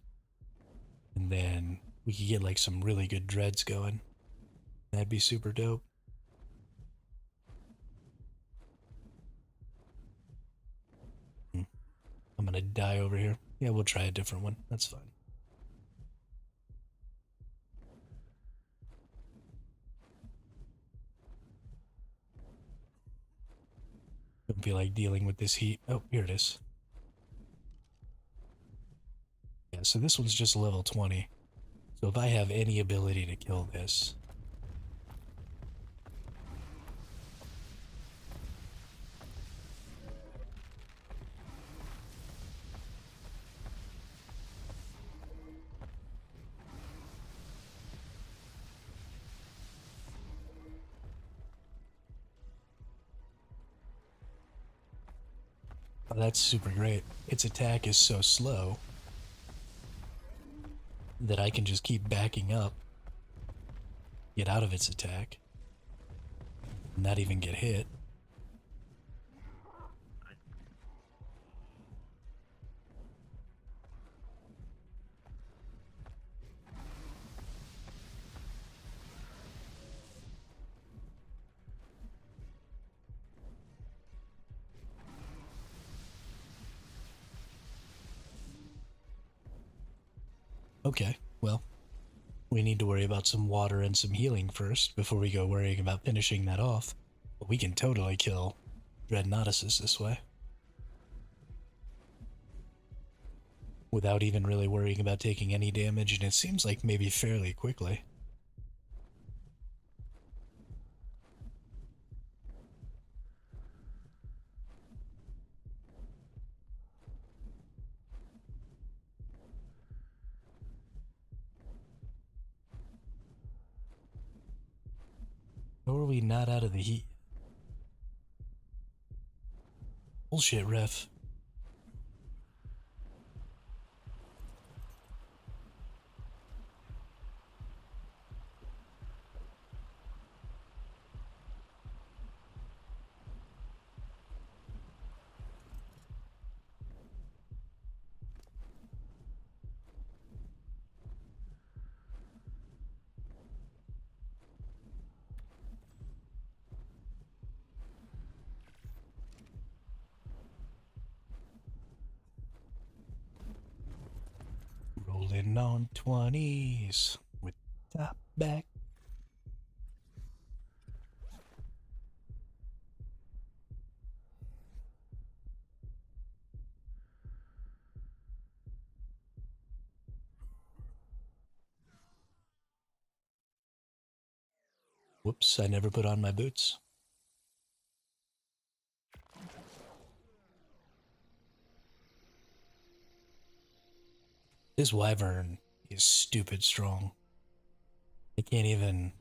And then we could get like some really good dreads going. That'd be super dope. I'm gonna die over here. Yeah, we'll try a different one. That's fine. Don't feel like dealing with this heat. Oh, here it is. Yeah, so this one's just level 20. So if I have any ability to kill this, oh, that's super great. Its attack is so slow that I can just keep backing up, get out of its attack, not even get hit. Okay, well, we need to worry about some water and some healing first before we go worrying about finishing that off. But we can totally kill Dreadnoughtuses this way. without even really worrying about taking any damage, and it seems like maybe fairly quickly. How are we not out of the heat? Bullshit, ref. Rolling on 20s with top back. Whoops, I never put on my boots. This wyvern is stupid strong. I can't even.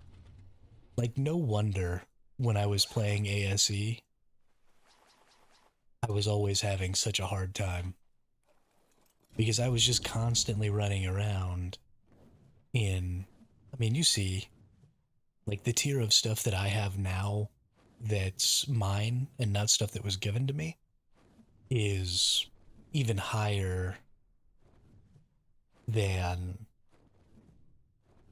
Like, no wonder when I was playing ASE, I was always having such a hard time. Because I was just constantly running around in. I mean, you see, like, the tier of stuff that I have now that's mine and not stuff that was given to me is even higher than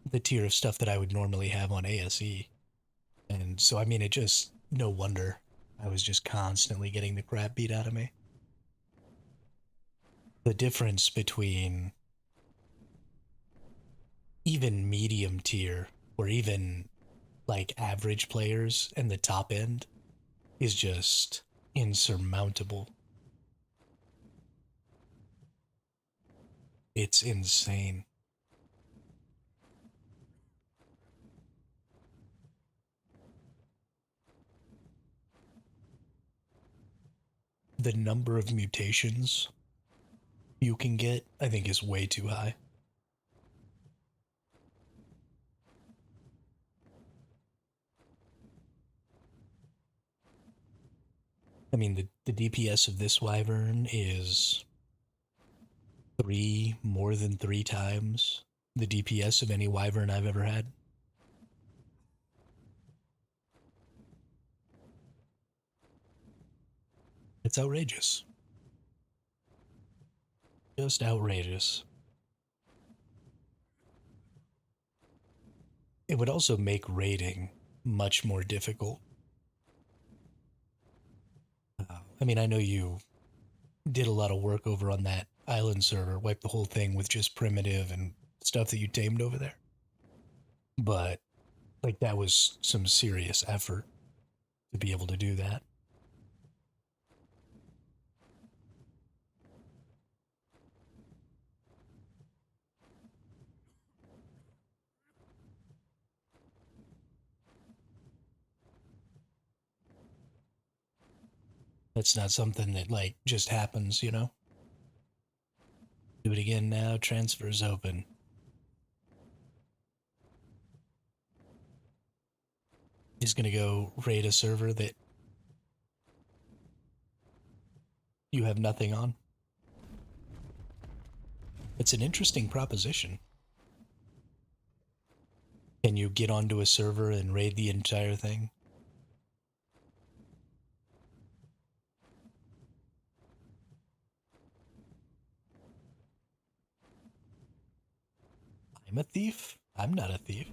the tier of stuff that I would normally have on ASE. And so, I mean, it just, no wonder I was just constantly getting the crap beat out of me. The difference between even medium tier or even like average players and the top end is just insurmountable. It's insane. The number of mutations you can get, I think, is way too high. I mean, the DPS of this wyvern is more than three times the DPS of any wyvern I've ever had. It's outrageous. Just outrageous. It would also make raiding much more difficult. I mean, I know you did a lot of work over on that island server, wiped the whole thing with just primitive and stuff that you tamed over there. But, like, that was some serious effort to be able to do that. That's not something that, like, just happens, you know? Do it again now, transfer's open. He's gonna go raid a server that you have nothing on. It's an interesting proposition. Can you get onto a server and raid the entire thing? I'm a thief? I'm not a thief.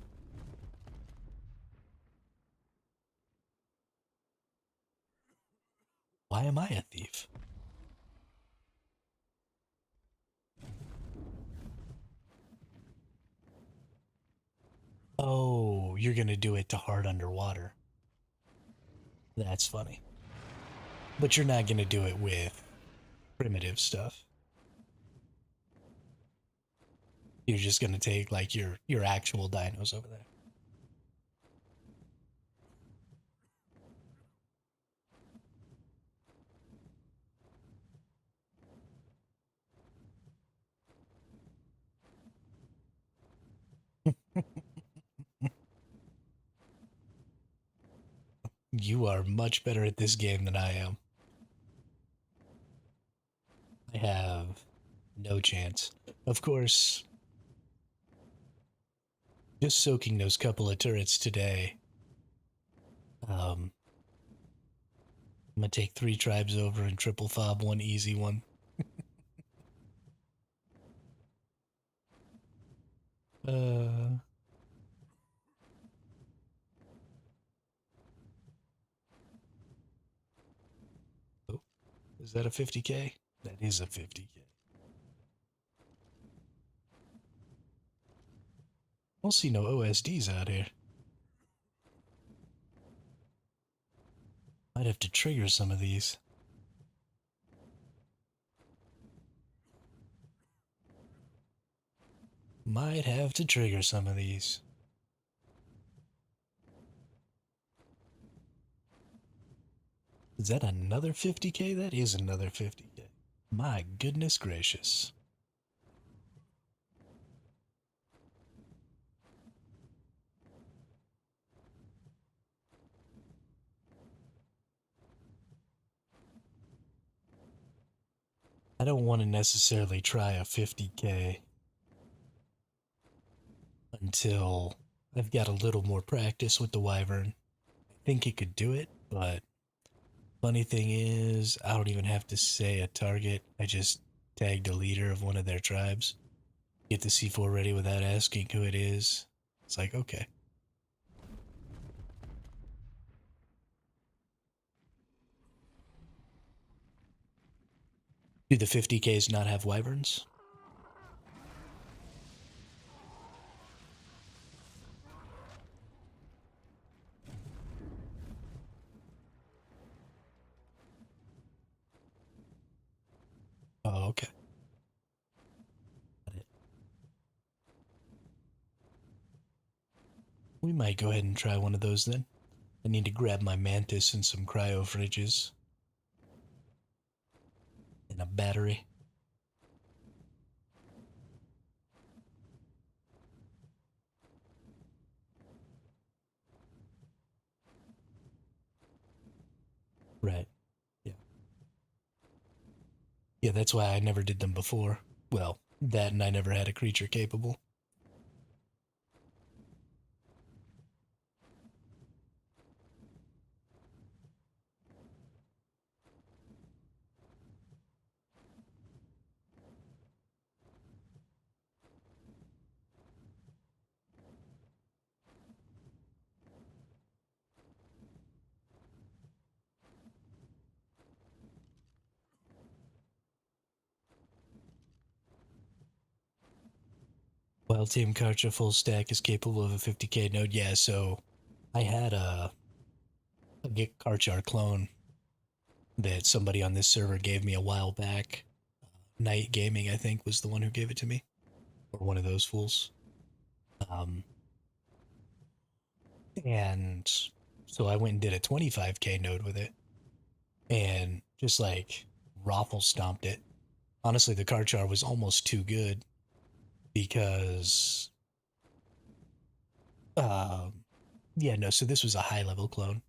Why am I a thief? Oh, you're gonna do it to hard underwater. That's funny. But you're not gonna do it with primitive stuff. You're just gonna take like your actual dinos over there. You are much better at this game than I am. I have no chance. Of course, just soaking those couple of turrets today. Um, I'm gonna take 3 tribes over and triple fob one easy one. Uh, oh, is that a 50k? That is a 50k. I don't see no OSDs out here. Might have to trigger some of these. Might have to trigger some of these. Is that another 50k? That is another 50k. My goodness gracious. I don't want to necessarily try a 50k until I've got a little more practice with the Wyvern. I think it could do it, but funny thing is, I don't even have to say a target. I just tagged a leader of one of their tribes. Get the C4 ready without asking who it is. It's like, okay. Do the 50Ks not have Wyverns? Oh, okay. We might go ahead and try one of those then. I need to grab my mantis and some cryo fridges. And a battery. Right. Yeah. Yeah, that's why I never did them before. Well, that and I never had a creature capable. While Team Karcha full stack is capable of a 50k node, yeah, so I had a Git Karchar clone that somebody on this server gave me a while back. Night Gaming, I think, was the one who gave it to me. Or one of those fools. Um, and so I went and did a 25k node with it. And just like raffle stomped it. Honestly, the Karchar was almost too good because um yeah, no, so this was a high level clone.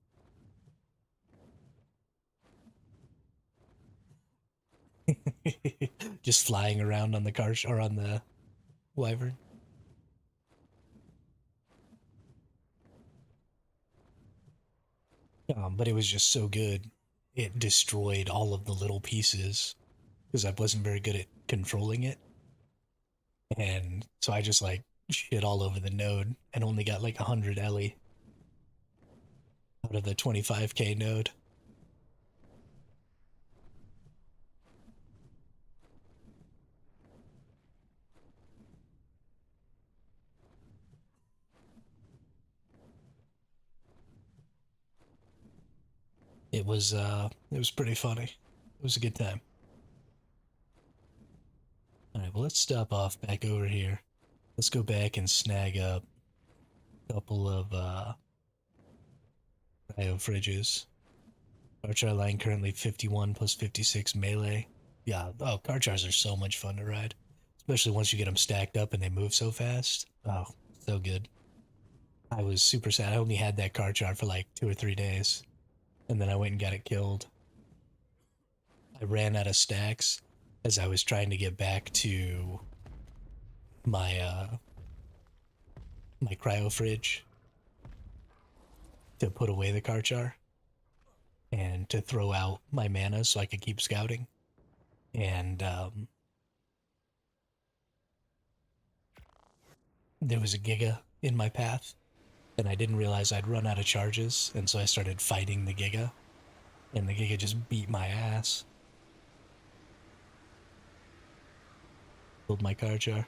Just flying around on the car or on the wyvern. But it was just so good. It destroyed all of the little pieces because I wasn't very good at controlling it. And so I just like shit all over the node and only got like 100 Ellie out of the 25k node. It was pretty funny. It was a good time. All right, well let's stop off back over here. Let's go back and snag up a couple of cryo fridges. Karchar line currently 51 plus 56 melee. Yeah, oh, Karchars are so much fun to ride. Especially once you get them stacked up and they move so fast. Oh, so good. I was super sad. I only had that Karchar for like 2 or 3 days. And then I went and got it killed. I ran out of stacks as I was trying to get back to my my cryo fridge to put away the Karchar and to throw out my mana so I could keep scouting. And there was a Giga in my path, and I didn't realize I'd run out of charges, and so I started fighting the Giga, and the Giga just beat my ass. Killed my Karchar.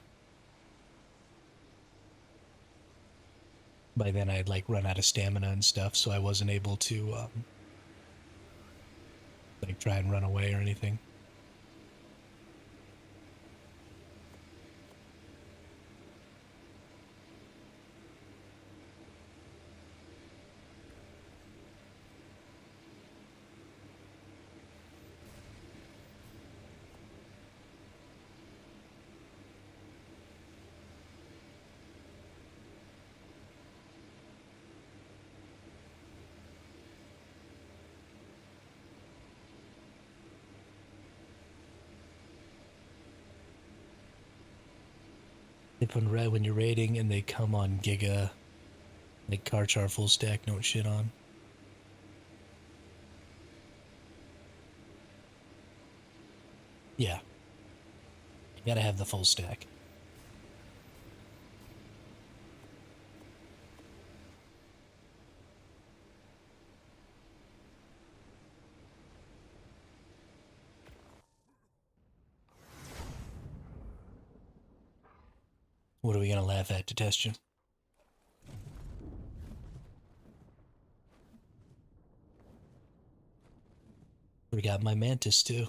By then I'd like run out of stamina and stuff, so I wasn't able to like try and run away or anything. They put red when you're raiding, and they come on Giga, like Karchar full stack, don't shit on. Yeah, you gotta have the full stack. What are we gonna laugh at to test you? We got my mantis too.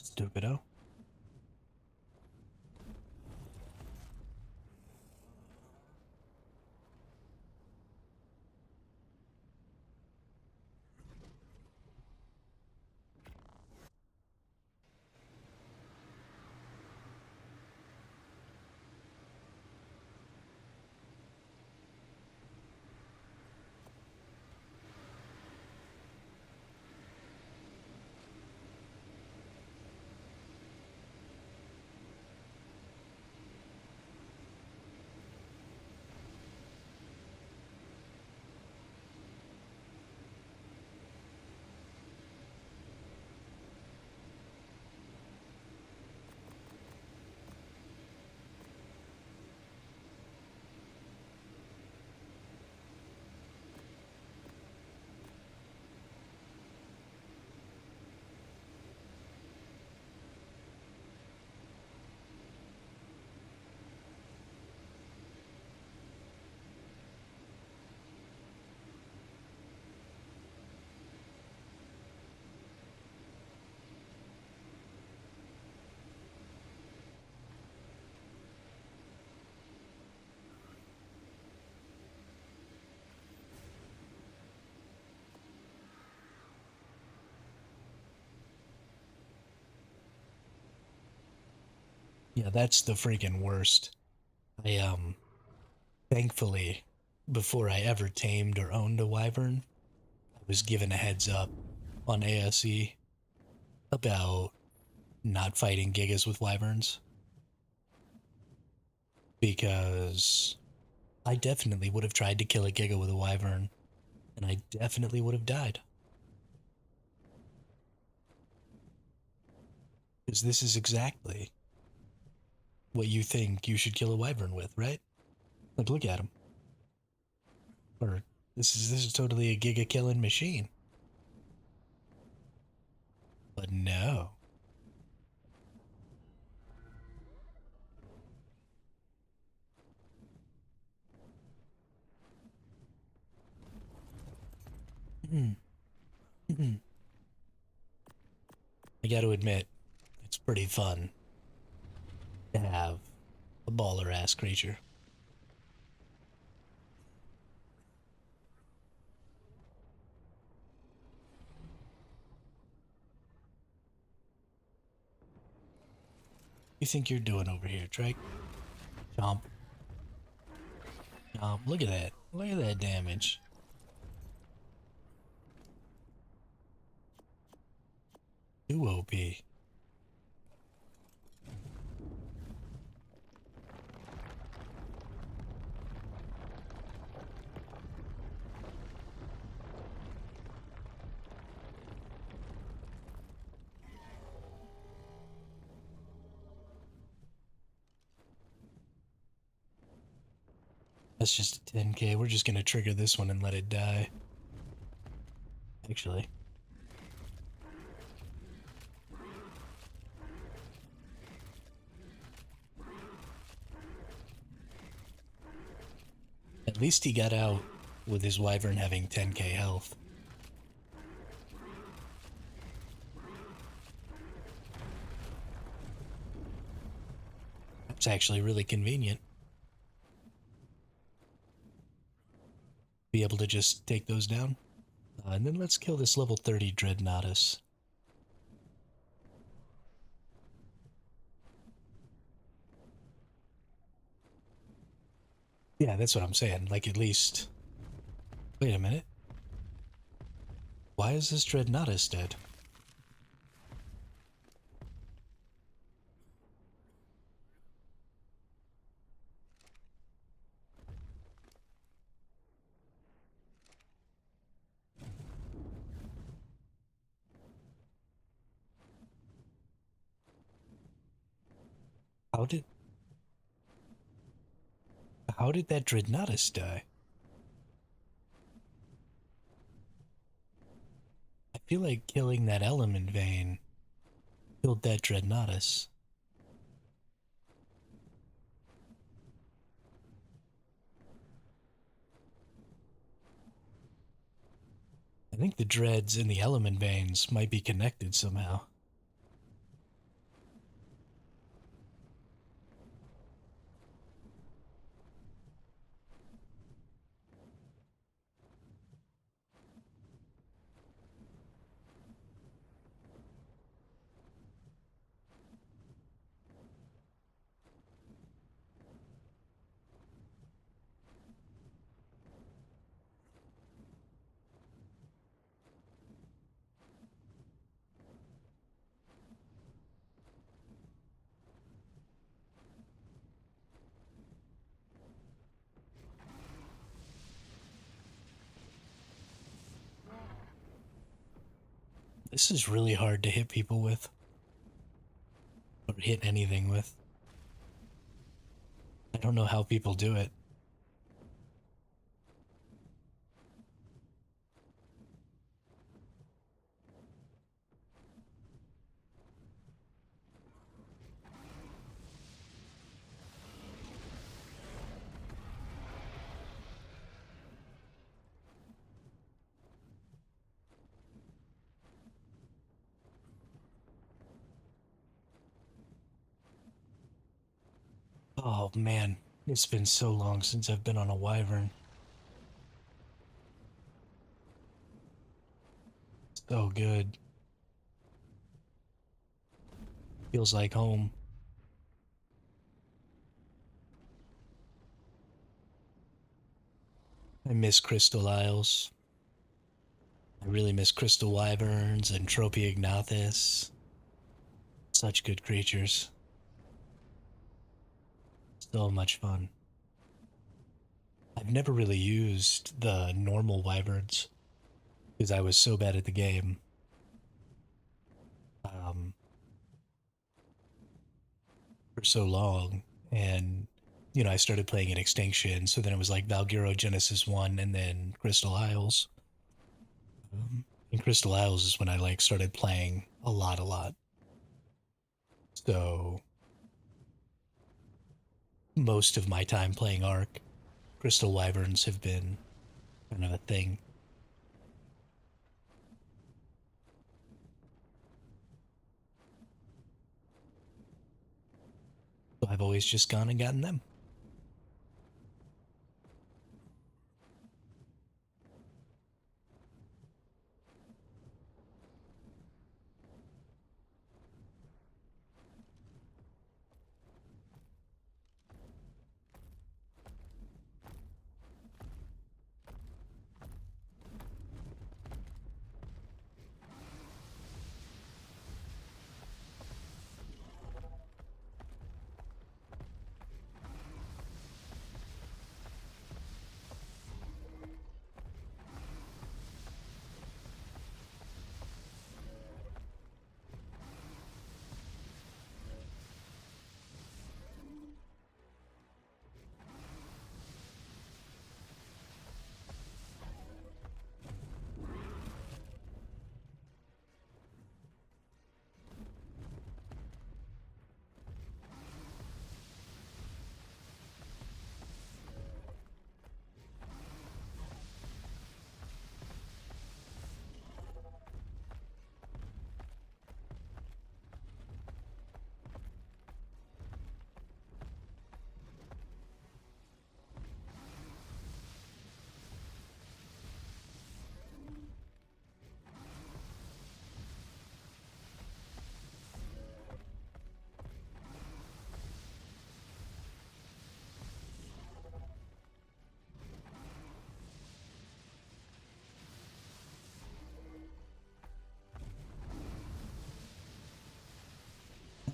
Stupido. Yeah, that's the freaking worst. I thankfully, before I ever tamed or owned a wyvern, I was given a heads up on ASE about not fighting gigas with wyverns because I definitely would have tried to kill a giga with a wyvern and I definitely would have died. Because this is exactly what you think you should kill a wyvern with, right? Like, look at him. Or this is totally a giga killing machine. But no. I got to admit, it's pretty fun to have a baller ass creature. You think you're doing over here, Drake? Chomp. Chomp. Look at that. Look at that damage. Too OP. That's just a 10k. We're just gonna trigger this one and let it die. Actually. At least he got out with his wyvern having 10k health. It's actually really convenient. Be able to just take those down. And then let's kill this level 30 Dreadnoughtus. Yeah, that's what I'm saying. Like, at least... Wait a minute. Why is this Dreadnoughtus dead? How did... How did that Dreadnoughtus die? I feel like killing that element vein killed that Dreadnoughtus. I think the dreads and the element veins might be connected somehow. This is really hard to hit people with. Or hit anything with. I don't know how people do it. Oh man, it's been so long since I've been on a wyvern. So good. Feels like home. I miss Crystal Isles. I really miss Crystal Wyverns and Trophy Ignathus. Such good creatures. So much fun. I've never really used the normal wyverns because I was so bad at the game. Um, for so long, and I started playing in Extinction, so then it was like Valgyro Genesis 1 and then Crystal Isles. And Crystal Isles is when I like started playing a lot. So most of my time playing ARK, Crystal Wyverns have been kind of a thing. So I've always just gone and gotten them.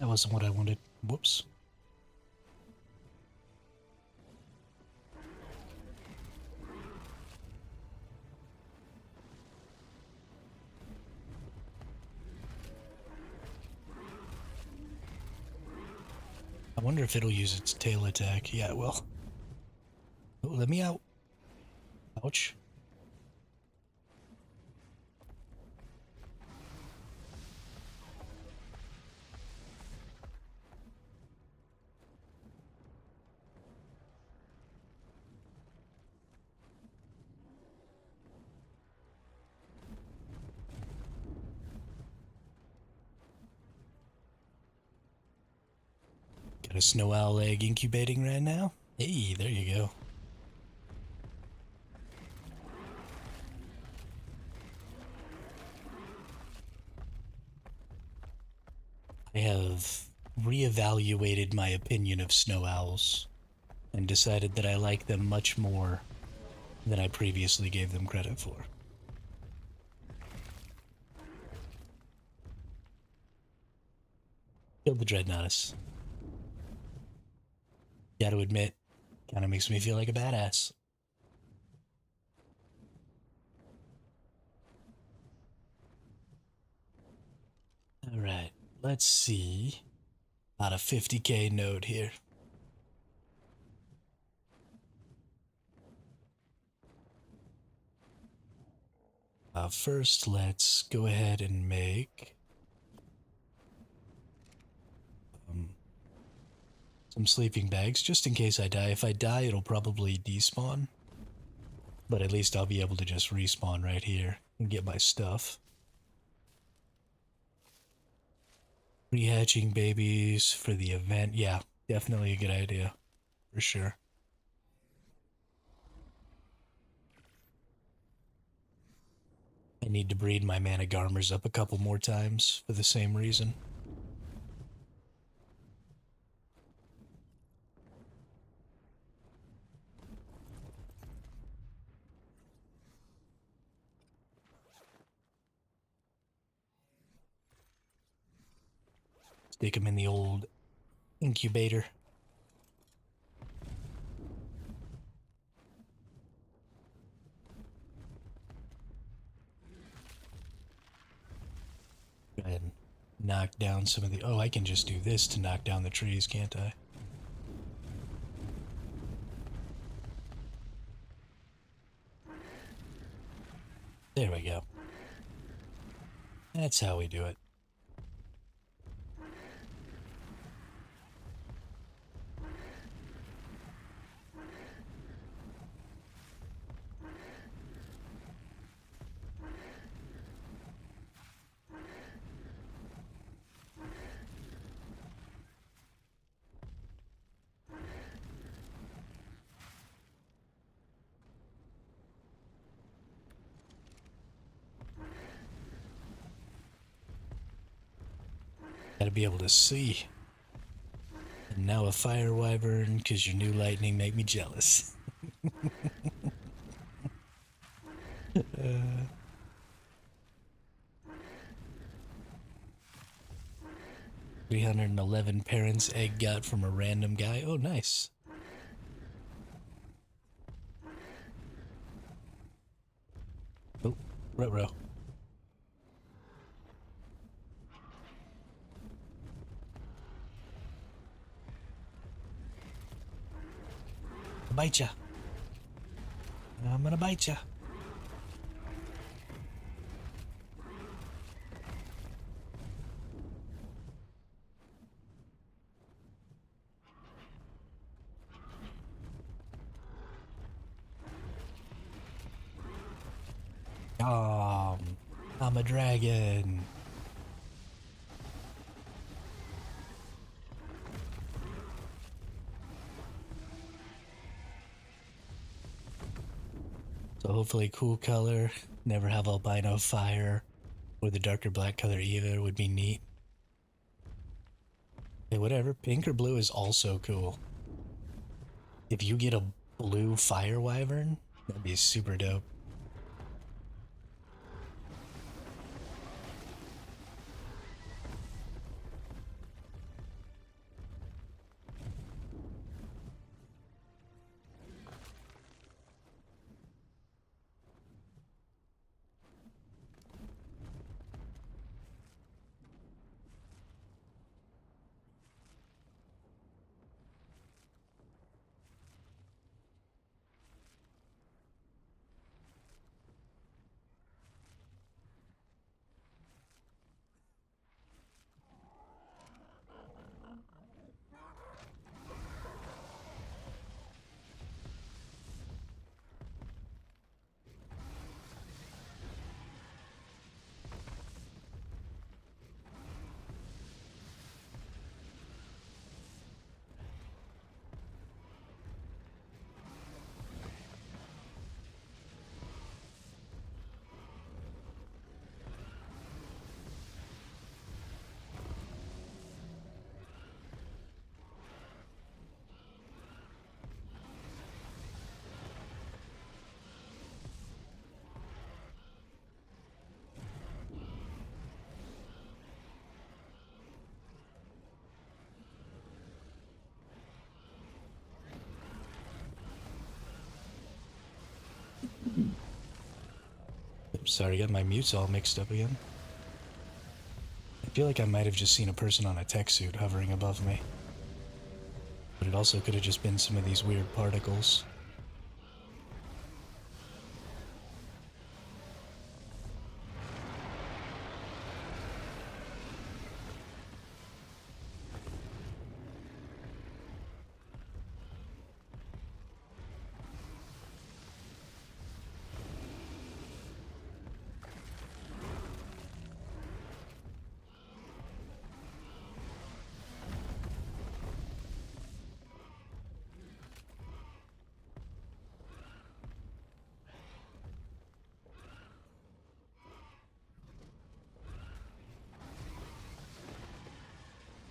That wasn't what I wanted. Whoops. I wonder if it'll use its tail attack. Yeah, it will. Oh, let me out. Ouch. Got a snow owl egg incubating right now. Hey, there you go. I have reevaluated my opinion of snow owls and decided that I like them much more than I previously gave them credit for. Killed the Dreadnoughtus. Gotta admit, kinda makes me feel like a badass. Alright, let's see. About a 50k node here. First, let's go ahead and make some sleeping bags, just in case I die. If I die, it'll probably despawn. But at least I'll be able to just respawn right here and get my stuff. Rehatching babies for the event. Yeah, definitely a good idea. For sure. I need to breed my mana garmers up a couple more times for the same reason. Stick them in the old incubator. Go ahead and knock down some of the... Oh, I can just do this to knock down the trees, can't I? There we go. That's how we do it. Gotta be able to see. And now a fire wyvern, cause your new lightning make me jealous. 311 parents egg got from a random guy. Oh, nice. Oh, ruh-roh. I'll bite ya. I'm gonna bite ya. I'm a dragon. So hopefully cool color, never have albino fire, or the darker black color either would be neat. Hey, whatever, pink or blue is also cool. If you get a blue fire wyvern, that'd be super dope. Sorry, got my mutes all mixed up again. I feel like I might have just seen a person on a tech suit hovering above me. But it also could have just been some of these weird particles.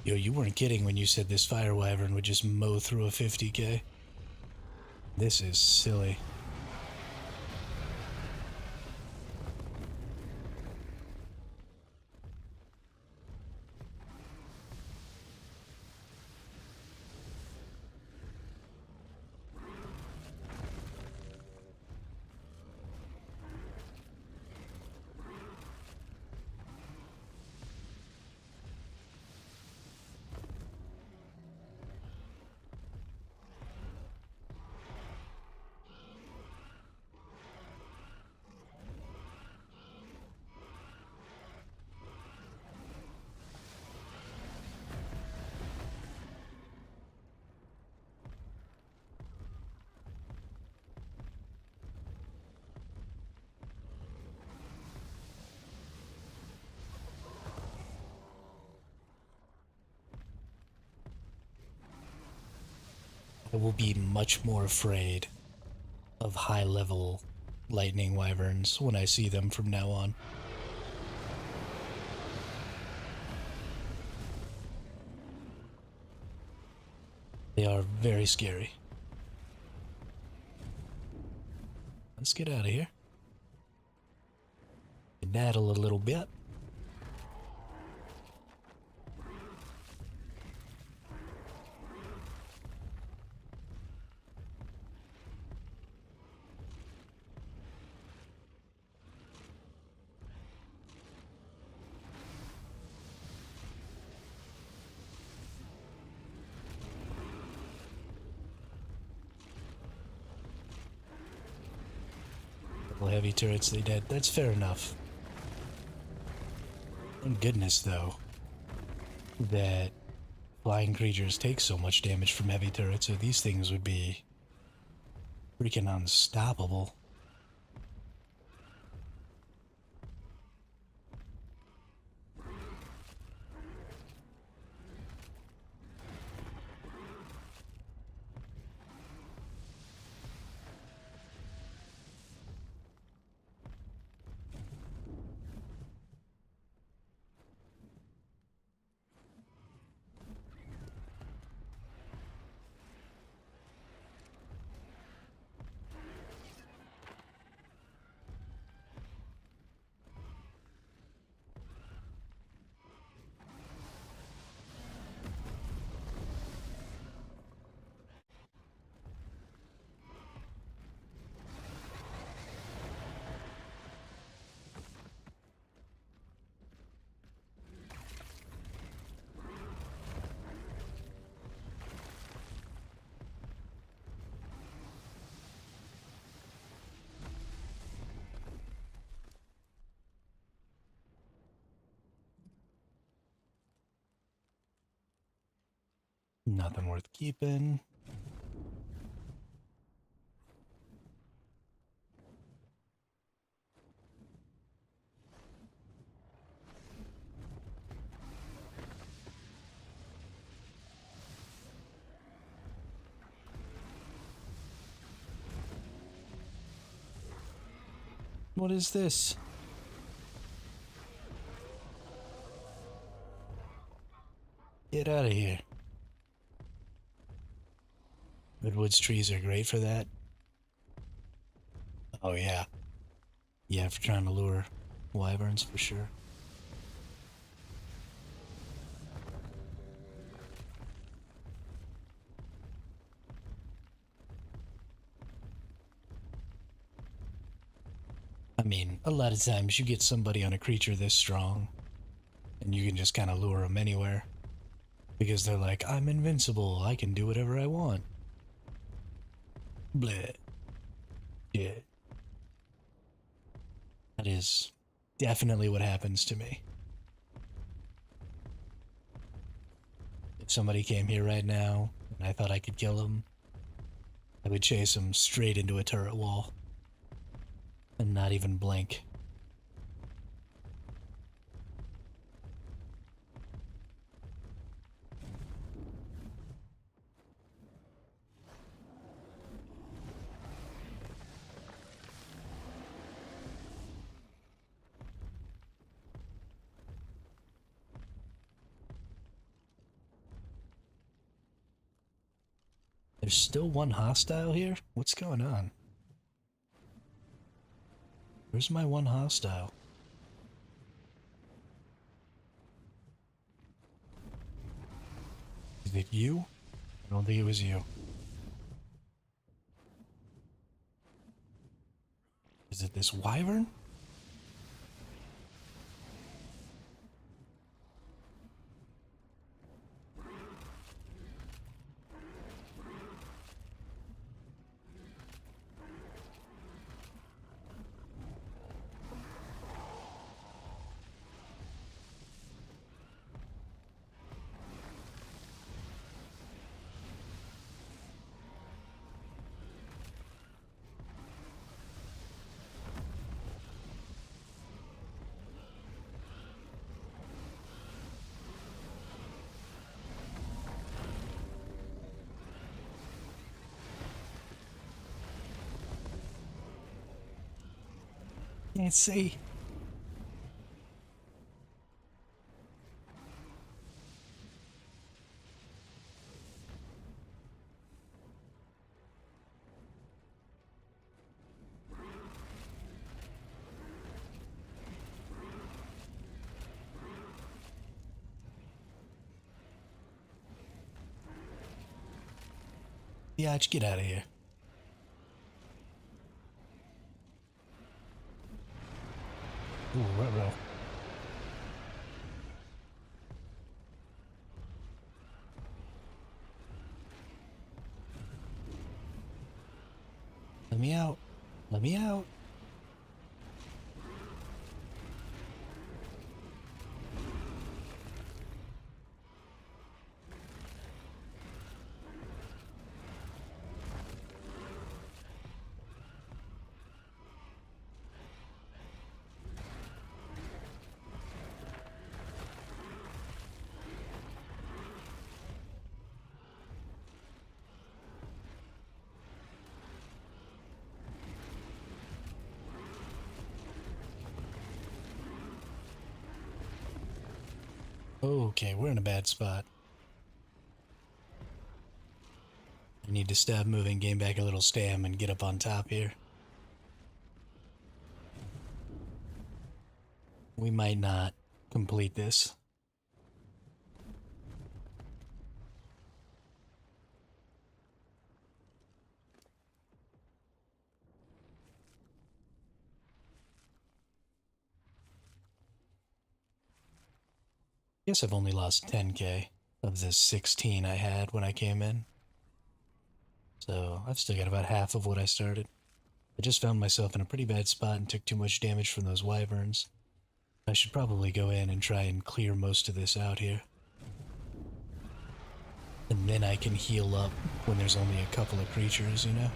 Yo, you weren't kidding when you said this fire wyvern would just mow through a 50k. This is silly. I will be much more afraid of high-level lightning wyverns when I see them from now on. They are very scary. Let's get out of here. Daddle a little bit. Heavy turrets, they dead. That's fair enough. Thank goodness, though, that flying creatures take so much damage from heavy turrets, or these things would be freaking unstoppable. Nothing worth keeping. What is this? Get out of here. Redwoods trees are great for that. Oh yeah. Yeah, for trying to lure wyverns for sure. I mean, a lot of times you get somebody on a creature this strong, and you can just kind of lure them anywhere. Because they're like, I'm invincible, I can do whatever I want. Bleh. Yeah. That is definitely what happens to me. If somebody came here right now, and I thought I could kill them, I would chase them straight into a turret wall. And not even blink. There's still one hostile here? What's going on? Where's my one hostile? Is it you? I don't think it was you. Is it this wyvern? Can't see. Biatch, get out of here. Ooh, ruh-roh. Let me out. Let me out. Okay, we're in a bad spot. I need to stop moving, gain back a little stam, and get up on top here. We might not complete this. Guess I've only lost 10k of the 16 I had when I came in. So I've still got about half of what I started. I just found myself in a pretty bad spot and took too much damage from those wyverns. I should probably go in and try and clear most of this out here. And then I can heal up when there's only a couple of creatures, you know?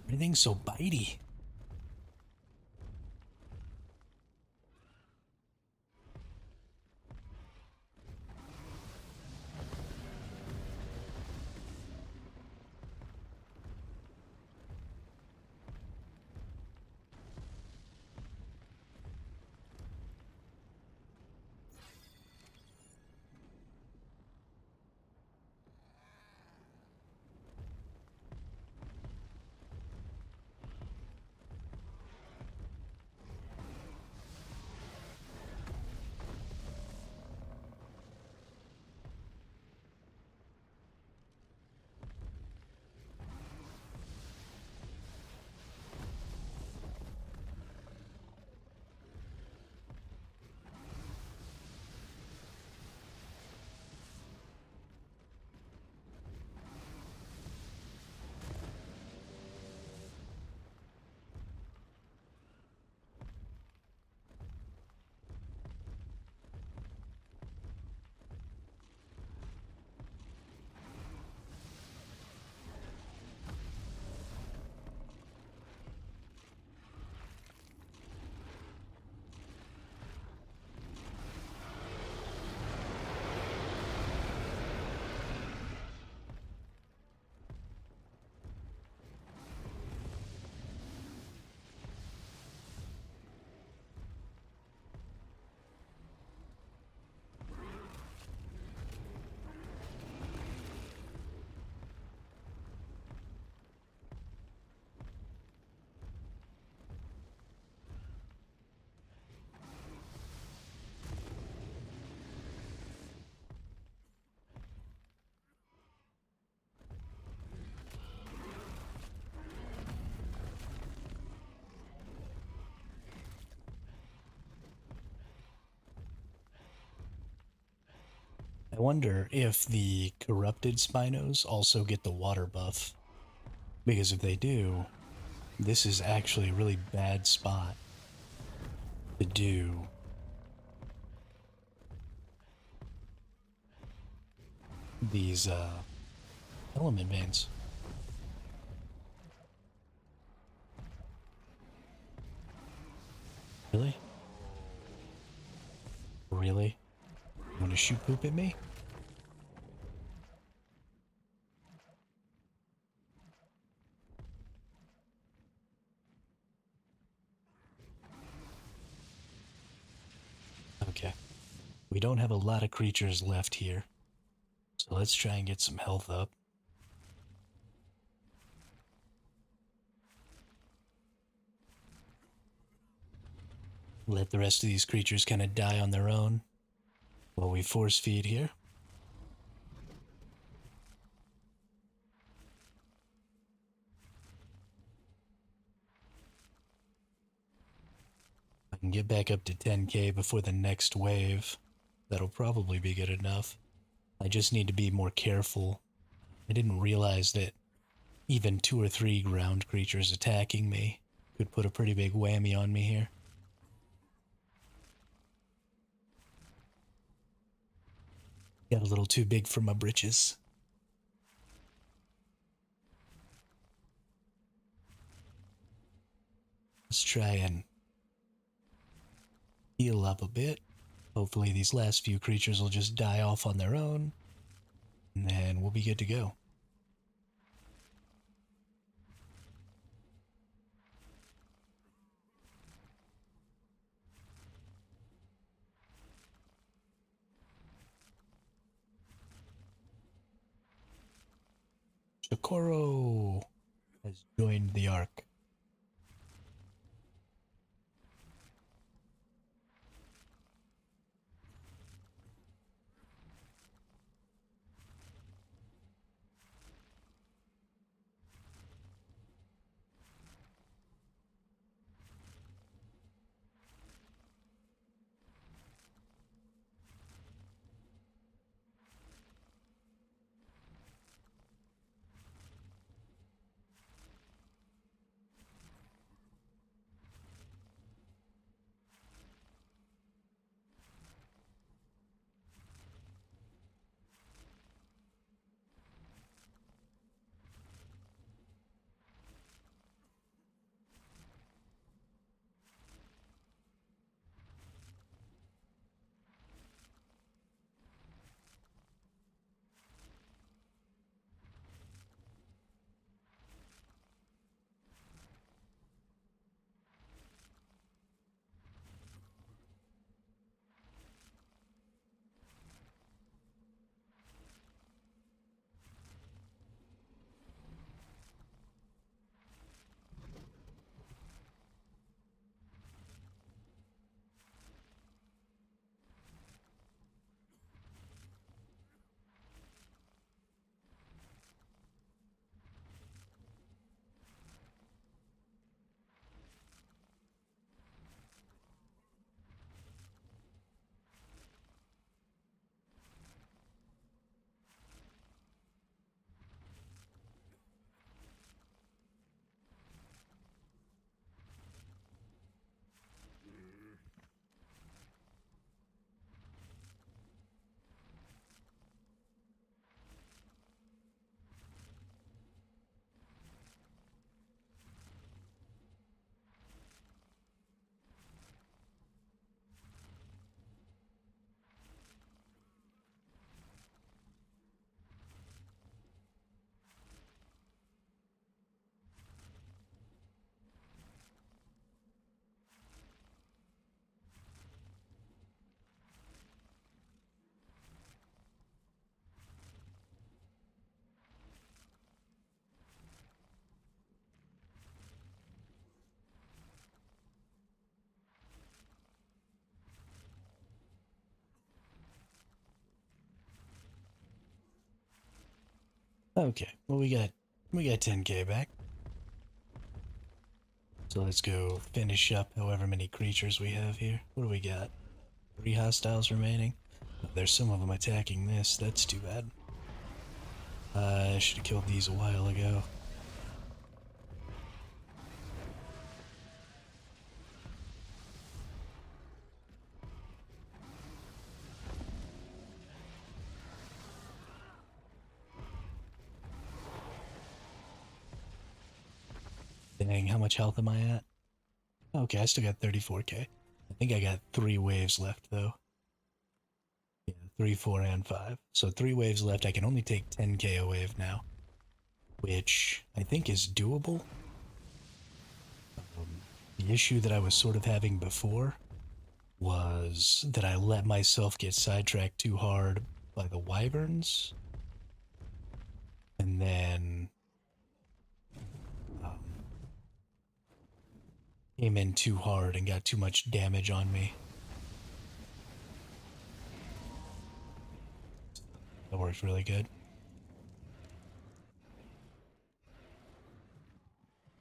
Everything's so bitey. I wonder if the corrupted Spinos also get the water buff. Because if they do, this is actually a really bad spot to do these element veins. Really? Really? You want to shoot poop at me? Okay. We don't have a lot of creatures left here. So let's try and get some health up. Let the rest of these creatures kind of die on their own while we force feed here. I can get back up to 10k before the next wave. That'll probably be good enough. I just need to be more careful. I didn't realize that even 2 or 3 ground creatures attacking me could put a pretty big whammy on me here. Got a little too big for my britches. Let's try and heal up a bit. Hopefully these last few creatures will just die off on their own, and then we'll be good to go. Shakoro has joined the ARK. Okay, well we got 10k back. So let's go finish up however many creatures we have here. What do we got? 3 hostiles remaining. There's some of them attacking this. That's too bad. I should have killed these a while ago. Dang, how much health am I at? Okay, I still got 34k. I think I got 3 waves left, though. Yeah, 3, 4, and 5. So 3 waves left. I can only take 10k a wave now, which I think is doable. The issue that I was sort of having before was that I let myself get sidetracked too hard by the wyverns, and then came in too hard and got too much damage on me. That worked really good.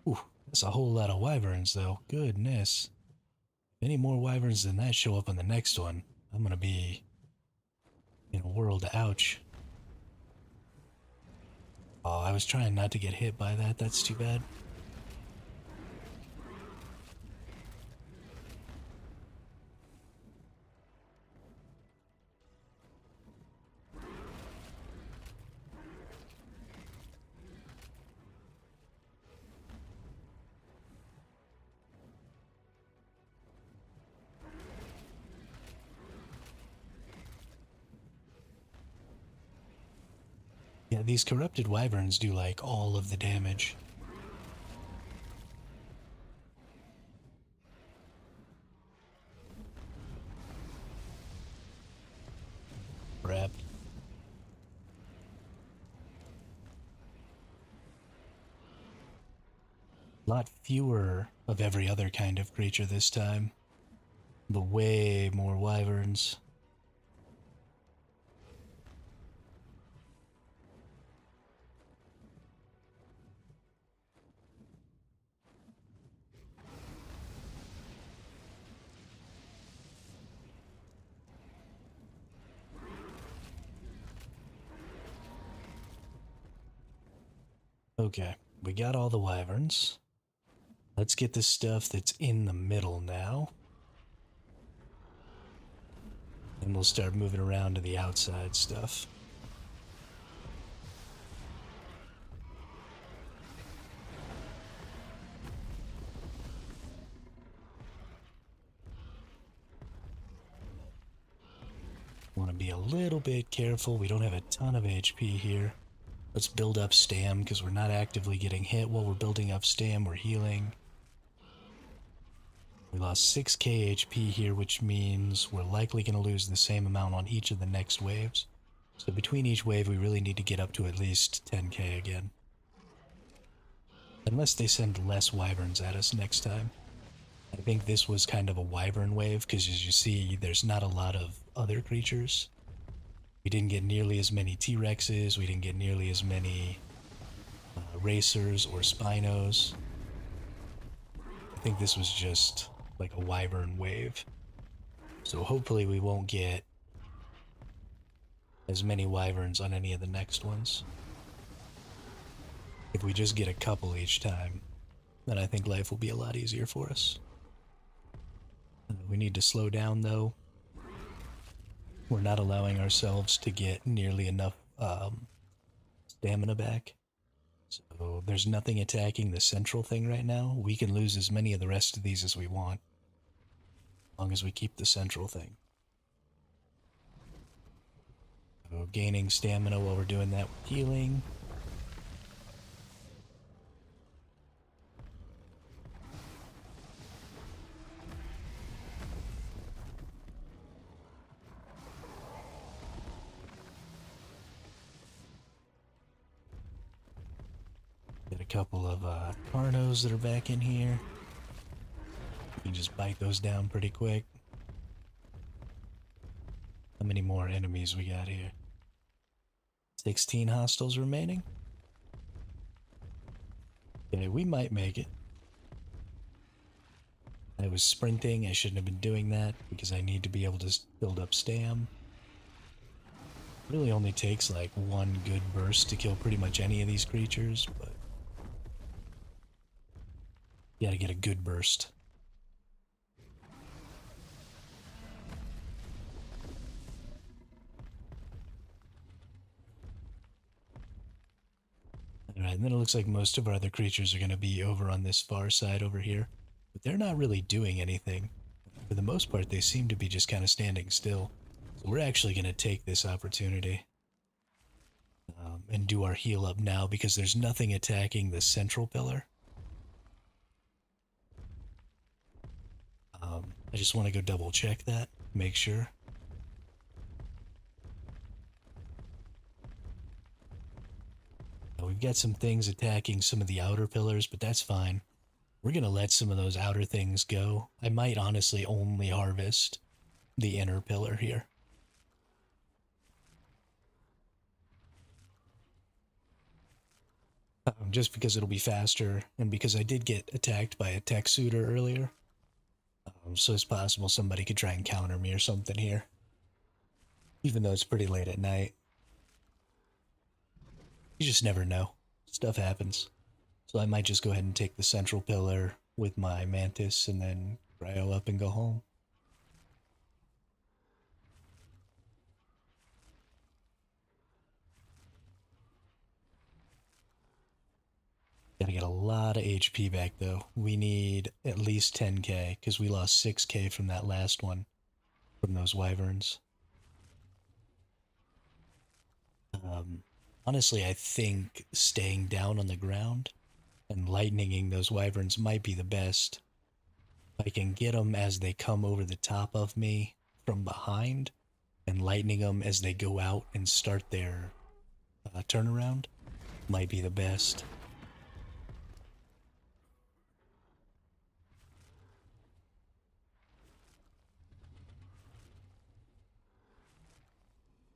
Ooh, that's a whole lot of wyverns, though. Goodness. If any more wyverns than that show up on the next one, I'm gonna be in a world of ouch. Oh, I was trying not to get hit by that. That's too bad. Yeah, these corrupted wyverns do like all of the damage. Crap. A lot fewer of every other kind of creature this time, but way more wyverns. Okay, we got all the wyverns. Let's get the stuff that's in the middle now. And we'll start moving around to the outside stuff. Want to be a little bit careful. We don't have a ton of HP here. Let's build up stam because we're not actively getting hit while we're building up stam. We're healing. We lost 6k HP here, which means we're likely going to lose the same amount on each of the next waves. So between each wave, we really need to get up to at least 10k again. Unless they send less wyverns at us next time. I think this was kind of a wyvern wave, because as you see, there's not a lot of other creatures. We didn't get nearly as many T-Rexes, we didn't get nearly as many racers or Spinos. I think this was just like a wyvern wave. So hopefully we won't get as many wyverns on any of the next ones. If we just get a couple each time, then I think life will be a lot easier for us. We need to slow down though. We're not allowing ourselves to get nearly enough stamina back. So there's nothing attacking the central thing right now. We can lose as many of the rest of these as we want, as long as we keep the central thing. So gaining stamina while we're doing that with healing. Got a couple of Carnos that are back in here. You can just bite those down pretty quick. How many more enemies we got here? 16 hostiles remaining. Okay, we might make it. I was sprinting. I shouldn't have been doing that because I need to be able to build up stam. Really only takes like one good burst to kill pretty much any of these creatures, but you gotta get a good burst. Alright, and then it looks like most of our other creatures are gonna be over on this far side over here. But they're not really doing anything. For the most part, they seem to be just kind of standing still. So we're actually gonna take this opportunity and do our heal up now because there's nothing attacking the central pillar. I just want to go double check that, make sure. Now, we've got some things attacking some of the outer pillars, but that's fine. We're going to let some of those outer things go. I might honestly only harvest the inner pillar here. Just because it'll be faster, and because I did get attacked by a tech suitor earlier. So it's possible somebody could try and counter me or something here. Even though it's pretty late at night. You just never know. Stuff happens. So I might just go ahead and take the central pillar with my mantis and then cryo up and go home. Gotta get a lot of HP back though. We need at least 10k because we lost 6k from that last one from those wyverns. Um, Honestly, I think staying down on the ground and lightninging those wyverns might be the best. If I can get them as they come over the top of me from behind and lightning them as they go out and start their turnaround, might be the best.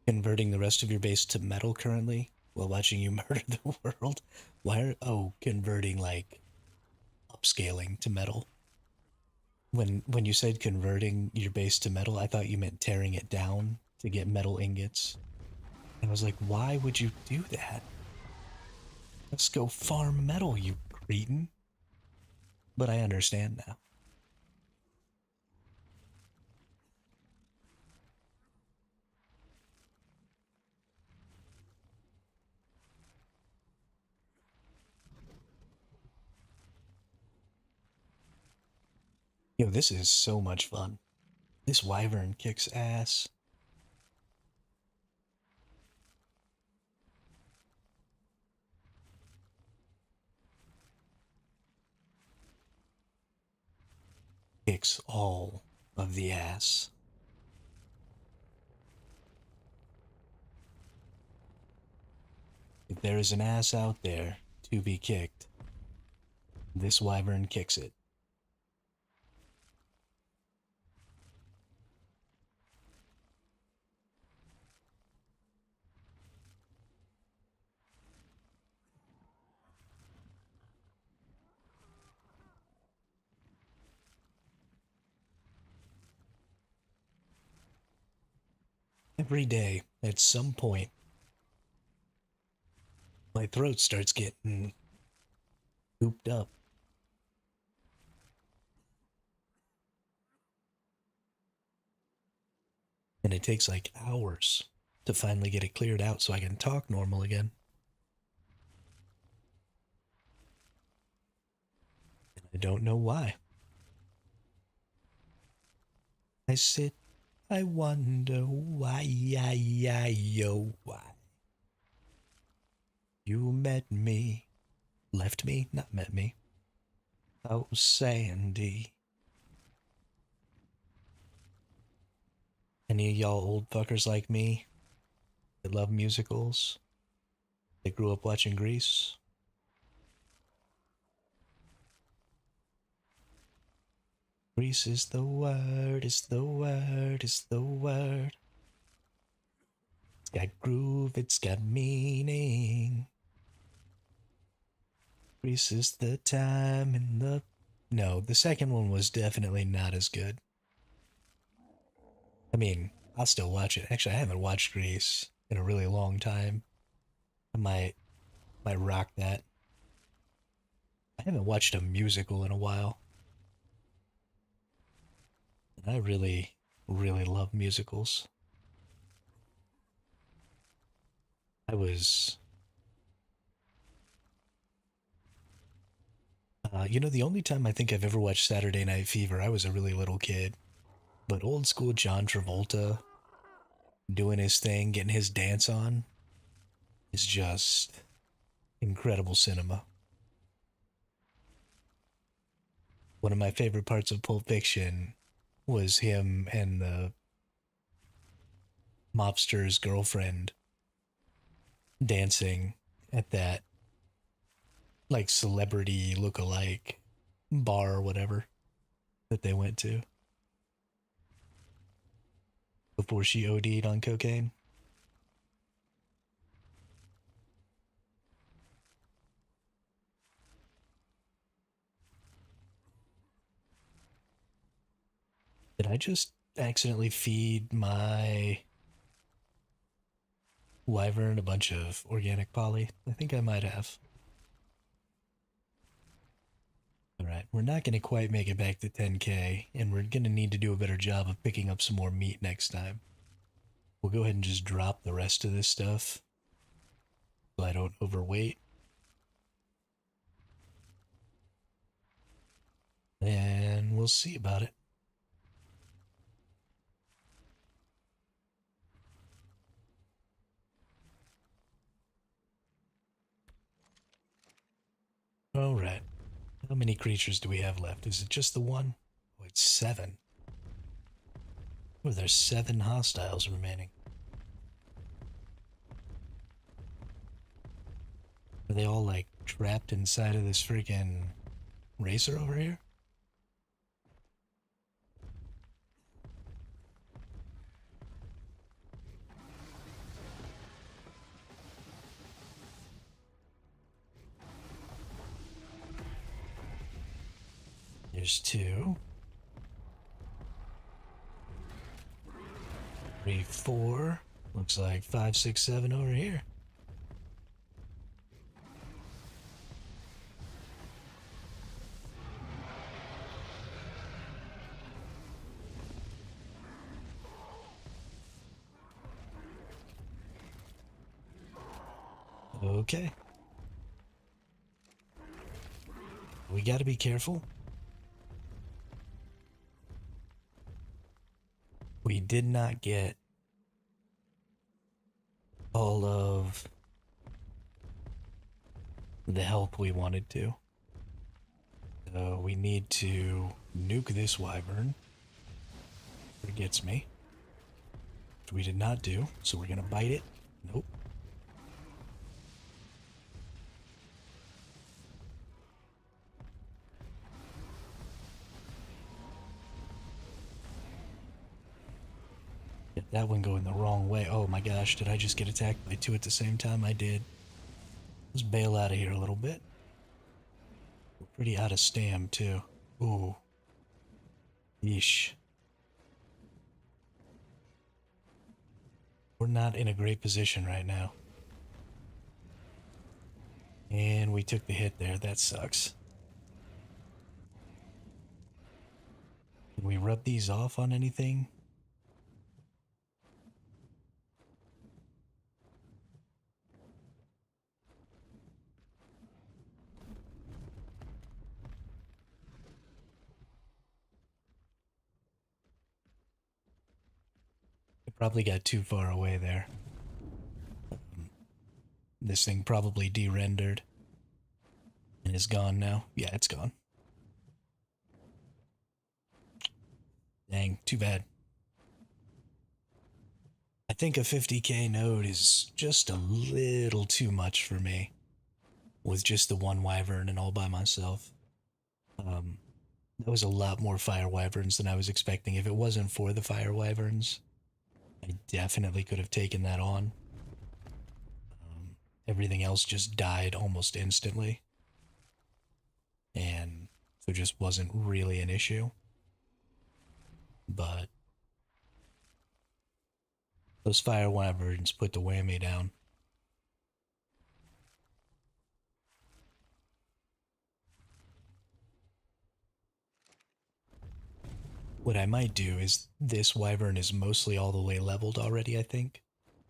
Converting the rest of your base to metal currently while watching you murder the world. Why are, oh, converting like upscaling to metal. When you said converting your base to metal, I thought you meant tearing it down to get metal ingots. And I was like, why would you do that? Let's go farm metal, you cretin. But I understand now. Yo, this is so much fun. This wyvern kicks ass. Kicks all of the ass. If there is an ass out there to be kicked, this wyvern kicks it. Every day, at some point, my throat starts getting cooped up. And it takes like hours to finally get it cleared out so I can talk normal again. And I don't know why. I sit, I wonder why, why. You met me, left me, not met me. Oh, Sandy. Any of y'all old fuckers like me that love musicals, that grew up watching Grease? Grease is the word, is the word, is the word. It's got groove, it's got meaning. Grease is the time and the... No, the second one was definitely not as good. I mean, I'll still watch it. Actually, I haven't watched Grease in a really long time. I might rock that. I haven't watched a musical in a while. And I really, really love musicals. I was, the only time I think I've ever watched Saturday Night Fever, I was a really little kid. But old school John Travolta doing his thing, getting his dance on, is just incredible cinema. One of my favorite parts of Pulp Fiction was him and the mobster's girlfriend dancing at that like celebrity look-alike bar or whatever that they went to before she OD'd on cocaine. Did I just accidentally feed my wyvern a bunch of organic poly? I think I might have. Alright, we're not going to quite make it back to 10k, and we're going to need to do a better job of picking up some more meat next time. We'll go ahead and just drop the rest of this stuff so I don't overweight. And we'll see about it. Alright. How many creatures do we have left? Is it just the one? Oh, it's 7. Oh, there's 7 hostiles remaining. Are they all like trapped inside of this freaking racer over here? There's 2. 3, 4. Looks like 5, 6, 7 over here. Okay. We gotta be careful. We did not get all of the help we wanted to. So we need to nuke this wyvern. Forgets me. Which we did not do, so we're gonna bite it. Nope. Get that one going the wrong way. Oh my gosh, did I just get attacked by 2 at the same time? I did. Let's bail out of here a little bit. We're pretty out of stam, too. Ooh. Yeesh. We're not in a great position right now. And we took the hit there. That sucks. Can we rub these off on anything? I probably got too far away there. This thing probably de-rendered. And is gone now. Yeah, it's gone. Dang, too bad. I think a 50k node is just a little too much for me. With just the one wyvern and all by myself. That was a lot more fire wyverns than I was expecting. If it wasn't for the fire wyverns, I definitely could have taken that on. Everything else just died almost instantly. And so it just wasn't really an issue. But Those fire wyverns put the whammy down. What I might do is this wyvern is mostly all the way leveled already, I think.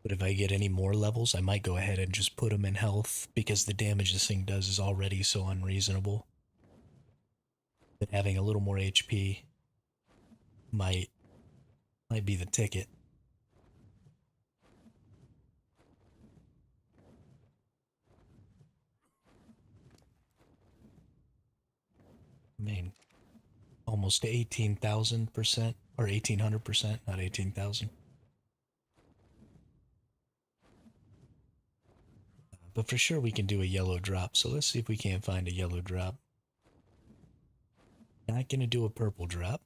But if I get any more levels, I might go ahead and just put him in health because the damage this thing does is already so unreasonable. But having a little more HP might be the ticket. I mean, almost 18,000% or 1,800%, not 18,000. But for sure we can do a yellow drop. So let's see if we can't find a yellow drop. Not gonna do a purple drop.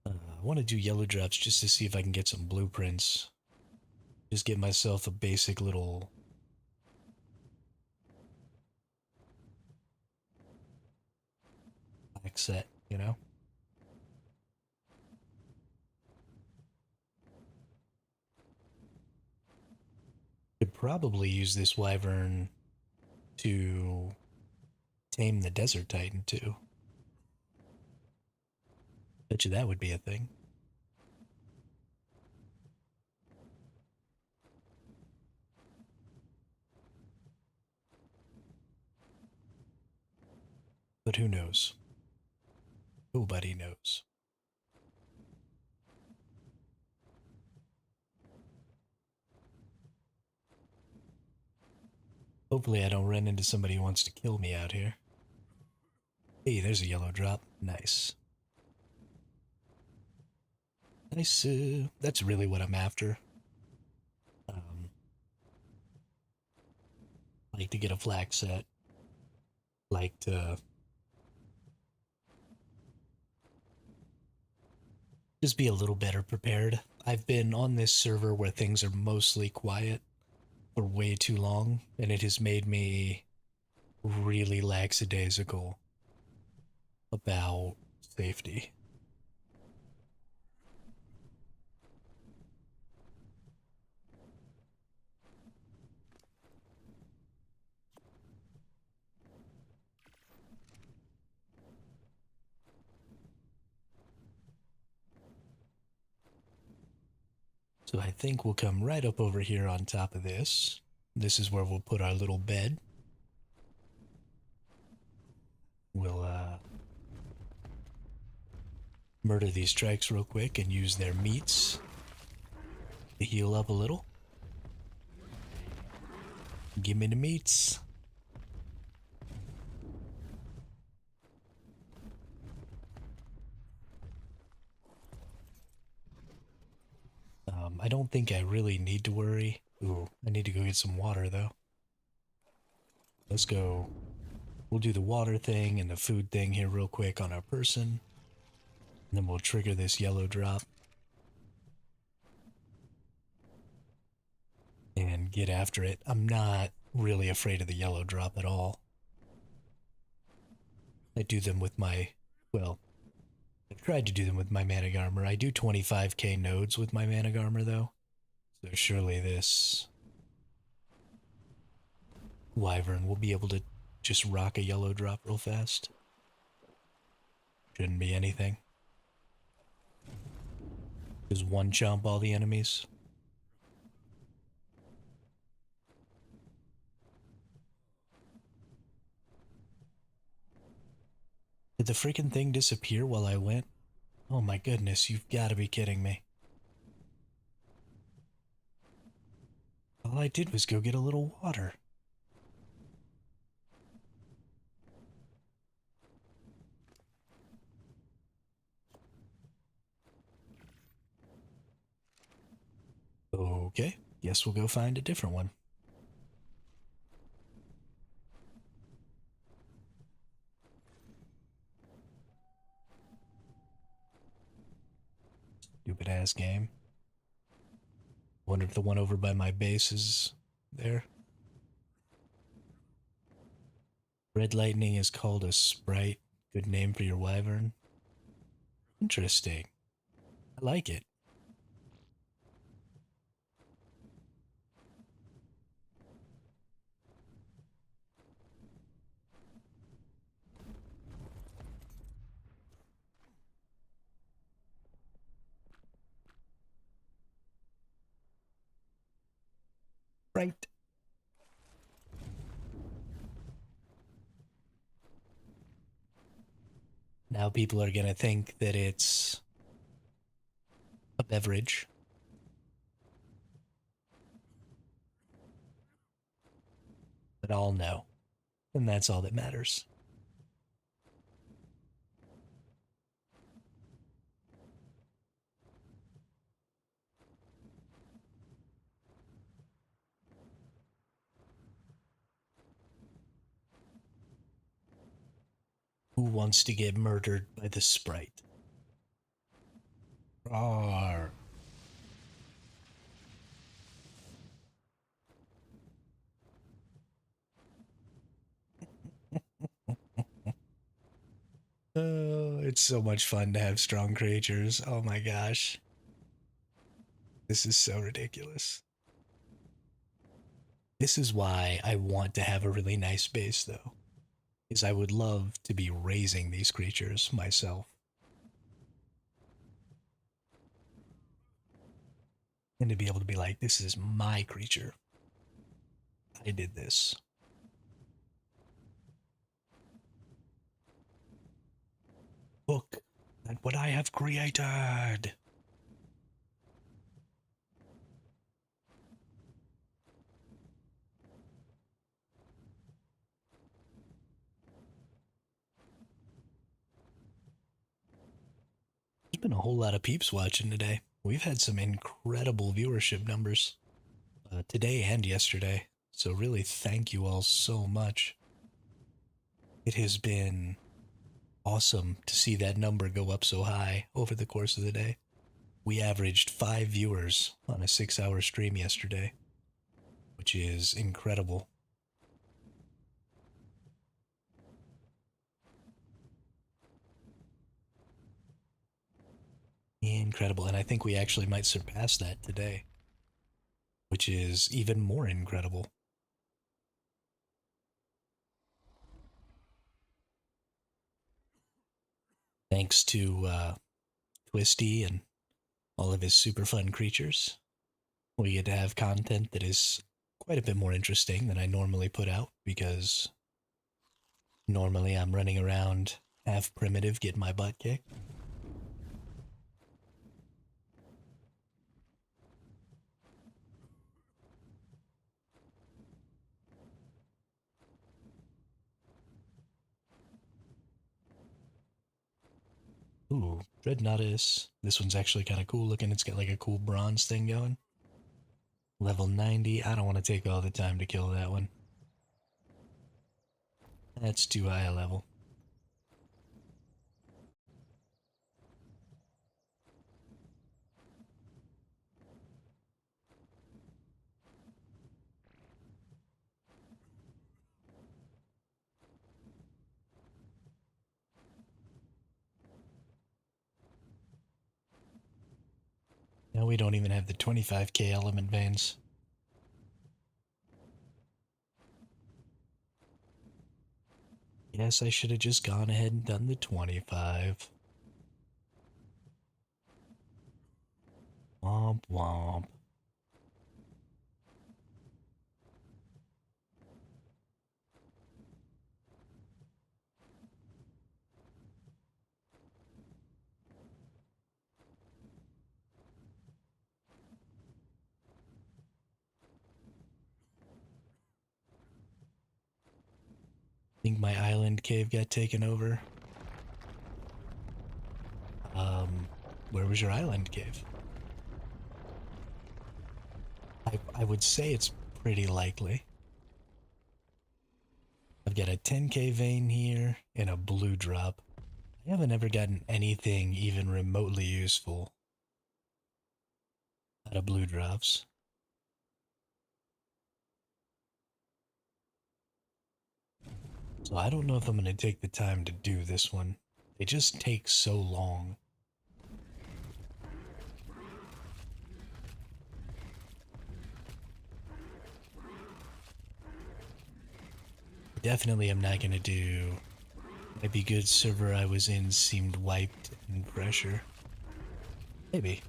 I want to do yellow drops just to see if I can get some blueprints. Just get myself a basic little black set, you know? Could probably use this wyvern to tame the desert titan too. Bet you that would be a thing. But who knows? Nobody knows. Hopefully I don't run into somebody who wants to kill me out here. Hey, there's a yellow drop. Nice. Nice, that's really what I'm after. Like to get a flak set. Like to just be a little better prepared. I've been on this server where things are mostly quiet for way too long, and it has made me really lackadaisical about safety. So I think we'll come right up over here on top of this. This is where we'll put our little bed. We'll murder these strikes real quick and use their meats to heal up a little. Give me the meats. I don't think I really need to worry. Ooh, I need to go get some water though. Let's go. We'll do the water thing and the food thing here real quick on our person. And then we'll trigger this yellow drop. And get after it. I'm not really afraid of the yellow drop at all. I do them with my, well, I've tried to do them with my Manic Armor. I do 25k nodes with my Manic Armor though. So surely this wyvern will be able to just rock a yellow drop real fast. Shouldn't be anything. Just one chomp all the enemies. Did the freaking thing disappear while I went? Oh my goodness, you've got to be kidding me. All I did was go get a little water. Okay, guess we'll go find a different one. Stupid ass game. Wonder if the one over by my base is there. Red Lightning is called a sprite. Good name for your wyvern. Interesting. I like it. Right. Now people are gonna think that it's a beverage, but I'll know. And that's all that matters. Who wants to get murdered by the sprite? Rawr. Oh, it's so much fun to have strong creatures. Oh my gosh. This is so ridiculous. This is why I want to have a really nice base, though, is I would love to be raising these creatures myself and to be able to be like, this is my creature. I did this. Look at what I have created. There's been a whole lot of peeps watching today. We've had some incredible viewership numbers today and yesterday. So, really, thank you all so much. It has been awesome to see that number go up so high over the course of the day. We averaged 5 viewers on a 6 hour stream yesterday, which is incredible. Incredible. And I think we actually might surpass that today, which is even more incredible. Thanks to Twisty and all of his super fun creatures. We get to have content that is quite a bit more interesting than I normally put out because normally I'm running around half primitive getting my butt kicked. Ooh, Dreadnoughtus. This one's actually kind of cool looking. It's got like a cool bronze thing going. Level 90. I don't want to take all the time to kill that one. That's too high a level. Now we don't even have the 25k element veins. Yes, I should have just gone ahead and done the 25. Womp womp. Think my island cave got taken over. Um, where was your island cave? I would say it's pretty likely. I've got a 10k vein here and a blue drop. I haven't ever gotten anything even remotely useful out of blue drops. So I don't know if I'm going to take the time to do this one. They just take so long. Definitely am not gonna do. Might be good server I was in seemed wiped and fresher. Maybe.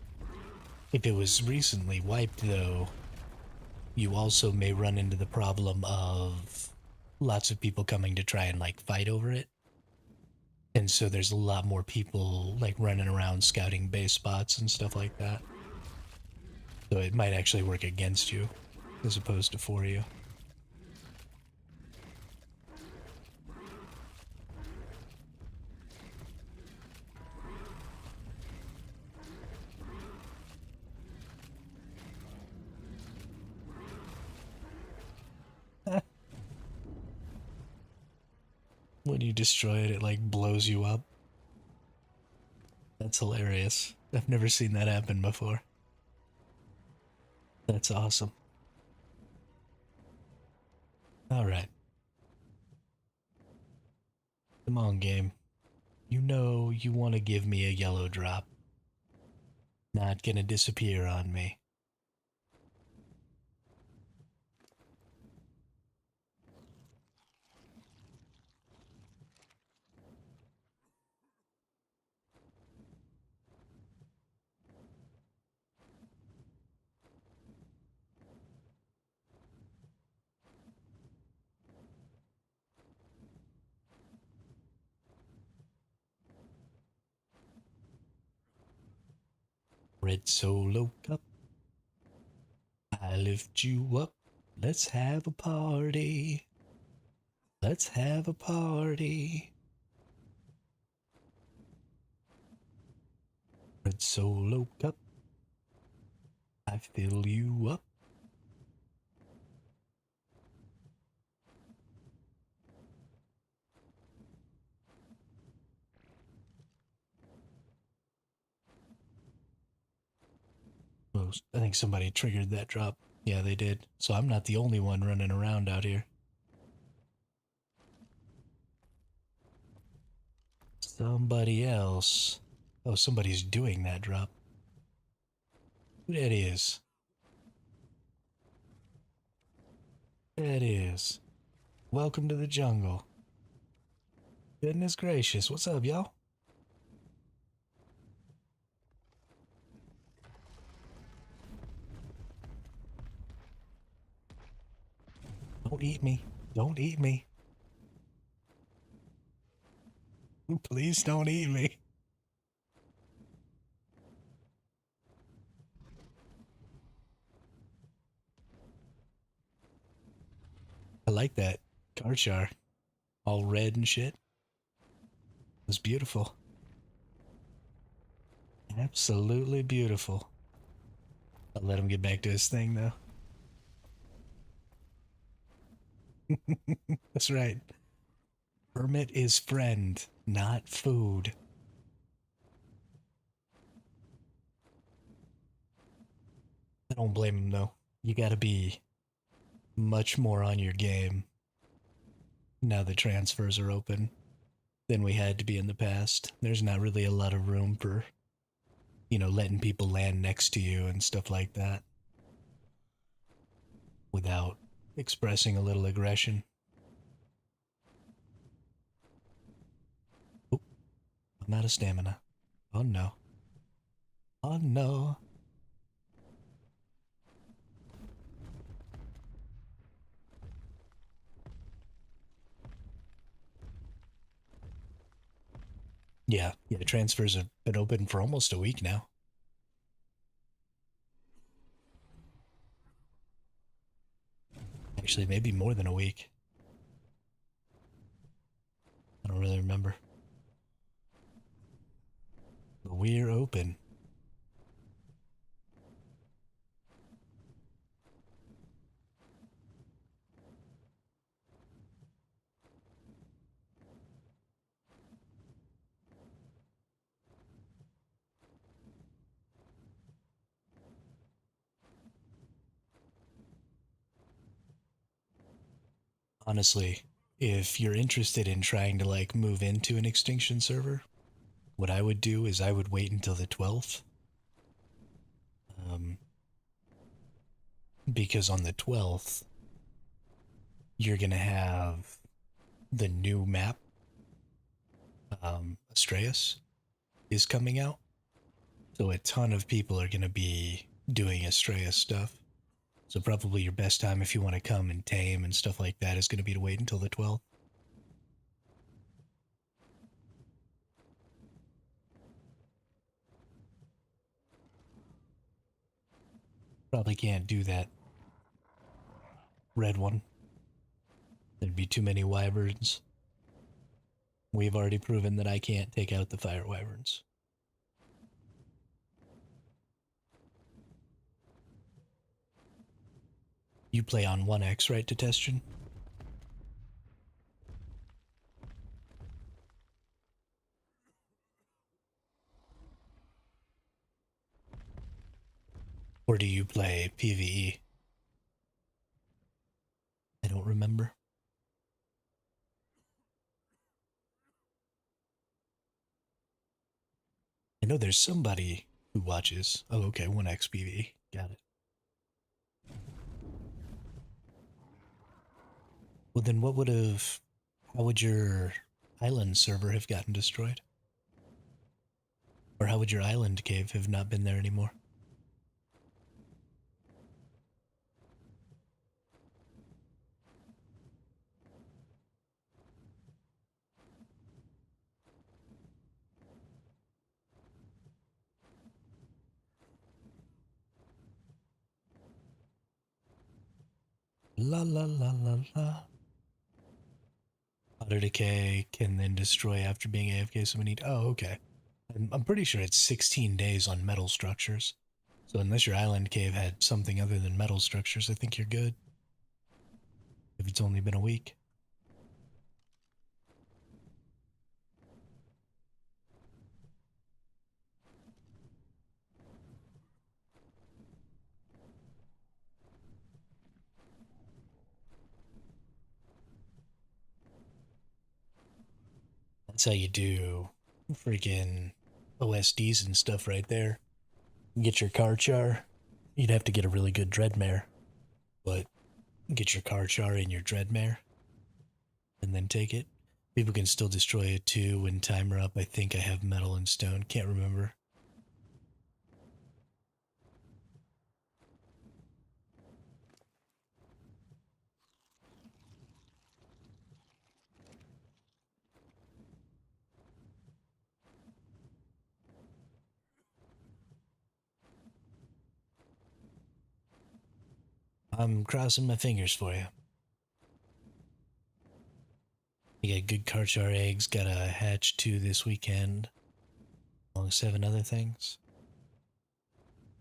If it was recently wiped, though, you also may run into the problem of lots of people coming to try and like fight over it. And so there's a lot more people like running around scouting base spots and stuff like that. So it might actually work against you as opposed to for you. When you destroy it, it like blows you up. That's hilarious. I've never seen that happen before. That's awesome. Alright. Come on, game. You know you want to give me a yellow drop. Not gonna disappear on me. Red Solo Cup, I lift you up. Let's have a party. Let's have a party. Red Solo Cup, I fill you up. Oh, I think somebody triggered that drop. Yeah, they did. So I'm not the only one running around out here. Somebody else. Oh, somebody's doing that drop. Who that is? That is. Welcome to the jungle. Goodness gracious. What's up, y'all? Don't eat me. Don't eat me. Please don't eat me. I like that. Karchar. All red and shit. It was beautiful. Absolutely beautiful. I'll let him get back to his thing, though. That's right. Hermit is friend, not food. I don't blame him, though. You gotta be much more on your game now that transfers are open than we had to be in the past. There's not really a lot of room for, letting people land next to you and stuff like that without expressing a little aggression. Oop, I'm out of stamina. Oh no. Oh no. Yeah, transfers have been open for almost a week now. Actually, maybe more than a week. I don't really remember. But we're open. Honestly, if you're interested in trying to like move into an extinction server, what I would do is I would wait until the 12th. Um, because on the 12th, you're going to have the new map, Astraeus, is coming out. So a ton of people are going to be doing Astraeus stuff. So probably your best time if you want to come and tame and stuff like that is going to be to wait until the 12th. Probably can't do that red one. There'd be too many wyverns. We've already proven that I can't take out the fire wyverns. You play on 1x, right, Detestion? Or do you play PvE? I don't remember. I know there's somebody who watches. Oh, okay, 1x PvE. Got it. Well, then what would have... How would your island server have gotten destroyed? Or how would your island cave have not been there anymore? La la la la la. Auto decay can then destroy after being AFK, so we need... Oh, okay. I'm pretty sure it's 16 days on metal structures. So unless your island cave had something other than metal structures, I think you're good. If it's only been a week. That's how you do freaking OSDs and stuff right there. Get your car char. You'd have to get a really good dreadmare, but get your car char in your dreadmare and then take it. People can still destroy it too when timer up. I think I have metal and stone. Can't remember. I'm crossing my fingers for you. You got good Karchar eggs, got a hatch 2 this weekend, along with 7 other things.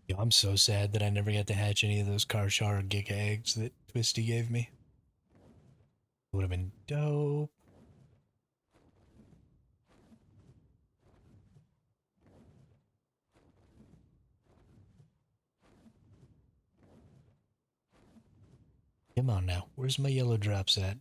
Yo, I'm so sad that I never got to hatch any of those Karchar Giga eggs that Twisty gave me. Would have been dope. Come on now, where's my yellow drops at?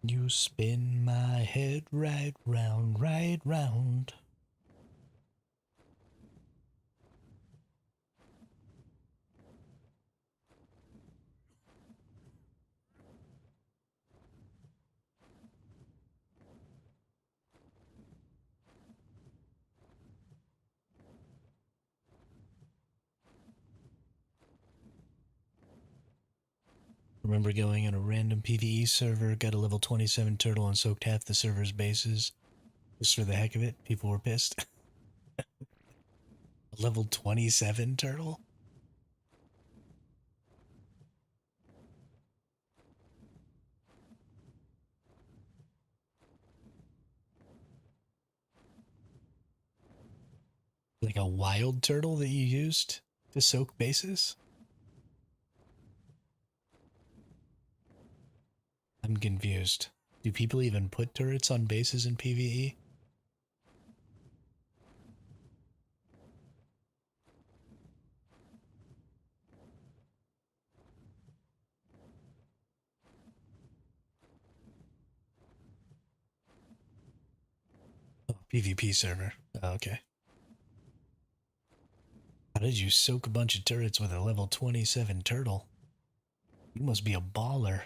You spin my head right round, right round. Remember going on a random PvE server, got a level 27 turtle and soaked half the server's bases. Just for the heck of it, people were pissed. A level 27 turtle? Like a wild turtle that you used to soak bases? I'm confused. Do people even put turrets on bases in PvE? PvP server. Oh, okay. How did you soak a bunch of turrets with a level 27 turtle? You must be a baller.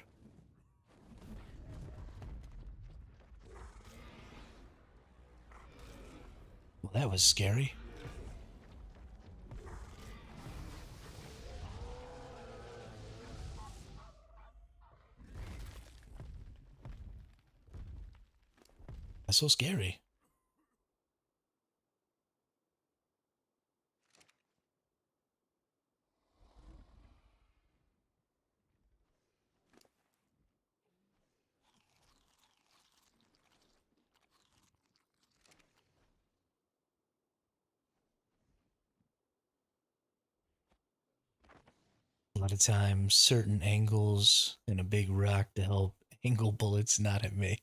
Well, that was scary. That's so scary. A lot of times, certain angles and a big rock to help angle bullets not at me.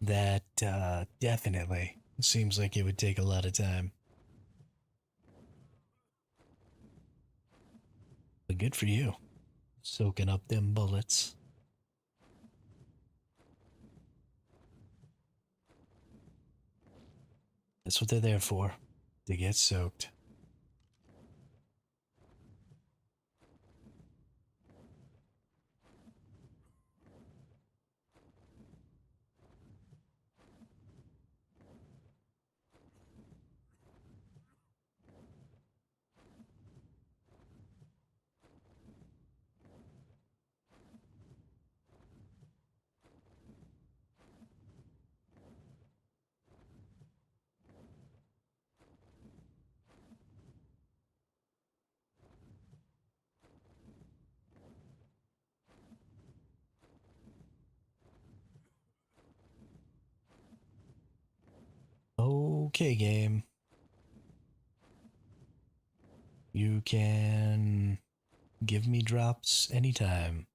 That definitely seems like it would take a lot of time. But good for you, soaking up them bullets. That's what they're there for, to get soaked. Okay, game. You can give me drops anytime.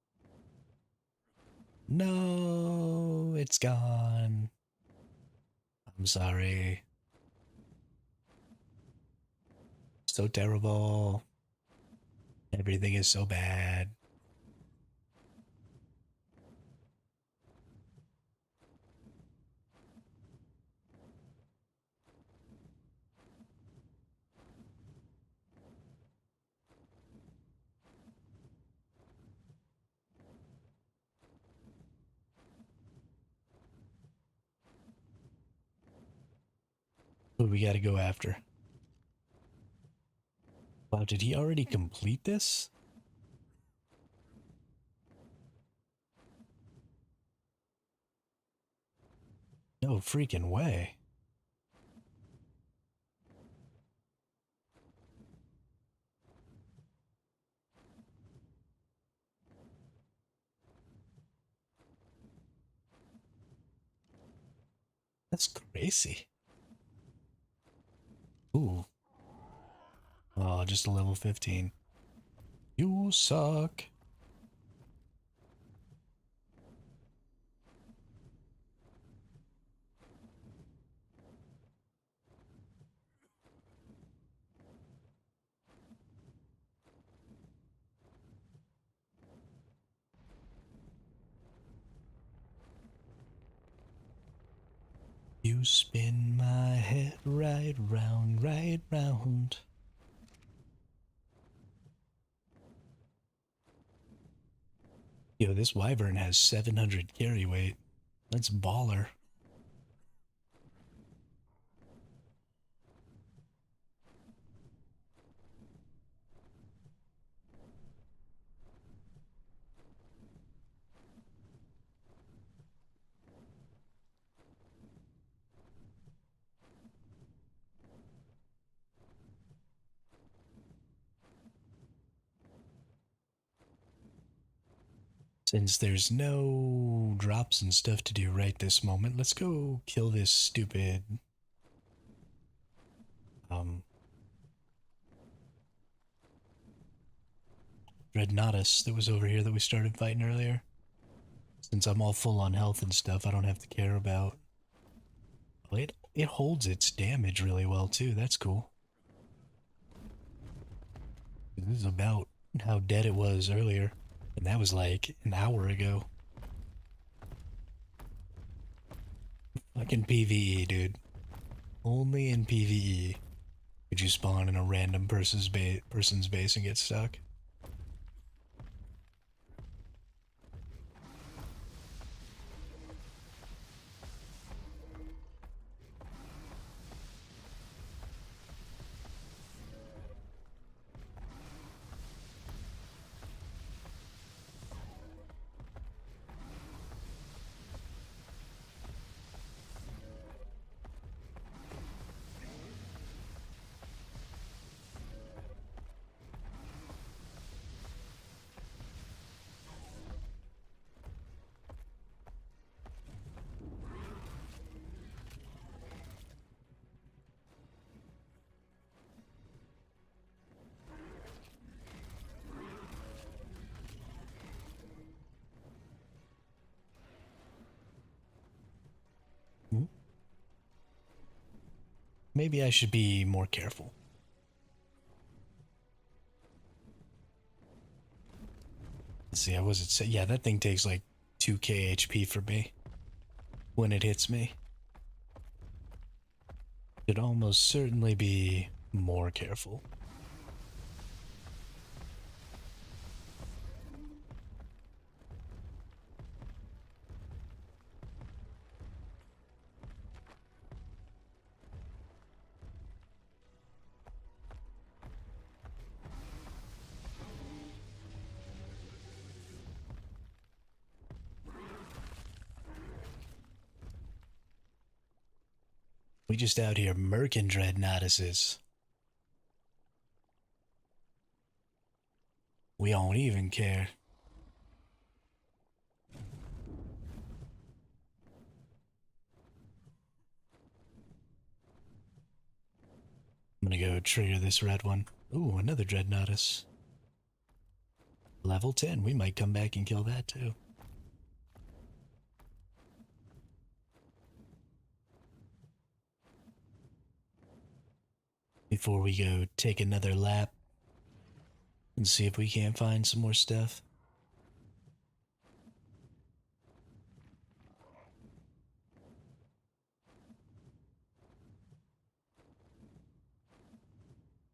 No, it's gone. I'm sorry. So terrible. Everything is so bad. Who we gotta go after? Wow, did he already complete this? No freaking way. That's crazy. Ooh. Oh, just a level 15. You suck. You spin my head right round, right round. Yo, this wyvern has 700 carry weight. That's baller. Since there's no drops and stuff to do right this moment, let's go kill this stupid um Dreadnoughtus that was over here that we started fighting earlier. Since I'm all full on health and stuff, I don't have to care about. Well, it holds its damage really well too. That's cool. This is about how dead it was earlier, and that was like an hour ago. Like in PvE, dude. Only in PvE could you spawn in a random person's base and get stuck. Hmm? Maybe I should be more careful. Let's see, I wasn't say yeah, that thing takes like 2k HP for me when it hits me. Should almost certainly be more careful. We just out here murking dreadnoughtises. We don't even care. I'm gonna go trigger this red one. Ooh, another dreadnoughtus. Level 10, we might come back and kill that too. Before we go take another lap and see if we can't find some more stuff.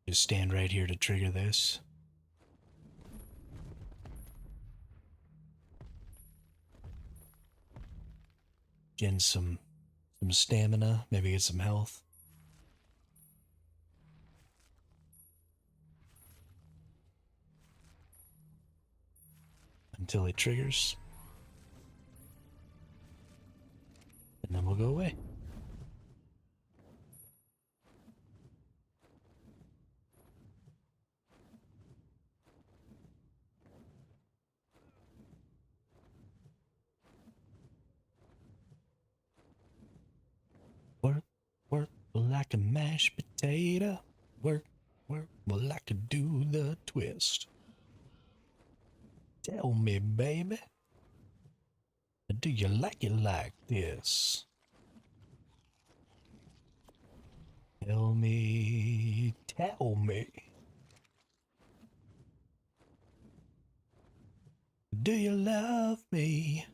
Just stand right here to trigger this. Get some stamina, maybe get some health. Until it triggers. And then we'll go away. Work, work like a mashed potato. Work, work like I do the twist. Tell me, baby, do you like it like this? Tell me, tell me. Do you love me?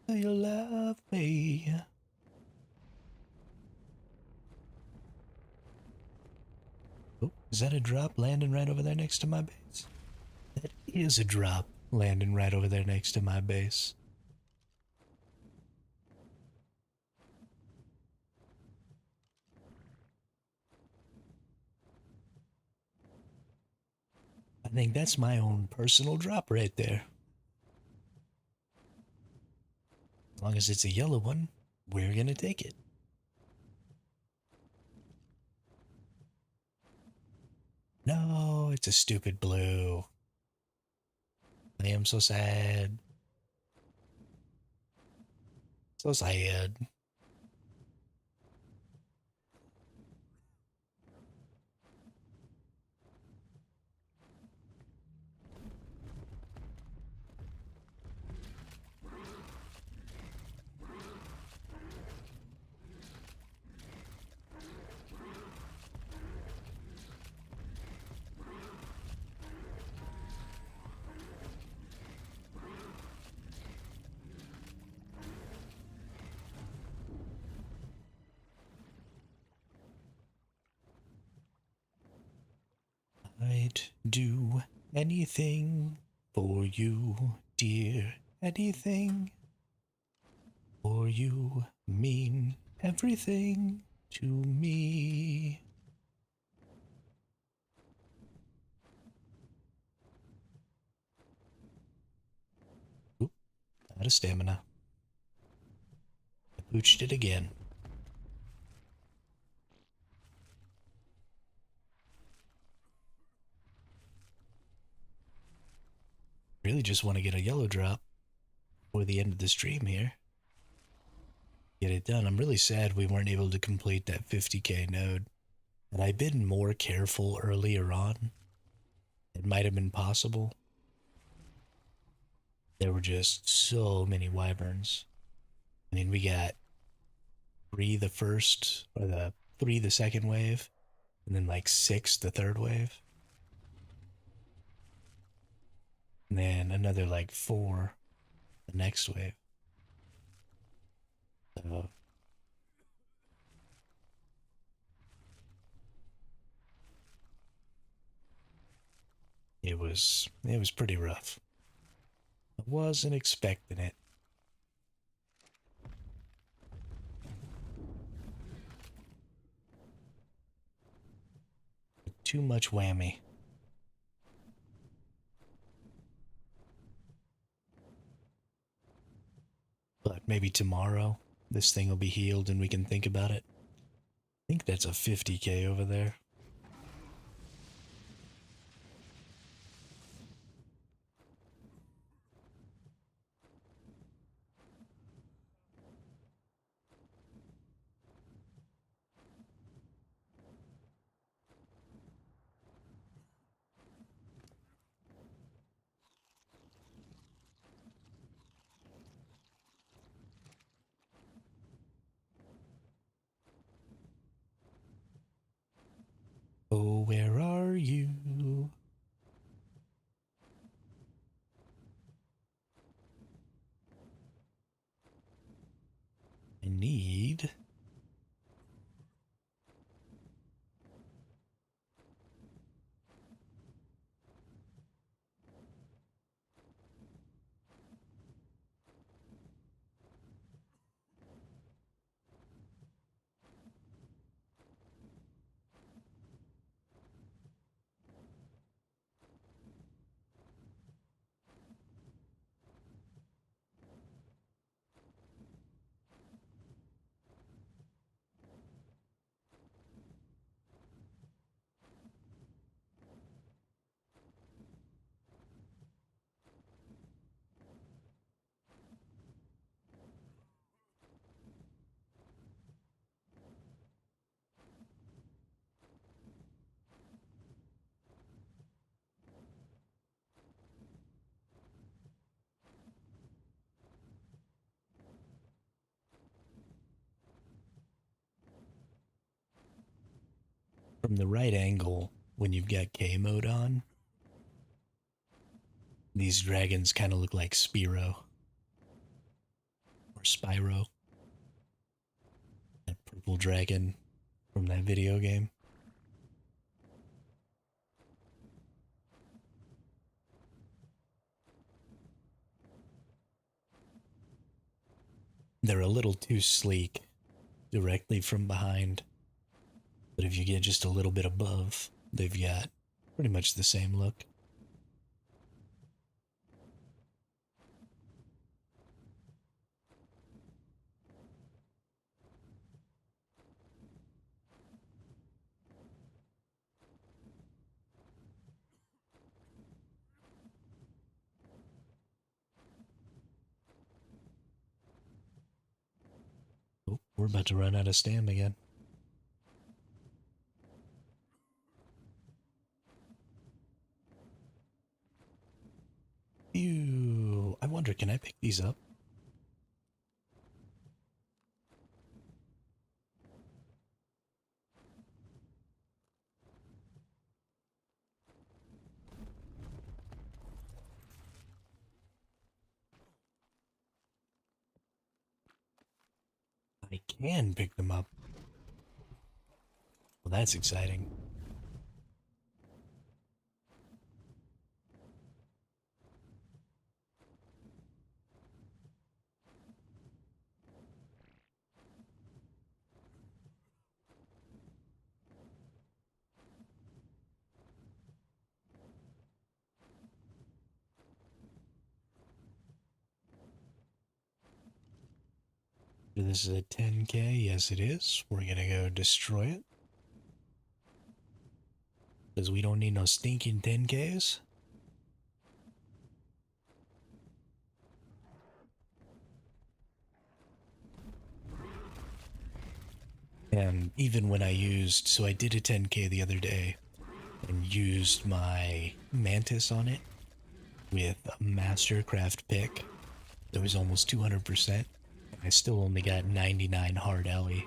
Do you love me? Oh, is that a drop landing right over there next to my base? That is a drop landing right over there next to my base. I think that's my own personal drop right there. As long as it's a yellow one, we're gonna take it. No, it's a stupid blue. I am so sad. So sad. I'd do anything for you, dear. Anything for you mean everything to me. Oop, out of stamina. I pooched it again. Really just want to get a yellow drop before the end of the stream here. Get it done. I'm really sad we weren't able to complete that 50k node. Had I been more careful earlier on, it might have been possible. There were just so many wyverns. I mean, we got 3 the first, or the 3 the second wave, and then like 6 the third wave. And then another like 4 the next wave. So it was pretty rough. I wasn't expecting it. Too much whammy. But maybe tomorrow this thing will be healed and we can think about it. I think that's a 50k over there. Oh, where are you? I need... From the right angle, when you've got K mode on, these dragons kind of look like Spyro. Or Spyro. That purple dragon from that video game. They're a little too sleek directly from behind. But if you get just a little bit above, they've got pretty much the same look. Oh, we're about to run out of stam again. Ew. I wonder, can I pick these up? I can pick them up. Well, that's exciting. This is a 10k. Yes, it is. We're gonna go destroy it. Because we don't need no stinking 10ks. And even when I used, so I did a 10k the other day and used my mantis on it with a mastercraft pick that was almost 200%. And I still only got 99 hard alley.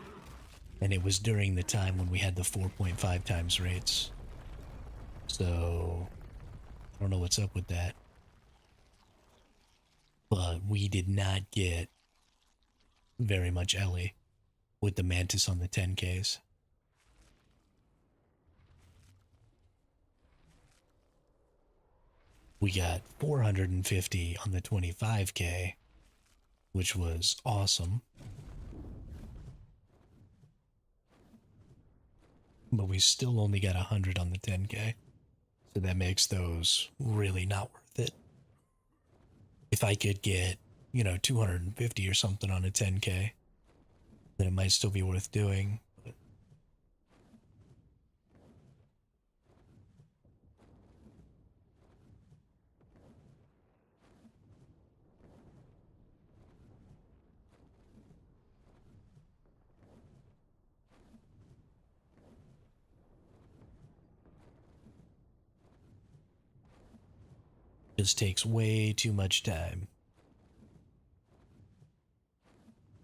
And it was during the time when we had the 4.5 times rates. So I don't know what's up with that. But we did not get very much Ellie with the mantis on the 10ks. We got 450 on the 25k, which was awesome. But we still only got 100 on the 10k. So that makes those really not worth it. If I could get, 250 or something on a 10k, then it might still be worth doing. But it just takes way too much time.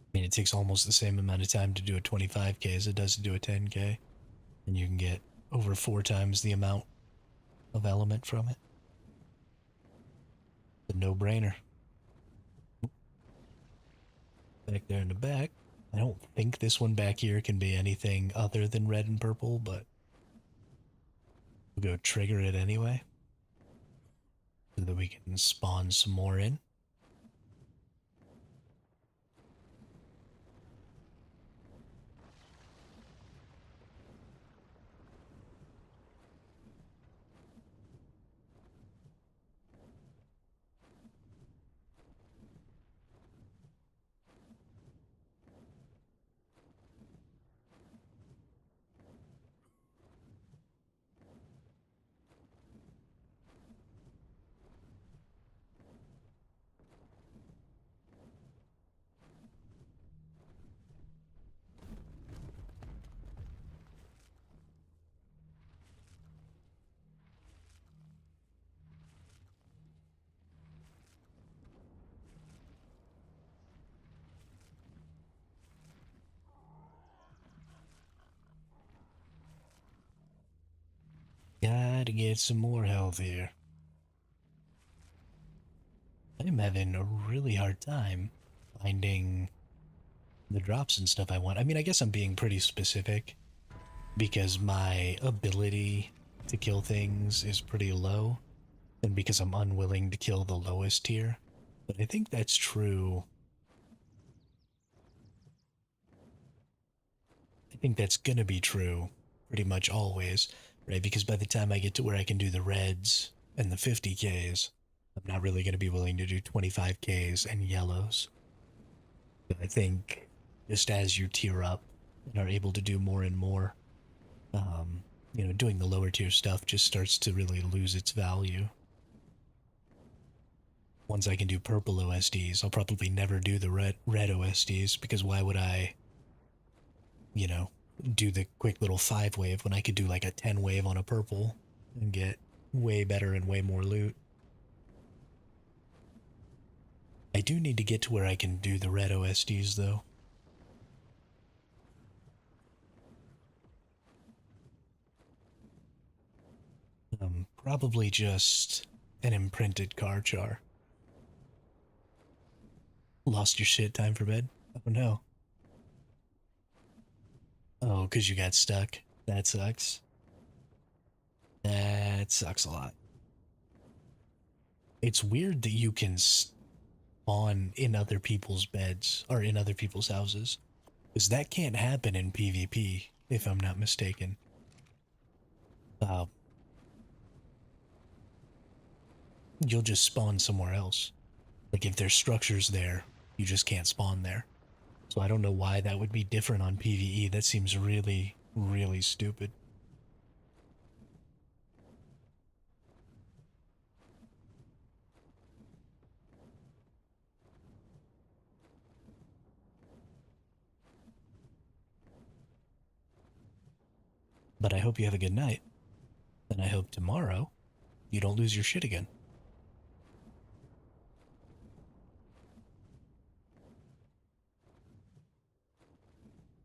I mean, it takes almost the same amount of time to do a 25k as it does to do a 10k. And you can get over 4 times the amount of element from it. A no-brainer. Back there in the back. I don't think this one back here can be anything other than red and purple, but we'll go trigger it anyway. So that we can spawn some more in. Gotta get some more health here. I'm having a really hard time finding the drops and stuff I want. I mean, I guess I'm being pretty specific because my ability to kill things is pretty low and because I'm unwilling to kill the lowest tier. But I think that's true. I think that's gonna be true pretty much always, right? Because by the time I get to where I can do the reds and the 50ks, I'm not really gonna be willing to do 25ks and yellows. But I think just as you tier up and are able to do more and more, doing the lower tier stuff just starts to really lose its value. Once I can do purple OSDs, I'll probably never do the red OSDs because why would I, you know, do the quick little 5 wave when I could do like a 10 wave on a purple and get way better and way more loot. I do need to get to where I can do the red OSDs though. Probably just an imprinted car char. Lost your shit, time for bed? Oh no. Oh, because you got stuck. That sucks. That sucks a lot. It's weird that you can spawn in other people's beds or in other people's houses. Because that can't happen in PvP, if I'm not mistaken. Uh, you'll just spawn somewhere else. Like if there's structures there, you just can't spawn there. So I don't know why that would be different on PvE. That seems really, really stupid. But I hope you have a good night. And I hope tomorrow you don't lose your shit again.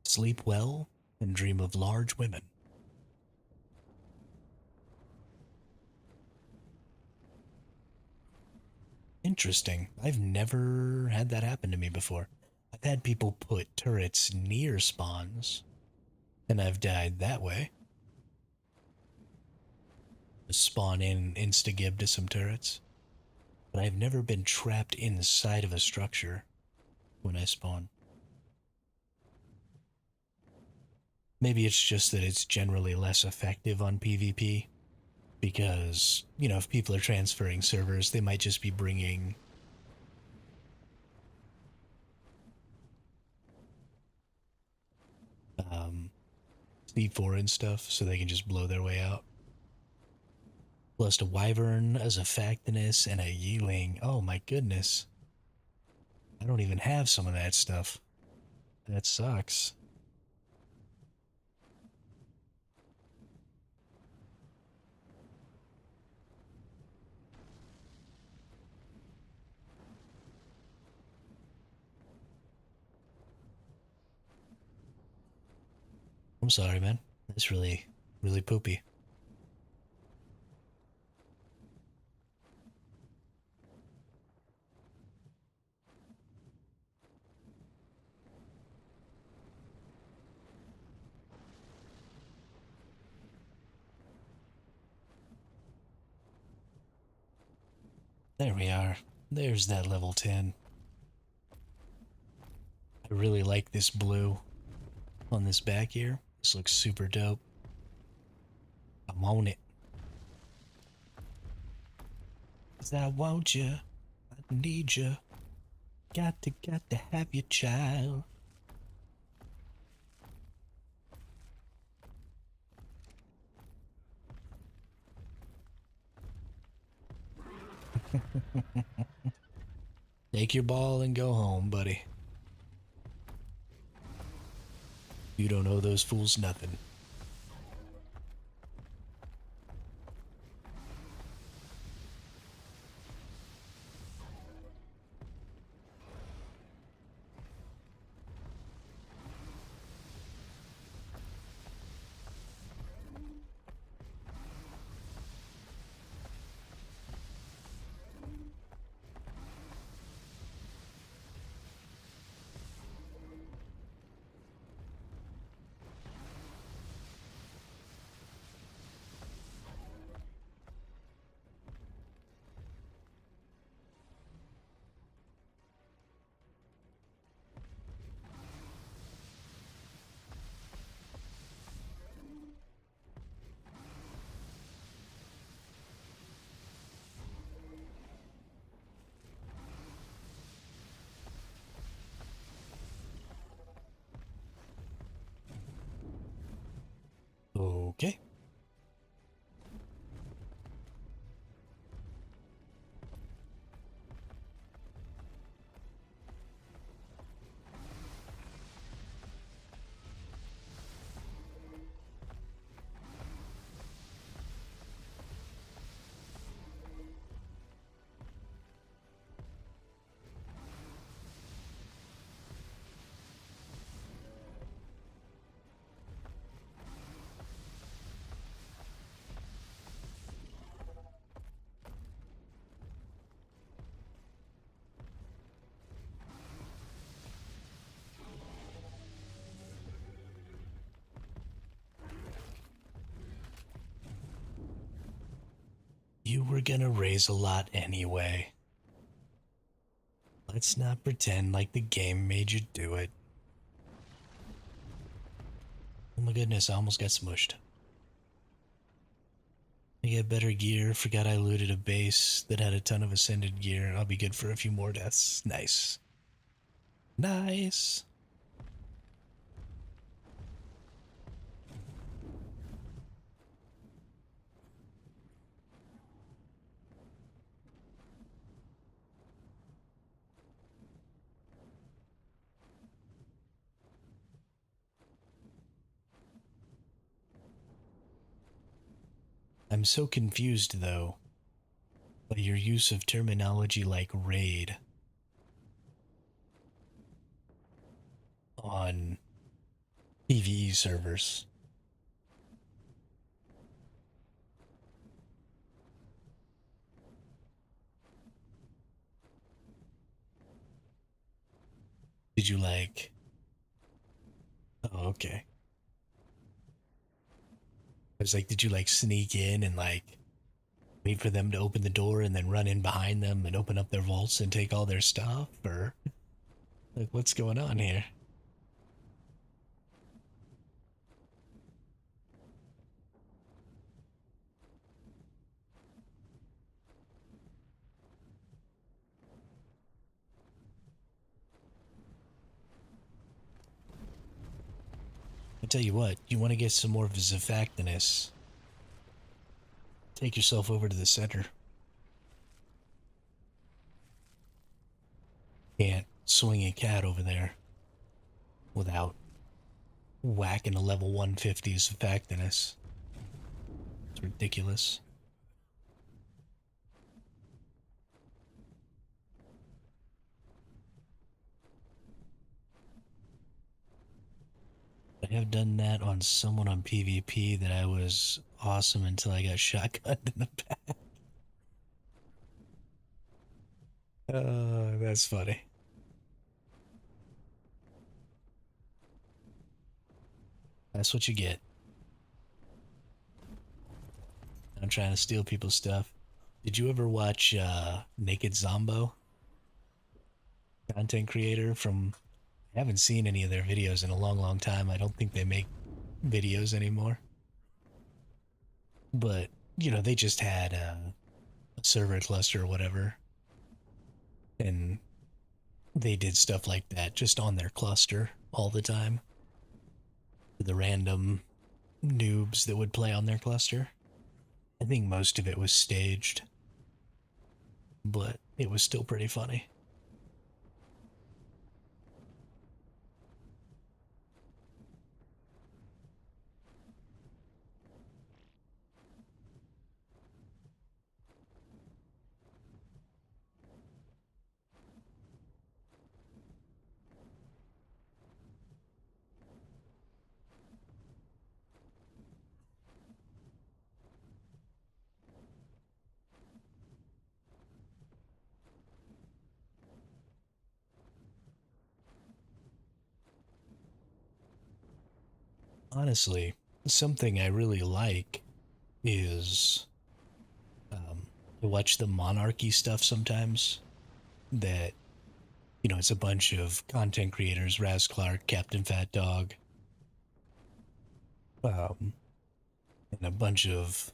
Sleep well and dream of large women. Interesting. I've never had that happen to me before. I've had people put turrets near spawns, and I've died that way. Just spawn in insta-gib to some turrets. But I've never been trapped inside of a structure when I spawn. Maybe it's just that it's generally less effective on PvP because, if people are transferring servers, they might just be bringing um, C4 and stuff so they can just blow their way out. Plus a wyvern, as a factinus, and a yeeling. Oh my goodness. I don't even have some of that stuff. That sucks. I'm sorry, man. That's really, really poopy. There we are. There's that level 10. I really like this blue on this back here. This looks super dope. I'm on it. 'Cause I want you. I need you. Got to have your child. Take your ball and go home, buddy. You don't owe those fools nothing. Okay. You were gonna raise a lot anyway. Let's not pretend like the game made you do it. Oh my goodness, I almost got smushed. I get better gear. Forgot I looted a base that had a ton of ascended gear. I'll be good for a few more deaths. Nice. Nice. I'm so confused, though, by your use of terminology like raid on PvE servers. Did you like... Oh, okay. I was like, did you like sneak in and like wait for them to open the door and then run in behind them and open up their vaults and take all their stuff? Or like, what's going on here? I tell you what, you want to get some more of a Zafactinus, take yourself over to the center. Can't swing a cat over there without whacking a level 150 Zafactinus. It's ridiculous. I have done that on someone on PvP that I was awesome until I got shotgunned in the back. That's funny. That's what you get. I'm trying to steal people's stuff. Did you ever watch Naked Zombo? Content creator from... I haven't seen any of their videos in a long, long time. I don't think they make videos anymore. But, you know, they just had a server cluster or whatever. And they did stuff like that just on their cluster all the time. The random noobs that would play on their cluster. I think most of it was staged, but it was still pretty funny. Honestly, something I really like is I watch the monarchy stuff sometimes. That, you know, it's a bunch of content creators: Raz Clark, Captain Fat Dog, um, and a bunch of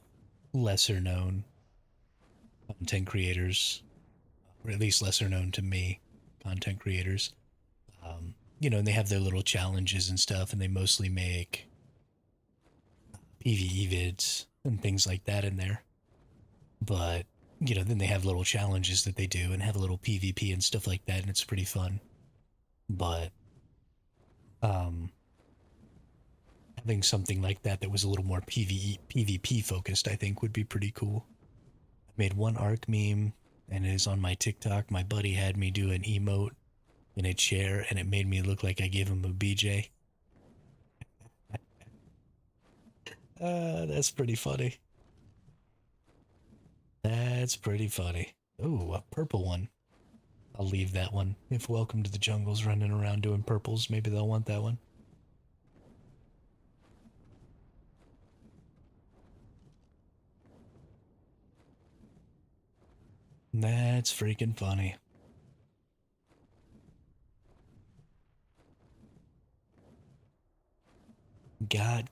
lesser known content creators, or at least lesser known to me content creators. You know, and they have their little challenges and stuff, and they mostly make PvE vids and things like that in there. But, you know, then they have little challenges that they do and have a little PvP and stuff like that, and it's pretty fun. But um having something like that that was a little more PvE PvP focused, I think would be pretty cool. I made one ARK meme and it is on my TikTok. My buddy had me do an emote in a chair and it made me look like I gave him a BJ. That's pretty funny. That's pretty funny. Oh, a purple one. I'll leave that one. If Welcome to the Jungle's running around doing purples, maybe they'll want that one. That's freaking funny. God.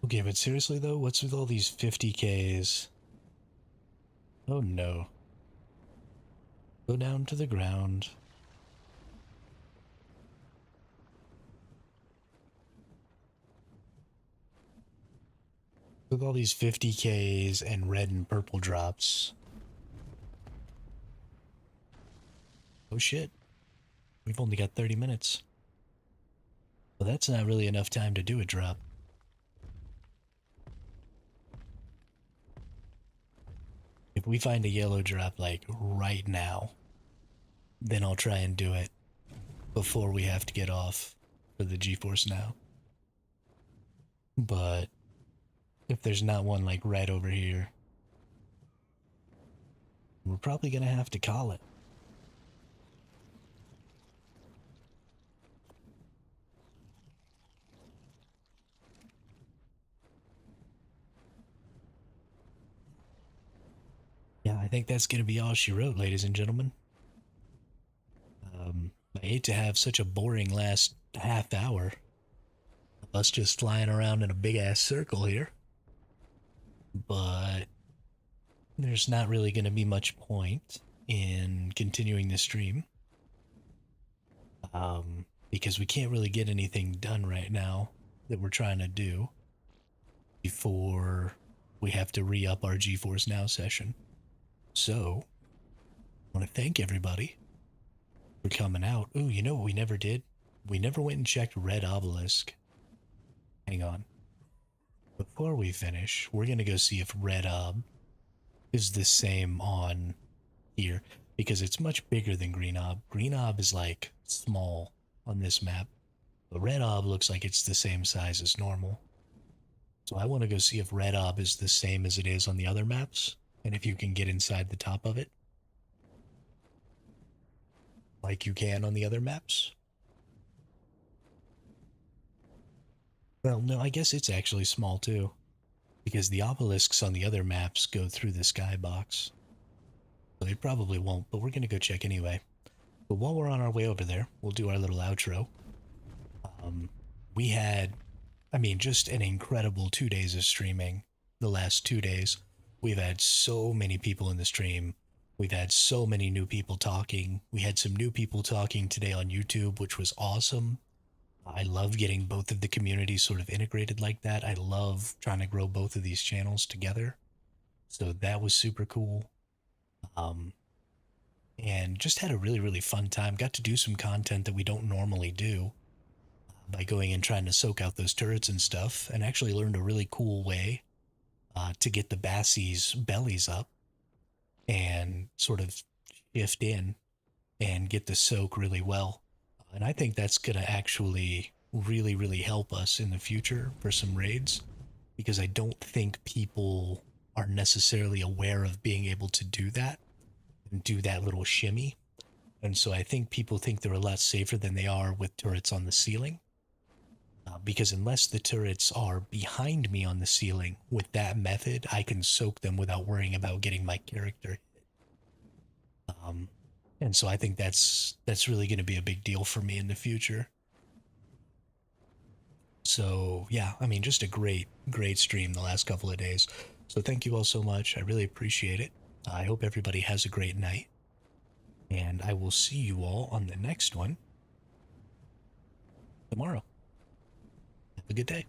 Okay, but seriously though, what's with all these 50Ks? Oh no. Go down to the ground. With all these 50Ks and red and purple drops. Oh shit. We've only got 30 minutes. Well, that's not really enough time to do a drop. If we find a yellow drop, like, right now, then I'll try and do it before we have to get off for the GeForce Now. But if there's not one, like, right over here, we're probably gonna have to call it. Yeah, I think that's gonna be all she wrote, ladies and gentlemen. I hate to have such a boring last half hour of us just flying around in a big ass circle here, but there's not really going to be much point in continuing the stream because we can't really get anything done right now that we're trying to do before we have to re-up our GeForce Now session. So, I want to thank everybody for coming out. Ooh, you know what we never did? We never went and checked Red Obelisk. Hang on. Before we finish, we're going to go see if Red Ob is the same on here because it's much bigger than Green Ob. Green Ob is like small on this map, but Red Ob looks like it's the same size as normal. So I want to go see if Red Ob is the same as it is on the other maps, and if you can get inside the top of it like you can on the other maps. Well, no, I guess it's actually small too, because the obelisks on the other maps go through the skybox. So they probably won't, but we're going to go check anyway. But while we're on our way over there, we'll do our little outro. We had, I mean, just an incredible 2 days of streaming. The last 2 days, we've had so many people in the stream. We've had so many new people talking. We had some new people talking today on YouTube, which was awesome. I love getting both of the communities sort of integrated like that. I love trying to grow both of these channels together. So that was super cool. And just had a really, really fun time. Got to do some content that we don't normally do by going and trying to soak out those turrets and stuff, and actually learned a really cool way to get the Bassie's bellies up and sort of shift in and get the soak really well. And I think that's going to actually really, really help us in the future for some raids, because I don't think people are necessarily aware of being able to do that and do that little shimmy. And so I think people think they're a lot safer than they are with turrets on the ceiling. Because unless the turrets are behind me on the ceiling, with that method, I can soak them without worrying about getting my character hit. And so I think that's really going to be a big deal for me in the future. So yeah, I mean, just a great stream the last couple of days. So thank you all so much. I really appreciate it. I hope everybody has a great night, and I will see you all on the next one tomorrow. Have a good day.